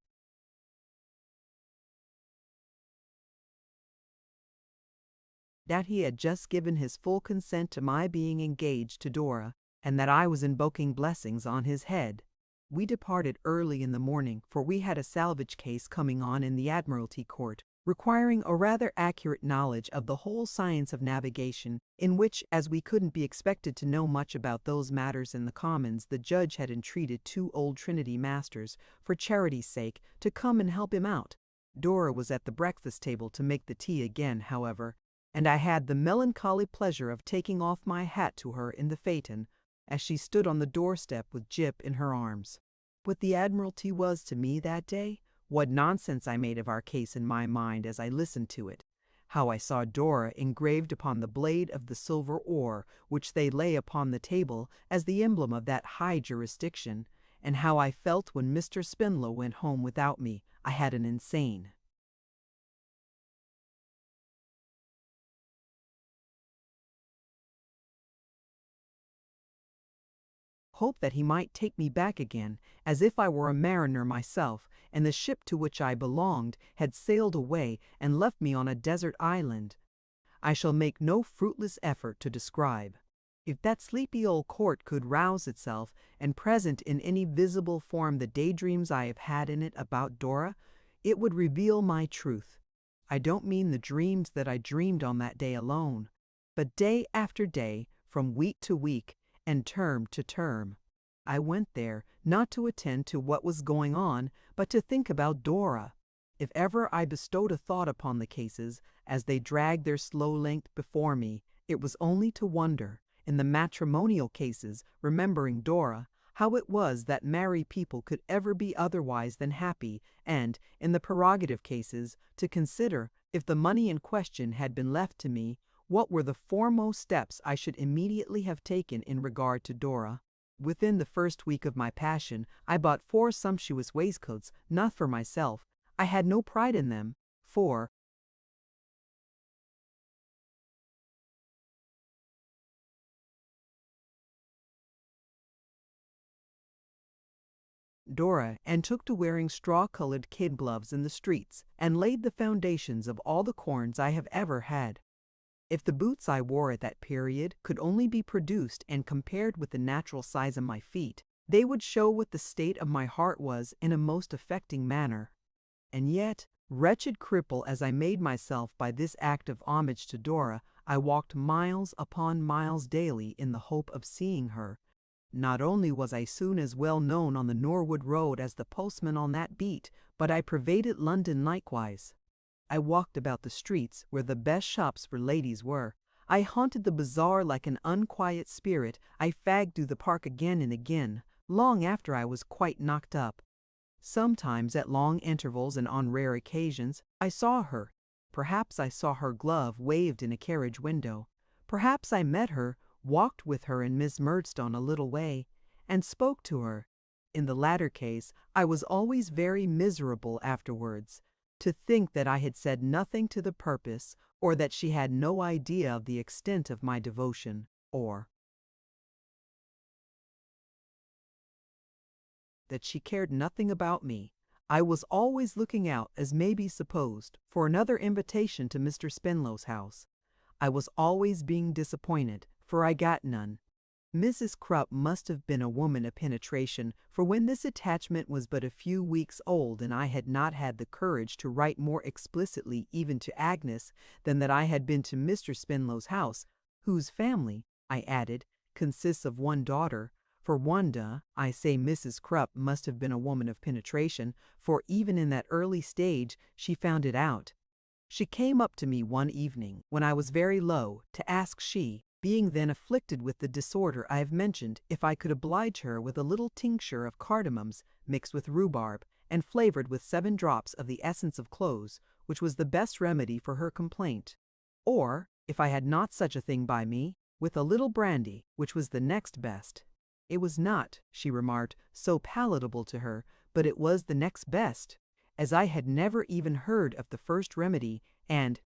that he had just given his full consent to my being engaged to Dora, and that I was invoking blessings on his head. We departed early in the morning, for we had a salvage case coming on in the Admiralty Court, requiring a rather accurate knowledge of the whole science of navigation, in which, as we couldn't be expected to know much about those matters in the Commons, the judge had entreated 2 old Trinity masters, for charity's sake, to come and help him out. Dora was at the breakfast table to make the tea again, however, and I had the melancholy pleasure of taking off my hat to her in the phaeton, as she stood on the doorstep with Jip in her arms. What the Admiralty was to me that day, what nonsense I made of our case in my mind as I listened to it, how I saw Dora engraved upon the blade of the silver oar which they lay upon the table as the emblem of that high jurisdiction, and how I felt when Mr. Spinlow went home without me. I had an insane hope that he might take me back again, as if I were a mariner myself, and the ship to which I belonged had sailed away and left me on a desert island. I shall make no fruitless effort to describe. If that sleepy old court could rouse itself and present in any visible form the daydreams I have had in it about Dora, it would reveal my truth. I don't mean the dreams that I dreamed on that day alone, but day after day, from week to week, and term to term. I went there not to attend to what was going on, but to think about Dora. If ever I bestowed a thought upon the cases, as they dragged their slow length before me, it was only to wonder, in the matrimonial cases, remembering Dora, how it was that married people could ever be otherwise than happy, and, in the prerogative cases, to consider, if the money in question had been left to me, what were the foremost steps I should immediately have taken in regard to Dora. Within the first week of my passion, I bought 4 sumptuous waistcoats, not for myself. I had no pride in them, for Dora, and took to wearing straw-colored kid gloves in the streets, and laid the foundations of all the corns I have ever had. If the boots I wore at that period could only be produced and compared with the natural size of my feet, they would show what the state of my heart was in a most affecting manner. And yet, wretched cripple as I made myself by this act of homage to Dora, I walked miles upon miles daily in the hope of seeing her. Not only was I soon as well known on the Norwood Road as the postman on that beat, but I pervaded London likewise. I walked about the streets where the best shops for ladies were. I haunted the bazaar like an unquiet spirit. I fagged through the park again and again, long after I was quite knocked up. Sometimes, at long intervals and on rare occasions, I saw her. Perhaps I saw her glove waved in a carriage window. Perhaps I met her, walked with her and Miss Murdstone a little way, and spoke to her. In the latter case, I was always very miserable afterwards. To think that I had said nothing to the purpose, or that she had no idea of the extent of my devotion, or that she cared nothing about me. I was always looking out, as may be supposed, for another invitation to Mr. Spinlow's house. I was always being disappointed, for I got none. Mrs. Krupp must have been a woman of penetration, for when this attachment was but a few weeks old and I had not had the courage to write more explicitly even to Agnes than that I had been to Mr. Spinlow's house, whose family, I added, consists of 1 daughter. For Wanda, I say Mrs. Krupp must have been a woman of penetration, for even in that early stage she found it out. She came up to me one evening, when I was very low, to ask being then afflicted with the disorder I have mentioned, if I could oblige her with a little tincture of cardamoms mixed with rhubarb, and flavored with 7 drops of the essence of cloves, which was the best remedy for her complaint. Or, if I had not such a thing by me, with a little brandy, which was the next best. It was not, she remarked, so palatable to her, but it was the next best, as I had never even heard of the first remedy, and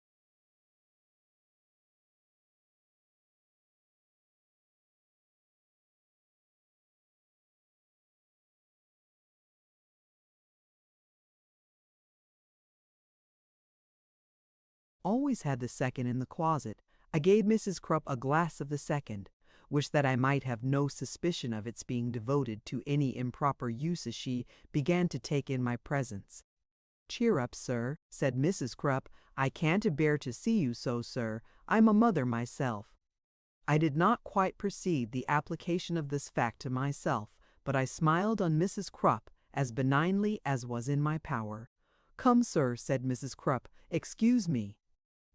always had the second in the closet. I gave Mrs. Krupp a glass of the second, which that I might have no suspicion of its being devoted to any improper use as she began to take in my presence. "Cheer up, sir," said Mrs. Krupp. "I can't bear to see you so, sir. I'm a mother myself." I did not quite perceive the application of this fact to myself, but I smiled on Mrs. Krupp as benignly as was in my power. "Come, sir," said Mrs. Krupp, "excuse me."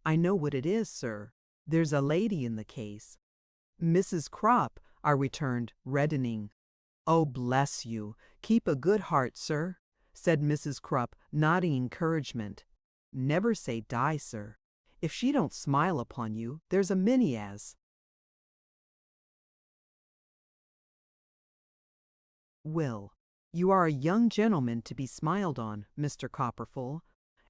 "I know what it is, sir. There's a lady in the case." "Mrs. Krupp," I returned, reddening. "Oh, bless you! Keep a good heart, sir," said Mrs. Crupp, nodding encouragement. "Never say die, sir. If she don't smile upon you, there's a many as will. You are a young gentleman to be smiled on, Mr. Copperfull,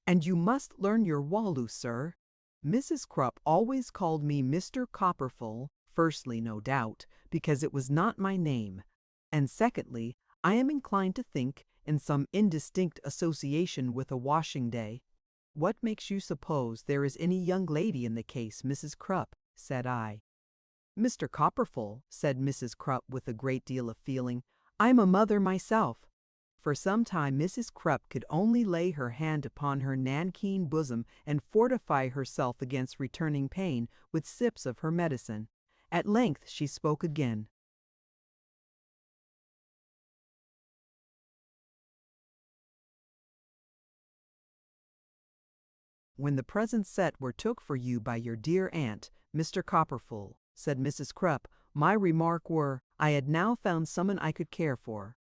and you must learn your wallu, sir. Mrs. Crupp always called me Mr. Copperfull, firstly, no doubt, because it was not my name, and secondly, I am inclined to think, in some indistinct association with a washing day. What makes you suppose there is any young lady in the case, Mrs. Crupp? Said I. Mr. Copperfull, said Mrs. Crupp with a great deal of feeling, I'm a mother myself. For some time Mrs. Crupp could only lay her hand upon her nankeen bosom and fortify herself against returning pain with sips of her medicine. At length she spoke again. When the present set were took for you by your dear aunt, Mr. Copperfull, said Mrs. Crupp, my remark were, I had now found someone I could care for.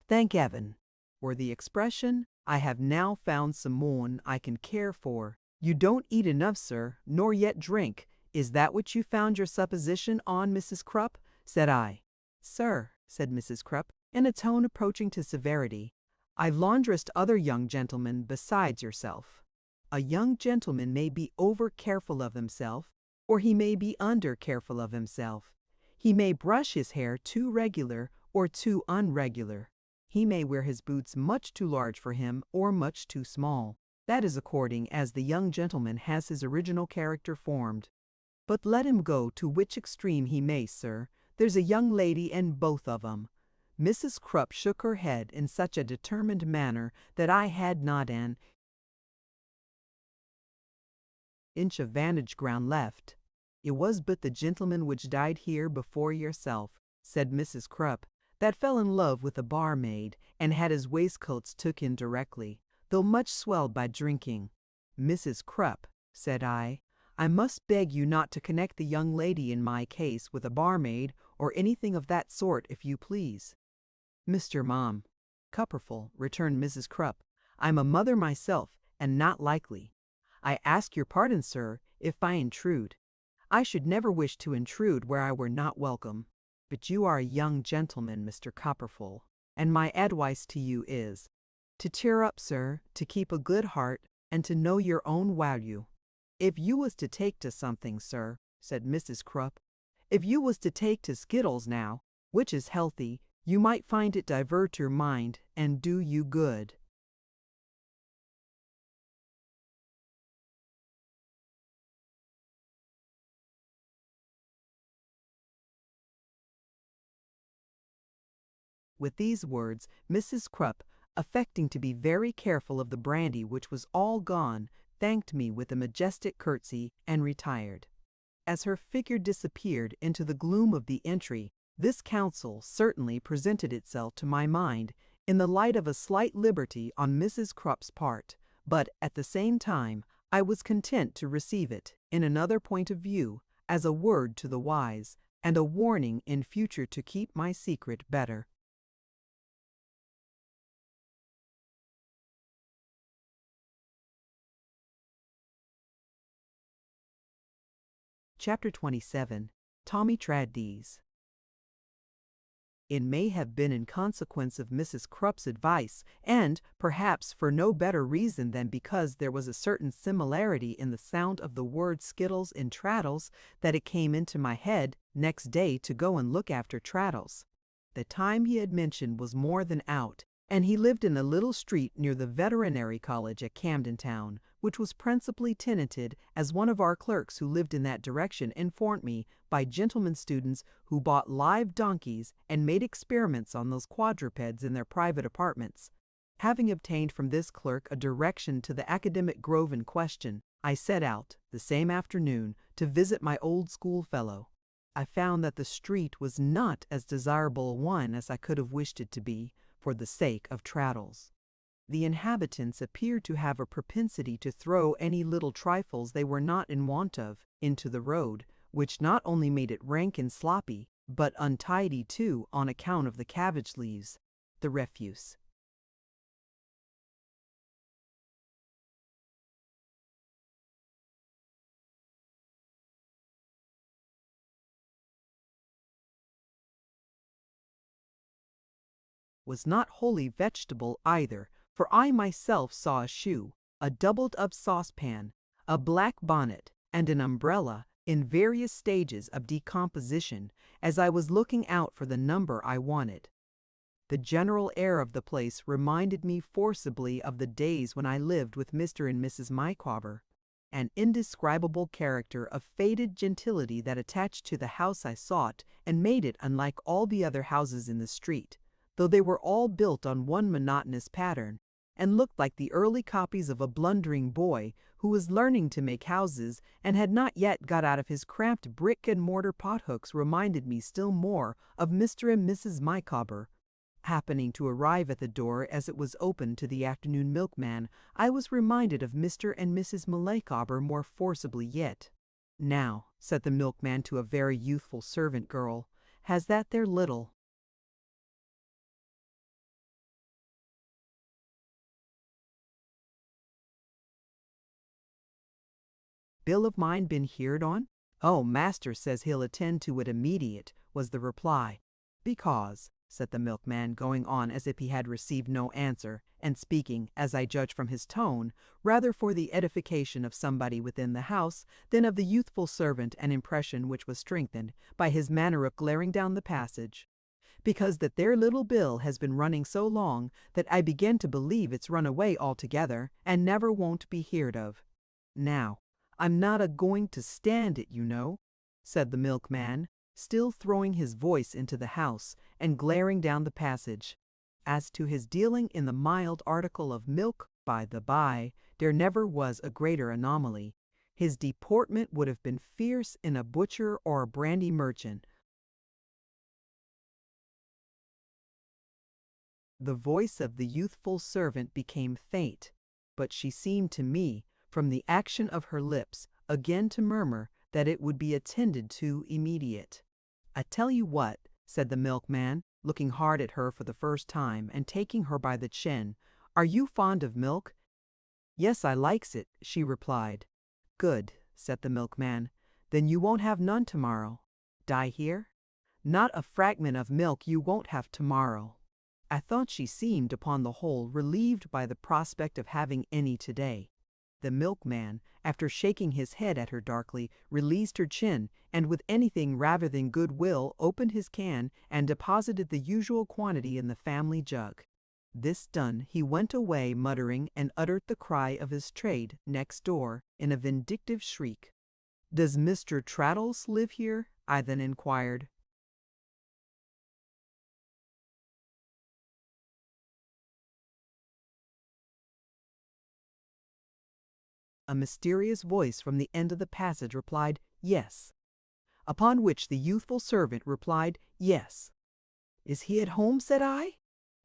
Thank Heaven. Or the expression, I have now found someone I can care for. You don't eat enough, sir, nor yet drink. Is that what you found your supposition on, Mrs. Crupp? Said I. Sir, said Mrs. Crupp, in a tone approaching to severity, I've laundressed other young gentlemen besides yourself. A young gentleman may be over careful of himself, or he may be under careful of himself. He may brush his hair too regular or too unregular. He may wear his boots much too large for him or much too small. That is according as the young gentleman has his original character formed. But let him go to which extreme he may, sir, there's a young lady in both of 'em. Mrs. Crupp shook her head in such a determined manner that I had not an inch of vantage ground left. It was but the gentleman which died here before yourself, said Mrs. Crupp, that fell in love with a barmaid, and had his waistcoats took in directly, though much swelled by drinking. Mrs. Crupp, said I must beg you not to connect the young lady in my case with a barmaid, or anything of that sort, if you please. Mr. Copperfull, returned Mrs. Crupp, I'm a mother myself, and not likely. I ask your pardon, sir, if I intrude. I should never wish to intrude where I were not welcome. But you are a young gentleman, Mr. Copperfull, and my advice to you is, to cheer up, sir, to keep a good heart, and to know your own value. If you was to take to something, sir, said Mrs. Crupp, if you was to take to skittles now, which is healthy, you might find it divert your mind and do you good. With these words, Mrs. Crupp, affecting to be very careful of the brandy which was all gone, thanked me with a majestic curtsy and retired. As her figure disappeared into the gloom of the entry, this counsel certainly presented itself to my mind in the light of a slight liberty on Mrs. Crupp's part, but at the same time I was content to receive it, in another point of view, as a word to the wise, and a warning in future to keep my secret better. Chapter 27. Tommy Traddees. It may have been in consequence of Mrs. Crupp's advice, and perhaps for no better reason than because there was a certain similarity in the sound of the word skittles in Traddles, that it came into my head next day to go and look after Traddles. The time he had mentioned was more than out, and he lived in a little street near the Veterinary College at Camden Town, which was principally tenanted, as one of our clerks who lived in that direction informed me, by gentlemen students who bought live donkeys and made experiments on those quadrupeds in their private apartments. Having obtained from this clerk a direction to the academic grove in question, I set out, the same afternoon, to visit my old schoolfellow. I found that the street was not as desirable a one as I could have wished it to be, for the sake of Traddles. The inhabitants appeared to have a propensity to throw any little trifles they were not in want of into the road, which not only made it rank and sloppy, but untidy too on account of the cabbage leaves, the refuse. Was not wholly vegetable either, for I myself saw a shoe, a doubled-up saucepan, a black bonnet, and an umbrella in various stages of decomposition as I was looking out for the number I wanted. The general air of the place reminded me forcibly of the days when I lived with Mr. and Mrs. Micawber. An indescribable character of faded gentility that attached to the house I sought and made it unlike all the other houses in the street, though they were all built on one monotonous pattern, and looked like the early copies of a blundering boy who was learning to make houses and had not yet got out of his cramped brick-and-mortar pothooks, reminded me still more of Mr. and Mrs. Micawber. Happening to arrive at the door as it was opened to the afternoon milkman, I was reminded of Mr. and Mrs. Micawber more forcibly yet. "Now," said the milkman to a very youthful servant girl, "has that there little bill of mine been heerd on?" "Oh, master says he'll attend to it immediate," was the reply. "Because," said the milkman, going on as if he had received no answer, and speaking, as I judge from his tone, rather for the edification of somebody within the house than of the youthful servant, an impression which was strengthened by his manner of glaring down the passage, "because that there little bill has been running so long that I begin to believe it's run away altogether, and never won't be heerd of. Now, I'm not a-going to stand it, you know," said the milkman, still throwing his voice into the house and glaring down the passage. As to his dealing in the mild article of milk, by the by, there never was a greater anomaly. His deportment would have been fierce in a butcher or a brandy merchant. The voice of the youthful servant became faint, but she seemed to me, from the action of her lips, again to murmur that it would be attended to immediate. "I tell you what," said the milkman, looking hard at her for the first time and taking her by the chin, "are you fond of milk?" "Yes, I likes it," she replied. "Good," said the milkman, "then you won't have none tomorrow. Die here? Not a fragment of milk you won't have tomorrow." I thought she seemed, upon the whole, relieved by the prospect of having any today. The milkman, after shaking his head at her darkly, released her chin, and with anything rather than good will opened his can and deposited the usual quantity in the family jug. This done, he went away muttering, and uttered the cry of his trade next door in a vindictive shriek. "Does Mr. Traddles live here?" I then inquired. A mysterious voice from the end of the passage replied, "Yes." Upon which the youthful servant replied, "Yes." "Is he at home?" said I.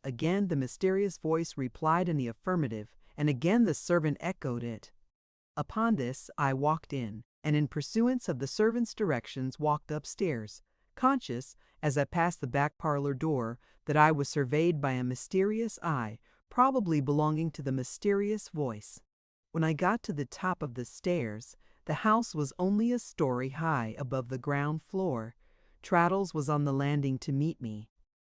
Again the mysterious voice replied in the affirmative, and again the servant echoed it. Upon this I walked in, and in pursuance of the servant's directions walked upstairs, conscious, as I passed the back parlor door, that I was surveyed by a mysterious eye, probably belonging to the mysterious voice. When I got to the top of the stairs, the house was only a story high above the ground floor. Traddles was on the landing to meet me.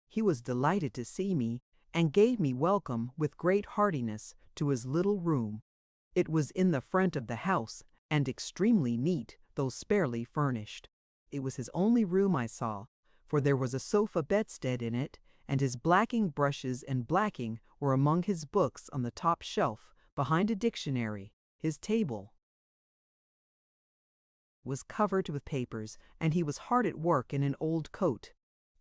He was delighted to see me, and gave me welcome with great heartiness to his little room. It was in the front of the house, and extremely neat, though sparely furnished. It was his only room I saw, for there was a sofa bedstead in it, and his blacking brushes and blacking were among his books on the top shelf, behind a dictionary. His table was covered with papers, and he was hard at work in an old coat.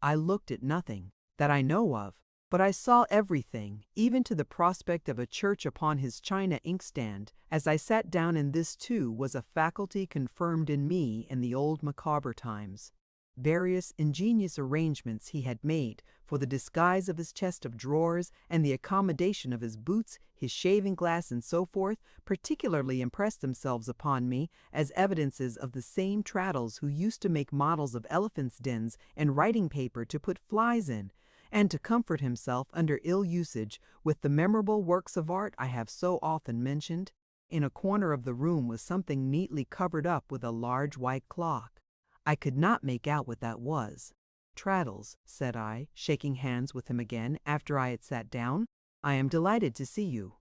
I looked at nothing, that I know of, but I saw everything, even to the prospect of a church upon his china inkstand, as I sat down, and this too was a faculty confirmed in me in the old Micawber times. Various ingenious arrangements he had made for the disguise of his chest of drawers and the accommodation of his boots, his shaving glass, and so forth, particularly impressed themselves upon me as evidences of the same Traddles who used to make models of elephants' dens and writing paper to put flies in, and to comfort himself under ill usage with the memorable works of art I have so often mentioned. In a corner of the room was something neatly covered up with a large white cloth. I could not make out what that was. "Traddles," said I, shaking hands with him again after I had sat down, "I am delighted to see you."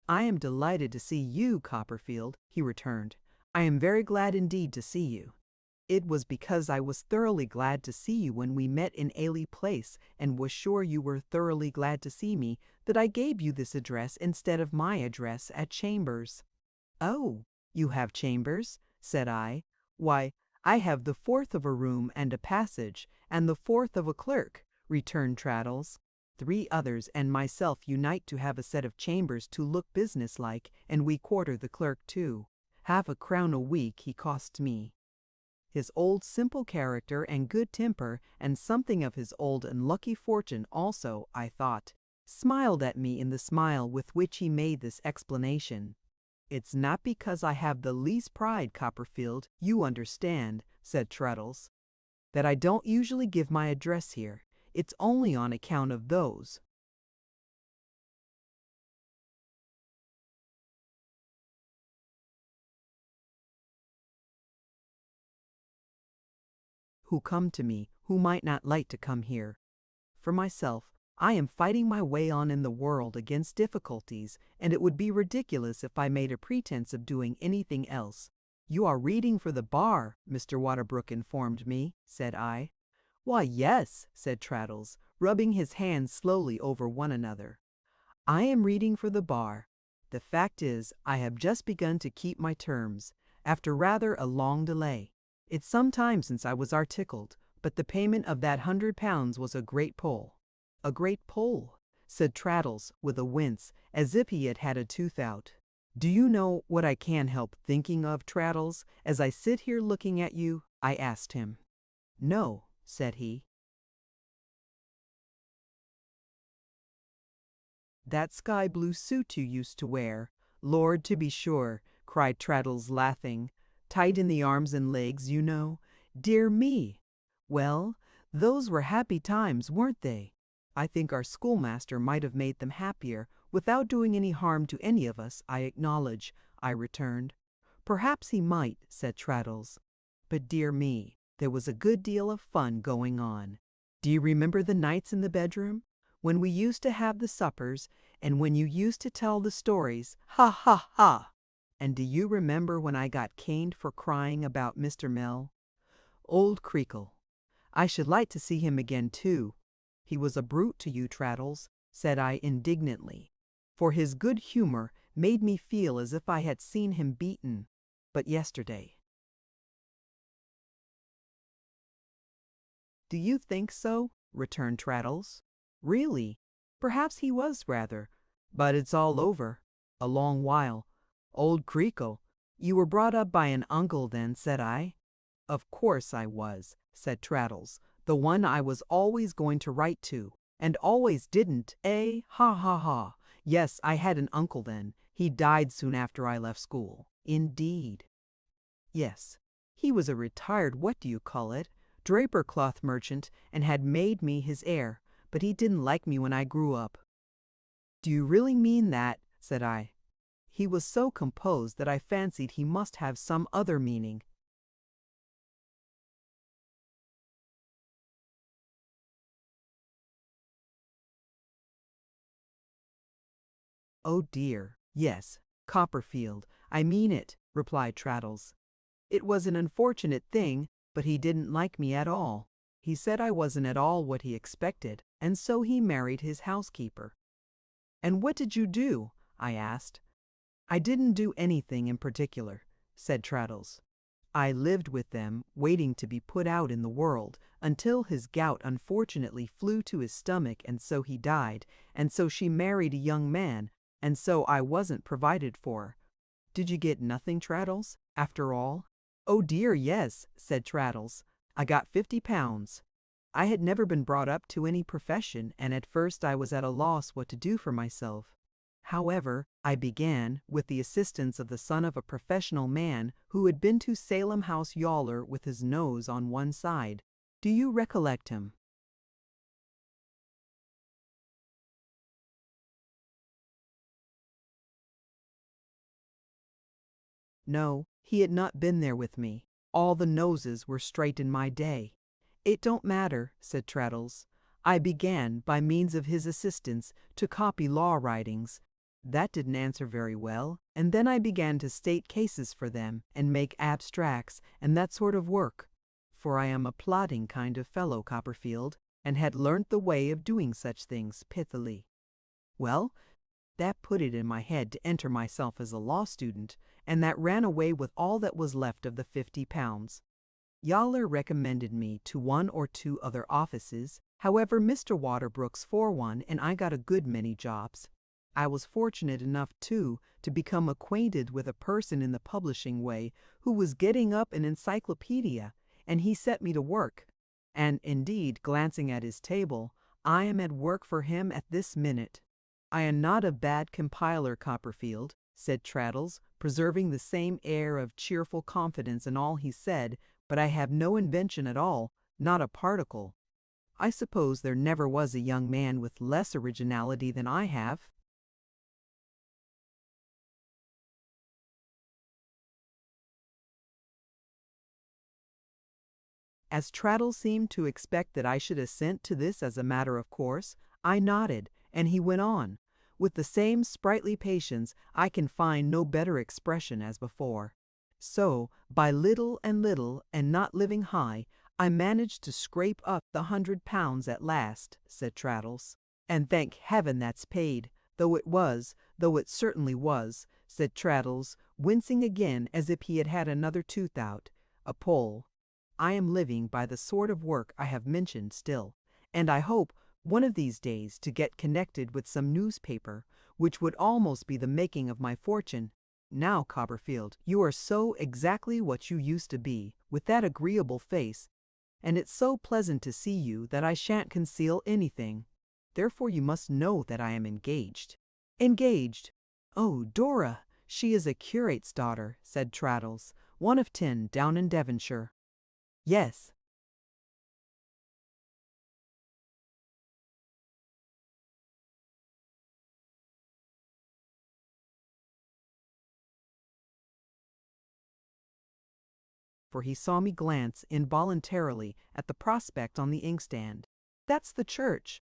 "I am delighted to see you, Copperfield," he returned. "I am very glad indeed to see you. It was because I was thoroughly glad to see you when we met in Ailey Place, and was sure you were thoroughly glad to see me, that I gave you this address instead of my address at Chambers." "Oh, you have Chambers?" said I. "Why, I have the fourth of a room and a passage, and the fourth of a clerk," returned Traddles. "Three others and myself unite to have a set of chambers to look business-like, and we quarter the clerk too. £half-a-crown a week he costs me." His old simple character and good temper, and something of his old unlucky fortune also, I thought, smiled at me in the smile with which he made this explanation. "It's not because I have the least pride, Copperfield, you understand," said Traddles, "that I don't usually give my address here. It's only on account of those who come to me who might not like to come here. For myself, I am fighting my way on in the world against difficulties, and it would be ridiculous if I made a pretense of doing anything else." "You are reading for the bar," Mr. Waterbrook informed me, said I. "Why, yes," said Traddles, rubbing his hands slowly over one another. "I am reading for the bar. The fact is, I have just begun to keep my terms, after rather a long delay. It's some time since I was articled, but the payment of that £100 was a great pull." "A great pull," said Traddles with a wince, as if he had had a tooth out. "Do you know what I can't help thinking of, Traddles, as I sit here looking at you?" I asked him. "No," said he. "That sky blue suit you used to wear." "Lord, to be sure," cried Traddles, laughing. "Tight in the arms and legs, you know. Dear me! Well, those were happy times, weren't they?" "I think our schoolmaster might have made them happier, without doing any harm to any of us, I acknowledge," I returned. "Perhaps he might," said Traddles. "But dear me, there was a good deal of fun going on. Do you remember the nights in the bedroom, when we used to have the suppers, and when you used to tell the stories? Ha, ha, ha! And do you remember when I got caned for crying about Mr. Mell? Old Creakle. I should like to see him again, too." "He was a brute to you, Traddles," said I indignantly, for his good humor made me feel as if I had seen him beaten but yesterday. "Do you think so?" returned Traddles. "Really, perhaps he was rather, but it's all over. A long while. Old Creakle. You were brought up by an uncle then," said I. "Of course I was," said Traddles, "the one I was always going to write to, and always didn't, eh? Ha, ha, ha! Yes, I had an uncle then. He died soon after I left school." "Indeed." "Yes. He was a retired draper cloth merchant, and had made me his heir, but he didn't like me when I grew up." "Do you really mean that?" said I. He was so composed that I fancied he must have some other meaning. "Oh dear, yes, Copperfield, I mean it," replied Traddles. "It was an unfortunate thing, but he didn't like me at all. He said I wasn't at all what he expected, and so he married his housekeeper." "And what did you do?" I asked. "I didn't do anything in particular," said Traddles. "I lived with them, waiting to be put out in the world, until his gout unfortunately flew to his stomach, and so he died, and so she married a young man, and so I wasn't provided for. Did you get nothing, Traddles, after all?" "Oh dear, yes," said Traddles. "I got £50. I had never been brought up to any profession, and at first I was at a loss what to do for myself. However, I began, with the assistance of the son of a professional man who had been to Salem House Yawler with his nose on one side. Do you recollect him?" No, he had not been there with me. All the noses were straight in my day. "It don't matter," said Traddles. "I began, by means of his assistance, to copy law writings. That didn't answer very well, and then I began to state cases for them, and make abstracts, and that sort of work. For I am a plodding kind of fellow, Copperfield, and had learnt the way of doing such things pithily. Well, that put it in my head to enter myself as a law student, and that ran away with all that was left of the £50. Yowler recommended me to one or two other offices. However, Mr. Waterbrook's for one, and I got a good many jobs. I was fortunate enough, too, to become acquainted with a person in the publishing way who was getting up an encyclopedia, and he set me to work. And, indeed, glancing at his table, I am at work for him at this minute." "I am not a bad compiler, Copperfield," said Traddles, preserving the same air of cheerful confidence in all he said, "but I have no invention at all, not a particle. I suppose there never was a young man with less originality than I have." As Traddles seemed to expect that I should assent to this as a matter of course, I nodded, and he went on. With the same sprightly patience, I can find no better expression, as before. "So, by little, and not living high, I managed to scrape up the £100 at last," said Traddles. "And thank heaven that's paid, though it certainly was," said Traddles, wincing again as if he had had another tooth out. "A pull. I am living by the sort of work I have mentioned still, and I hope one of these days to get connected with some newspaper, which would almost be the making of my fortune. Now, Copperfield, you are so exactly what you used to be, with that agreeable face, and it's so pleasant to see you that I shan't conceal anything. Therefore you must know that I am engaged." "Engaged? Oh, Dora! She is a curate's daughter," said Traddles. "One of 10 down in Devonshire." "Yes." For he saw me glance involuntarily at the prospect on the inkstand. "That's the church.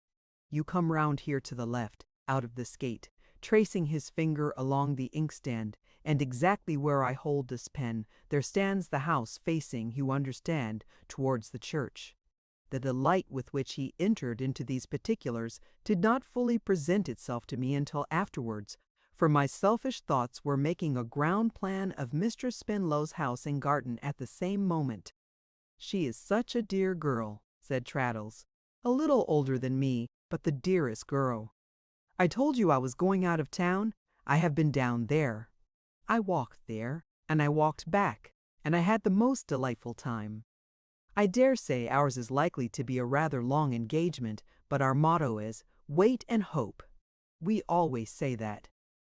You come round here to the left, out of this gate," tracing his finger along the inkstand, "and exactly where I hold this pen, there stands the house facing, you understand, towards the church." The delight with which he entered into these particulars did not fully present itself to me until afterwards, for my selfish thoughts were making a ground plan of Mistress Spenlow's house and garden at the same moment. "She is such a dear girl," said Traddles. "A little older than me, but the dearest girl. I told you I was going out of town. I have been down there. I walked there, and I walked back, and I had the most delightful time. I dare say ours is likely to be a rather long engagement, but our motto is, 'Wait and hope.' We always say that.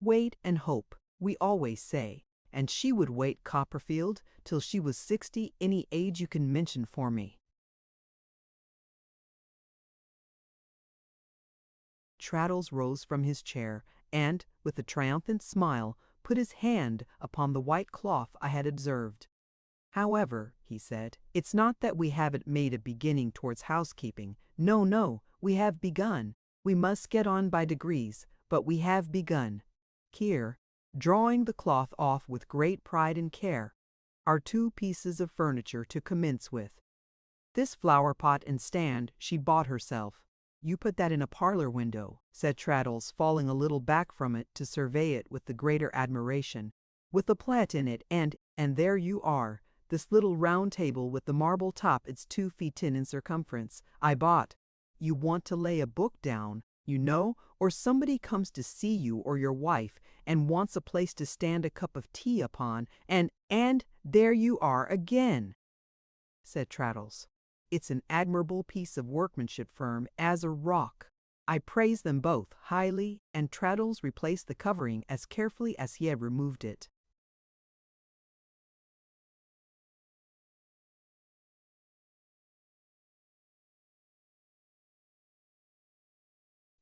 'Wait and hope,' we always say. And she would wait, Copperfield, till she was 60, any age you can mention for me." Traddles rose from his chair, and, with a triumphant smile, put his hand upon the white cloth I had observed. "However," he said, "it's not that we haven't made a beginning towards housekeeping. No, no, we have begun. We must get on by degrees, but we have begun. Here," drawing the cloth off with great pride and care, "are 2 pieces of furniture to commence with. This flower pot and stand she bought herself." "You put that in a parlor window," said Traddles, falling a little back from it to survey it with the greater admiration, "with a plat in it, and there you are. This little round table with the marble top, it's 2 feet 10 in circumference, I bought. You want to lay a book down. you know, or somebody comes to see you or your wife and wants a place to stand a cup of tea upon, and there you are again," said Traddles. "It's an admirable piece of workmanship, firm as a rock." I praised them both highly, and Traddles replaced the covering as carefully as he had removed it.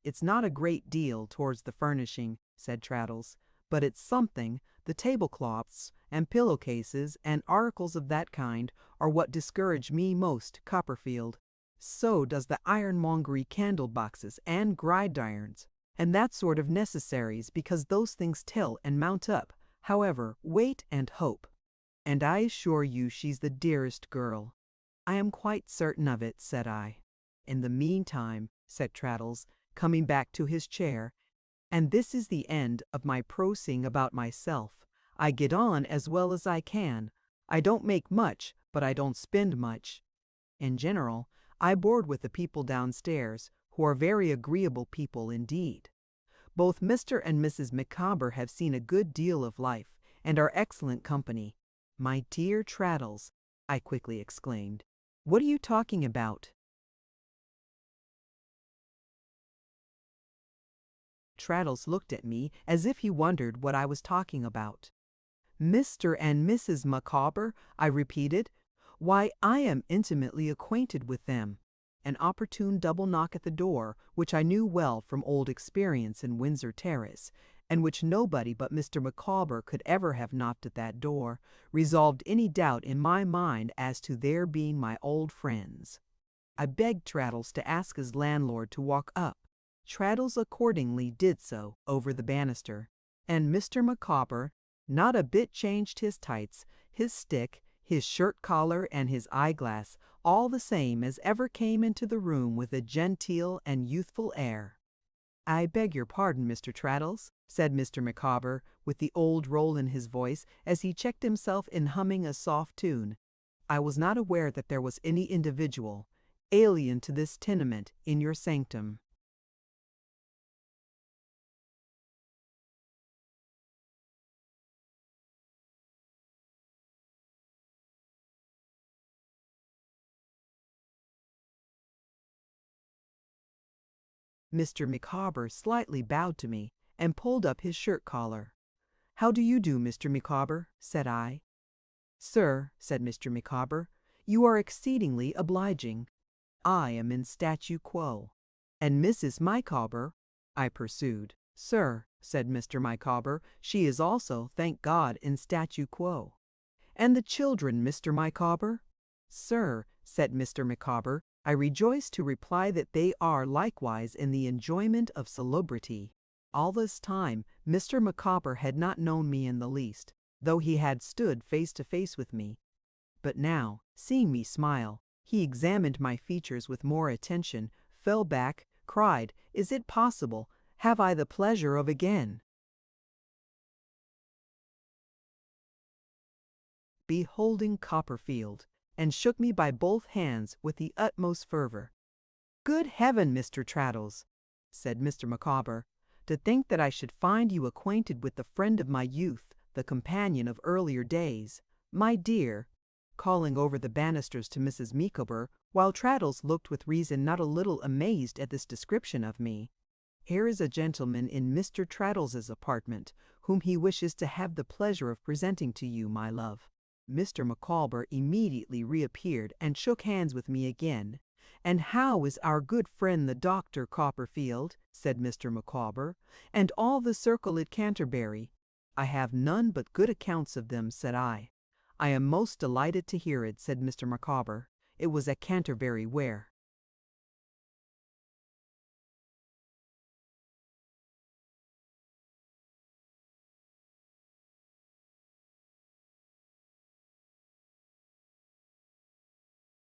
"It's not a great deal towards the furnishing," said Traddles, "but it's something. The tablecloths and pillowcases and articles of that kind are what discourage me most, Copperfield. So does the ironmongery candle-boxes and gridirons, and that sort of necessaries, because those things tell and mount up. However, wait and hope. And I assure you she's the dearest girl." "I am quite certain of it," said I. "In the meantime," said Traddles, coming back to his chair, "and this is the end of my prosing about myself. I get on as well as I can. I don't make much, but I don't spend much. In general, I board with the people downstairs, who are very agreeable people indeed. Both Mr. and Mrs. Micawber have seen a good deal of life, and are excellent company." "My dear Traddles," I quickly exclaimed, "what are you talking about?" Traddles looked at me as if he wondered what I was talking about. "Mr. and Mrs. Micawber," I repeated. "Why, I am intimately acquainted with them." An opportune double knock at the door, which I knew well from old experience in Windsor Terrace, and which nobody but Mr. Micawber could ever have knocked at that door, resolved any doubt in my mind as to their being my old friends. I begged Traddles to ask his landlord to walk up. Traddles accordingly did so over the banister, and Mr. Micawber not a bit changed his tights, his stick, his shirt collar, and his eyeglass, all the same as ever came into the room with a genteel and youthful air. "I beg your pardon, Mr. Traddles," said Mr. Micawber, with the old roll in his voice, as he checked himself in humming a soft tune. "I was not aware that there was any individual, alien to this tenement, in your sanctum." Mr. Micawber slightly bowed to me, and pulled up his shirt collar. "How do you do, Mr. Micawber?" said I. "Sir," said Mr. Micawber, "you are exceedingly obliging. I am in statu quo." "And Mrs. Micawber," I pursued. "Sir," said Mr. Micawber, "she is also, thank God, in statu quo." "And the children, Mr. Micawber?" "Sir," said Mr. Micawber, "I rejoice to reply that they are likewise in the enjoyment of salubrity." All this time Mr. Micawber had not known me in the least, though he had stood face to face with me. But now, seeing me smile, he examined my features with more attention, fell back, cried, "Is it possible? Have I the pleasure of again beholding Copperfield?" and shook me by both hands with the utmost fervour. "Good heaven, Mr. Traddles," said Mr. Micawber, "to think that I should find you acquainted with the friend of my youth, the companion of earlier days. My dear," calling over the banisters to Mrs. Micawber, while Traddles looked with reason not a little amazed at this description of me, "here is a gentleman in Mr. Traddles's apartment, whom he wishes to have the pleasure of presenting to you, my love." Mr. Micawber immediately reappeared and shook hands with me again. "And how is our good friend the Doctor, Copperfield?" said Mr. Micawber, "and all the circle at Canterbury?" "I have none but good accounts of them," said I. "I am most delighted to hear it," said Mr. Micawber. "It was at Canterbury where?"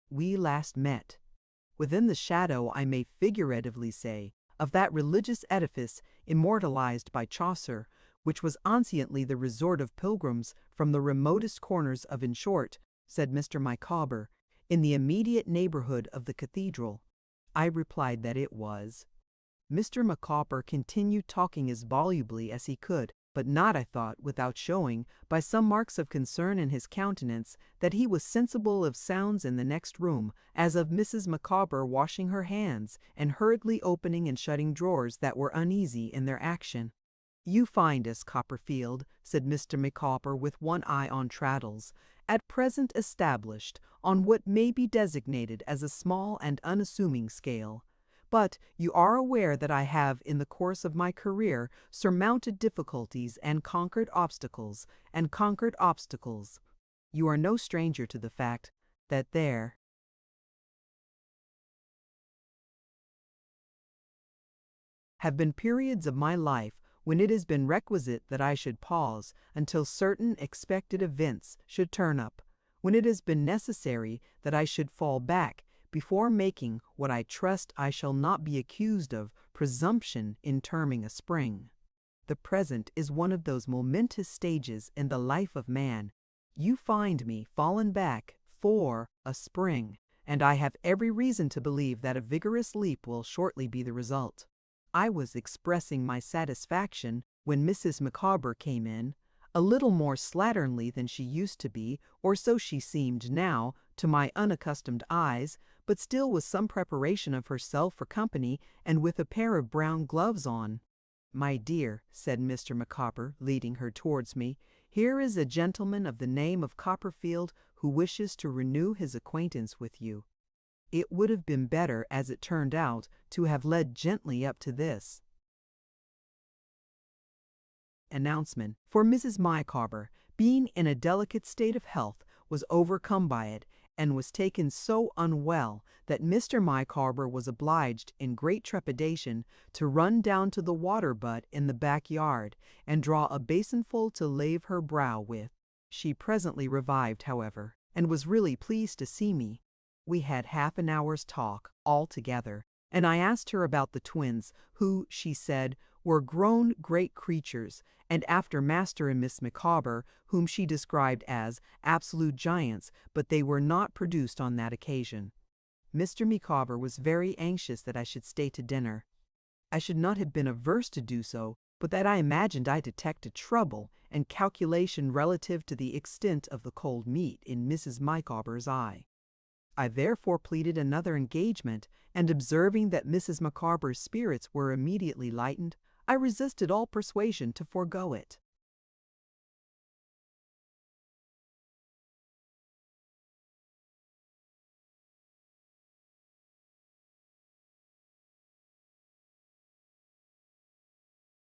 "We last met. Within the shadow, I may figuratively say, of that religious edifice immortalized by Chaucer, which was anciently the resort of pilgrims from the remotest corners of, in short," said Mr. Micawber, "in the immediate neighbourhood of the cathedral." I replied that it was. Mr. Micawber continued talking as volubly as he could, but not, I thought, without showing, by some marks of concern in his countenance, that he was sensible of sounds in the next room, as of Mrs. Micawber washing her hands, and hurriedly opening and shutting drawers that were uneasy in their action. "You find us, Copperfield," said Mr. Micawber, with one eye on Traddles, "at present established on what may be designated as a small and unassuming scale. But you are aware that I have, in the course of my career, surmounted difficulties and conquered obstacles, You are no stranger to the fact that there have been periods of my life when it has been requisite that I should pause until certain expected events should turn up, when it has been necessary that I should fall back before making what I trust I shall not be accused of presumption in terming a spring. The present is one of those momentous stages in the life of man. You find me fallen back for a spring, and I have every reason to believe that a vigorous leap will shortly be the result. I was expressing my satisfaction when Mrs. Micawber came in, a little more slatternly than she used to be, or so she seemed now, to my unaccustomed eyes, but still with some preparation of herself for company, and with a pair of brown gloves on. "My dear," said Mr. Micawber, leading her towards me, "here is a gentleman of the name of Copperfield who wishes to renew his acquaintance with you." It would have been better, as it turned out, to have led gently up to this announcement, for Mrs. Micawber, being in a delicate state of health, was overcome by it, and was taken so unwell that Mr. Micawber was obliged, in great trepidation, to run down to the water-butt in the back-yard, and draw a basinful to lave her brow with. She presently revived, however, and was really pleased to see me. We had half an hour's talk altogether, and I asked her about the twins, who, she said, were grown great creatures, and after Master and Miss Micawber, whom she described as absolute giants, but they were not produced on that occasion. Mr. Micawber was very anxious that I should stay to dinner. I should not have been averse to do so, but that I imagined I detected trouble and calculation relative to the extent of the cold meat in Mrs. Micawber's eye. I therefore pleaded another engagement, and observing that Mrs. Micawber's spirits were immediately lightened, I resisted all persuasion to forego it.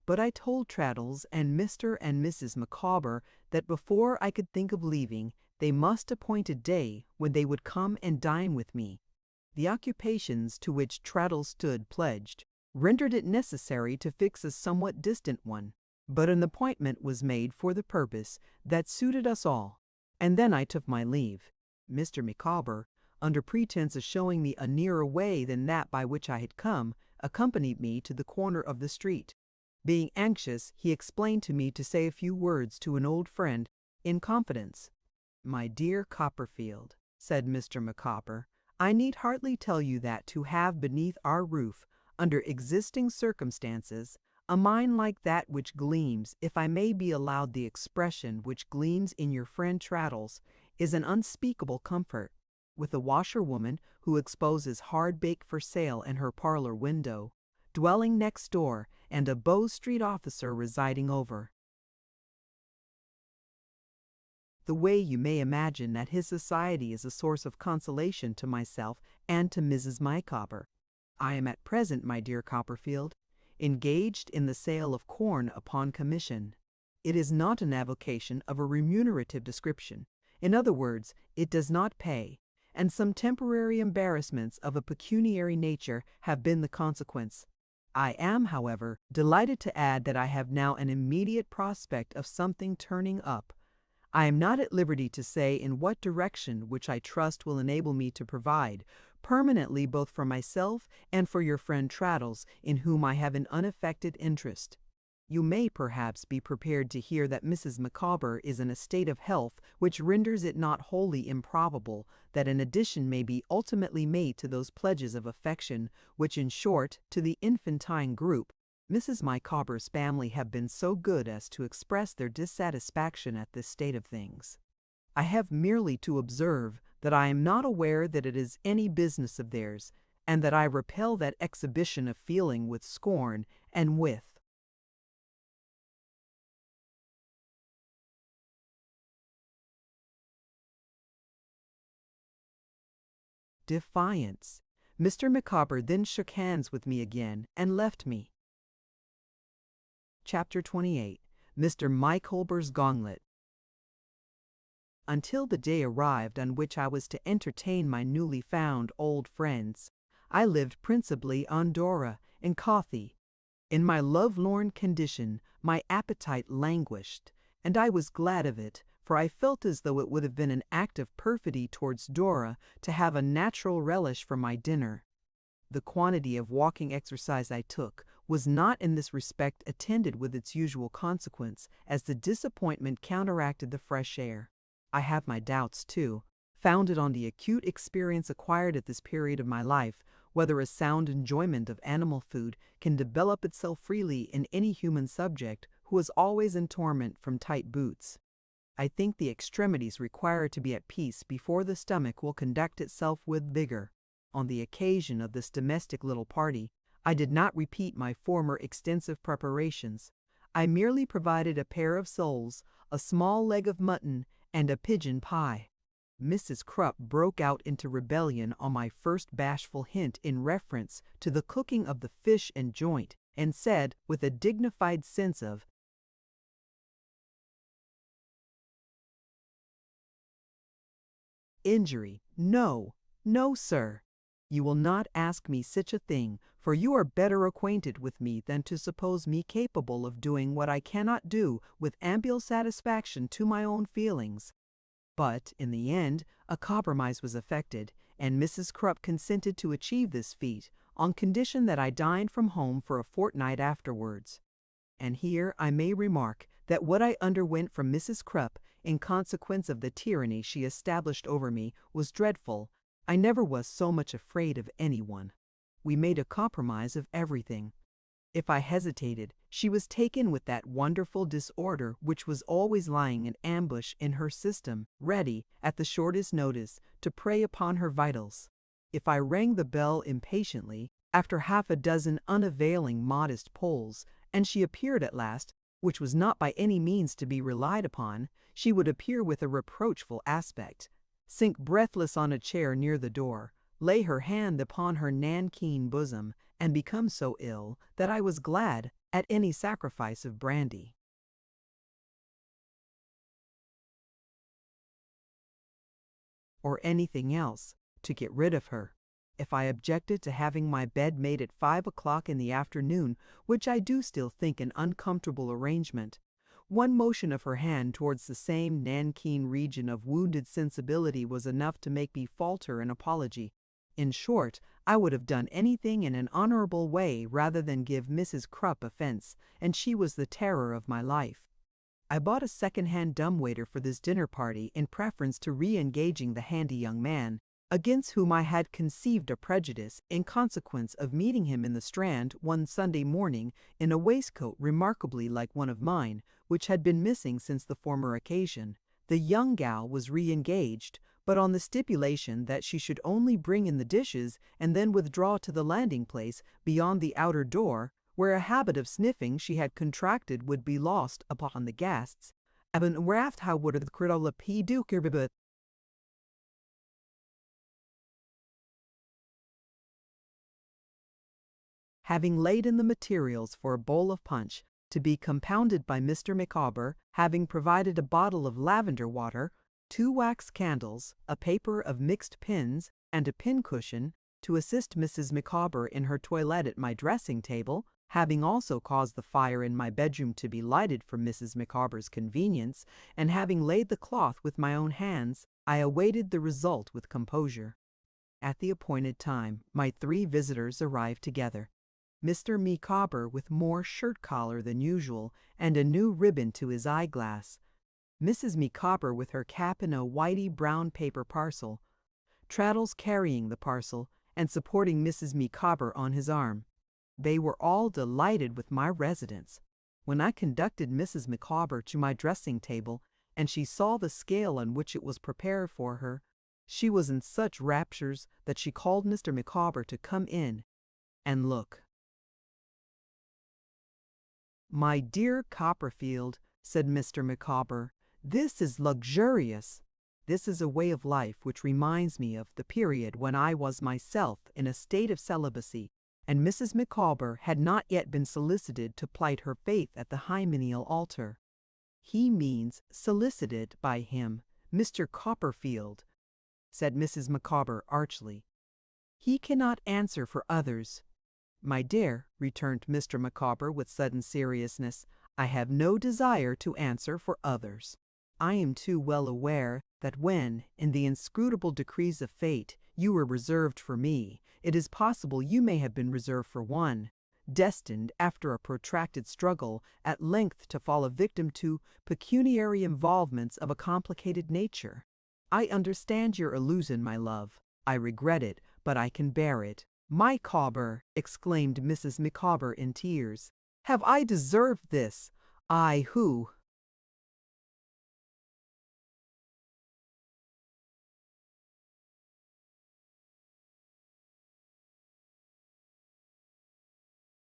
But I told Traddles and Mr. and Mrs. Micawber that before I could think of leaving, they must appoint a day when they would come and dine with me. The occupations to which Traddles stood pledged rendered it necessary to fix a somewhat distant one, but an appointment was made for the purpose that suited us all, and then I took my leave. Mr. Micawber, under pretence of showing me a nearer way than that by which I had come, accompanied me to the corner of the street. Being anxious, he explained to me to say a few words to an old friend, in confidence. "My dear Copperfield," said Mr. Micawber, "I need hardly tell you that to have beneath our roof, under existing circumstances, a mind like that which gleams, if I may be allowed the expression which gleams in your friend Traddles, is an unspeakable comfort. With a washerwoman who exposes hard bake for sale in her parlor window, dwelling next door, and a Bow Street officer residing over the way, you may imagine that his society is a source of consolation to myself and to Mrs. Micawber. I am at present, my dear Copperfield, engaged in the sale of corn upon commission. It is not an avocation of a remunerative description. In other words, it does not pay, and some temporary embarrassments of a pecuniary nature have been the consequence. I am, however, delighted to add that I have now an immediate prospect of something turning up. I am not at liberty to say in what direction, which I trust will enable me to provide permanently both for myself and for your friend Traddles, in whom I have an unaffected interest. You may perhaps be prepared to hear that Mrs. Micawber is in a state of health which renders it not wholly improbable that an addition may be ultimately made to those pledges of affection which, in short, to the infantine group, Mrs. Micawber's family have been so good as to express their dissatisfaction at this state of things. I have merely to observe that I am not aware that it is any business of theirs, and that I repel that exhibition of feeling with scorn and with defiance. Mr. Micawber then shook hands with me again and left me. Chapter 28. Mr. Micawber's Gauntlet. Until the day arrived on which I was to entertain my newly found old friends, I lived principally on Dora and coffee. In my lovelorn condition, my appetite languished, and I was glad of it, for I felt as though it would have been an act of perfidy towards Dora to have a natural relish for my dinner. The quantity of walking exercise I took was not in this respect attended with its usual consequence, as the disappointment counteracted the fresh air. I have my doubts, too, founded on the acute experience acquired at this period of my life, whether a sound enjoyment of animal food can develop itself freely in any human subject who is always in torment from tight boots. I think the extremities require to be at peace before the stomach will conduct itself with vigor. On the occasion of this domestic little party, I did not repeat my former extensive preparations. I merely provided a pair of soles, a small leg of mutton, and a pigeon pie. Mrs. Crupp broke out into rebellion on my first bashful hint in reference to the cooking of the fish and joint, and said, with a dignified sense of injury, "No, no, sir. You will not ask me such a thing, for you are better acquainted with me than to suppose me capable of doing what I cannot do with ample satisfaction to my own feelings." But, in the end, a compromise was effected, and Mrs. Crupp consented to achieve this feat, on condition that I dined from home for a fortnight afterwards. And here I may remark that what I underwent from Mrs. Crupp, in consequence of the tyranny she established over me, was dreadful. I never was so much afraid of anyone. We made a compromise of everything. If I hesitated, she was taken with that wonderful disorder which was always lying in ambush in her system, ready, at the shortest notice, to prey upon her vitals. If I rang the bell impatiently, after half a dozen unavailing modest pulls, and she appeared at last, which was not by any means to be relied upon, she would appear with a reproachful aspect, sink breathless on a chair near the door, lay her hand upon her nankeen bosom, and become so ill that I was glad at any sacrifice of brandy or anything else to get rid of her. If I objected to having my bed made at 5 o'clock in the afternoon, which I do still think an uncomfortable arrangement, one motion of her hand towards the same nankeen region of wounded sensibility was enough to make me falter an apology. In short, I would have done anything in an honorable way rather than give Mrs. Crupp offense, and she was the terror of my life. I bought a second-hand dumbwaiter for this dinner party in preference to re-engaging the handy young man, against whom I had conceived a prejudice in consequence of meeting him in the Strand one Sunday morning in a waistcoat remarkably like one of mine, which had been missing since the former occasion. The young gal was re-engaged, but on the stipulation that she should only bring in the dishes and then withdraw to the landing-place beyond the outer door, where a habit of sniffing she had contracted would be lost upon the guests. Having laid in the materials for a bowl of punch, to be compounded by Mr. Micawber, having provided a bottle of lavender water, 2 wax candles, a paper of mixed pins, and a pincushion, to assist Mrs. Micawber in her toilette at my dressing-table, having also caused the fire in my bedroom to be lighted for Mrs. Micawber's convenience, and having laid the cloth with my own hands, I awaited the result with composure. At the appointed time, my 3 visitors arrived together. Mr. Micawber with more shirt collar than usual and a new ribbon to his eyeglass, Mrs. Micawber with her cap in a whitey brown paper parcel, Traddles carrying the parcel and supporting Mrs. Micawber on his arm. They were all delighted with my residence. When I conducted Mrs. Micawber to my dressing table, and she saw the scale on which it was prepared for her, she was in such raptures that she called Mr. Micawber to come in and look. "My dear Copperfield," said Mr. Micawber, "this is luxurious. This is a way of life which reminds me of the period when I was myself in a state of celibacy, and Mrs. Micawber had not yet been solicited to plight her faith at the hymeneal altar." "He means solicited by him, Mr. Copperfield," said Mrs. Micawber archly. "He cannot answer for others." "My dear," returned Mr. Micawber with sudden seriousness, "I have no desire to answer for others. I am too well aware that when, in the inscrutable decrees of fate, you were reserved for me, it is possible you may have been reserved for one, destined, after a protracted struggle, at length to fall a victim to pecuniary involvements of a complicated nature. I understand your illusion, my love. I regret it, but I can bear it." "Micawber!" exclaimed Mrs. Micawber in tears. "Have I deserved this? I who—"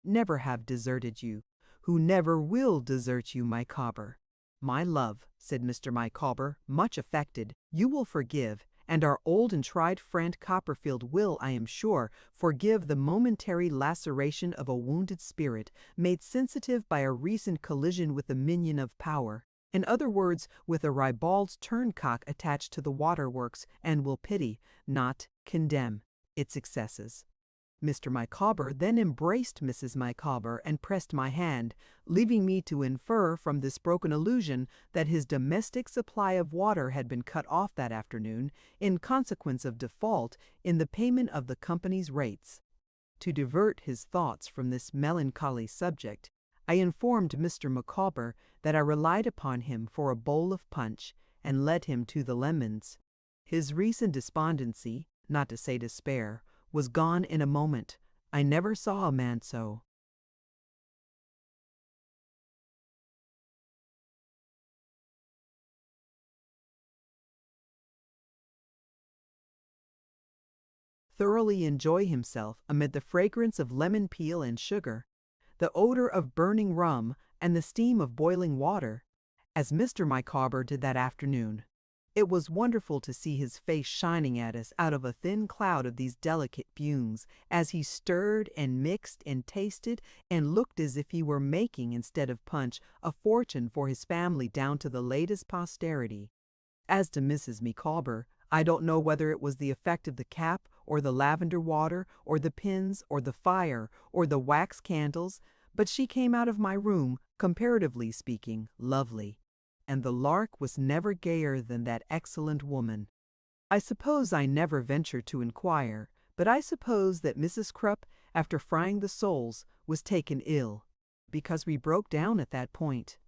"Never have deserted you, who never will desert you, Micawber." "My love," said Mr. Micawber, much affected, "you will forgive, and our old and tried friend Copperfield will, I am sure, forgive the momentary laceration of a wounded spirit, made sensitive by a recent collision with a minion of power. In other words, with a ribald turncock attached to the waterworks, and will pity, not condemn, its excesses." Mr. Micawber then embraced Mrs. Micawber and pressed my hand, leaving me to infer from this broken allusion that his domestic supply of water had been cut off that afternoon in consequence of default in the payment of the company's rates. To divert his thoughts from this melancholy subject, I informed Mr. Micawber that I relied upon him for a bowl of punch, and led him to the lemons. His recent despondency, not to say despair, was gone in a moment. I never saw a man so. Thoroughly enjoy himself amid the fragrance of lemon peel and sugar, the odor of burning rum, and the steam of boiling water, as Mr. Micawber did that afternoon. It was wonderful to see his face shining at us out of a thin cloud of these delicate fumes, as he stirred and mixed and tasted and looked as if he were making, instead of punch, a fortune for his family down to the latest posterity. As to Mrs. Micawber, I don't know whether it was the effect of the cap, or the lavender water, or the pins, or the fire, or the wax candles, but she came out of my room, comparatively speaking, lovely. And the lark was never gayer than that excellent woman. I suppose I never ventured to inquire, but I suppose that Mrs. Crupp, after frying the soles, was taken ill, because we broke down at that point.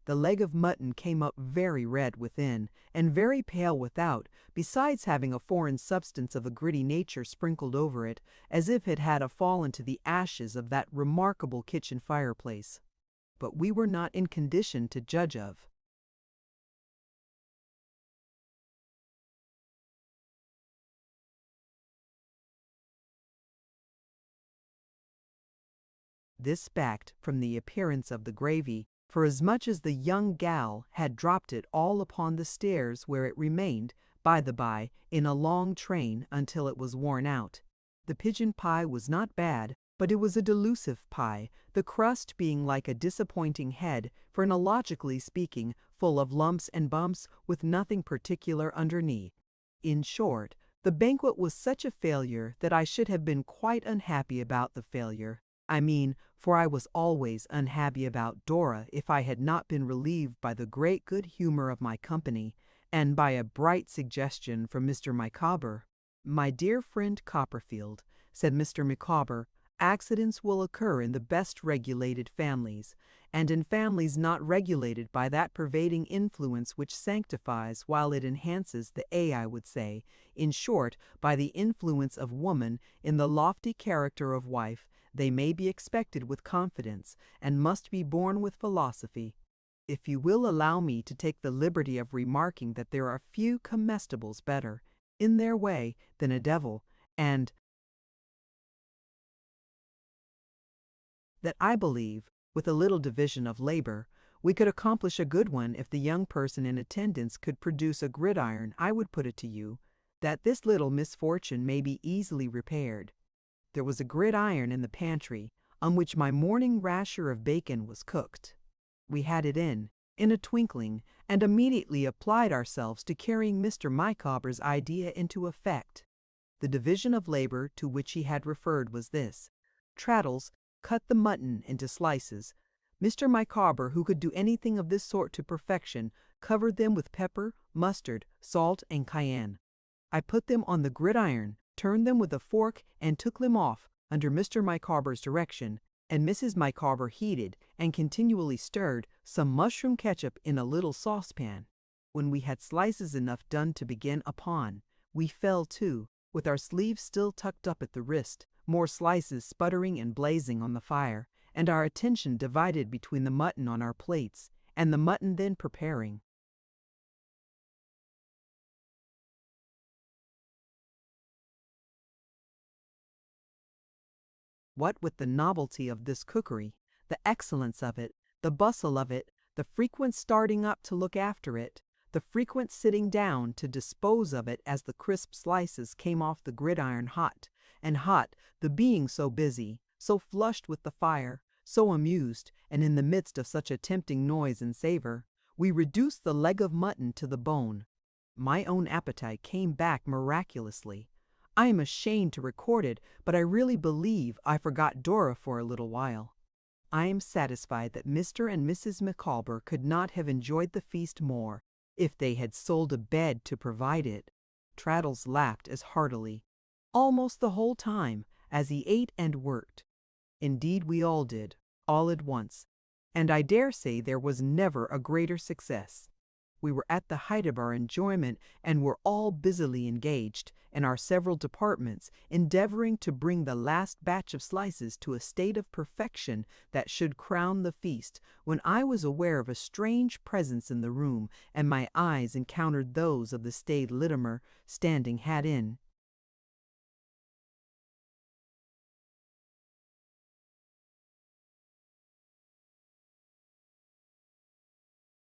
The leg of mutton came up very red within, and very pale without, besides having a foreign substance of a gritty nature sprinkled over it, as if it had fallen to the ashes of that remarkable kitchen fireplace. But we were not in condition to judge of. This backed from the appearance of the gravy, for as much as the young gal had dropped it all upon the stairs, where it remained, by the by, in a long train until it was worn out. The pigeon pie was not bad, but it was a delusive pie, the crust being like a disappointing head, phrenologically speaking, full of lumps and bumps, with nothing particular underneath. In short, the banquet was such a failure that I should have been quite unhappy about the failure. I mean, for I was always unhappy about Dora if I had not been relieved by the great good humor of my company, and by a bright suggestion from Mr. Micawber. "My dear friend Copperfield," said Mr. Micawber, Accidents will occur in the best regulated families, and in families not regulated by that pervading influence which sanctifies while it enhances the I would say, in short, by the influence of woman in the lofty character of wife, they may be expected with confidence, and must be borne with philosophy. If you will allow me to take the liberty of remarking that there are few comestibles better, in their way, than a devil, and that I believe, with a little division of labor, we could accomplish a good one if the young person in attendance could produce a gridiron, I would put it to you, that this little misfortune may be easily repaired. There was a gridiron in the pantry, on which my morning rasher of bacon was cooked. We had it in a twinkling, and immediately applied ourselves to carrying Mr. Micawber's idea into effect. The division of labor to which he had referred was this: Traddles cut the mutton into slices. Mr. Micawber, who could do anything of this sort to perfection, covered them with pepper, mustard, salt, and cayenne. I put them on the gridiron, turned them with a fork, and took them off, under Mr. Micawber's direction, and Mrs. Micawber heated, and continually stirred, some mushroom ketchup in a little saucepan. When we had slices enough done to begin upon, we fell to, with our sleeves still tucked up at the wrist, more slices sputtering and blazing on the fire, and our attention divided between the mutton on our plates, and the mutton then preparing. What with the novelty of this cookery, the excellence of it, the bustle of it, the frequent starting up to look after it, the frequent sitting down to dispose of it as the crisp slices came off the gridiron hot, and hot, the being so busy, so flushed with the fire, so amused, and in the midst of such a tempting noise and savor, we reduced the leg of mutton to the bone. My own appetite came back miraculously. I am ashamed to record it, but I really believe I forgot Dora for a little while. I am satisfied that Mr. and Mrs. Micawber could not have enjoyed the feast more if they had sold a bed to provide it. Traddles laughed as heartily, almost the whole time, as he ate and worked. Indeed, we all did, all at once, and I dare say there was never a greater success. We were at the height of our enjoyment, and were all busily engaged, in our several departments, endeavoring to bring the last batch of slices to a state of perfection that should crown the feast, when I was aware of a strange presence in the room, and my eyes encountered those of the staid Littimer, standing hat in.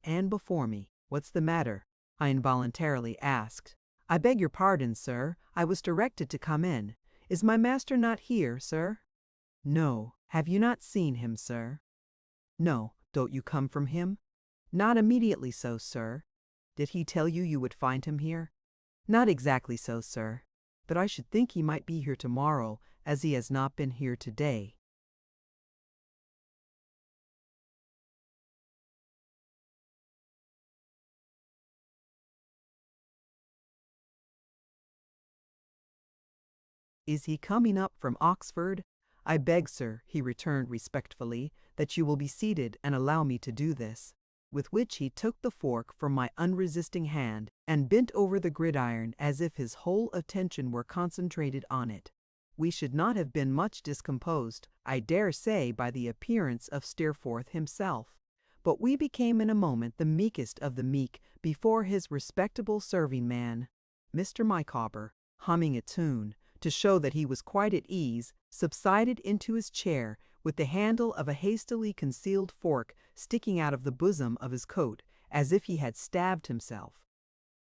And before me. "What's the matter?" I involuntarily asked. "I beg your pardon, sir. I was directed to come in. Is my master not here, sir?" "No. Have you not seen him, sir?" "No. Don't you come from him?" "Not immediately so, sir." "Did he tell you you would find him here?" "Not exactly so, sir. But I should think he might be here tomorrow, as he has not been here today." "Is he coming up from Oxford? I beg, sir," he returned respectfully, "that you will be seated and allow me to do this." With which he took the fork from my unresisting hand, and bent over the gridiron as if his whole attention were concentrated on it. We should not have been much discomposed, I dare say, by the appearance of Steerforth himself, but we became in a moment the meekest of the meek before his respectable serving man. Mr. Micawber, humming a tune, to show that he was quite at ease, subsided into his chair, with the handle of a hastily concealed fork sticking out of the bosom of his coat, as if he had stabbed himself.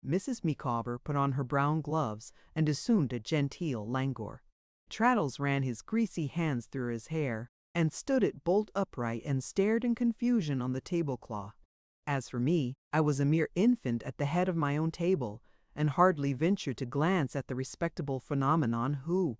Mrs. Micawber put on her brown gloves, and assumed a genteel languor. Traddles ran his greasy hands through his hair, and stood it bolt upright and stared in confusion on the tablecloth. As for me, I was a mere infant at the head of my own table, and hardly ventured to glance at the respectable phenomenon who,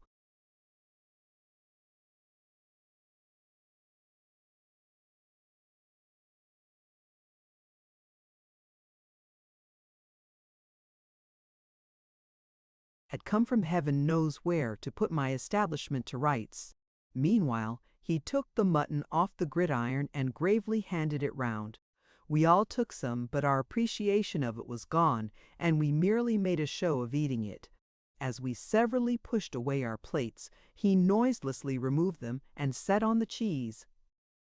had come from heaven knows where to put my establishment to rights. Meanwhile, he took the mutton off the gridiron and gravely handed it round. We all took some, but our appreciation of it was gone, and we merely made a show of eating it. As we severally pushed away our plates, he noiselessly removed them and set on the cheese.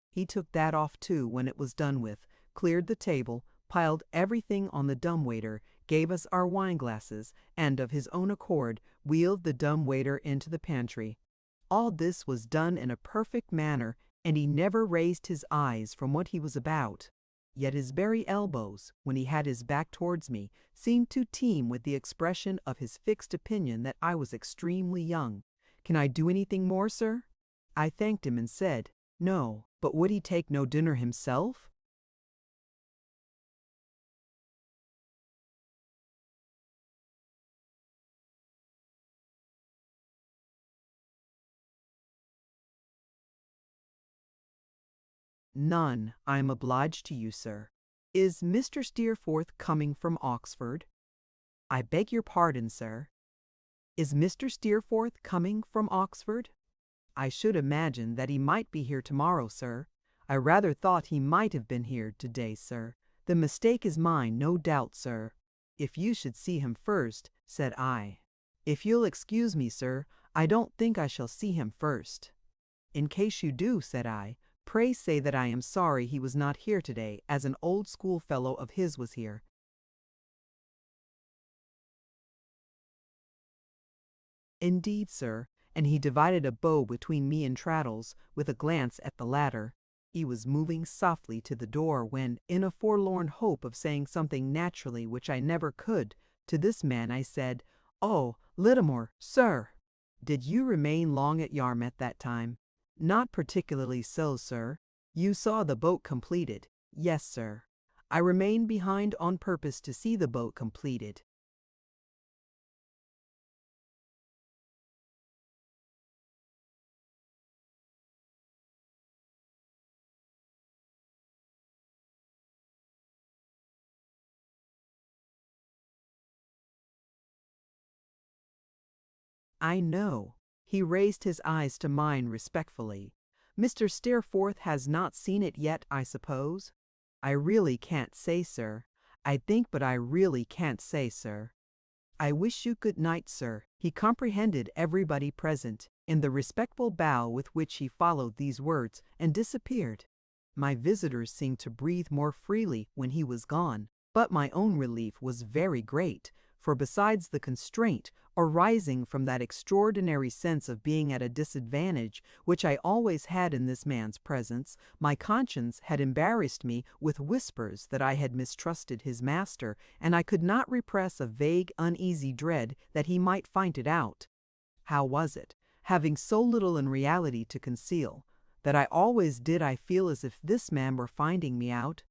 He took that off too when it was done with, cleared the table, piled everything on the dumbwaiter, gave us our wine glasses, and of his own accord wheeled the dumbwaiter into the pantry. All this was done in a perfect manner, and he never raised his eyes from what he was about. Yet his very elbows, when he had his back towards me, seemed to teem with the expression of his fixed opinion that I was extremely young. "Can I do anything more, sir?" I thanked him and said, "No, but would he take no dinner himself?" "None, I am obliged to you, sir." "Is Mr. Steerforth coming from Oxford?" "I beg your pardon, sir." "Is Mr. Steerforth coming from Oxford?" "I should imagine that he might be here tomorrow, sir. I rather thought he might have been here today, sir. The mistake is mine, no doubt, sir." "If you should see him first," said I. "If you'll excuse me, sir, I don't think I shall see him first." "In case you do," said I, "pray say that I am sorry he was not here today, as an old schoolfellow of his was here." "Indeed, sir," and he divided a bow between me and Traddles, with a glance at the latter. He was moving softly to the door when, in a forlorn hope of saying something naturally which I never could, to this man I said, "Oh, Littimore, sir!" "Did you remain long at Yarmouth that time?" "Not particularly so, sir." "You saw the boat completed?" "Yes, sir." "I remained behind on purpose to see the boat completed." "I know." He raised his eyes to mine respectfully. "Mr. Steerforth has not seen it yet, I suppose?" "I really can't say, sir. I think, but I really can't say, sir." "I wish you good night, sir." He comprehended everybody present, in the respectful bow with which he followed these words, and disappeared. My visitors seemed to breathe more freely when he was gone, but my own relief was very great, for besides the constraint arising from that extraordinary sense of being at a disadvantage which I always had in this man's presence, my conscience had embarrassed me with whispers that I had mistrusted his master, and I could not repress a vague uneasy dread that he might find it out. How was it, having so little in reality to conceal, that I always did I feel as if this man were finding me out?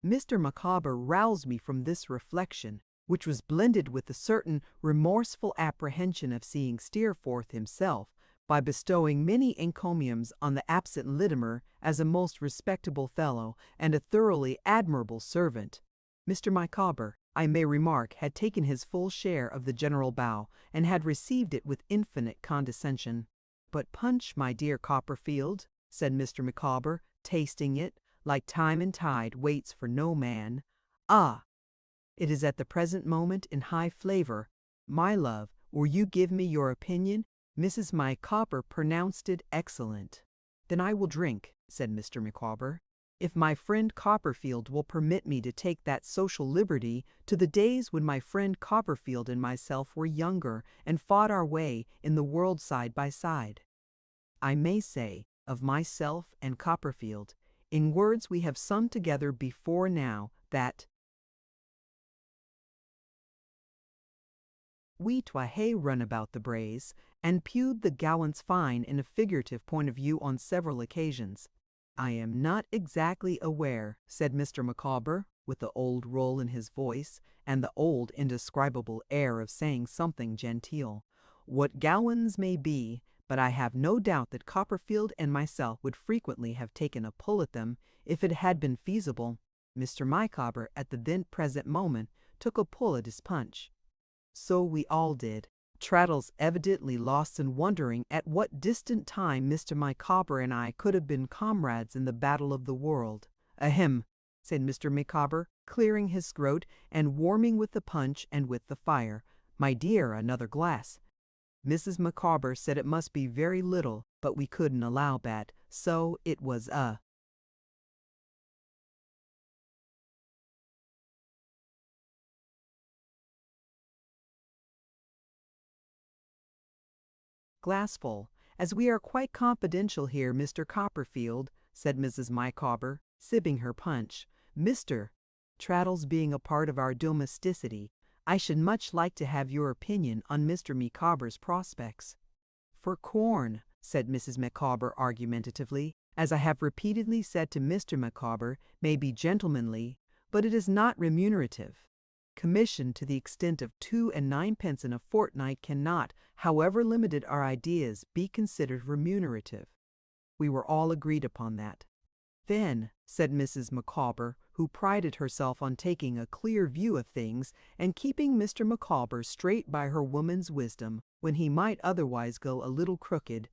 Mr. Micawber roused me from this reflection, which was blended with a certain remorseful apprehension of seeing Steerforth himself, by bestowing many encomiums on the absent Littimer as a most respectable fellow and a thoroughly admirable servant. Mr. Micawber, I may remark, had taken his full share of the general bow, and had received it with infinite condescension. "But punch, my dear Copperfield," said Mr. Micawber, tasting it, like time and tide, waits for no man. "Ah! It is at the present moment in high flavour. My love, will you give me your opinion?" Mrs. Micawber pronounced it excellent. "Then I will drink," said Mr. Micawber, "if my friend Copperfield will permit me to take that social liberty, to the days when my friend Copperfield and myself were younger, and fought our way in the world side by side. I may say, of myself and Copperfield, in words we have sung together before now, that we twa hae run about the braes, and pewed the gallants fine in a figurative point of view on several occasions." "I am not exactly aware," said Mr. Micawber, with the old roll in his voice, and the old indescribable air of saying something genteel, "what gowans may be, but I have no doubt that Copperfield and myself would frequently have taken a pull at them, if it had been feasible." Mr. Micawber, at the then present moment, took a pull at his punch. So we all did. Traddles evidently lost in wondering at what distant time Mr. Micawber and I could have been comrades in the battle of the world. "Ahem," said Mr. Micawber, clearing his throat and warming with the punch and with the fire. "My dear, another glass." Mrs. Micawber said it must be very little, but we couldn't allow that, so it was a glassful. "As we are quite confidential here, Mr. Copperfield," said Mrs. Micawber, sipping her punch. "Mr. Traddles being a part of our domesticity, I should much like to have your opinion on Mr. Micawber's prospects." "For corn," said Mrs. Micawber argumentatively, "as I have repeatedly said to Mr. Micawber, may be gentlemanly, but it is not remunerative. Commission to the extent of 2 and 9 pence in a fortnight cannot, however limited our ideas, be considered remunerative." We were all agreed upon that. "Then," said Mrs. Micawber, who prided herself on taking a clear view of things and keeping Mr. Micawber straight by her woman's wisdom, when he might otherwise go a little crooked,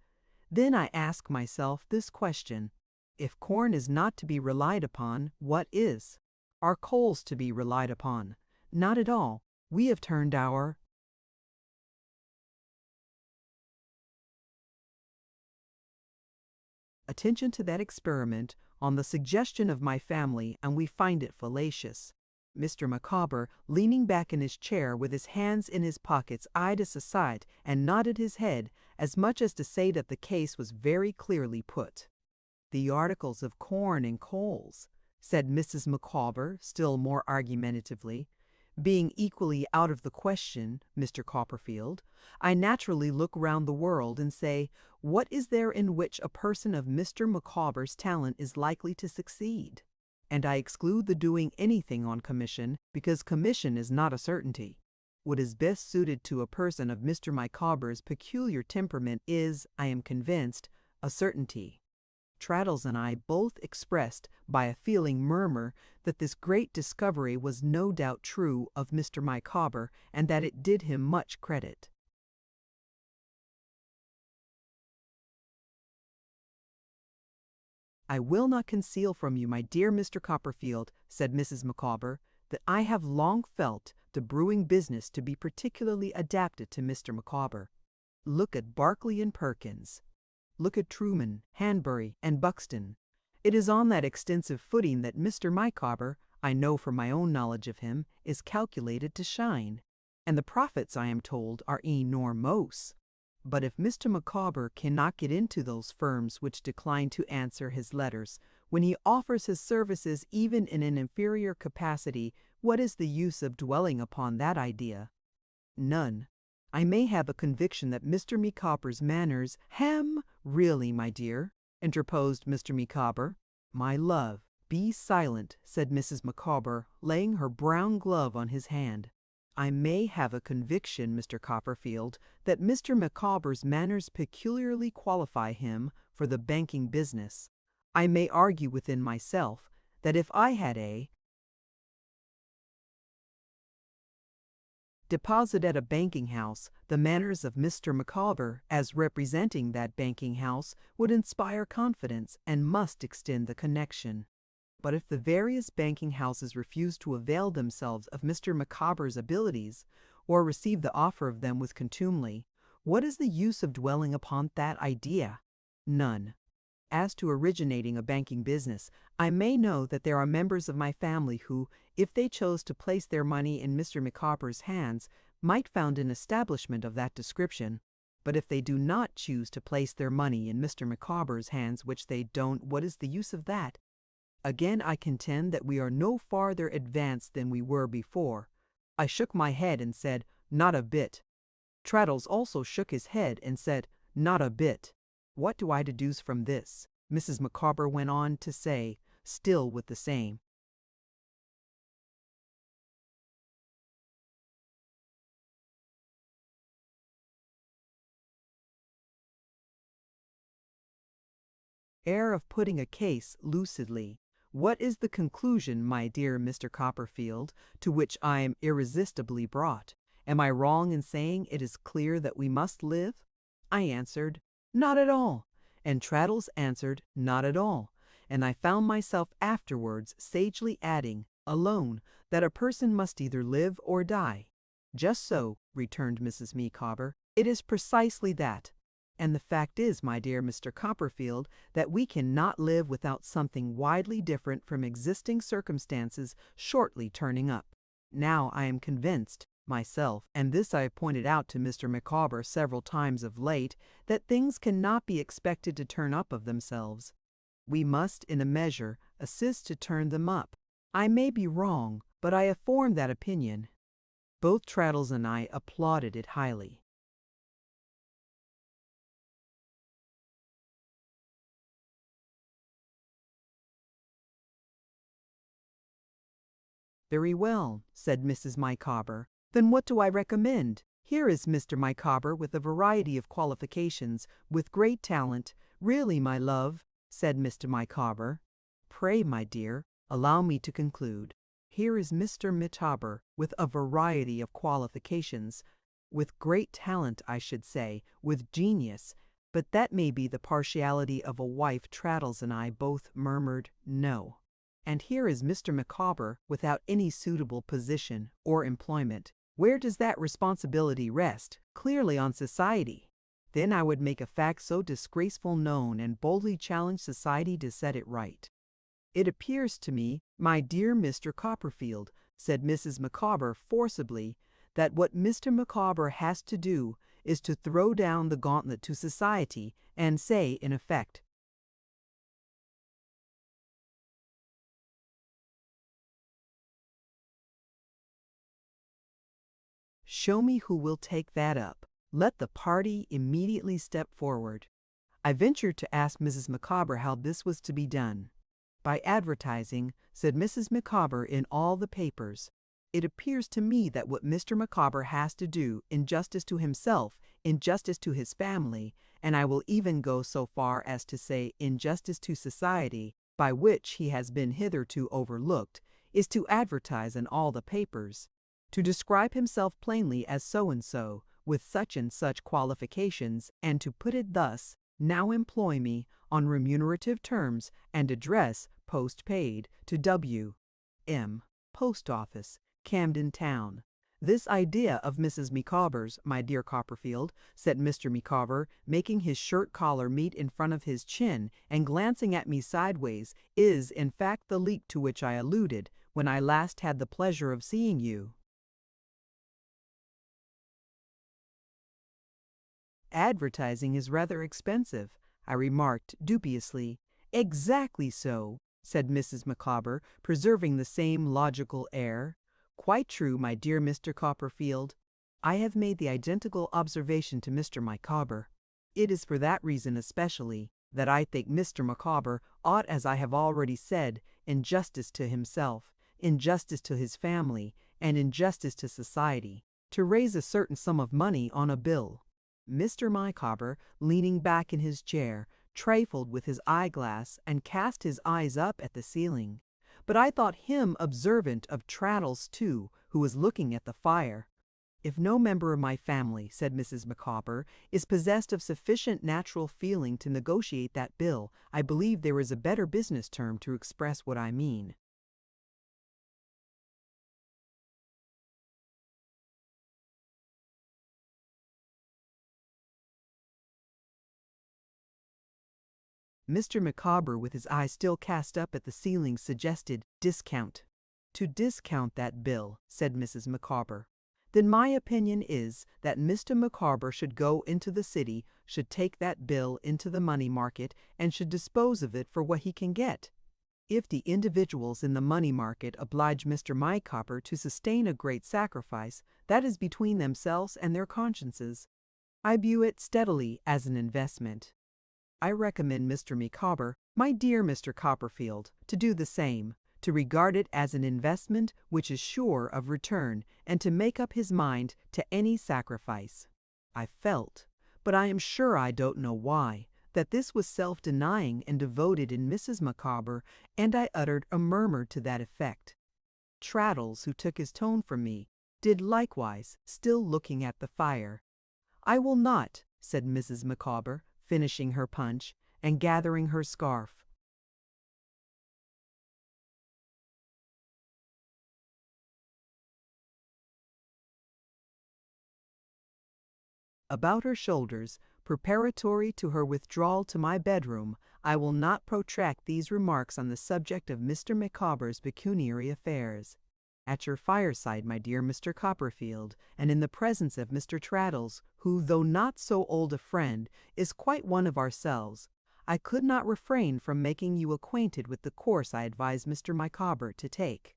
"then I ask myself this question: if corn is not to be relied upon, what is? Are coals to be relied upon? Not at all. We have turned our attention to that experiment on the suggestion of my family, and we find it fallacious." Mr. Micawber, leaning back in his chair with his hands in his pockets, eyed us aside and nodded his head, as much as to say that the case was very clearly put. "The articles of corn and coals," said Mrs. Micawber, still more argumentatively, "being equally out of the question, Mr. Copperfield, I naturally look round the world and say, what is there in which a person of Mr. Micawber's talent is likely to succeed? And I exclude the doing anything on commission, because commission is not a certainty. What is best suited to a person of Mr. Micawber's peculiar temperament is, I am convinced, a certainty." Traddles and I both expressed, by a feeling murmur, that this great discovery was no doubt true of Mr. Micawber, and that it did him much credit. "I will not conceal from you, my dear Mr. Copperfield," said Mrs. Micawber, "that I have long felt the brewing business to be particularly adapted to Mr. Micawber. Look at Barclay and Perkins. Look at Truman, Hanbury, and Buxton. It is on that extensive footing that Mr. Micawber, I know from my own knowledge of him, is calculated to shine. And the profits, I am told, are enormous. But if Mr. Micawber cannot get into those firms which decline to answer his letters, when he offers his services even in an inferior capacity, what is the use of dwelling upon that idea? None. I may have a conviction that Mr. Micawber's manners—" "Ham, really, my dear," interposed Mr. Micawber. "My love, be silent," said Mrs. Micawber, laying her brown glove on his hand. "I may have a conviction, Mr. Copperfield, that Mr. Micawber's manners peculiarly qualify him for the banking business. I may argue within myself that if I had a deposit at a banking house, the manners of Mr. Micawber, as representing that banking house, would inspire confidence and must extend the connection. But if the various banking houses refuse to avail themselves of Mr. Micawber's abilities, or receive the offer of them with contumely, what is the use of dwelling upon that idea? None. As to originating a banking business, I may know that there are members of my family who, if they chose to place their money in Mr. Micawber's hands, might found an establishment of that description. But if they do not choose to place their money in Mr. Micawber's hands, which they don't, what is the use of that? Again I contend that we are no farther advanced than we were before. I shook my head and said, "Not a bit." Traddles also shook his head and said, "Not a bit." "What do I deduce from this?" Mrs. Micawber went on to say, still with the same air of putting a case lucidly. What is the conclusion, my dear Mr. Copperfield, to which I am irresistibly brought? Am I wrong in saying it is clear that we must live? I answered, not at all. And Traddles answered, not at all. And I found myself afterwards sagely adding, alone, that a person must either live or die. Just so, returned Mrs. Micawber, it is precisely that. And the fact is, my dear Mr. Copperfield, that we cannot live without something widely different from existing circumstances shortly turning up. Now I am convinced, myself, and this I have pointed out to Mr. Micawber several times of late, that things cannot be expected to turn up of themselves. We must, in a measure, assist to turn them up. I may be wrong, but I have formed that opinion. Both Traddles and I applauded it highly. Very well, said Mrs. Micawber. Then what do I recommend? Here is Mr. Micawber with a variety of qualifications, with great talent. Really, my love, said Mr. Micawber. Pray, my dear, allow me to conclude. Here is Mr. Micawber with a variety of qualifications, with great talent, I should say, with genius, but that may be the partiality of a wife. Traddles and I both murmured no. And here is Mr. Micawber without any suitable position or employment. Where does that responsibility rest? Clearly on society. Then I would make a fact so disgraceful known and boldly challenge society to set it right. It appears to me, my dear Mr. Copperfield, said Mrs. Micawber forcibly, that what Mr. Micawber has to do is to throw down the gauntlet to society and say, in effect, show me who will take that up. Let the party immediately step forward. I ventured to ask Mrs. Micawber how this was to be done. By advertising, said Mrs. Micawber, in all the papers. It appears to me that what Mr. Micawber has to do, in justice to himself, in justice to his family, and I will even go so far as to say in justice to society, by which he has been hitherto overlooked, is to advertise in all the papers, to describe himself plainly as so-and-so, with such and such qualifications, and to put it thus, now employ me, on remunerative terms, and address, post-paid, to W. M. Post Office, Camden Town. This idea of Mrs. Micawber's, my dear Copperfield, said Mr. Micawber, making his shirt collar meet in front of his chin, and glancing at me sideways, is, in fact, the leak to which I alluded, when I last had the pleasure of seeing you. Advertising is rather expensive, I remarked dubiously. Exactly so, said Mrs. Micawber, preserving the same logical air. Quite true, my dear Mr. Copperfield. I have made the identical observation to Mr. Micawber. It is for that reason especially that I think Mr. Micawber ought, as I have already said, in justice to himself, in justice to his family, and in justice to society, to raise a certain sum of money on a bill. Mr. Micawber, leaning back in his chair, trifled with his eyeglass and cast his eyes up at the ceiling. But I thought him observant of Traddles, too, who was looking at the fire. If no member of my family, said Mrs. Micawber, is possessed of sufficient natural feeling to negotiate that bill, I believe there is a better business term to express what I mean. Mr. Micawber, with his eyes still cast up at the ceiling, suggested discount. To discount that bill, said Mrs. Micawber. Then my opinion is that Mr. Micawber should go into the city, should take that bill into the money market, and should dispose of it for what he can get. If the individuals in the money market oblige Mr. Micawber to sustain a great sacrifice, that is between themselves and their consciences. I view it steadily as an investment. I recommend Mr. Micawber, my dear Mr. Copperfield, to do the same, to regard it as an investment which is sure of return, and to make up his mind to any sacrifice. I felt, but I am sure I don't know why, that this was self-denying and devoted in Mrs. Micawber, and I uttered a murmur to that effect. Traddles, who took his tone from me, did likewise, still looking at the fire. "I will not," said Mrs. Micawber, finishing her punch, and gathering her scarf about her shoulders, preparatory to her withdrawal to my bedroom. "I will not protract these remarks on the subject of Mr. Micawber's pecuniary affairs. At your fireside, my dear Mr. Copperfield, and in the presence of Mr. Traddles, who, though not so old a friend, is quite one of ourselves, I could not refrain from making you acquainted with the course I advise Mr. Micawber to take.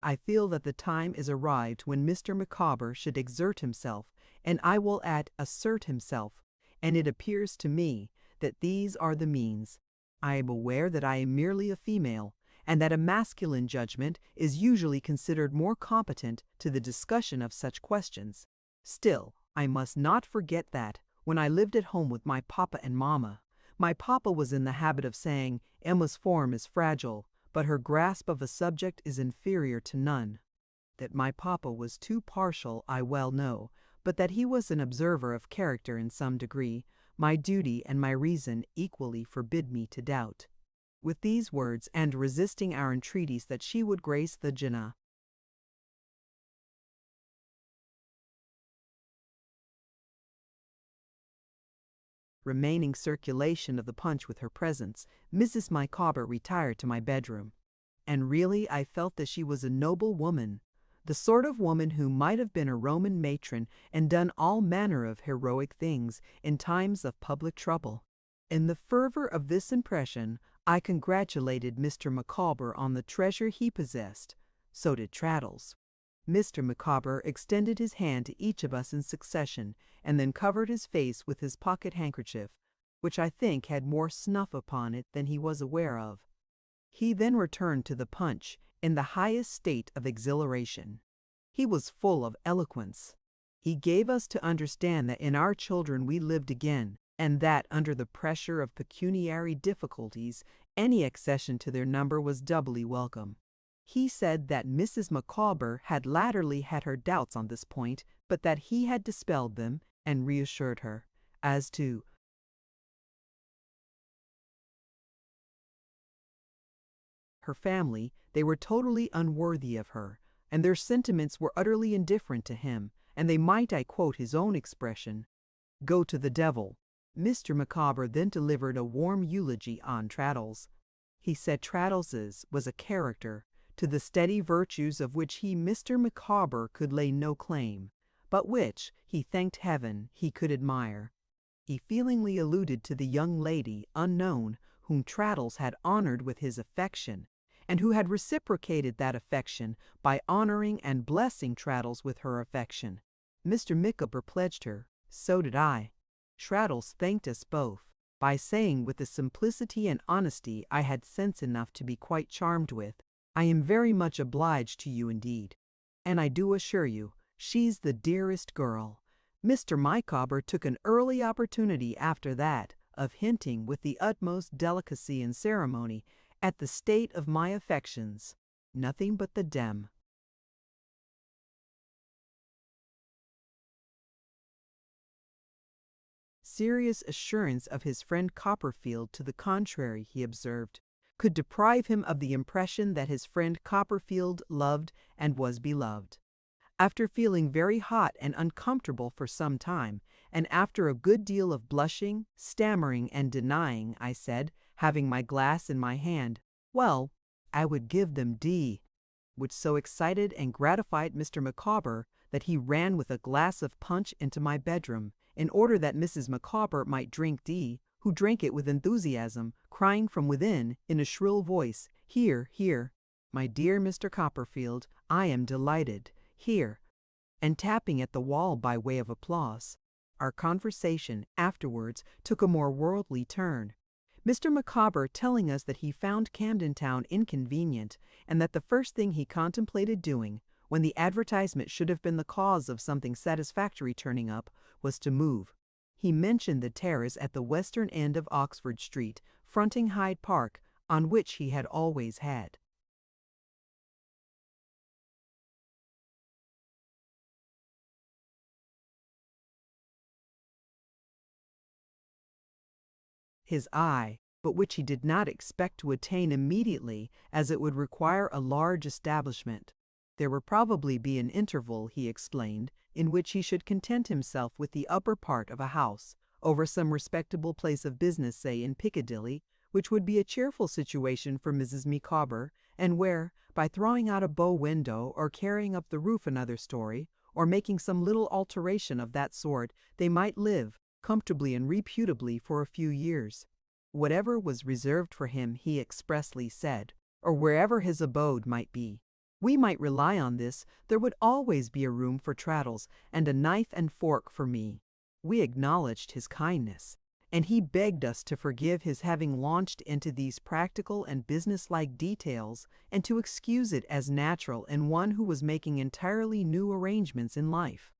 I feel that the time is arrived when Mr. Micawber should exert himself, and I will add assert himself, and it appears to me that these are the means. I am aware that I am merely a female, and that a masculine judgment is usually considered more competent to the discussion of such questions. Still, I must not forget that, when I lived at home with my papa and mamma, my papa was in the habit of saying, 'Emma's form is fragile, but her grasp of a subject is inferior to none.' That my papa was too partial I well know, but that he was an observer of character in some degree, my duty and my reason equally forbid me to doubt." With these words, and resisting our entreaties that she would grace the Jinnah, remaining circulation of the punch with her presence, Mrs. Micawber retired to my bedroom. And really I felt that she was a noble woman, the sort of woman who might have been a Roman matron and done all manner of heroic things in times of public trouble. In the fervor of this impression, I congratulated Mr. Micawber on the treasure he possessed. So did Traddles. Mr. Micawber extended his hand to each of us in succession, and then covered his face with his pocket-handkerchief, which I think had more snuff upon it than he was aware of. He then returned to the punch in the highest state of exhilaration. He was full of eloquence. He gave us to understand that in our children we lived again, and that under the pressure of pecuniary difficulties any accession to their number was doubly welcome. He said that Mrs. Micawber had latterly had her doubts on this point, but that he had dispelled them, and reassured her. As to her family, they were totally unworthy of her, and their sentiments were utterly indifferent to him, and they might, I quote his own expression, "go to the devil." Mr. Micawber then delivered a warm eulogy on Traddles. He said Traddles's was a character, to the steady virtues of which he, Mr. Micawber, could lay no claim, but which, he thanked heaven, he could admire. He feelingly alluded to the young lady, unknown, whom Traddles had honoured with his affection, and who had reciprocated that affection by honouring and blessing Traddles with her affection. Mr. Micawber pledged her, so did I. Traddles thanked us both, by saying with the simplicity and honesty I had sense enough to be quite charmed with, "I am very much obliged to you indeed, and I do assure you, she's the dearest girl." Mr. Micawber took an early opportunity after that of hinting with the utmost delicacy and ceremony at the state of my affections. Nothing but the dem. Serious assurance of his friend Copperfield to the contrary, he observed, could deprive him of the impression that his friend Copperfield loved and was beloved. After feeling very hot and uncomfortable for some time, and after a good deal of blushing, stammering, and denying, I said, having my glass in my hand, "Well, I would give them D," which so excited and gratified Mr. Micawber that he ran with a glass of punch into my bedroom, in order that Mrs. Micawber might drink D, who drank it with enthusiasm, crying from within, in a shrill voice, "Here, here, my dear Mr. Copperfield, I am delighted. Here," and tapping at the wall by way of applause. Our conversation afterwards took a more worldly turn, Mr. Micawber telling us that he found Camden Town inconvenient, and that the first thing he contemplated doing, when the advertisement should have been the cause of something satisfactory turning up, was to move. He mentioned the terrace at the western end of Oxford Street, fronting Hyde Park, on which he had always had his eye, but which he did not expect to attain immediately, as it would require a large establishment. There would probably be an interval, he explained, in which he should content himself with the upper part of a house, over some respectable place of business, say in Piccadilly, which would be a cheerful situation for Mrs. Micawber, and where, by throwing out a bow window, or carrying up the roof another story, or making some little alteration of that sort, they might live, comfortably and reputably, for a few years. Whatever was reserved for him, he expressly said, or wherever his abode might be, we might rely on this, there would always be a room for Traddles, and a knife and fork for me. We acknowledged his kindness, and he begged us to forgive his having launched into these practical and businesslike details, and to excuse it as natural in one who was making entirely new arrangements in life.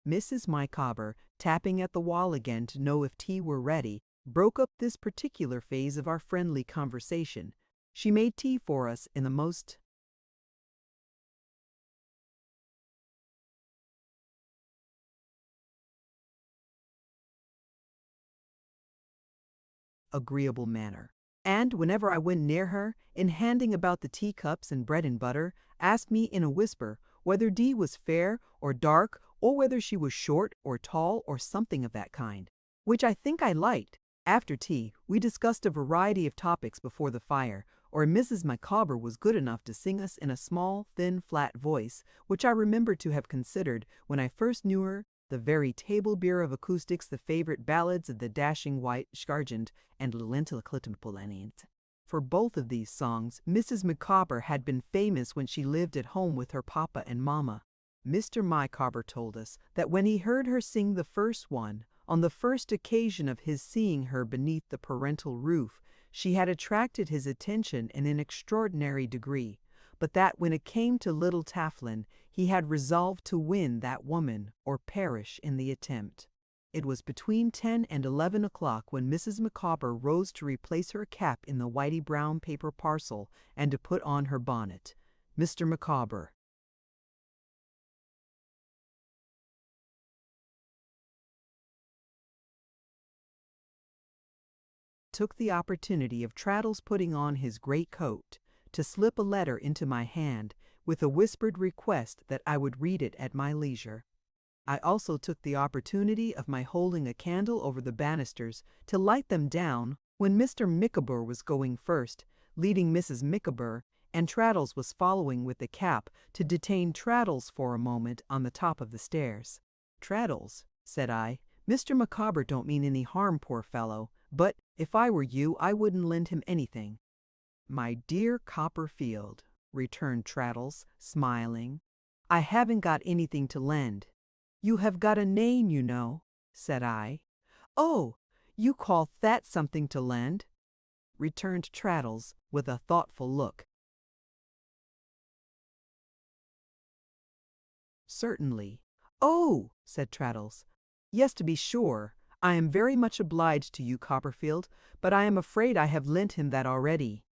Mrs. Micawber, tapping at the wall again to know if tea were ready, broke up this particular phase of our friendly conversation. She made tea for us in the most agreeable manner, and whenever I went near her, in handing about the teacups and bread and butter, asked me in a whisper whether Dee was fair or dark, or whether she was short or tall, or something of that kind, which I think I liked. After tea, we discussed a variety of topics before the fire, or Mrs. Micawber was good enough to sing us in a small, thin, flat voice, which I remember to have considered, when I first knew her, the very table beer of acoustics, the favorite ballads of the dashing white Scargent and Lintelclittenpolenient. For both of these songs, Mrs. Micawber had been famous when she lived at home with her papa and mamma. Mr. Micawber told us that when he heard her sing the first one, on the first occasion of his seeing her beneath the parental roof, she had attracted his attention in an extraordinary degree, but that when it came to Little Tafflin, he had resolved to win that woman or perish in the attempt. It was between 10 and 11 o'clock when Mrs. Micawber rose to replace her cap in the whitey brown paper parcel and to put on her bonnet. Mr. Micawber took the opportunity of Traddles putting on his great coat to slip a letter into my hand, with a whispered request that I would read it at my leisure. I also took the opportunity of my holding a candle over the banisters to light them down when Mr. Micawber was going first, leading Mrs. Micawber, and Traddles was following with the cap, to detain Traddles for a moment on the top of the stairs. "Traddles," said I, "Mr. Micawber don't mean any harm, poor fellow, but if I were you, I wouldn't lend him anything." "My dear Copperfield," returned Traddles, smiling, "I haven't got anything to lend." "You have got a name, you know," said I. "Oh, you call that something to lend?" returned Traddles, with a thoughtful look. "Certainly." "Oh," said Traddles, "yes, to be sure. I am very much obliged to you, Copperfield, but I am afraid I have lent him that already."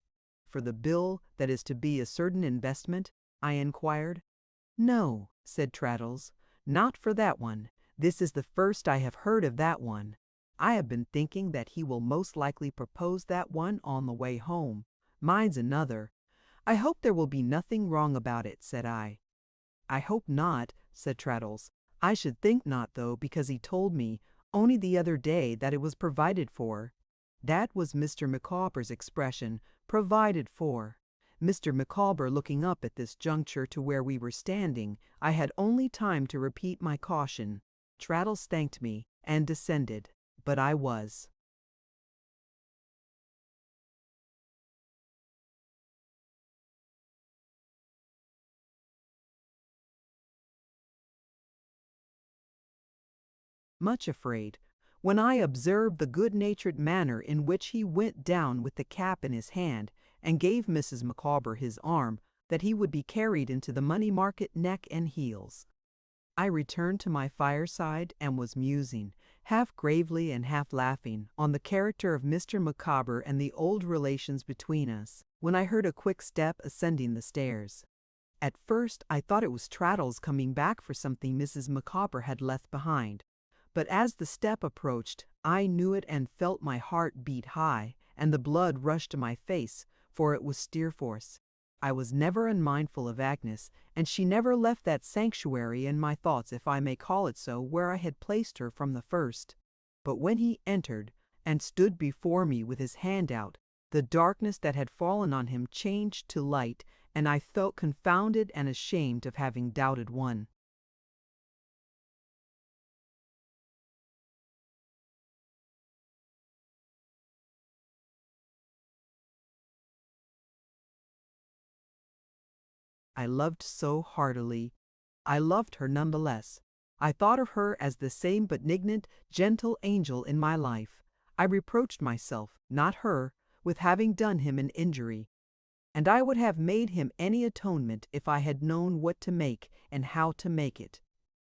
"For the bill that is to be a certain investment?" I inquired. "No," said Traddles, "not for that one. This is the first I have heard of that one. I have been thinking that he will most likely propose that one on the way home. Mine's another. I hope there will be nothing wrong about it," said I. "I hope not," said Traddles. "I should think not, though, because he told me, only the other day, that it was provided for." That was Mr. Micawber's expression, provided for. Mr. Micawber looking up at this juncture to where we were standing, I had only time to repeat my caution. Traddles thanked me, and descended, but I was much afraid, when I observed the good-natured manner in which he went down with the cap in his hand, and gave Mrs. Micawber his arm, that he would be carried into the money market neck and heels. I returned to my fireside and was musing, half gravely and half laughing, on the character of Mr. Micawber and the old relations between us, when I heard a quick step ascending the stairs. At first I thought it was Traddles coming back for something Mrs. Micawber had left behind, but as the step approached, I knew it and felt my heart beat high, and the blood rush to my face, for it was Steerforth. I was never unmindful of Agnes, and she never left that sanctuary in my thoughts, if I may call it so, where I had placed her from the first. But when he entered, and stood before me with his hand out, the darkness that had fallen on him changed to light, and I felt confounded and ashamed of having doubted one. I loved so heartily. I loved her none the less. I thought of her as the same benignant, gentle angel in my life. I reproached myself, not her, with having done him an injury, and I would have made him any atonement if I had known what to make and how to make it.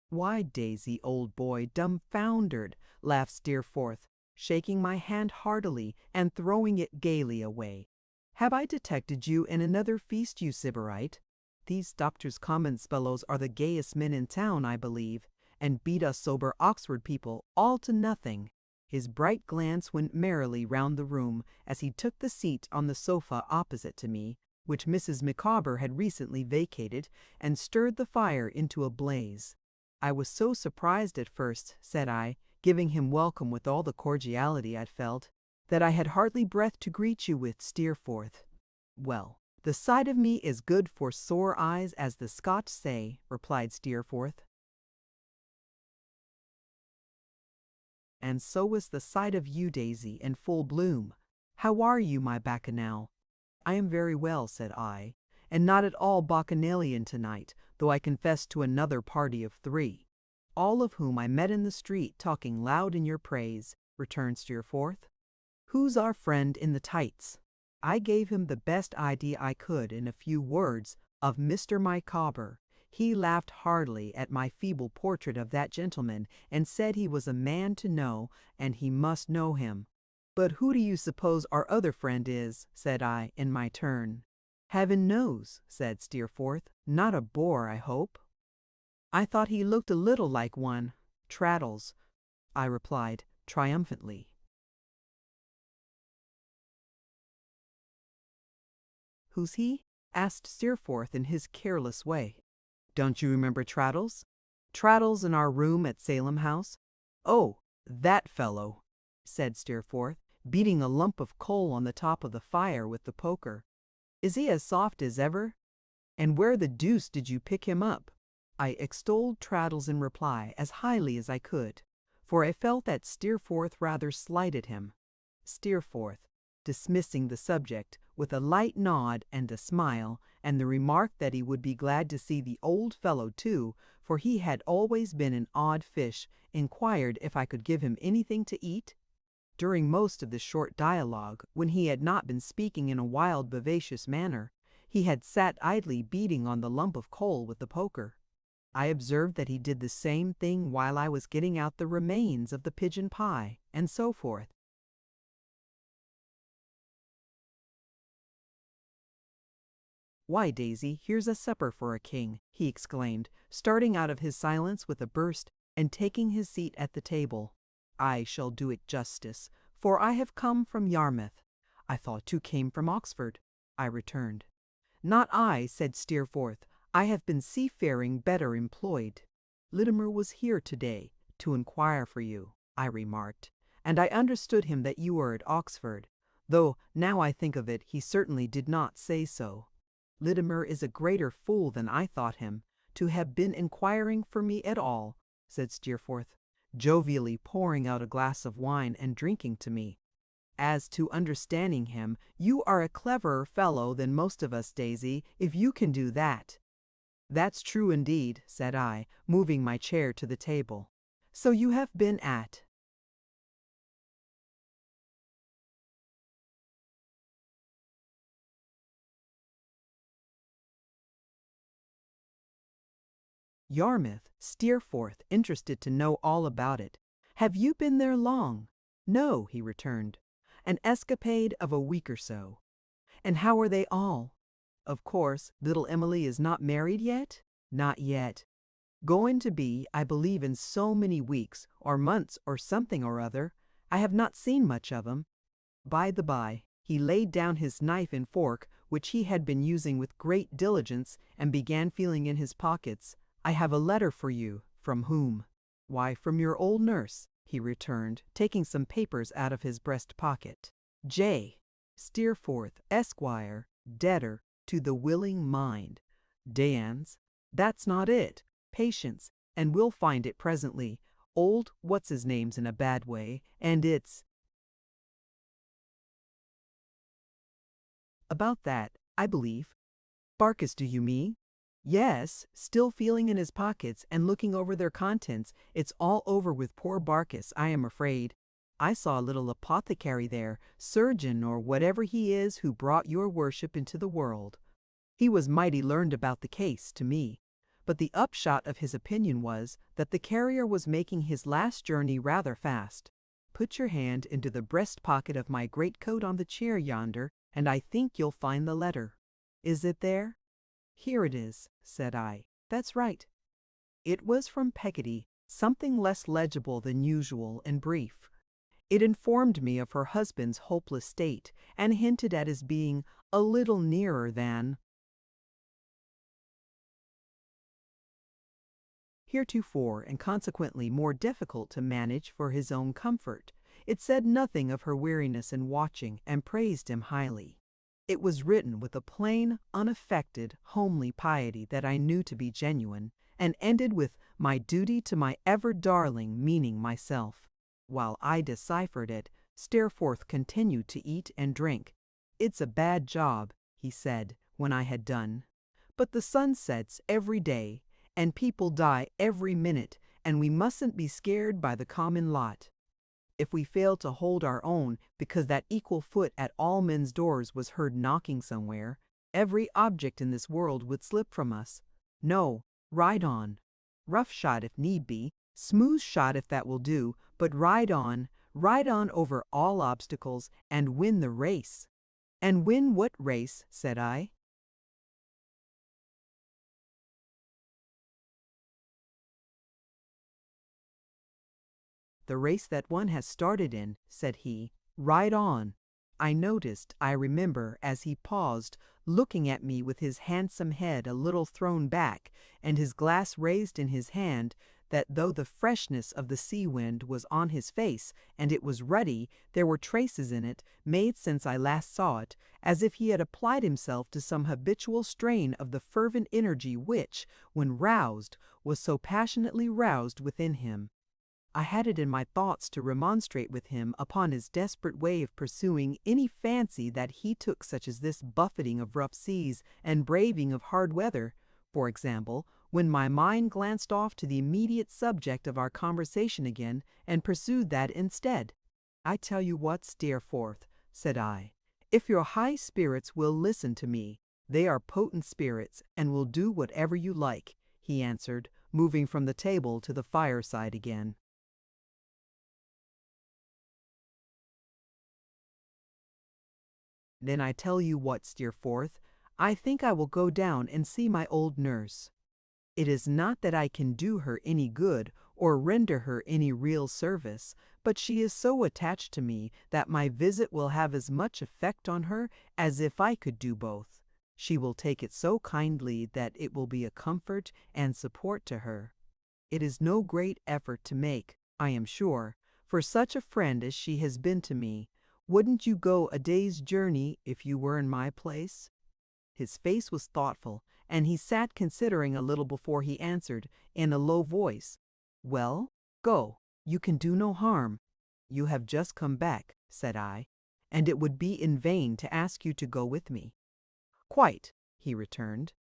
"Why, Daisy, old boy, dumbfoundered," laughed Steerforth, shaking my hand heartily and throwing it gaily away. "Have I detected you in another feast, you sybarite? These Doctors' Commons fellows are the gayest men in town, I believe, and beat us sober Oxford people all to nothing." His bright glance went merrily round the room as he took the seat on the sofa opposite to me, which Mrs. Micawber had recently vacated, and stirred the fire into a blaze. "I was so surprised at first," said I, giving him welcome with all the cordiality I'd felt, "that I had hardly breath to greet you with, Steerforth." "Well, the sight of me is good for sore eyes, as the Scotch say," replied Steerforth. "And so was the sight of you, Daisy, in full bloom. How are you, my bacchanal?" "I am very well," said I, "and not at all bacchanalian tonight, though I confess to another party of 3, all of whom I met in the street talking loud in your praise," returned Steerforth. "Who's our friend in the tights?" I gave him the best idea I could, in a few words, of Mr. Micawber. He laughed heartily at my feeble portrait of that gentleman, and said he was a man to know, and he must know him. "But who do you suppose our other friend is?" said I, in my turn. "Heaven knows," said Steerforth. "Not a bore, I hope?" "I thought he looked a little like one." "Traddles," I replied, triumphantly. "Who's he?" asked Steerforth in his careless way. "Don't you remember Traddles? Traddles in our room at Salem House?" "Oh, that fellow," said Steerforth, beating a lump of coal on the top of the fire with the poker. "Is he as soft as ever? And where the deuce did you pick him up?" I extolled Traddles in reply as highly as I could, for I felt that Steerforth rather slighted him. Steerforth, dismissing the subject with a light nod and a smile, and the remark that he would be glad to see the old fellow too, for he had always been an odd fish, inquired if I could give him anything to eat. During most of the short dialogue, when he had not been speaking in a wild, vivacious manner, he had sat idly beating on the lump of coal with the poker. I observed that he did the same thing while I was getting out the remains of the pigeon pie, and so forth. "Why, Daisy, here's a supper for a king," he exclaimed, starting out of his silence with a burst, and taking his seat at the table. "I shall do it justice, for I have come from Yarmouth." "I thought you came from Oxford," I returned. "Not I," said Steerforth. "I have been seafaring better employed." "Littimer was here to-day, to inquire for you," I remarked, "and I understood him that you were at Oxford, though, now I think of it, he certainly did not say so." "Littimer is a greater fool than I thought him, to have been inquiring for me at all," said Steerforth, jovially pouring out a glass of wine and drinking to me. "As to understanding him, you are a cleverer fellow than most of us, Daisy, if you can do that." "That's true indeed," said I, moving my chair to the table. "So you have been at Yarmouth?" Steerforth, interested to know all about it. "Have you been there long?" "No," he returned. "An escapade of a week or so." "And how are they all?" "Of course, little Emily is not married yet?" "Not yet. Going to be, I believe, in so many weeks, or months, or something or other. I have not seen much of 'em. By the by," he laid down his knife and fork, which he had been using with great diligence, and began feeling in his pockets. "I have a letter for you." "From whom?" "Why, from your old nurse," he returned, taking some papers out of his breast pocket. "J. Steerforth, Esquire, debtor to the willing mind. Dan's. That's not it. Patience, and we'll find it presently. Old what's-his-name's in a bad way, and it's about that, I believe." "Barkis, do you mean?" "Yes," still feeling in his pockets and looking over their contents. "It's all over with poor Barkis, I am afraid. I saw a little apothecary there, surgeon or whatever he is, who brought your worship into the world. He was mighty learned about the case, to me. But the upshot of his opinion was that the carrier was making his last journey rather fast. Put your hand into the breast pocket of my greatcoat on the chair yonder, and I think you'll find the letter. Is it there?" "Here it is," said I. "That's right." It was from Peggotty, something less legible than usual and brief. It informed me of her husband's hopeless state, and hinted at his being a little nearer than heretofore, and consequently more difficult to manage for his own comfort. It said nothing of her weariness in watching, and praised him highly. It was written with a plain, unaffected, homely piety that I knew to be genuine, and ended with "my duty to my ever darling," meaning myself. While I deciphered it, Steerforth continued to eat and drink. "It's a bad job," he said, when I had done. "But the sun sets every day, and people die every minute, and we mustn't be scared by the common lot. If we failed to hold our own because that equal foot at all men's doors was heard knocking somewhere, every object in this world would slip from us. No, ride on. Rough shot if need be, smooth shot if that will do, but ride on over all obstacles, and win the race." "And win what race?" said I. "The race that one has started in," said he. "Ride on." I noticed, I remember, as he paused, looking at me with his handsome head a little thrown back, and his glass raised in his hand, that though the freshness of the sea wind was on his face, and it was ruddy, there were traces in it, made since I last saw it, as if he had applied himself to some habitual strain of the fervent energy which, when roused, was so passionately roused within him. I had it in my thoughts to remonstrate with him upon his desperate way of pursuing any fancy that he took, such as this buffeting of rough seas and braving of hard weather, for example, when my mind glanced off to the immediate subject of our conversation again, and pursued that instead. "I tell you what, Steerforth," said I, "if your high spirits will listen to me, they are potent spirits, and will do whatever you like," he answered, moving from the table to the fireside again. "Then I tell you what, Steerforth, I think I will go down and see my old nurse. It is not that I can do her any good, or render her any real service, but she is so attached to me that my visit will have as much effect on her as if I could do both. She will take it so kindly that it will be a comfort and support to her. It is no great effort to make, I am sure, for such a friend as she has been to me. Wouldn't you go a day's journey if you were in my place?" His face was thoughtful, and he sat considering a little before he answered, in a low voice, "Well, go. You can do no harm." "You have just come back," said I, "and it would be in vain to ask you to go with me." "Quite," he returned.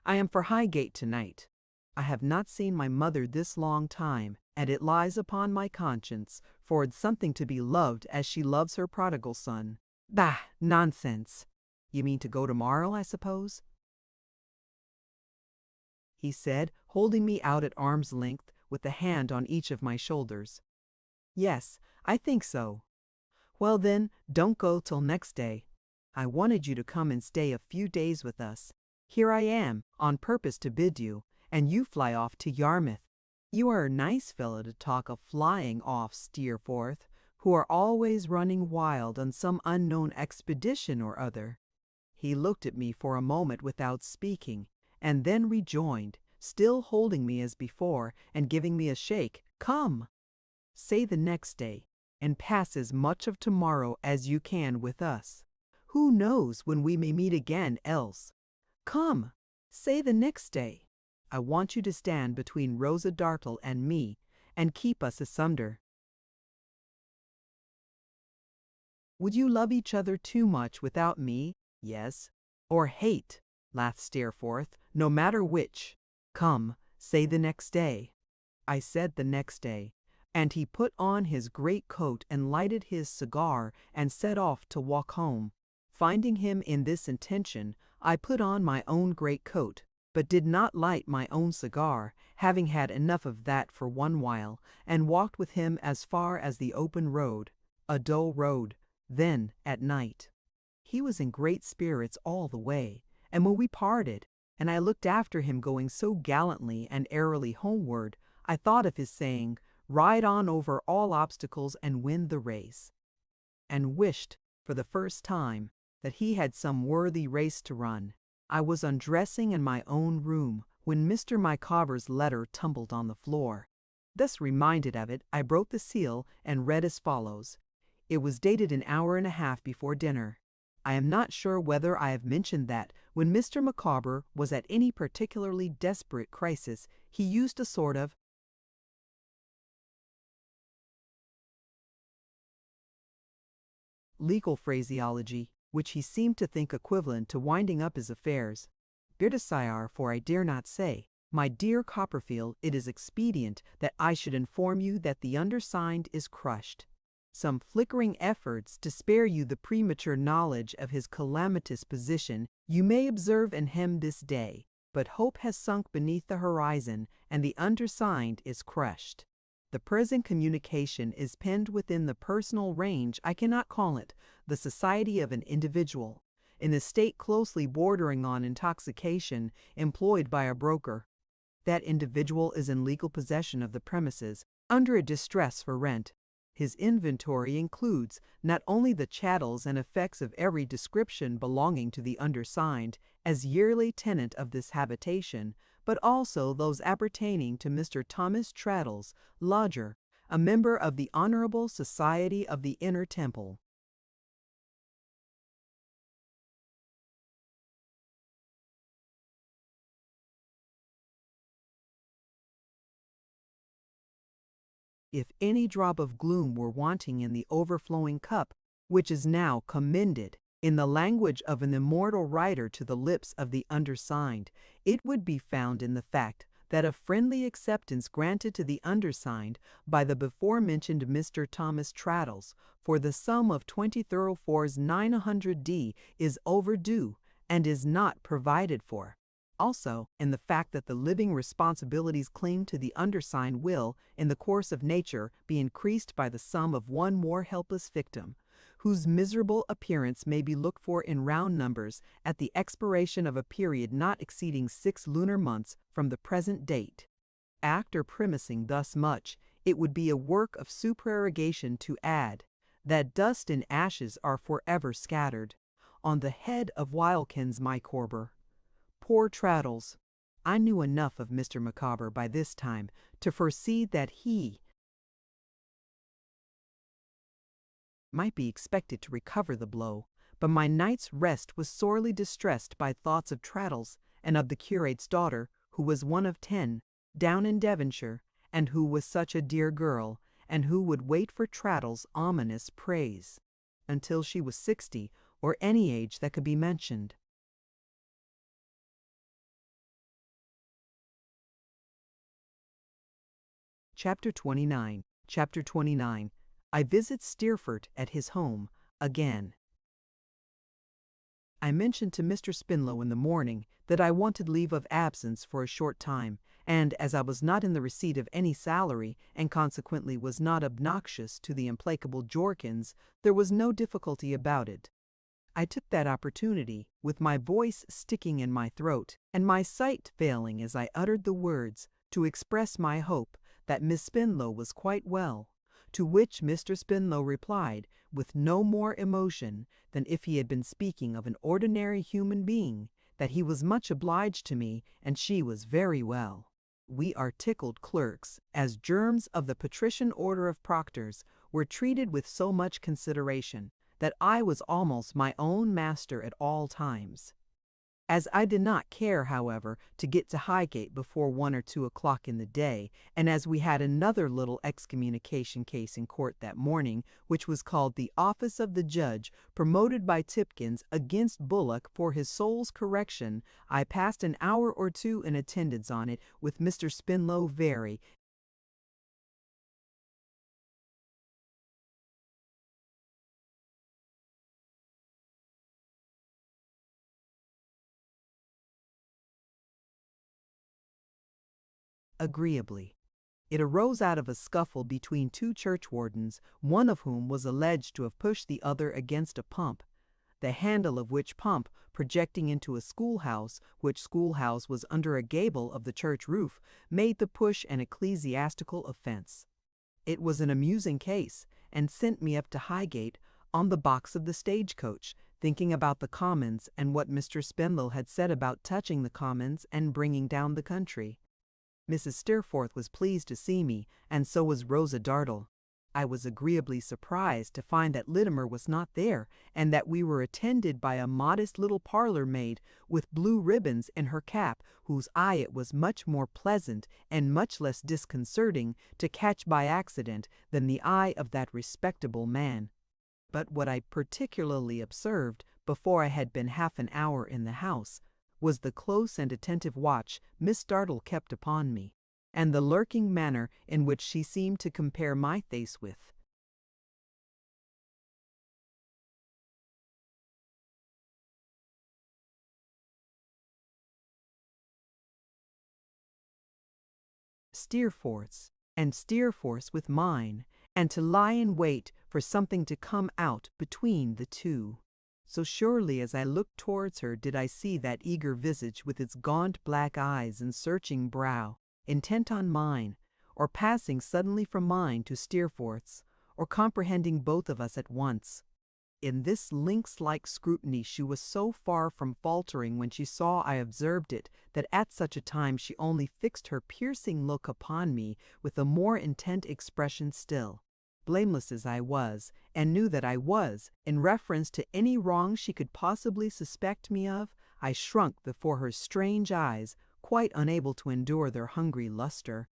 "I am for Highgate tonight. I have not seen my mother this long time, and it lies upon my conscience, for it's something to be loved as she loves her prodigal son." "Bah, nonsense! You mean to go tomorrow, I suppose?" he said, holding me out at arm's length, with a hand on each of my shoulders. Yes, I think so. Well then, don't go till next day. I wanted you to come and stay a few days with us. Here I am, on purpose to bid you, and you fly off to Yarmouth. You are a nice fellow to talk of flying off, Steerforth, who are always running wild on some unknown expedition or other. He looked at me for a moment without speaking, and then rejoined, still holding me as before, and giving me a shake, "Come! Say the next day, and pass as much of tomorrow as you can with us. Who knows when we may meet again else? Come! Say the next day. I want you to stand between Rosa Dartle and me, and keep us asunder. Would you love each other too much without me? Yes. Or hate, laughed Steerforth, no matter which. Come, say the next day." I said the next day, and he put on his great coat and lighted his cigar and set off to walk home. Finding him in this intention, I put on my own great coat, but did not light my own cigar, having had enough of that for one while, and walked with him as far as the open road, a dull road, then at night. He was in great spirits all the way, and when we parted, and I looked after him going so gallantly and airily homeward, I thought of his saying, "Ride on over all obstacles and win the race," and wished, for the first time, that he had some worthy race to run. I was undressing in my own room when Mr. Micawber's letter tumbled on the floor. Thus reminded of it, I broke the seal and read as follows. It was dated an hour and a half before dinner. I am not sure whether I have mentioned that, when Mr. Micawber was at any particularly desperate crisis, he used a sort of legal phraseology, which he seemed to think equivalent to winding up his affairs. Sire, for I dare not say, my dear Copperfield, it is expedient that I should inform you that the undersigned is crushed. Some flickering efforts to spare you the premature knowledge of his calamitous position you may observe in him this day, but hope has sunk beneath the horizon, and the undersigned is crushed. The present communication is penned within the personal range, I cannot call it, the society of an individual, in a state closely bordering on intoxication, employed by a broker. That individual is in legal possession of the premises, under a distress for rent. His inventory includes not only the chattels and effects of every description belonging to the undersigned, as yearly tenant of this habitation, but also those appertaining to Mr. Thomas Traddles, lodger, a member of the Honourable Society of the Inner Temple. If any drop of gloom were wanting in the overflowing cup, which is now commended, in the language of an immortal writer, to the lips of the undersigned, it would be found in the fact that a friendly acceptance granted to the undersigned by the before-mentioned Mr. Thomas Traddles for the sum of 20 thoroughfares 900D is overdue and is not provided for. Also, in the fact that the living responsibilities claimed to the undersigned will, in the course of nature, be increased by the sum of one more helpless victim, whose miserable appearance may be looked for in round numbers at the expiration of a period not exceeding 6 lunar months from the present date. After premising thus much, it would be a work of supererogation to add, that dust and ashes are forever scattered on the head of Wilkins Micawber. Poor Traddles! I knew enough of Mr. Micawber by this time to foresee that he might be expected to recover the blow, but my night's rest was sorely distressed by thoughts of Traddles and of the curate's daughter, who was one of 10, down in Devonshire, and who was such a dear girl, and who would wait for Traddles' ominous praise until she was 60, or any age that could be mentioned. Chapter 29. Chapter 29. I visit Steerforth at his home again. I mentioned to Mr. Spinlow in the morning that I wanted leave of absence for a short time, and as I was not in the receipt of any salary and consequently was not obnoxious to the implacable Jorkins, there was no difficulty about it. I took that opportunity, with my voice sticking in my throat and my sight failing as I uttered the words, to express my hope that Miss Spinlow was quite well, to which Mr. Spinlow replied, with no more emotion than if he had been speaking of an ordinary human being, that he was much obliged to me and she was very well. We articled clerks, as germs of the patrician order of proctors, were treated with so much consideration that I was almost my own master at all times. As I did not care, however, to get to Highgate before 1 or 2 o'clock in the day, and as we had another little excommunication case in court that morning, which was called the Office of the Judge, promoted by Tipkins against Bullock for his soul's correction, I passed an hour or 2 in attendance on it with Mr. Spinlow very agreeably. It arose out of a scuffle between 2 churchwardens, one of whom was alleged to have pushed the other against a pump, the handle of which pump, projecting into a schoolhouse, which schoolhouse was under a gable of the church roof, made the push an ecclesiastical offense. It was an amusing case, and sent me up to Highgate on the box of the stagecoach, thinking about the Commons and what Mr. Spenlow had said about touching the Commons and bringing down the country. Mrs. Steerforth was pleased to see me, and so was Rosa Dartle. I was agreeably surprised to find that Litimer was not there, and that we were attended by a modest little parlor maid with blue ribbons in her cap, whose eye it was much more pleasant and much less disconcerting to catch by accident than the eye of that respectable man. But what I particularly observed, before I had been half an hour in the house, was the close and attentive watch Miss Dartle kept upon me, and the lurking manner in which she seemed to compare my face with Steerforth's, and Steerforth's with mine, and to lie in wait for something to come out between the two. So surely as I looked towards her did I see that eager visage with its gaunt black eyes and searching brow, intent on mine, or passing suddenly from mine to Steerforth's, or comprehending both of us at once. In this lynx-like scrutiny she was so far from faltering when she saw I observed it, that at such a time she only fixed her piercing look upon me with a more intent expression still. Blameless as I was, and knew that I was, in reference to any wrong she could possibly suspect me of, I shrunk before her strange eyes, quite unable to endure their hungry luster.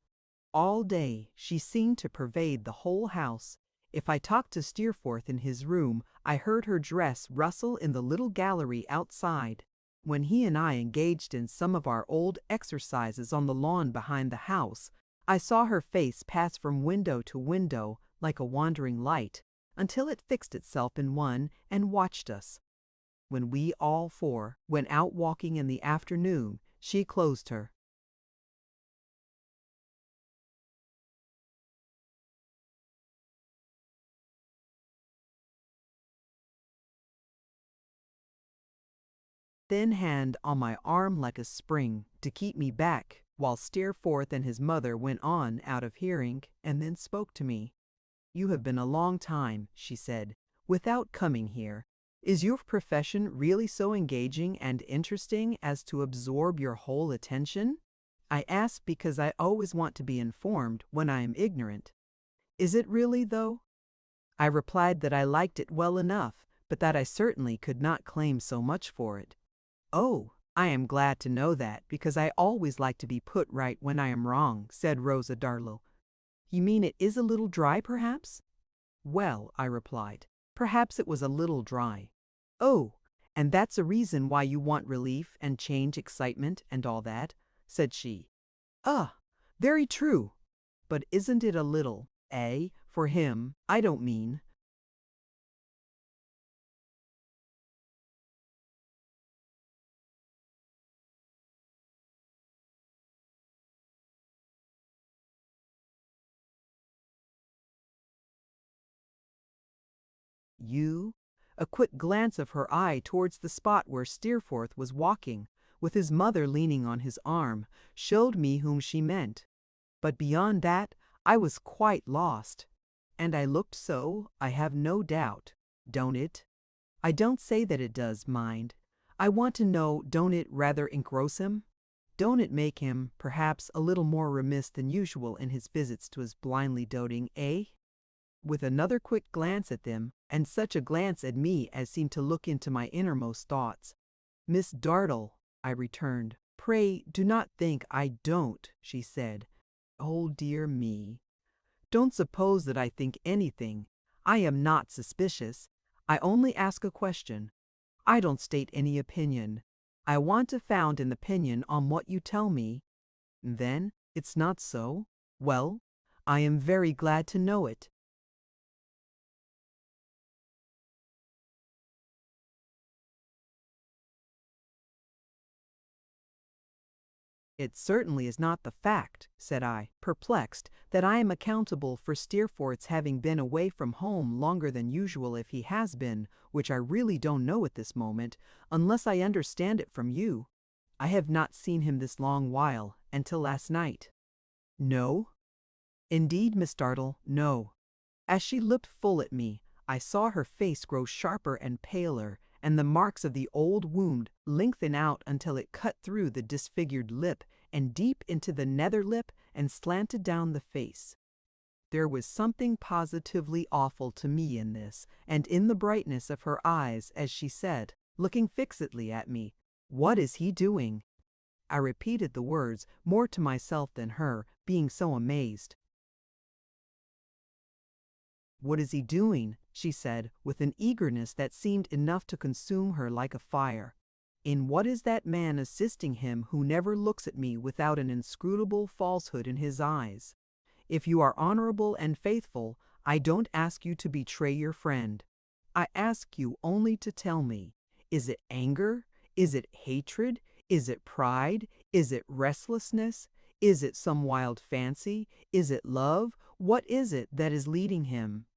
All day she seemed to pervade the whole house. If I talked to Steerforth in his room, I heard her dress rustle in the little gallery outside. When he and I engaged in some of our old exercises on the lawn behind the house, I saw her face pass from window to window like a wandering light, until it fixed itself in one and watched us. When we all 4 went out walking in the afternoon, she closed her. Thin hand on my arm like a spring to keep me back, while Steerforth and his mother went on out of hearing, and then spoke to me. "You have been a long time," she said, "without coming here. Is your profession really so engaging and interesting as to absorb your whole attention?" I ask because I always want to be informed when I am ignorant. "Is it really, though?" I replied that I liked it well enough, but that I certainly could not claim so much for it. "Oh, I am glad to know that, because I always like to be put right when I am wrong," said Rosa Dartle. "You mean it is a little dry, perhaps?" "Well," I replied, "perhaps it was a little dry." "Oh, and that's a reason why you want relief and change, excitement and all that," said she. "Ah, very true. But isn't it a little, for him, I don't mean." you?" A quick glance of her eye towards the spot where Steerforth was walking, with his mother leaning on his arm, showed me whom she meant. But beyond that, I was quite lost. And I looked so, I have no doubt. Don't it? I don't say that it does, mind. I want to know, don't it rather engross him? Don't it make him, perhaps, a little more remiss than usual in his visits to his blindly doting, eh? With another quick glance at them, and such a glance at me as seemed to look into my innermost thoughts. "Miss Dartle," I returned. "Pray do not think I don't," she said. "Oh dear me. Don't suppose that I think anything. I am not suspicious. I only ask a question. I don't state any opinion. I want to found an opinion on what you tell me. Then, it's not so? Well, I am very glad to know it." "It certainly is not the fact," said I, perplexed, "that I am accountable for Steerforth's having been away from home longer than usual if he has been, which I really don't know at this moment, unless I understand it from you. I have not seen him this long while, until last night." "No?" "Indeed, Miss Dartle, no." As she looked full at me, I saw her face grow sharper and paler, and the marks of the old wound lengthen out until it cut through the disfigured lip and deep into the nether lip and slanted down the face. There was something positively awful to me in this, and in the brightness of her eyes as she said, looking fixedly at me, "What is he doing?" I repeated the words, more to myself than her, being so amazed. "What is he doing?" she said, with an eagerness that seemed enough to consume her like a fire. "In what is that man assisting him who never looks at me without an inscrutable falsehood in his eyes? If you are honorable and faithful, I don't ask you to betray your friend. I ask you only to tell me, is it anger? Is it hatred? Is it pride? Is it restlessness? Is it some wild fancy? Is it love? What is it that is leading him?"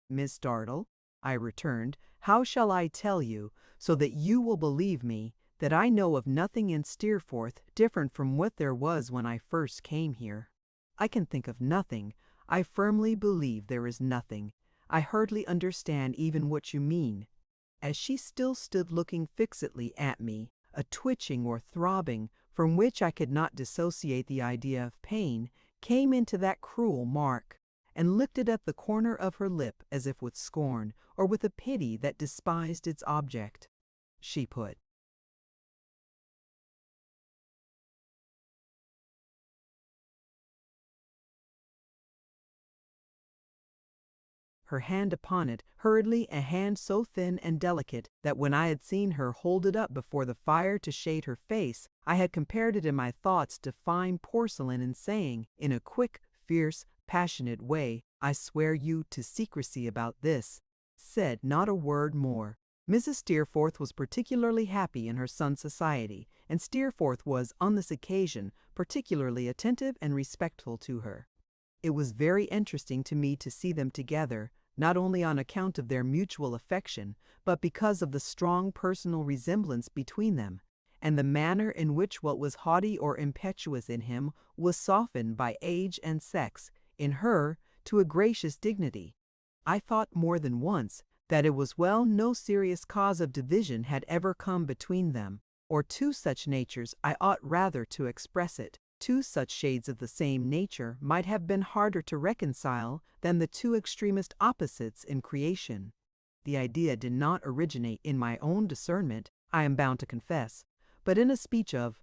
"Miss Dartle," I returned, "how shall I tell you, so that you will believe me, that I know of nothing in Steerforth different from what there was when I first came here? I can think of nothing. I firmly believe there is nothing. I hardly understand even what you mean." As she still stood looking fixedly at me, a twitching or throbbing, from which I could not dissociate the idea of pain, came into that cruel mark, and lifted up the corner of her lip as if with scorn, or with a pity that despised its object. She put her hand upon it, hurriedly, a hand so thin and delicate that when I had seen her hold it up before the fire to shade her face, I had compared it in my thoughts to fine porcelain, and saying, in a quick, fierce, passionate way, "I swear you to secrecy about this," said not a word more. Mrs. Steerforth was particularly happy in her son's society, and Steerforth was, on this occasion, particularly attentive and respectful to her. It was very interesting to me to see them together, not only on account of their mutual affection, but because of the strong personal resemblance between them, and the manner in which what was haughty or impetuous in him was softened by age and sex, in her, to a gracious dignity. I thought more than once that it was well no serious cause of division had ever come between them, or two such natures, I ought rather to express it. Two such shades of the same nature might have been harder to reconcile than the two extremest opposites in creation. The idea did not originate in my own discernment, I am bound to confess, but in a speech of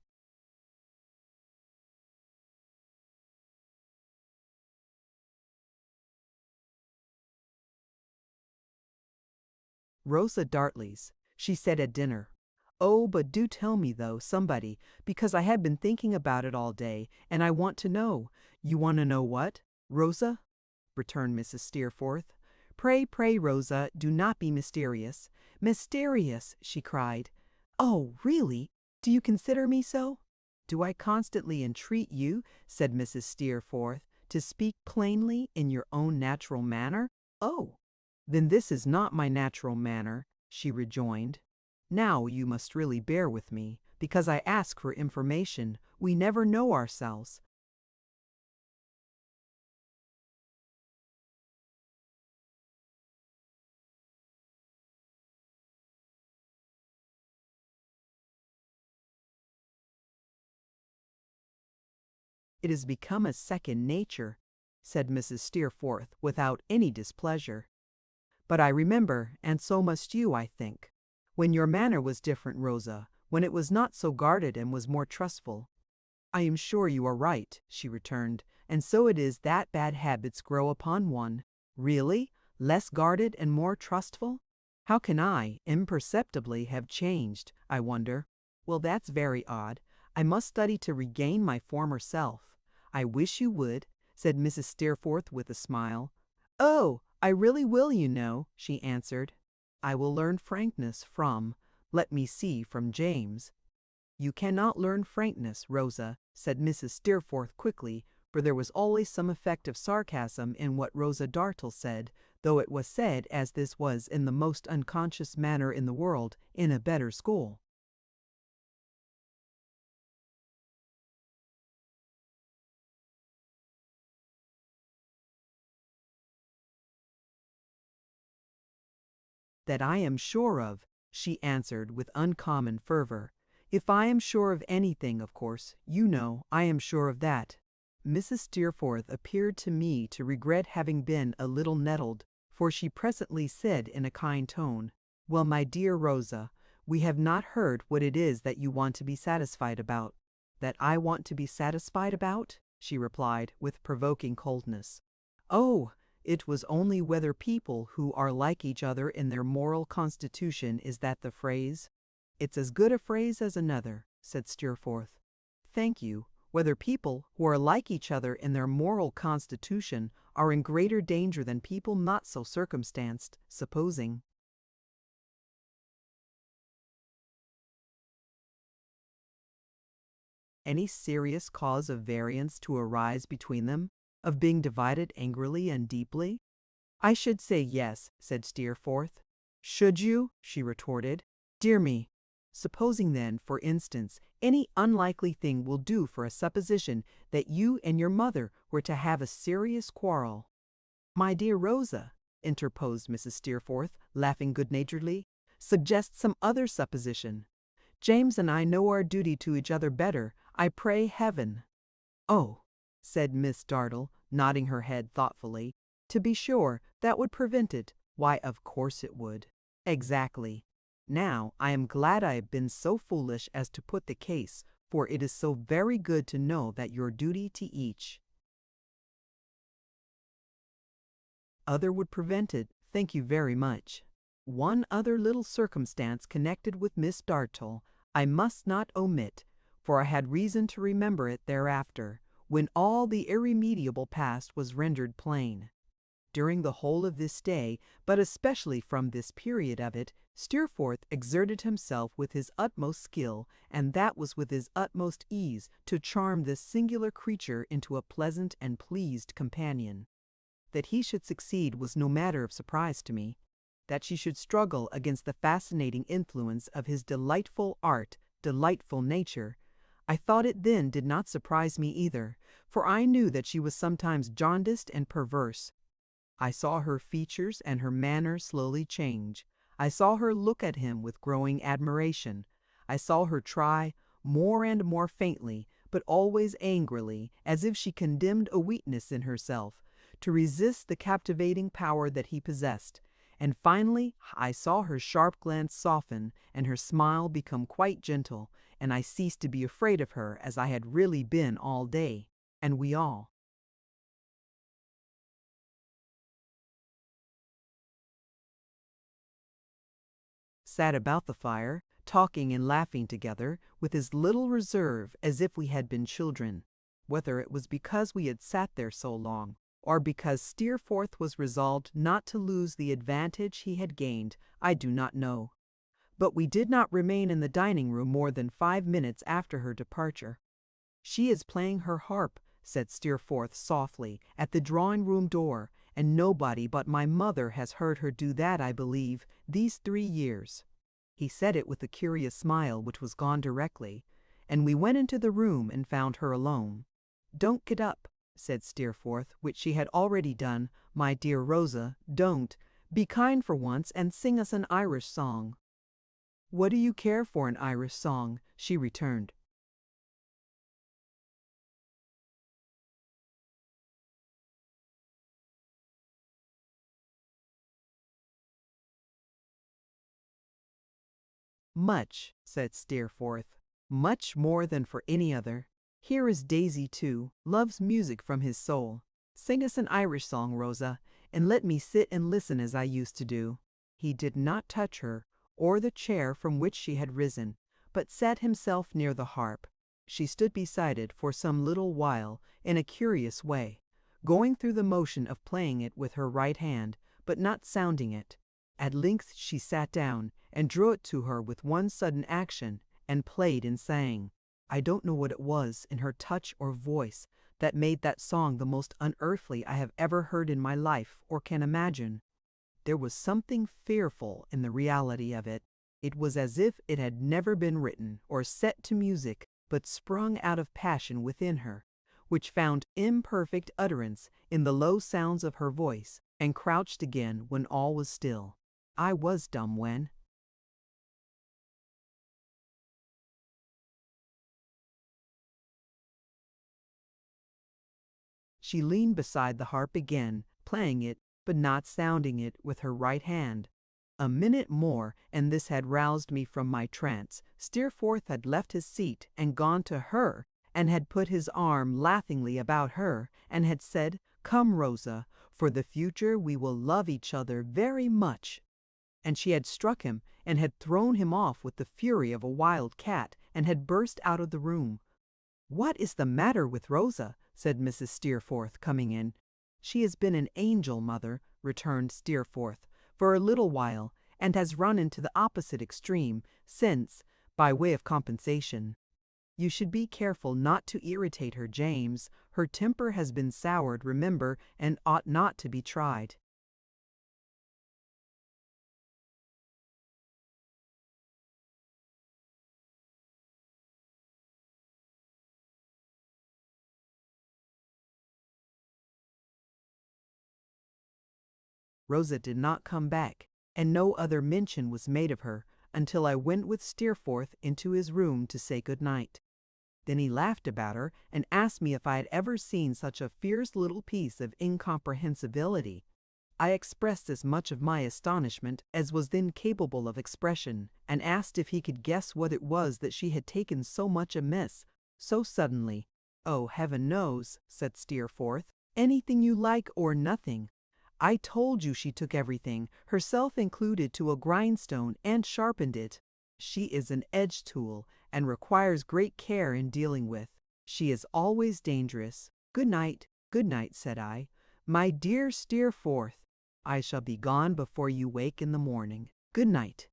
Rosa Dartley's. She said at dinner, "Oh, but do tell me, though, somebody, because I have been thinking about it all day, and I want to know." "You want to know what, Rosa?" returned Mrs. Steerforth. "Pray, pray, Rosa, do not be mysterious." "Mysterious!" she cried. "Oh, really? Do you consider me so?" "Do I constantly entreat you," said Mrs. Steerforth, "to speak plainly in your own natural manner?" "Oh!" "Then this is not my natural manner," she rejoined. "Now you must really bear with me, because I ask for information. We never know ourselves. It has become a second nature," said Mrs. Steerforth without any displeasure. "But I remember, and so must you, I think, when your manner was different, Rosa, when it was not so guarded and was more trustful." "I am sure you are right," she returned, "and so it is that bad habits grow upon one. Really? Less guarded and more trustful? How can I, imperceptibly, have changed, I wonder? Well, that's very odd. I must study to regain my former self." "I wish you would," said Mrs. Steerforth with a smile. "Oh, I really will, you know," she answered. "I will learn frankness from, let me see, from James." "You cannot learn frankness, Rosa," said Mrs. Steerforth quickly, for there was always some effect of sarcasm in what Rosa Dartle said, though it was said, as this was, in the most unconscious manner in the world, in a better school. "That I am sure of," she answered with uncommon fervor. "If I am sure of anything, of course, you know, I am sure of that." Mrs. Steerforth appeared to me to regret having been a little nettled, for she presently said in a kind tone, "Well, my dear Rosa, we have not heard what it is that you want to be satisfied about." "That I want to be satisfied about?" she replied, with provoking coldness. "Oh, it was only whether people who are like each other in their moral constitution, is that the phrase?" "It's as good a phrase as another," said Steerforth. "Thank you. Whether people who are like each other in their moral constitution are in greater danger than people not so circumstanced, supposing any serious cause of variance to arise between them, of being divided angrily and deeply?" "I should say yes," said Steerforth. "Should you?" she retorted. "Dear me! Supposing then, for instance, any unlikely thing will do for a supposition that you and your mother were to have a serious quarrel." "My dear Rosa," interposed Mrs. Steerforth, laughing good-naturedly, "suggest some other supposition. James and I know our duty to each other better, I pray Heaven." "Oh," said Miss Dartle, nodding her head thoughtfully, "to be sure, that would prevent it. Why, of course it would." "Exactly. Now, I am glad I have been so foolish as to put the case, for it is so very good to know that your duty to each other would prevent it. Thank you very much. One other little circumstance connected with Miss Dartle I must not omit, for I had reason to remember it thereafter, when all the irremediable past was rendered plain. During the whole of this day, but especially from this period of it, Steerforth exerted himself with his utmost skill, and that was with his utmost ease, to charm this singular creature into a pleasant and pleased companion. That he should succeed was no matter of surprise to me. That she should struggle against the fascinating influence of his delightful art, delightful nature, I thought it then did not surprise me either, for I knew that she was sometimes jaundiced and perverse. I saw her features and her manner slowly change. I saw her look at him with growing admiration. I saw her try, more and more faintly, but always angrily, as if she condemned a weakness in herself, to resist the captivating power that he possessed. And finally I saw her sharp glance soften, and her smile become quite gentle, and I ceased to be afraid of her as I had really been all day, and we all sat about the fire, talking and laughing together, with as little reserve as if we had been children. Whether it was because we had sat there so long, or because Steerforth was resolved not to lose the advantage he had gained, I do not know. But we did not remain in the dining-room more than 5 minutes after her departure. "She is playing her harp," said Steerforth softly, at the drawing-room door, and nobody but my mother has heard her do that, I believe, these 3 years." He said it with a curious smile which was gone directly, and we went into the room and found her alone. "Don't get up," said Steerforth, which she had already done. "My dear Rosa, don't. Be kind for once and sing us an Irish song." "What do you care for an Irish song?" she returned. "Much," said Steerforth, "much more than for any other. Here is Daisy, too, loves music from his soul. Sing us an Irish song, Rosa, and let me sit and listen as I used to do." He did not touch her, or the chair from which she had risen, but sat himself near the harp. She stood beside it for some little while in a curious way, going through the motion of playing it with her right hand, but not sounding it. At length she sat down, and drew it to her with one sudden action, and played and sang. I don't know what it was in her touch or voice that made that song the most unearthly I have ever heard in my life or can imagine. There was something fearful in the reality of it. It was as if it had never been written or set to music, but sprung out of passion within her, which found imperfect utterance in the low sounds of her voice, and crouched again when all was still. I was dumb when, she leaned beside the harp again, playing it, but not sounding it with her right hand. A minute more, and this had roused me from my trance. Steerforth had left his seat and gone to her, and had put his arm laughingly about her, and had said, "Come, Rosa, for the future we will love each other very much." And she had struck him, and had thrown him off with the fury of a wild cat, and had burst out of the room. "What is the matter with Rosa?" said Mrs. Steerforth, coming in. "She has been an angel, mother," returned Steerforth, "for a little while, and has run into the opposite extreme since, by way of compensation. You should be careful not to irritate her, James. Her temper has been soured, remember, and ought not to be tried." Rosa did not come back, and no other mention was made of her until I went with Steerforth into his room to say good night. Then he laughed about her and asked me if I had ever seen such a fierce little piece of incomprehensibility. I expressed as much of my astonishment as was then capable of expression, and asked if he could guess what it was that she had taken so much amiss, so suddenly. "Oh, heaven knows," said Steerforth. "Anything you like or nothing. I told you she took everything, herself included, to a grindstone and sharpened it. She is an edge tool, and requires great care in dealing with. She is always dangerous. Good night," said I. "My dear Steerforth, I shall be gone before you wake in the morning. Good night."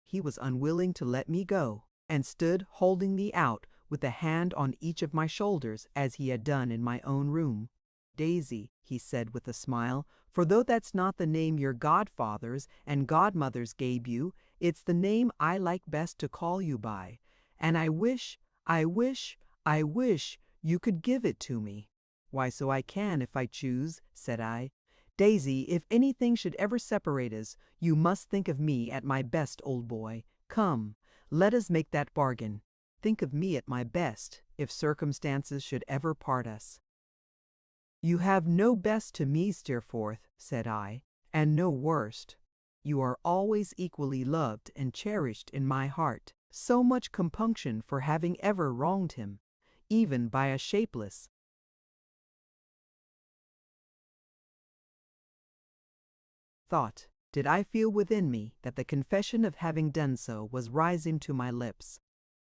He was unwilling to let me go, and stood holding me out with a hand on each of my shoulders, as he had done in my own room. "Daisy," he said with a smile, "for though that's not the name your godfathers and godmothers gave you, it's the name I like best to call you by, and I wish you could give it to me." "Why, so I can, if I choose," said I. "Daisy, if anything should ever separate us, you must think of me at my best, old boy. Come, let us make that bargain. Think of me at my best, if circumstances should ever part us." "You have no best to me, Steerforth," said I, "and no worst. You are always equally loved and cherished in my heart. So much compunction for having ever wronged him, even by a shapeless thought, did I feel within me that the confession of having done so was rising to my lips.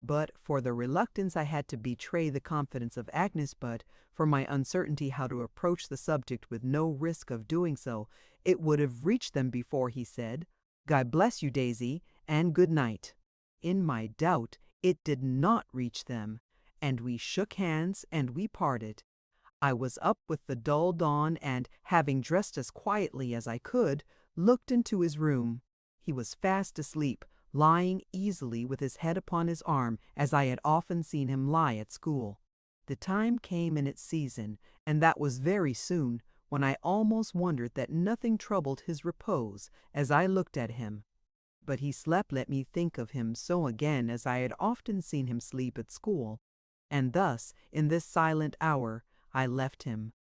But for the reluctance I had to betray the confidence of Agnes, but for my uncertainty how to approach the subject with no risk of doing so, it would have reached them before he said, "God bless you, Daisy, and good night." In my doubt, it did not reach them, and we shook hands and we parted. I was up with the dull dawn and, having dressed as quietly as I could, looked into his room. He was fast asleep, lying easily with his head upon his arm, as I had often seen him lie at school. The time came in its season, and that was very soon, when I almost wondered that nothing troubled his repose as I looked at him. But he slept, let me think of him so again as I had often seen him sleep at school. And thus, in this silent hour, I left him.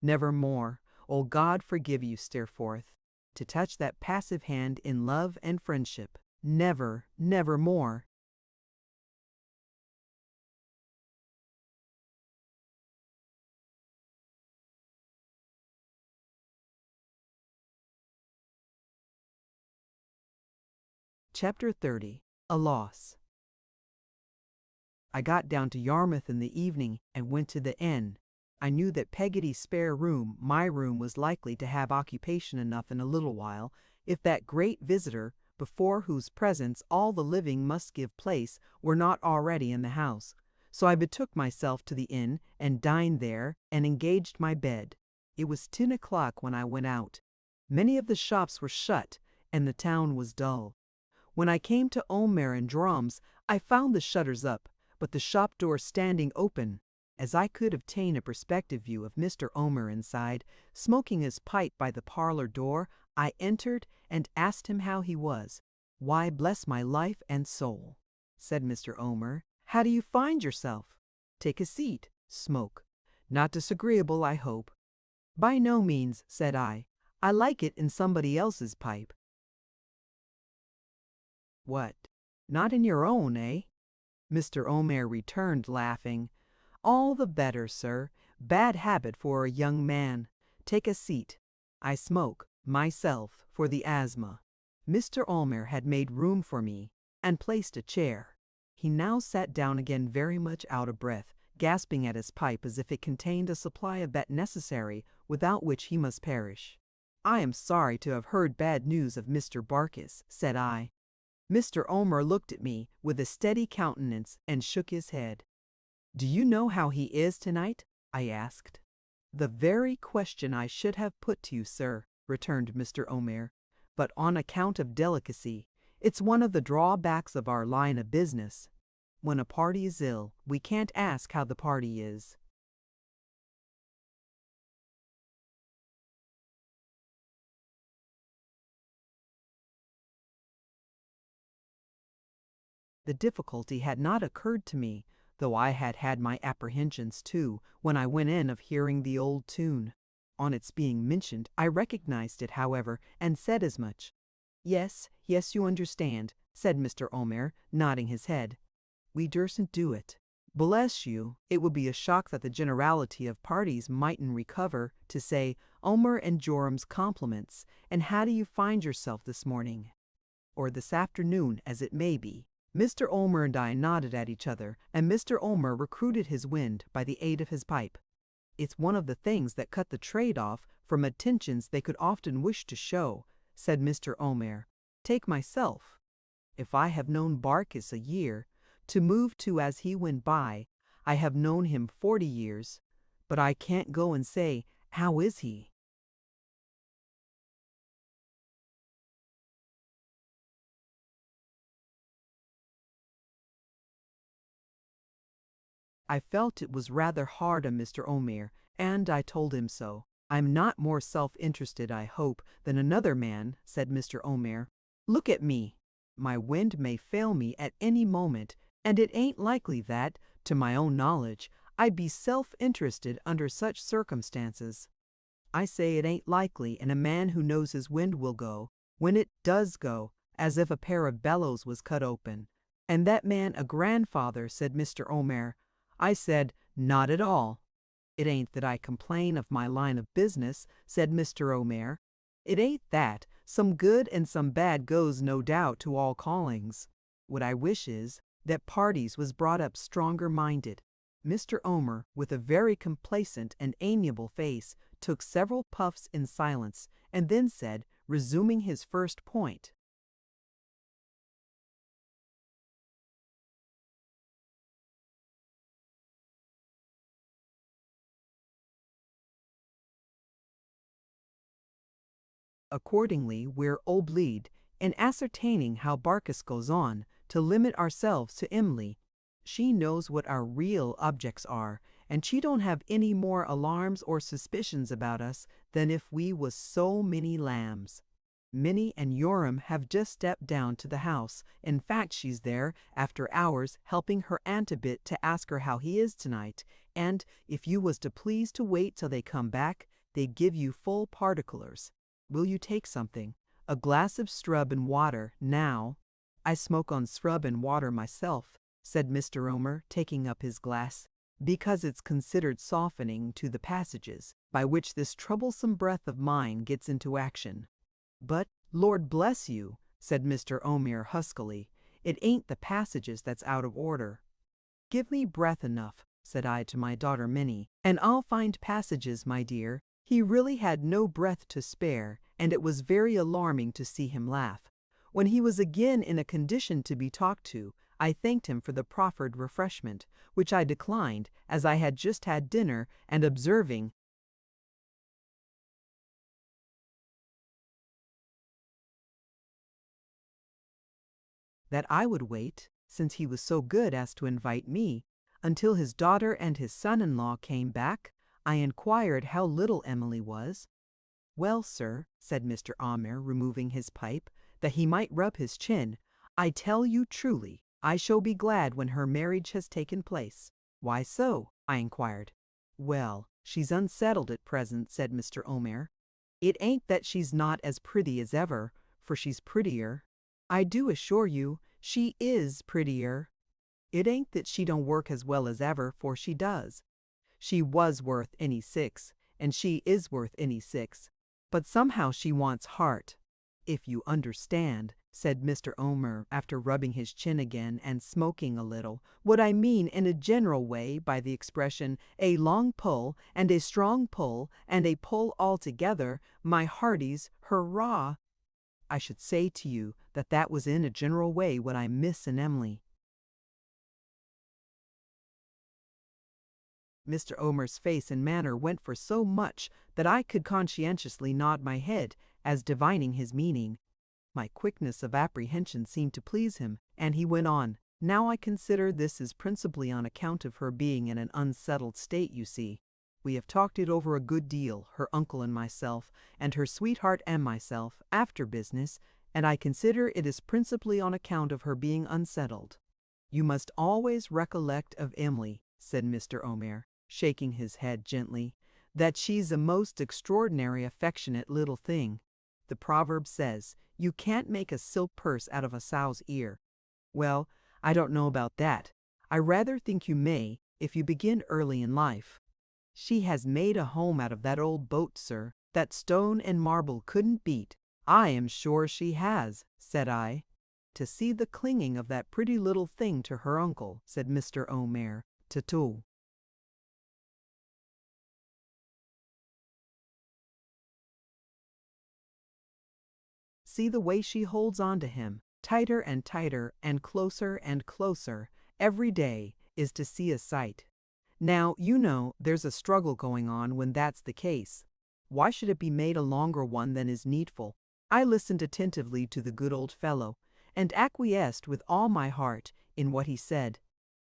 Never more, O God forgive you, Steerforth, to touch that passive hand in love and friendship. Never, never more. Chapter 30. A Loss. I got down to Yarmouth in the evening and went to the inn. I knew that Peggotty's spare room, my room, was likely to have occupation enough in a little while, if that great visitor, before whose presence all the living must give place, were not already in the house. So I betook myself to the inn, and dined there, and engaged my bed. It was 10 o'clock when I went out. Many of the shops were shut, and the town was dull. When I came to Omer and Drum's, I found the shutters up, but the shop door standing open. As I could obtain a perspective view of Mr. Omer inside, smoking his pipe by the parlor door, I entered and asked him how he was. "Why, bless my life and soul," said Mr. Omer, "how do you find yourself? Take a seat, smoke. Not disagreeable, I hope." "By no means," said I. "I like it in somebody else's pipe." "What, not in your own, eh?" Mr. Omer returned, laughing. "All the better, sir. Bad habit for a young man. Take a seat. I smoke, myself, for the asthma." Mr. Omer had made room for me, and placed a chair. He now sat down again very much out of breath, gasping at his pipe as if it contained a supply of that necessary without which he must perish. "I am sorry to have heard bad news of Mr. Barkis," said I. Mr. Omer looked at me with a steady countenance and shook his head. "Do you know how he is tonight?" I asked. "The very question I should have put to you, sir," returned Mr. Omer. "But on account of delicacy, it's one of the drawbacks of our line of business. When a party is ill, we can't ask how the party is." The difficulty had not occurred to me, though I had had my apprehensions too, when I went in, of hearing the old tune. On its being mentioned, I recognized it, however, and said as much. "Yes, yes, you understand," said Mr. Omer, nodding his head. "We dursn't do it. Bless you, it would be a shock that the generality of parties mightn't recover to say, 'Omer and Joram's compliments, and how do you find yourself this morning?' or this afternoon, as it may be." Mr. Omer and I nodded at each other, and Mr. Omer recruited his wind by the aid of his pipe. "It's one of the things that cut the trade off from attentions they could often wish to show," said Mr. Omer. "Take myself. If I have known Barkis a year, to move to as he went by, I have known him 40 years, but I can't go and say, 'How is he?'" I felt it was rather hard on Mr. Omer, and I told him so. "I'm not more self-interested, I hope, than another man," said Mr. Omer. "Look at me. My wind may fail me at any moment, and it ain't likely that, to my own knowledge, I'd be self-interested under such circumstances. I say it ain't likely in a man who knows his wind will go, when it does go, as if a pair of bellows was cut open. And that man a grandfather," said Mr. Omer. I said, "Not at all." "It ain't that I complain of my line of business," said Mr. Omer. "It ain't that. Some good and some bad goes, no doubt, to all callings. What I wish is, that parties was brought up stronger minded." Mr. Omer, with a very complacent and amiable face, took several puffs in silence, and then said, resuming his first point, Accordingly, we're obliged, in ascertaining how Barkis goes on, to limit ourselves to Emily. She knows what our real objects are, and she don't have any more alarms or suspicions about us than if we was so many lambs. Minnie and Yoram have just stepped down to the house. In fact, she's there, after hours, helping her aunt a bit to ask her how he is tonight, and if you was to please to wait till they come back, they'd give you full particulars. Will you take something? A glass of scrub and water, now. I smoke on scrub and water myself, said Mr. Omer, taking up his glass, because it's considered softening to the passages by which this troublesome breath of mine gets into action. But, Lord bless you, said Mr. Omer huskily, it ain't the passages that's out of order. Give me breath enough, said I to my daughter Minnie, and I'll find passages, my dear. He really had no breath to spare, and it was very alarming to see him laugh. When he was again in a condition to be talked to, I thanked him for the proffered refreshment, which I declined, as I had just had dinner, and observing that I would wait, since he was so good as to invite me, until his daughter and his son-in-law came back, I inquired how little Emily was. Well, sir, said Mr. Omer, removing his pipe, that he might rub his chin, I tell you truly, I shall be glad when her marriage has taken place. Why so? I inquired. Well, she's unsettled at present, said Mr. Omer. It ain't that she's not as pretty as ever, for she's prettier. I do assure you, she is prettier. It ain't that she don't work as well as ever, for she does. She was worth any 6, and she is worth any 6. But somehow she wants heart. If you understand, said Mr. Omer, after rubbing his chin again and smoking a little, what I mean in a general way by the expression a long pull and a strong pull and a pull altogether, my hearties, hurrah! I should say to you that that was in a general way what I miss in Emily. Mr. Omer's face and manner went for so much that I could conscientiously nod my head, as divining his meaning. My quickness of apprehension seemed to please him, and he went on. Now I consider this is principally on account of her being in an unsettled state, you see. We have talked it over a good deal, her uncle and myself, and her sweetheart and myself, after business, and I consider it is principally on account of her being unsettled. You must always recollect of Emily, said Mr. Omer, shaking his head gently, that she's a most extraordinary affectionate little thing. The proverb says, you can't make a silk purse out of a sow's ear. Well, I don't know about that. I rather think you may, if you begin early in life. She has made a home out of that old boat, sir, that stone and marble couldn't beat. I am sure she has, said I. To see the clinging of that pretty little thing to her uncle, said Mr. Omer, titular. See the way she holds on to him, tighter and tighter and closer, every day, is to see a sight. Now, you know, there's a struggle going on when that's the case. Why should it be made a longer one than is needful? I listened attentively to the good old fellow, and acquiesced with all my heart in what he said.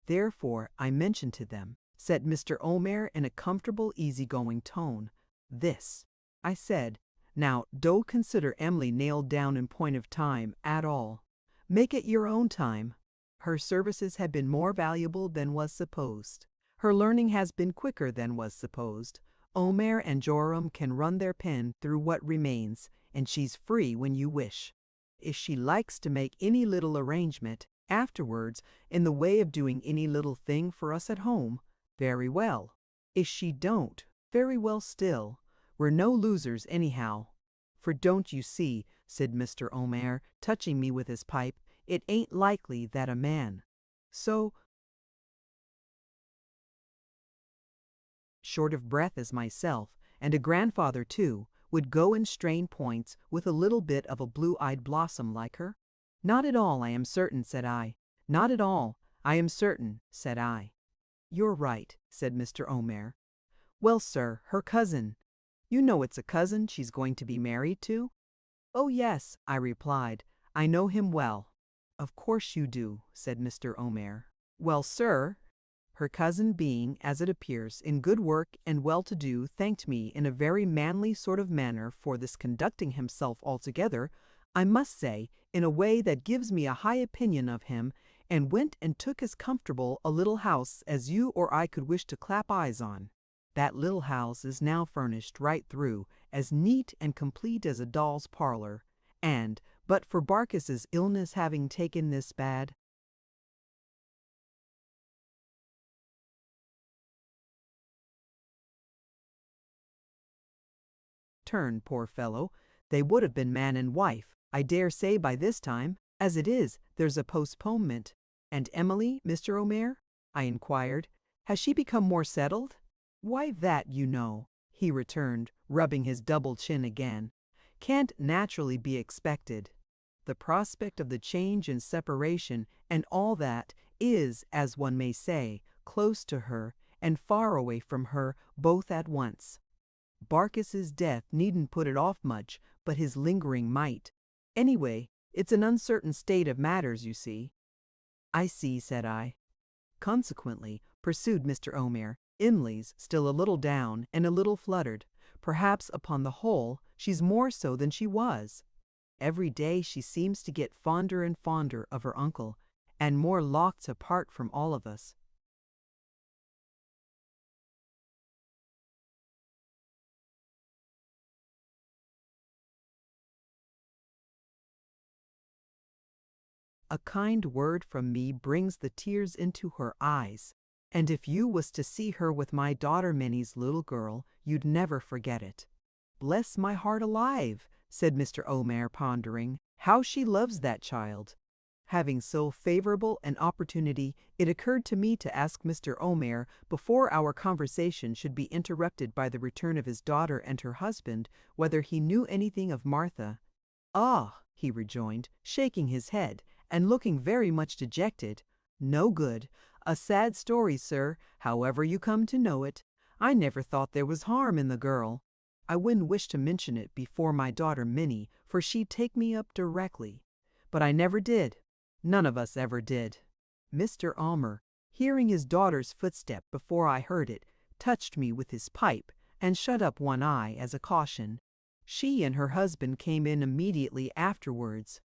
Therefore, I mentioned to them, said Mr. Omer in a comfortable, easy-going tone, this. I said, now, don't consider Emily nailed down in point of time at all. Make it your own time. Her services have been more valuable than was supposed. Her learning has been quicker than was supposed. Omer and Joram can run their pen through what remains, and she's free when you wish. If she likes to make any little arrangement, afterwards, in the way of doing any little thing for us at home, very well. If she don't, very well still. We're no losers anyhow. For don't you see, said Mr. Omer, touching me with his pipe, it ain't likely that a man so short of breath as myself, and a grandfather too, would go and strain points with a little bit of a blue-eyed blossom like her? Not at all, I am certain, said I. Not at all, I am certain, said I. You're right, said Mr. Omer. Well, sir, her cousin. You know it's a cousin she's going to be married to? "Oh yes," I replied, "I know him well." "Of course you do," said Mr. Omer. "Well, sir," her cousin being, as it appears, in good work and well-to-do, thanked me in a very manly sort of manner for this conducting himself altogether, I must say, in a way that gives me a high opinion of him, and went and took as comfortable a little house as you or I could wish to clap eyes on. That little house is now furnished right through, as neat and complete as a doll's parlor, and, but for Barkis's illness having taken this bad turn, poor fellow, they would have been man and wife, I dare say, by this time. As it is, there's a postponement. And Emily, Mr. Omer? I inquired. Has she become more settled? Why, that, you know, he returned, rubbing his double chin again, can't naturally be expected. The prospect of the change and separation and all that is, as one may say, close to her and far away from her both at once. Barkis's death needn't put it off much, but his lingering might. Anyway, it's an uncertain state of matters, you see. I see, said I. Consequently, pursued Mr. Omer, Imley's still a little down and a little fluttered. Perhaps, upon the whole, she's more so than she was. Every day she seems to get fonder and fonder of her uncle, and more locked apart from all of us. A kind word from me brings the tears into her eyes, and if you was to see her with my daughter Minnie's little girl, you'd never forget it. Bless my heart alive, said Mr. Omer, pondering, how she loves that child. Having so favorable an opportunity, it occurred to me to ask Mr. Omer, before our conversation should be interrupted by the return of his daughter and her husband, whether he knew anything of Martha. Ah, he rejoined, shaking his head, and looking very much dejected. No good. A sad story, sir, however you come to know it. I never thought there was harm in the girl. I wouldn't wish to mention it before my daughter Minnie, for she'd take me up directly. But I never did. None of us ever did. Mr. Almer, hearing his daughter's footstep before I heard it, touched me with his pipe, and shut up one eye as a caution. She and her husband came in immediately afterwards.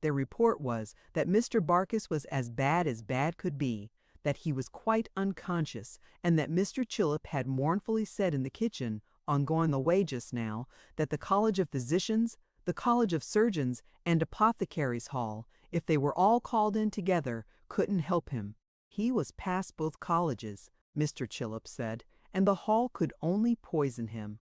Their report was that Mr. Barkis was as bad could be, that he was quite unconscious, and that Mr. Chillip had mournfully said in the kitchen, on going away just now, that the College of Physicians, the College of Surgeons, and Apothecaries' Hall, if they were all called in together, couldn't help him. He was past both colleges, Mr. Chillip said, and the hall could only poison him.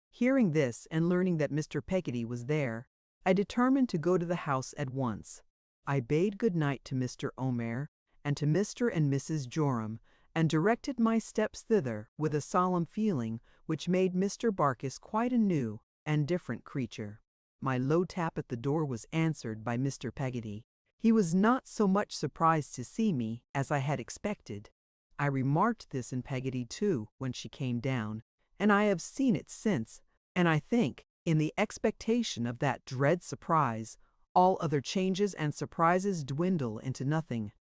Hearing this, and learning that Mr. Peggotty was there, I determined to go to the house at once. I bade good night to Mr. Omer, and to Mr. and Mrs. Joram, and directed my steps thither with a solemn feeling which made Mr. Barkis quite a new and different creature. My low tap at the door was answered by Mr. Peggotty. He was not so much surprised to see me as I had expected. I remarked this in Peggotty too when she came down, and I have seen it since, and I think, in the expectation of that dread surprise, all other changes and surprises dwindle into nothing.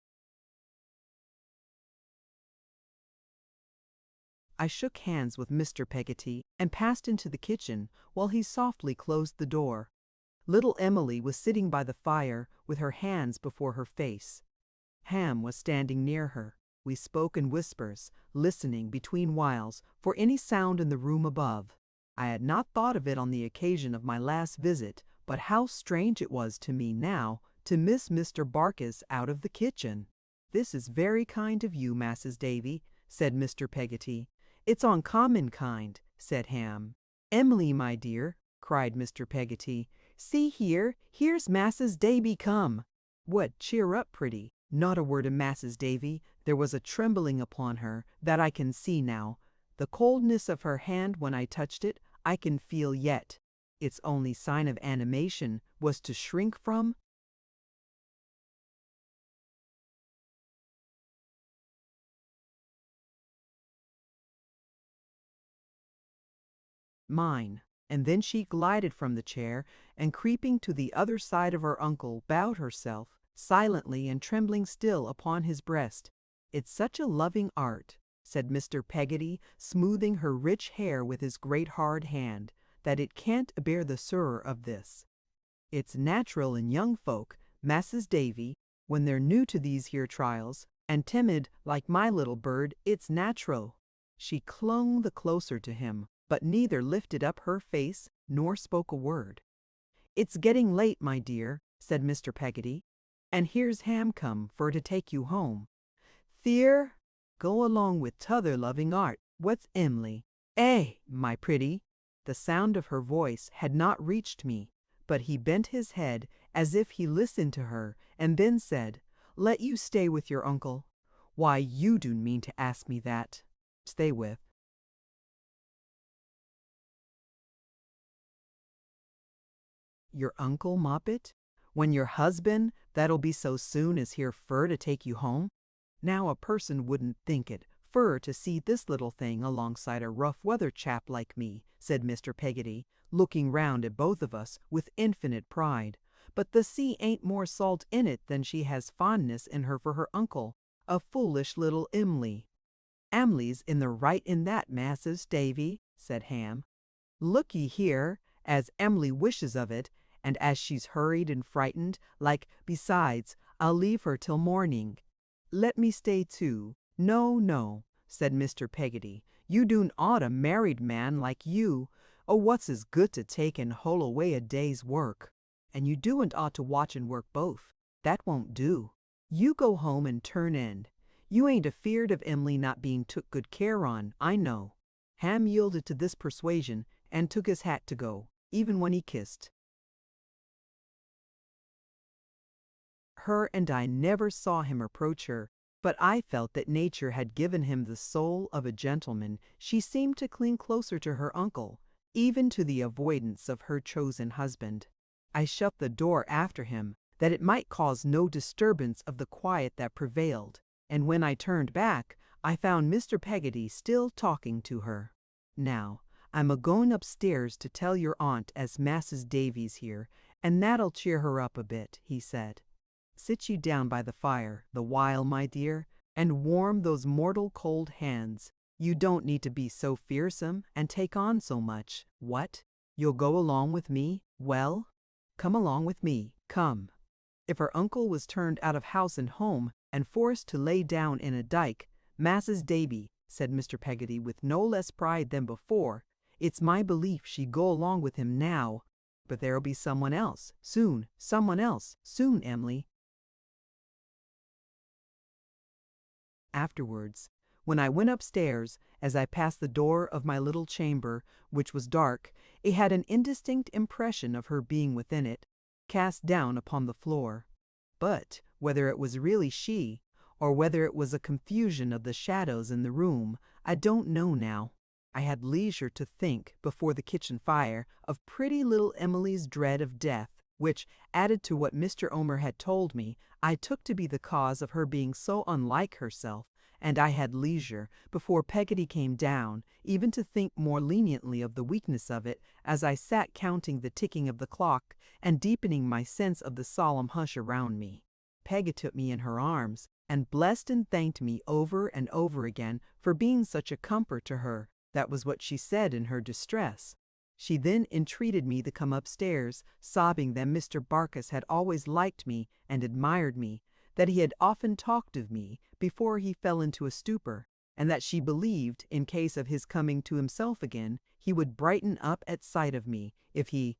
I shook hands with Mr. Peggotty and passed into the kitchen while he softly closed the door. Little Emily was sitting by the fire with her hands before her face. Ham was standing near her. We spoke in whispers, listening between whiles for any sound in the room above. I had not thought of it on the occasion of my last visit, but how strange it was to me now to miss Mr. Barkis out of the kitchen. "This is very kind of you, Masses Davy," said Mr. Peggotty. "It's uncommon kind," said Ham. "Emily, my dear," cried Mr. Peggotty, "see here, here's Masses Davy come." "What, cheer up, pretty. Not a word of Masses Davy. There was a trembling upon her, that I can see now. The coldness of her hand when I touched it, I can feel yet. Its only sign of animation was to shrink from mine." And then she glided from the chair, and creeping to the other side of her uncle, bowed herself, silently and trembling still, upon his breast. "It's such a loving art," said Mr. Peggotty, smoothing her rich hair with his great hard hand, "that it can't bear the surr of this. It's natural in young folk, Masses Davy, when they're new to these here trials, and timid like my little bird, it's natural." She clung the closer to him, but neither lifted up her face nor spoke a word. "It's getting late, my dear," said Mr. Peggotty, "and here's Ham come for to take you home. Theer, go along with t'other loving art. What's Em'ly? Eh, my pretty?" The sound of her voice had not reached me, but he bent his head as if he listened to her, and then said, "Let you stay with your uncle? Why, you do mean to ask me that. Stay with." "Your uncle, Moppet? When your husband, that'll be so soon as here fur to take you home? Now a person wouldn't think it fur to see this little thing alongside a rough weather chap like me," said Mr. Peggotty, looking round at both of us with infinite pride. "But the sea ain't more salt in it than she has fondness in her for her uncle, a foolish little Em'ly." "Amley's in the right in that, Masses Davy," said Ham. "Look ye here, as Em'ly wishes of it, and as she's hurried and frightened, like, besides, I'll leave her till morning." "Let me stay too." "No, no," said Mr. Peggotty, "you doon ought a married man like you, what's as good to take and hole away a day's work. And you doen't ought to watch and work both. That won't do. You go home and turn in. You ain't afeard of Em'ly not being took good care on, I know." Ham yielded to this persuasion, and took his hat to go, even when he kissed her, and I never saw him approach her, but I felt that nature had given him the soul of a gentleman. She seemed to cling closer to her uncle, even to the avoidance of her chosen husband. I shut the door after him, that it might cause no disturbance of the quiet that prevailed, and when I turned back, I found Mr. Peggotty still talking to her. "Now, I'm a-going upstairs to tell your aunt as Masses Davy's here, and that'll cheer her up a bit," he said. "Sit you down by the fire the while, my dear, and warm those mortal cold hands. You don't need to be so fearsome and take on so much. What? You'll go along with me? Well, come along with me, come." If her uncle was turned out of house and home, and forced to lay down in a dyke, "Masses Davy," said Mr. Peggotty with no less pride than before, "it's my belief she'd go along with him now. But there'll be someone else soon, Em'ly." Afterwards, when I went upstairs, as I passed the door of my little chamber, which was dark, it had an indistinct impression of her being within it, cast down upon the floor. But whether it was really she, or whether it was a confusion of the shadows in the room, I don't know now. I had leisure to think, before the kitchen fire, of pretty little Emily's dread of death, which, added to what Mr. Omer had told me, I took to be the cause of her being so unlike herself, and I had leisure, before Peggotty came down, even to think more leniently of the weakness of it, as I sat counting the ticking of the clock, and deepening my sense of the solemn hush around me. Peggy took me in her arms, and blessed and thanked me over and over again for being such a comfort to her. That was what she said in her distress. She then entreated me to come upstairs, sobbing that Mr. Barkis had always liked me and admired me, that he had often talked of me before he fell into a stupor, and that she believed, in case of his coming to himself again, he would brighten up at sight of me, if he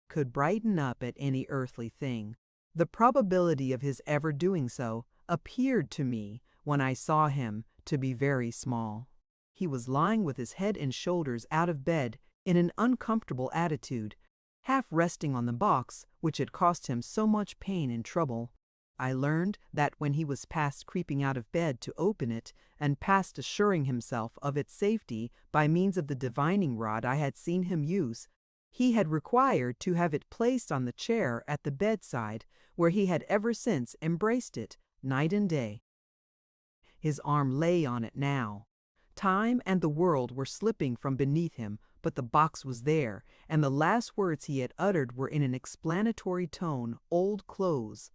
could brighten up at any earthly thing. The probability of his ever doing so appeared to me, when I saw him, to be very small. He was lying with his head and shoulders out of bed in an uncomfortable attitude, half resting on the box which had cost him so much pain and trouble. I learned that when he was past creeping out of bed to open it, and past assuring himself of its safety by means of the divining rod I had seen him use, He had required to have it placed on the chair at the bedside, where he had ever since embraced it, night and day. His arm lay on it now. Time and the world were slipping from beneath him, but the box was there, and the last words he had uttered were in an explanatory tone, "Old clothes."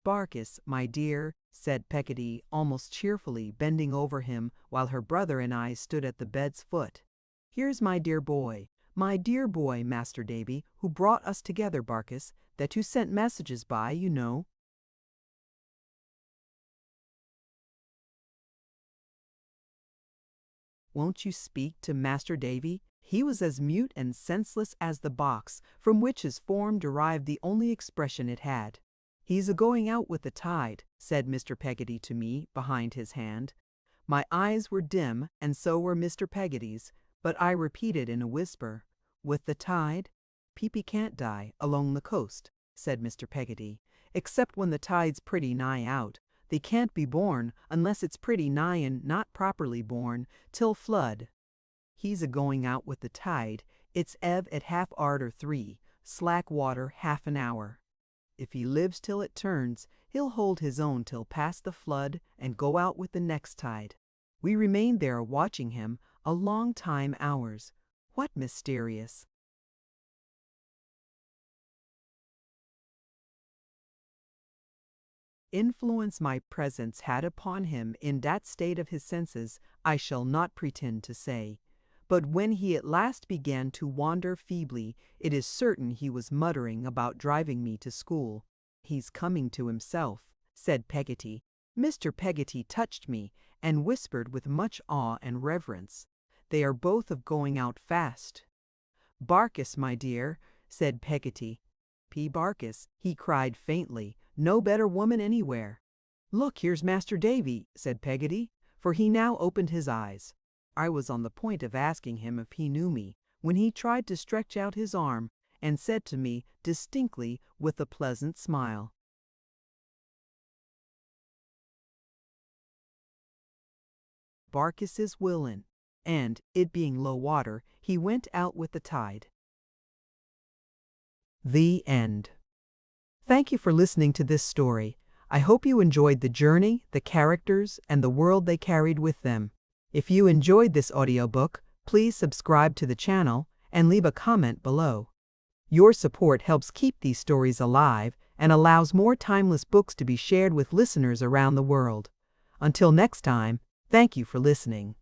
"Barkis, my dear," said Peggotty, almost cheerfully, bending over him while her brother and I stood at the bed's foot. "Here's my dear boy, Master Davy, who brought us together, Barkis, that you sent messages by, you know." "Won't you speak to Master Davy?" He was as mute and senseless as the box, from which his form derived the only expression it had. "He's a-going out with the tide," said Mr. Peggotty to me, behind his hand. My eyes were dim, and so were Mr. Peggotty's, but I repeated in a whisper, "With the tide?" "People can't die along the coast," said Mr. Peggotty, "except when the tide's pretty nigh out. They can't be born unless it's pretty nigh and not properly born, till flood. He's a-going out with the tide. It's ebb at 1/2 or 3, slack water 1/2 an hour. If he lives till it turns, he'll hold his own till past the flood and go out with the next tide." We remained there watching him a long time hours. What mysterious influence my presence had upon him in that state of his senses, I shall not pretend to say. But when he at last began to wander feebly, it is certain he was muttering about driving me to school. "He's coming to himself," said Peggotty. Mr. Peggotty touched me, and whispered with much awe and reverence, "They are both of going out fast." "Barkis, my dear," said Peggotty. "P. Barkis," he cried faintly, "no better woman anywhere." "Look, here's Master Davy," said Peggotty, for he now opened his eyes. I was on the point of asking him if he knew me, when he tried to stretch out his arm, and said to me distinctly with a pleasant smile, "Barkis is willin'," and, it being low water, he went out with the tide. The end. Thank you for listening to this story. I hope you enjoyed the journey, the characters, and the world they carried with them. If you enjoyed this audiobook, please subscribe to the channel and leave a comment below. Your support helps keep these stories alive and allows more timeless books to be shared with listeners around the world. Until next time, thank you for listening.